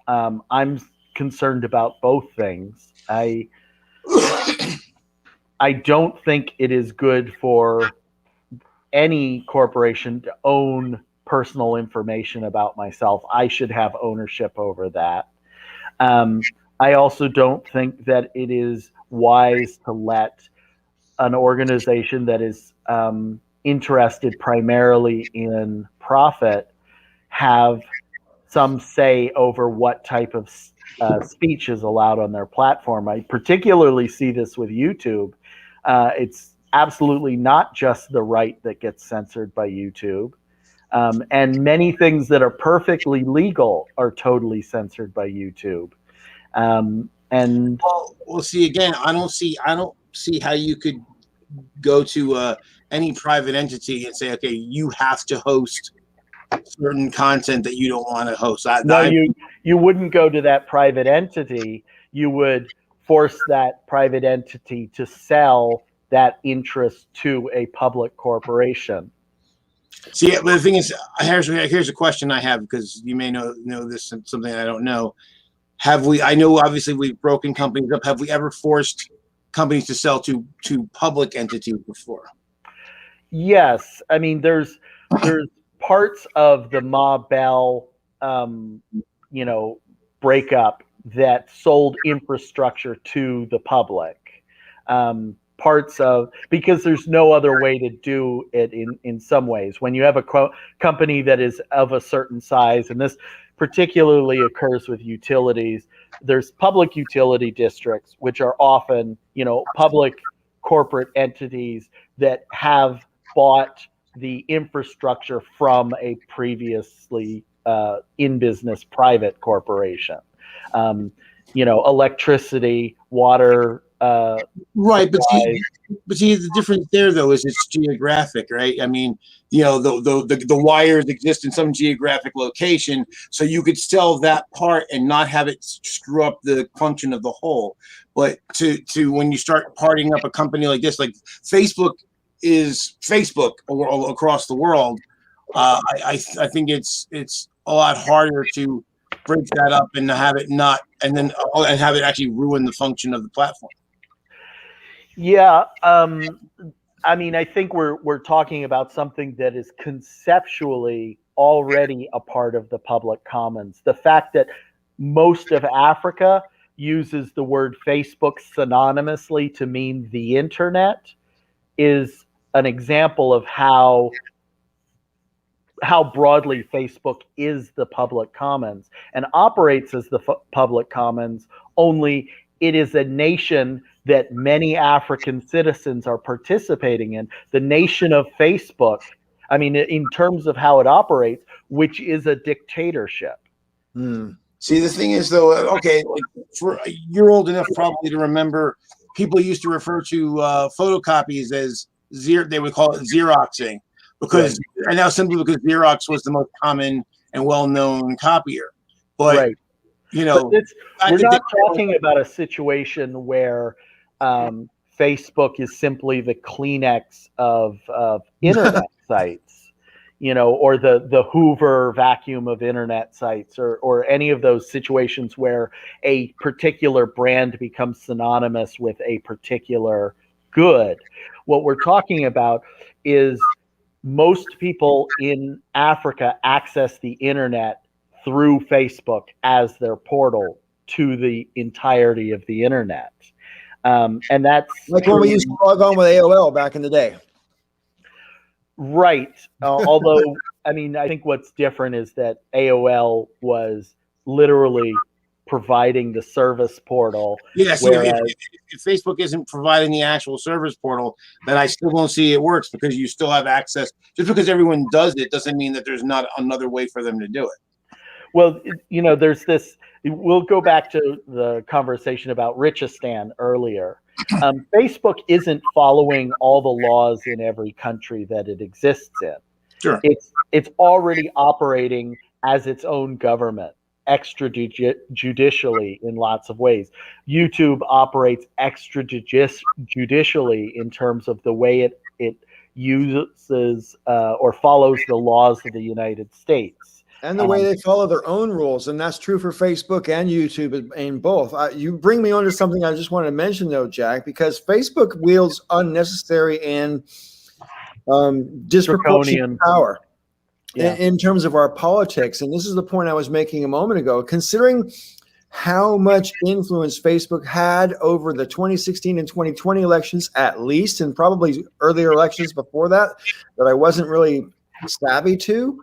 I'm concerned about both things. I don't think it is good for any corporation to own personal information about myself. I should have ownership over that. I also don't think that it is wise to let an organization that is interested primarily in profit have some say over what type of speech is allowed on their platform. I particularly see this with YouTube. It's absolutely not just the right that gets censored by YouTube. And many things that are perfectly legal are totally censored by YouTube. And well, see, again, I don't see how you could go to any private entity and say, okay, you have to host certain content that you don't want to host. You wouldn't go to that private entity. You would force that private entity to sell that interest to a public corporation. See, but the thing is, here's a question I have, because you may know this, something I don't know. I know obviously we've broken companies up. Have we ever forced companies to sell to public entities before? Yes. I mean, there's parts of the Ma Bell, breakup that sold infrastructure to the public. Because there's no other way to do it in some ways. When you have a company that is of a certain size, and this particularly occurs with utilities, there's public utility districts, which are often, public corporate entities that have bought the infrastructure from a previously in business private corporation. Electricity, water, right, but see, the difference there though is it's geographic, right? I mean, the wires exist in some geographic location, so you could sell that part and not have it screw up the function of the whole. But to when you start parting up a company like this, like Facebook is Facebook across the world, I think it's a lot harder to break that up and have it not, and have it actually ruin the function of the platform. Yeah, I mean, I think we're talking about something that is conceptually already a part of the public commons. The fact that most of Africa uses the word Facebook synonymously to mean the internet is an example of how broadly Facebook is the public commons and operates as the public commons, only it is a nation that many African citizens are participating in. The nation of Facebook, I mean, in terms of how it operates, which is a dictatorship. See, the thing is, though, okay, you're old enough probably to remember people used to refer to photocopies as they would call it Xeroxing, because, right. And now simply because Xerox was the most common and well-known copier. But, right. We're not talking about a situation where Facebook is simply the Kleenex of internet sites, or the Hoover vacuum of internet sites, or any of those situations where a particular brand becomes synonymous with a particular good. What we're talking about is most people in Africa access the internet through Facebook as their portal to the entirety of the internet. And that's like when we used to log on with AOL back in the day. Right. Although, I mean, I think what's different is that AOL was literally providing the service portal. Yeah, so if Facebook isn't providing the actual service portal, then I still don't see it works, because you still have access. Just because everyone does it doesn't mean that there's not another way for them to do it. Well, there's this, we'll go back to the conversation about Richistan earlier. Facebook isn't following all the laws in every country that it exists in. Sure. It's already operating as its own government, extrajudicially in lots of ways. YouTube operates extrajudicially in terms of the way it uses or follows the laws of the United States. And the way they follow their own rules. And that's true for Facebook and YouTube in both. You bring me on to something I just wanted to mention, though, Jack, because Facebook wields unnecessary and disproportionate power in terms of our politics. And this is the point I was making a moment ago. Considering how much influence Facebook had over the 2016 and 2020 elections, at least, and probably earlier elections before that I wasn't really savvy to,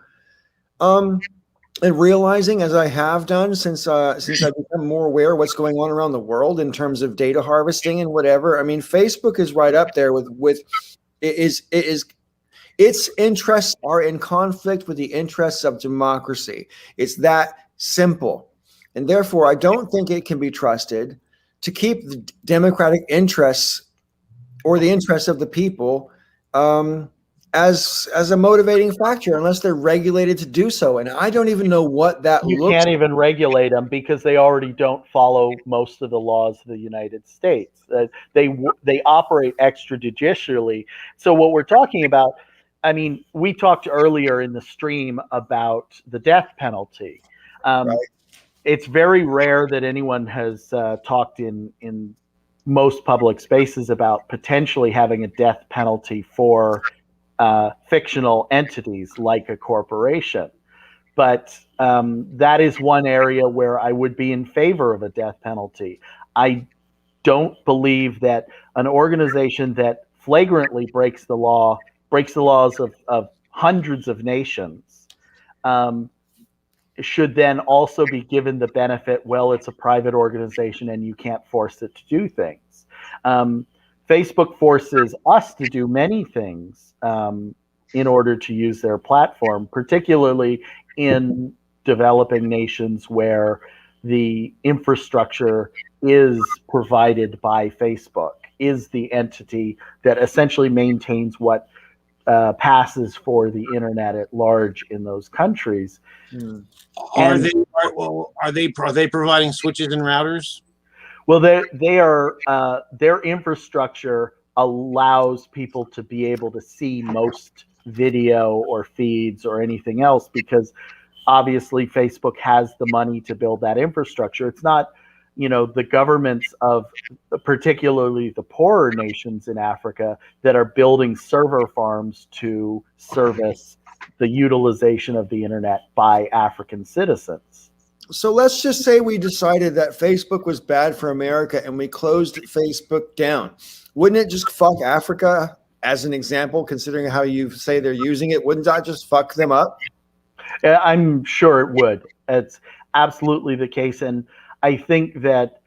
and realizing, as I have done since I've become more aware of what's going on around the world in terms of data harvesting and whatever. I mean, Facebook is right up there with its interests are in conflict with the interests of democracy. It's that simple, and therefore, I don't think it can be trusted to keep the democratic interests or the interests of the people as a motivating factor unless they're regulated to do so. And I don't even know what that You looks can't even regulate them because they already don't follow most of the laws of the United States. They operate extrajudicially. So what we're talking about, I mean, we talked earlier in the stream about the death penalty. right. It's very rare that anyone has talked in most public spaces about potentially having a death penalty for fictional entities like a corporation. But that is one area where I would be in favor of a death penalty. I don't believe that an organization that flagrantly breaks the laws of hundreds of nations, should then also be given the benefit, well, it's a private organization and you can't force it to do things. Facebook forces us to do many things in order to use their platform, particularly in developing nations where the infrastructure is provided by Facebook, is the entity that essentially maintains what passes for the internet at large in those countries. Are they providing switches and routers? Well, they are their infrastructure allows people to be able to see most video or feeds or anything else because obviously Facebook has the money to build that infrastructure. It's not, the governments of particularly the poorer nations in Africa that are building server farms to service the utilization of the internet by African citizens. So let's just say we decided that Facebook was bad for America and we closed Facebook down. Wouldn't it just fuck Africa as an example, considering how you say they're using it? Wouldn't that just fuck them up? I'm sure it would. It's absolutely the case. And I think that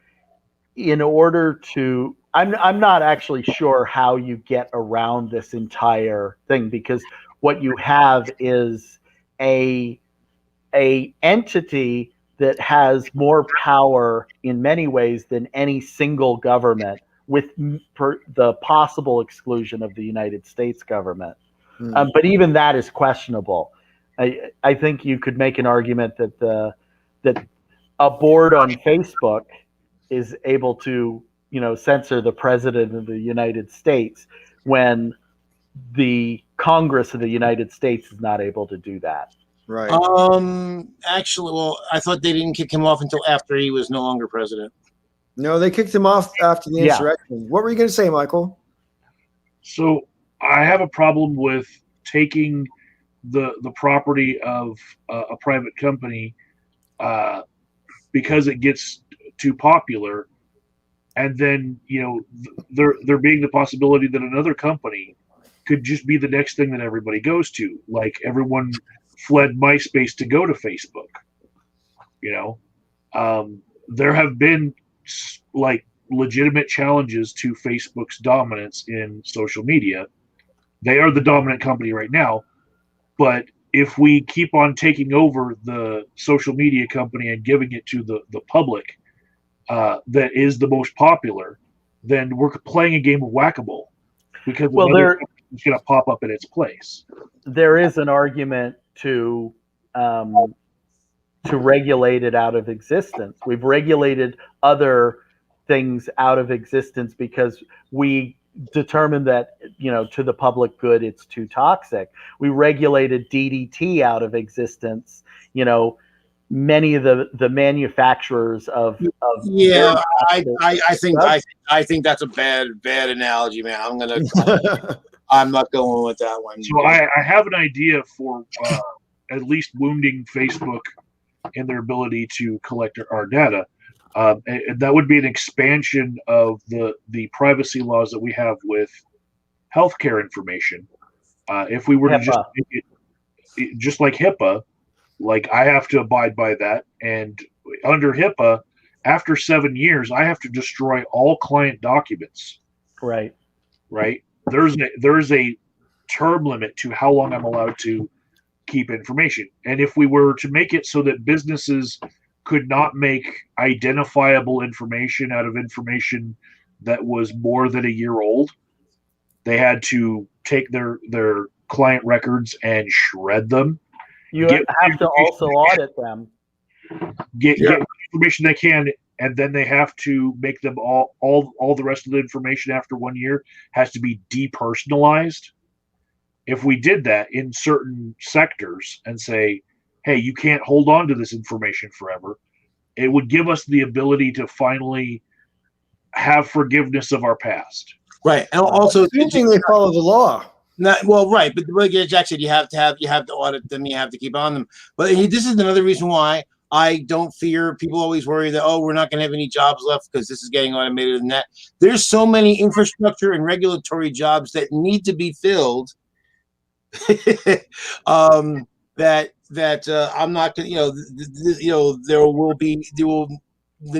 in order to, I'm not actually sure how you get around this entire thing, because what you have is a entity that has more power in many ways than any single government, with the possible exclusion of the United States government. But even that is questionable. I think you could make an argument that that a board on Facebook is able to, censor the president of the United States when the Congress of the United States is not able to do that. Right. Actually, well, I thought they didn't kick him off until after he was no longer president. No, they kicked him off after the Yeah. insurrection. What were you going to say, Michael? So I have a problem with taking the property of a private company because it gets too popular, and then there being the possibility that another company could just be the next thing that everybody goes to, like everyone fled MySpace to go to Facebook. There have been like legitimate challenges to Facebook's dominance in social media. They are the dominant company right now, but if we keep on taking over the social media company and giving it to the public that is the most popular, then we're playing a game of whack-a-mole, because another is going to pop up in its place. There is an argument to regulate it out of existence. We've regulated other things out of existence because we determined that, to the public good, it's too toxic. We regulated DDT out of existence. Many of the manufacturers of yeah, I think that's a bad analogy, man. I'm not going with that one. So I have an idea for at least wounding Facebook in their ability to collect our data. And that would be an expansion of the privacy laws that we have with healthcare information. If we were to just make it just like HIPAA, Like, I have to abide by that. And under HIPAA, after 7 years, I have to destroy all client documents. Right. Right. There's a term limit to how long I'm allowed to keep information. And if we were to make it so that businesses could not make identifiable information out of information that was more than a year old, they had to take their client records and shred them. You have to also audit them. Get information they can, and then they have to make them all the rest of the information after 1 year has to be depersonalized. If we did that in certain sectors and say, hey, you can't hold on to this information forever, it would give us the ability to finally have forgiveness of our past. Right. And also, assuming they follow the law. Right. But like Jack said, you have to audit them. You have to keep on them. But this is another reason why I don't fear. People always worry that, we're not going to have any jobs left because this is getting automated and that. There's so many infrastructure and regulatory jobs that need to be filled that I'm not going to, there will be the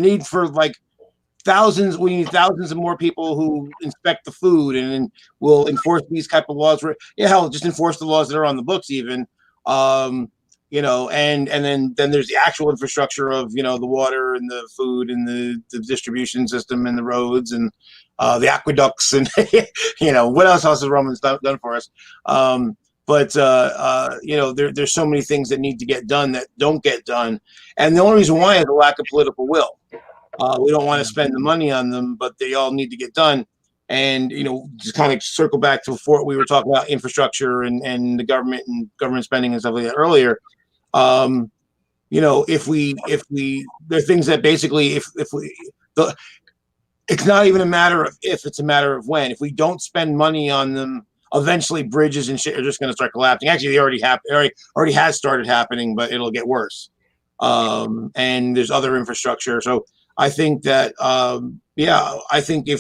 need for like thousands. We need thousands of more people who inspect the food and will enforce these type of laws. Hell, just enforce the laws that are on the books even. And then there's the actual infrastructure of, the water and the food and the distribution system and the roads and the aqueducts and, what else has Romans done for us? There's so many things that need to get done that don't get done. And the only reason why is the lack of political will. We don't want to spend the money on them, but they all need to get done. And, just kind of circle back to before we were talking about infrastructure and the government and government spending and stuff like that earlier. If there are things that basically, it's not even a matter of if, it's a matter of when. If we don't spend money on them, eventually bridges and shit are just going to start collapsing. Actually, they already has started happening, but it'll get worse. And there's other infrastructure. So I think that, I think I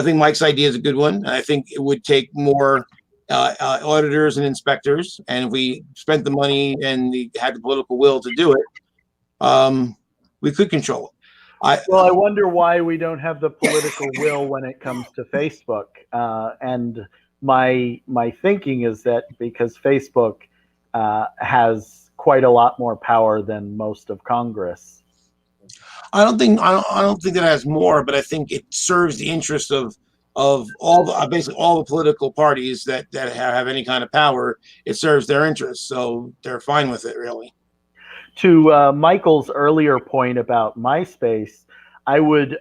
think Mike's idea is a good one. I think it would take more auditors and inspectors, and if we spent the money and had the political will to do it, we could control it. I wonder why we don't have the political will when it comes to Facebook. And my thinking is that because Facebook has quite a lot more power than most of Congress. I don't think that has more, but I think it serves the interest of basically all the political parties that have any kind of power. It serves their interests, so they're fine with it, really. To Michael's earlier point about MySpace, I would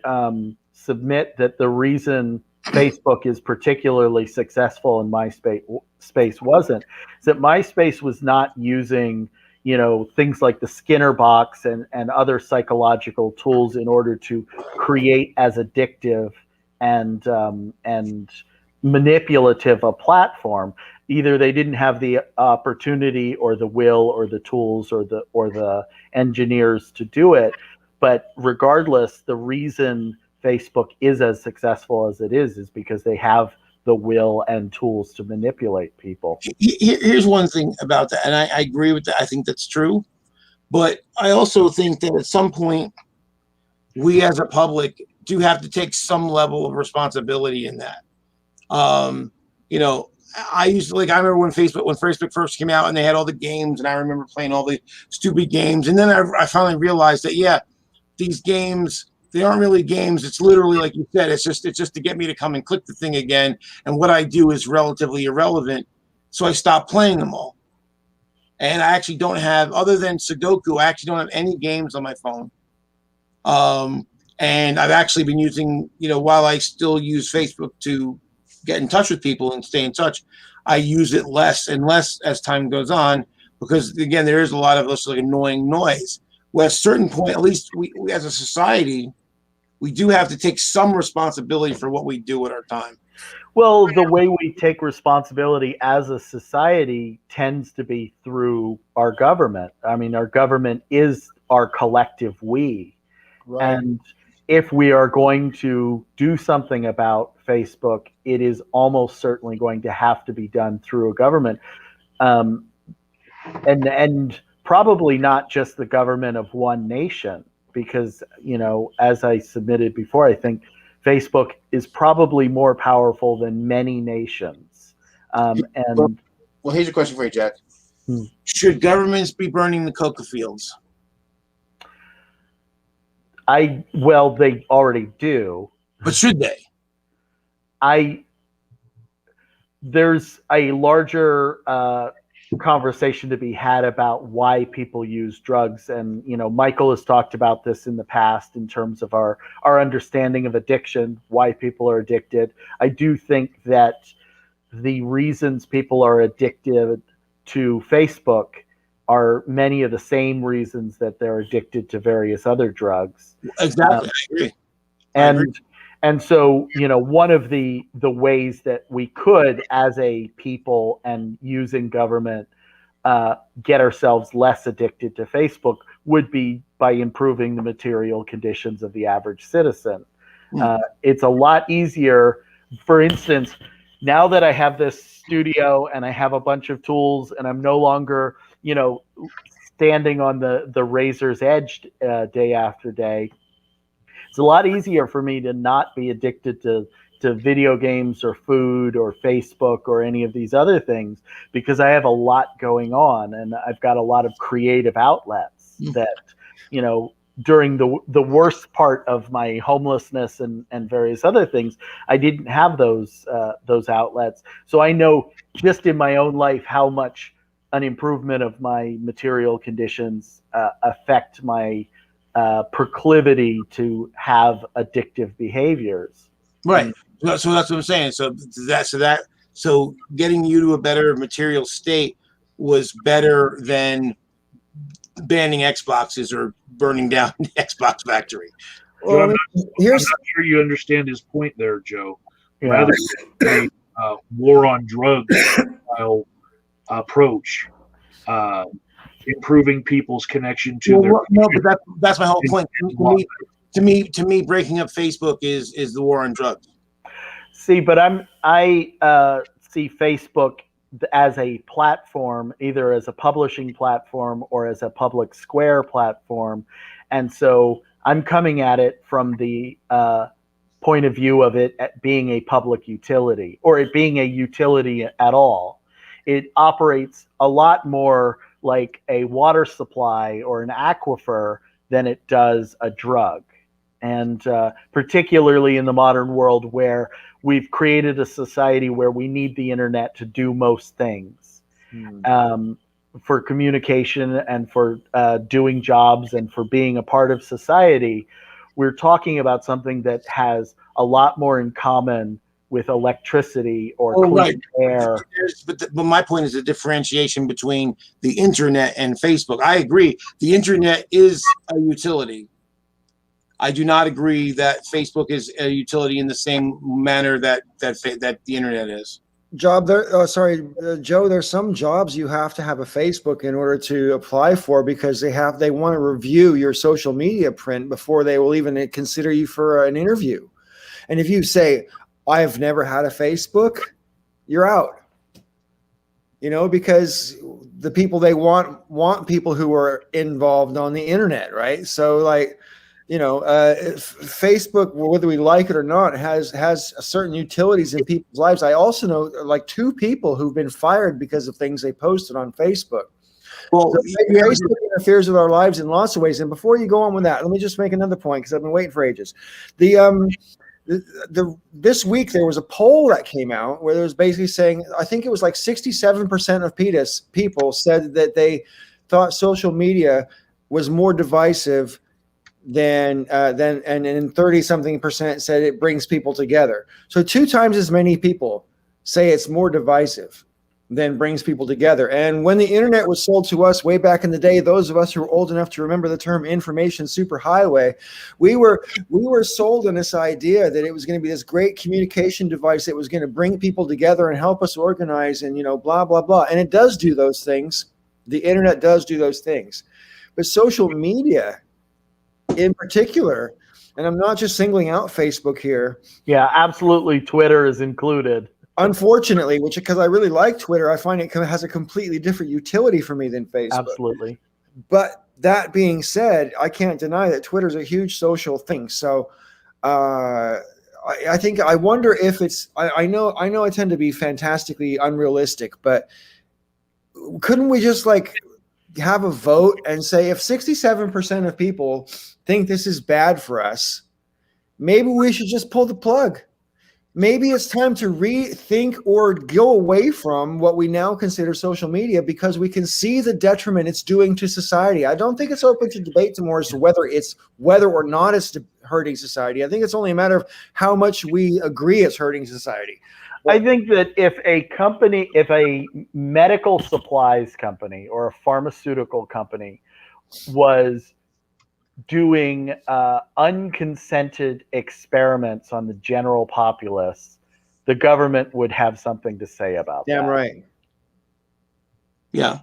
submit that the reason Facebook is particularly successful and MySpace wasn't is that MySpace was not using things like the Skinner box and other psychological tools in order to create as addictive and manipulative a platform. Either they didn't have the opportunity or the will or the tools or the engineers to do it. But regardless, the reason Facebook is as successful as it is because they have the will and tools to manipulate people. Here's one thing about that, and I agree with that. I think that's true. But I also think that at some point, we as a public do have to take some level of responsibility in that. I remember when Facebook first came out and they had all the games, and I remember playing all the stupid games. And then I finally realized that, these games, they aren't really games. It's literally, like you said, it's just to get me to come and click the thing again. And what I do is relatively irrelevant. So I stopped playing them all. And I actually don't have, other than Sudoku, I actually don't have any games on my phone. And I've actually been using, while I still use Facebook to get in touch with people and stay in touch, I use it less and less as time goes on, because again, there is a lot of this like annoying noise. Well, at a certain point, at least we as a society, we do have to take some responsibility for what we do with our time. Well, the way we take responsibility as a society tends to be through our government. I mean, our government is our collective we. Right. And if we are going to do something about Facebook, it is almost certainly going to have to be done through a government. and probably not just the government of one nation, because, you know, as I submitted before, I think Facebook is probably more powerful than many nations. And Well, here's a question for you, Jack. Hmm. Should governments be burning the coca fields? well, they already do. But should they? There's a larger conversation to be had about why people use drugs, and you know, Michael has talked about this in the past in terms of our understanding of addiction, why people are addicted. I do think that the reasons people are addicted to Facebook are many of the same reasons that they're addicted to various other drugs. Exactly, I agree. And so, you know, one of the ways that we could, as a people and using government, get ourselves less addicted to Facebook would be by improving the material conditions of the average citizen. It's a lot easier. For instance, now that I have this studio and I have a bunch of tools and I'm no longer, you know, standing on the razor's edge day after day, it's a lot easier for me to not be addicted to video games or food or Facebook or any of these other things, because I have a lot going on and I've got a lot of creative outlets that, you know, during the worst part of my homelessness and various other things, I didn't have those outlets. So I know just in my own life how much an improvement of my material conditions affect my proclivity to have addictive behaviors. Right. So that's what I'm saying. So getting you to a better material state was better than banning Xboxes or burning down the Xbox factory. Well, I'm not sure you understand his point there, Joe. Yeah. Rather than a war on drugs style approach, improving people's connection to their. No, but that's my whole point. To me, breaking up Facebook is the war on drugs. See, but I see Facebook as a platform, either as a publishing platform or as a public square platform, and so I'm coming at it from the point of view of it being a public utility, or it being a utility at all. It operates a lot more like a water supply or an aquifer than it does a drug. And particularly in the modern world, where we've created a society where we need the internet to do most things, for communication and for doing jobs and for being a part of society, we're talking about something that has a lot more in common with electricity or clean air. But my point is the differentiation between the internet and Facebook. I agree. The internet is a utility. I do not agree that Facebook is a utility in the same manner that the internet is. Joe, there's some jobs you have to have a Facebook in order to apply for, because they want to review your social media print before they will even consider you for an interview. And if you say, I've never had a Facebook, you're out. You know, because the people they want people who are involved on the internet, right? So like, you know, Facebook, whether we like it or not, has certain utilities in people's lives. I also know like 2 people who've been fired because of things they posted on Facebook. Well, so Facebook interferes with our lives in lots of ways. And before you go on with that, let me just make another point, because I've been waiting for ages. This week there was a poll that came out where it was basically saying, I think it was like 67% of people said that they thought social media was more divisive than 30-something% said it brings people together. So 2 times as many people say it's more divisive than brings people together. And when the internet was sold to us way back in the day, those of us who are old enough to remember the term information superhighway, we were sold on this idea that it was going to be this great communication device that was going to bring people together and help us organize and, you know, blah, blah, blah. And it does do those things. The internet does do those things. But social media in particular, and I'm not just singling out Facebook here. Yeah, absolutely. Twitter is included. Unfortunately, which because I really like Twitter, I find it has a completely different utility for me than Facebook. Absolutely. But that being said, I can't deny that Twitter's a huge social thing. So I think I wonder if it's I know I tend to be fantastically unrealistic, but couldn't we just like have a vote and say if 67% of people think this is bad for us, maybe we should just pull the plug. Maybe it's time to rethink or go away from what we now consider social media because we can see the detriment it's doing to society. I don't think it's open to debate tomorrow as to whether or not it's hurting society. I think it's only a matter of how much we agree it's hurting society. I think that if a medical supplies company or a pharmaceutical company was doing unconsented experiments on the general populace, the government would have something to say about that. Damn right. Yeah.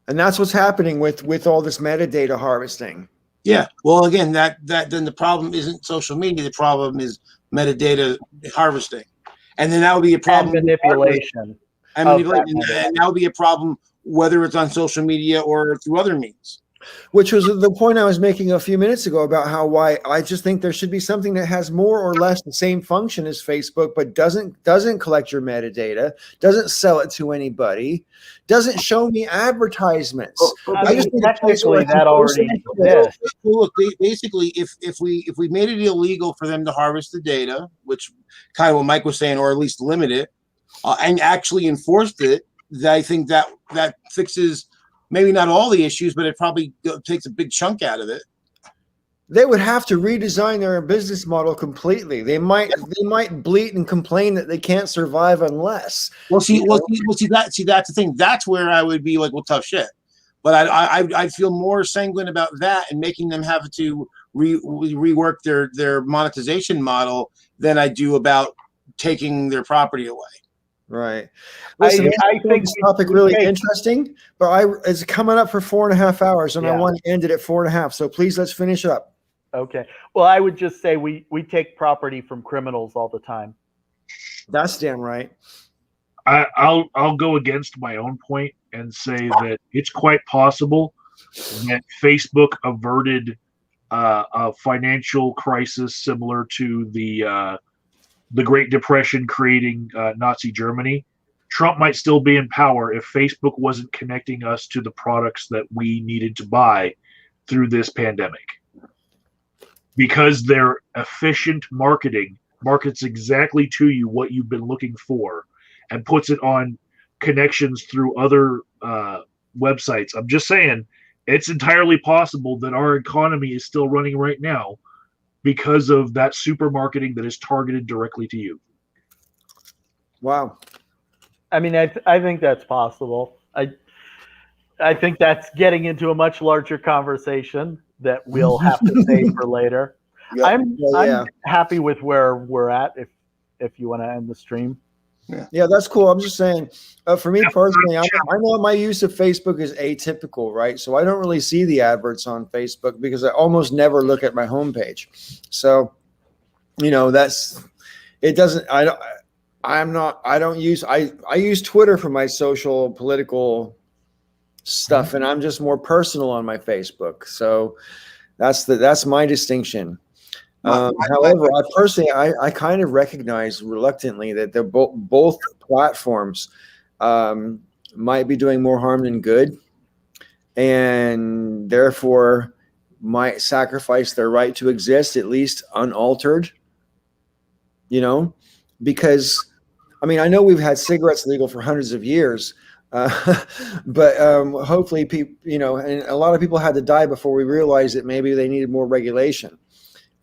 And that's what's happening with all this metadata harvesting. Yeah. Well, again, that then the problem isn't social media. The problem is metadata harvesting, and then that would be a problem. And manipulation. And that would be a problem whether it's on social media or through other means. Which was the point I was making a few minutes ago about why I just think there should be something that has more or less the same function as Facebook, but doesn't collect your metadata, doesn't sell it to anybody, doesn't show me advertisements. I just think technically that already exists. Look, basically, if we made it illegal for them to harvest the data, which kind of what Mike was saying, or at least limit it, and actually enforced it, I think that fixes. Maybe not all the issues, but it probably takes a big chunk out of it. They would have to redesign their business model completely. They might bleat and complain that they can't survive unless. That's the thing. That's where I would be like, well, tough shit. But I feel more sanguine about that and making them have to rework their monetization model than I do about taking their property away. Right. Listen, I think this topic really interesting, but it's coming up for 4.5 hours, and I want to end it at 4.5. So please, let's finish up. Okay. Well, I would just say we take property from criminals all the time. That's damn right. I'll go against my own point and say that it's quite possible that Facebook averted a financial crisis similar to the Great Depression creating Nazi Germany. Trump might still be in power if Facebook wasn't connecting us to the products that we needed to buy through this pandemic. Because their efficient marketing markets exactly to you what you've been looking for and puts it on connections through other websites. I'm just saying, it's entirely possible that our economy is still running right now because of that super marketing that is targeted directly to you. Wow. I mean, I think that's possible. I think that's getting into a much larger conversation that we'll have to save for later. Yeah. I'm happy with where we're at. If you want to end the stream. Yeah, that's cool. I'm just saying, for me personally, I know my use of Facebook is atypical, right? So I don't really see the adverts on Facebook because I almost never look at my homepage. So, I use Twitter for my social political stuff, and I'm just more personal on my Facebook. So that's my distinction. However, I personally, I kind of recognize reluctantly that they're both platforms might be doing more harm than good, and therefore might sacrifice their right to exist, at least unaltered. Because I mean, I know we've had cigarettes legal for hundreds of years, but hopefully, people, and a lot of people had to die before we realized that maybe they needed more regulation.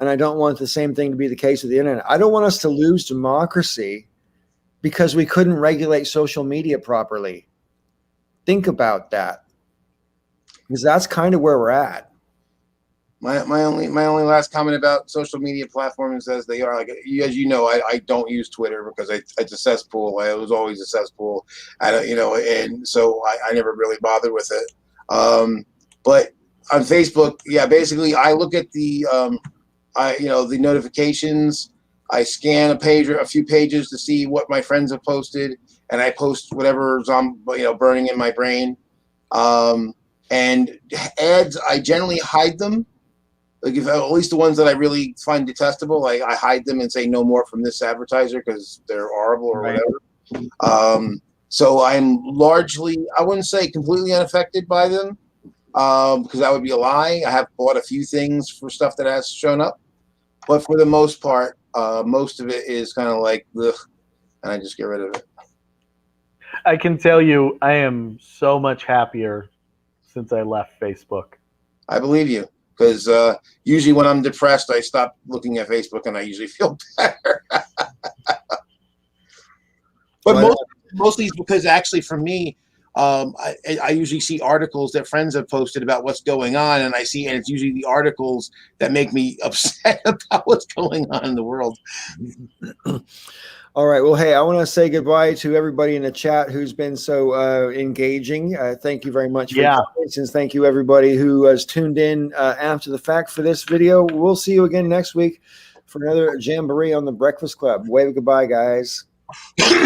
And I don't want the same thing to be the case with the internet. I don't want us to lose democracy because we couldn't regulate social media properly. Think about that, because that's kind of where we're at. My only last comment about social media platforms as they are, like as you know, I don't use Twitter because it's a cesspool. It was always a cesspool. And so I never really bothered with it. But on Facebook, basically I look at the the notifications. I scan a few pages to see what my friends have posted, and I post whatever's burning in my brain. And ads, I generally hide them. Like if at least the ones that I really find detestable, I hide them and say no more from this advertiser because they're horrible or whatever. So I'm largely, I wouldn't say completely unaffected by them, because that would be a lie. I have bought a few things for stuff that has shown up, but for the most part, most of it is kind of like, ugh, and I just get rid of it. I can tell you, I am so much happier since I left Facebook. I believe you, because usually when I'm depressed, I stop looking at Facebook and I usually feel better. But mostly it's because actually for me, I usually see articles that friends have posted about what's going on, and it's usually the articles that make me upset about what's going on in the world. All right. Well, hey, I want to say goodbye to everybody in the chat who's been so engaging. Thank you very much for your questions. Thank you, everybody who has tuned in after the fact for this video. We'll see you again next week for another Jamboree on the Breakfast Club. Wave goodbye, guys.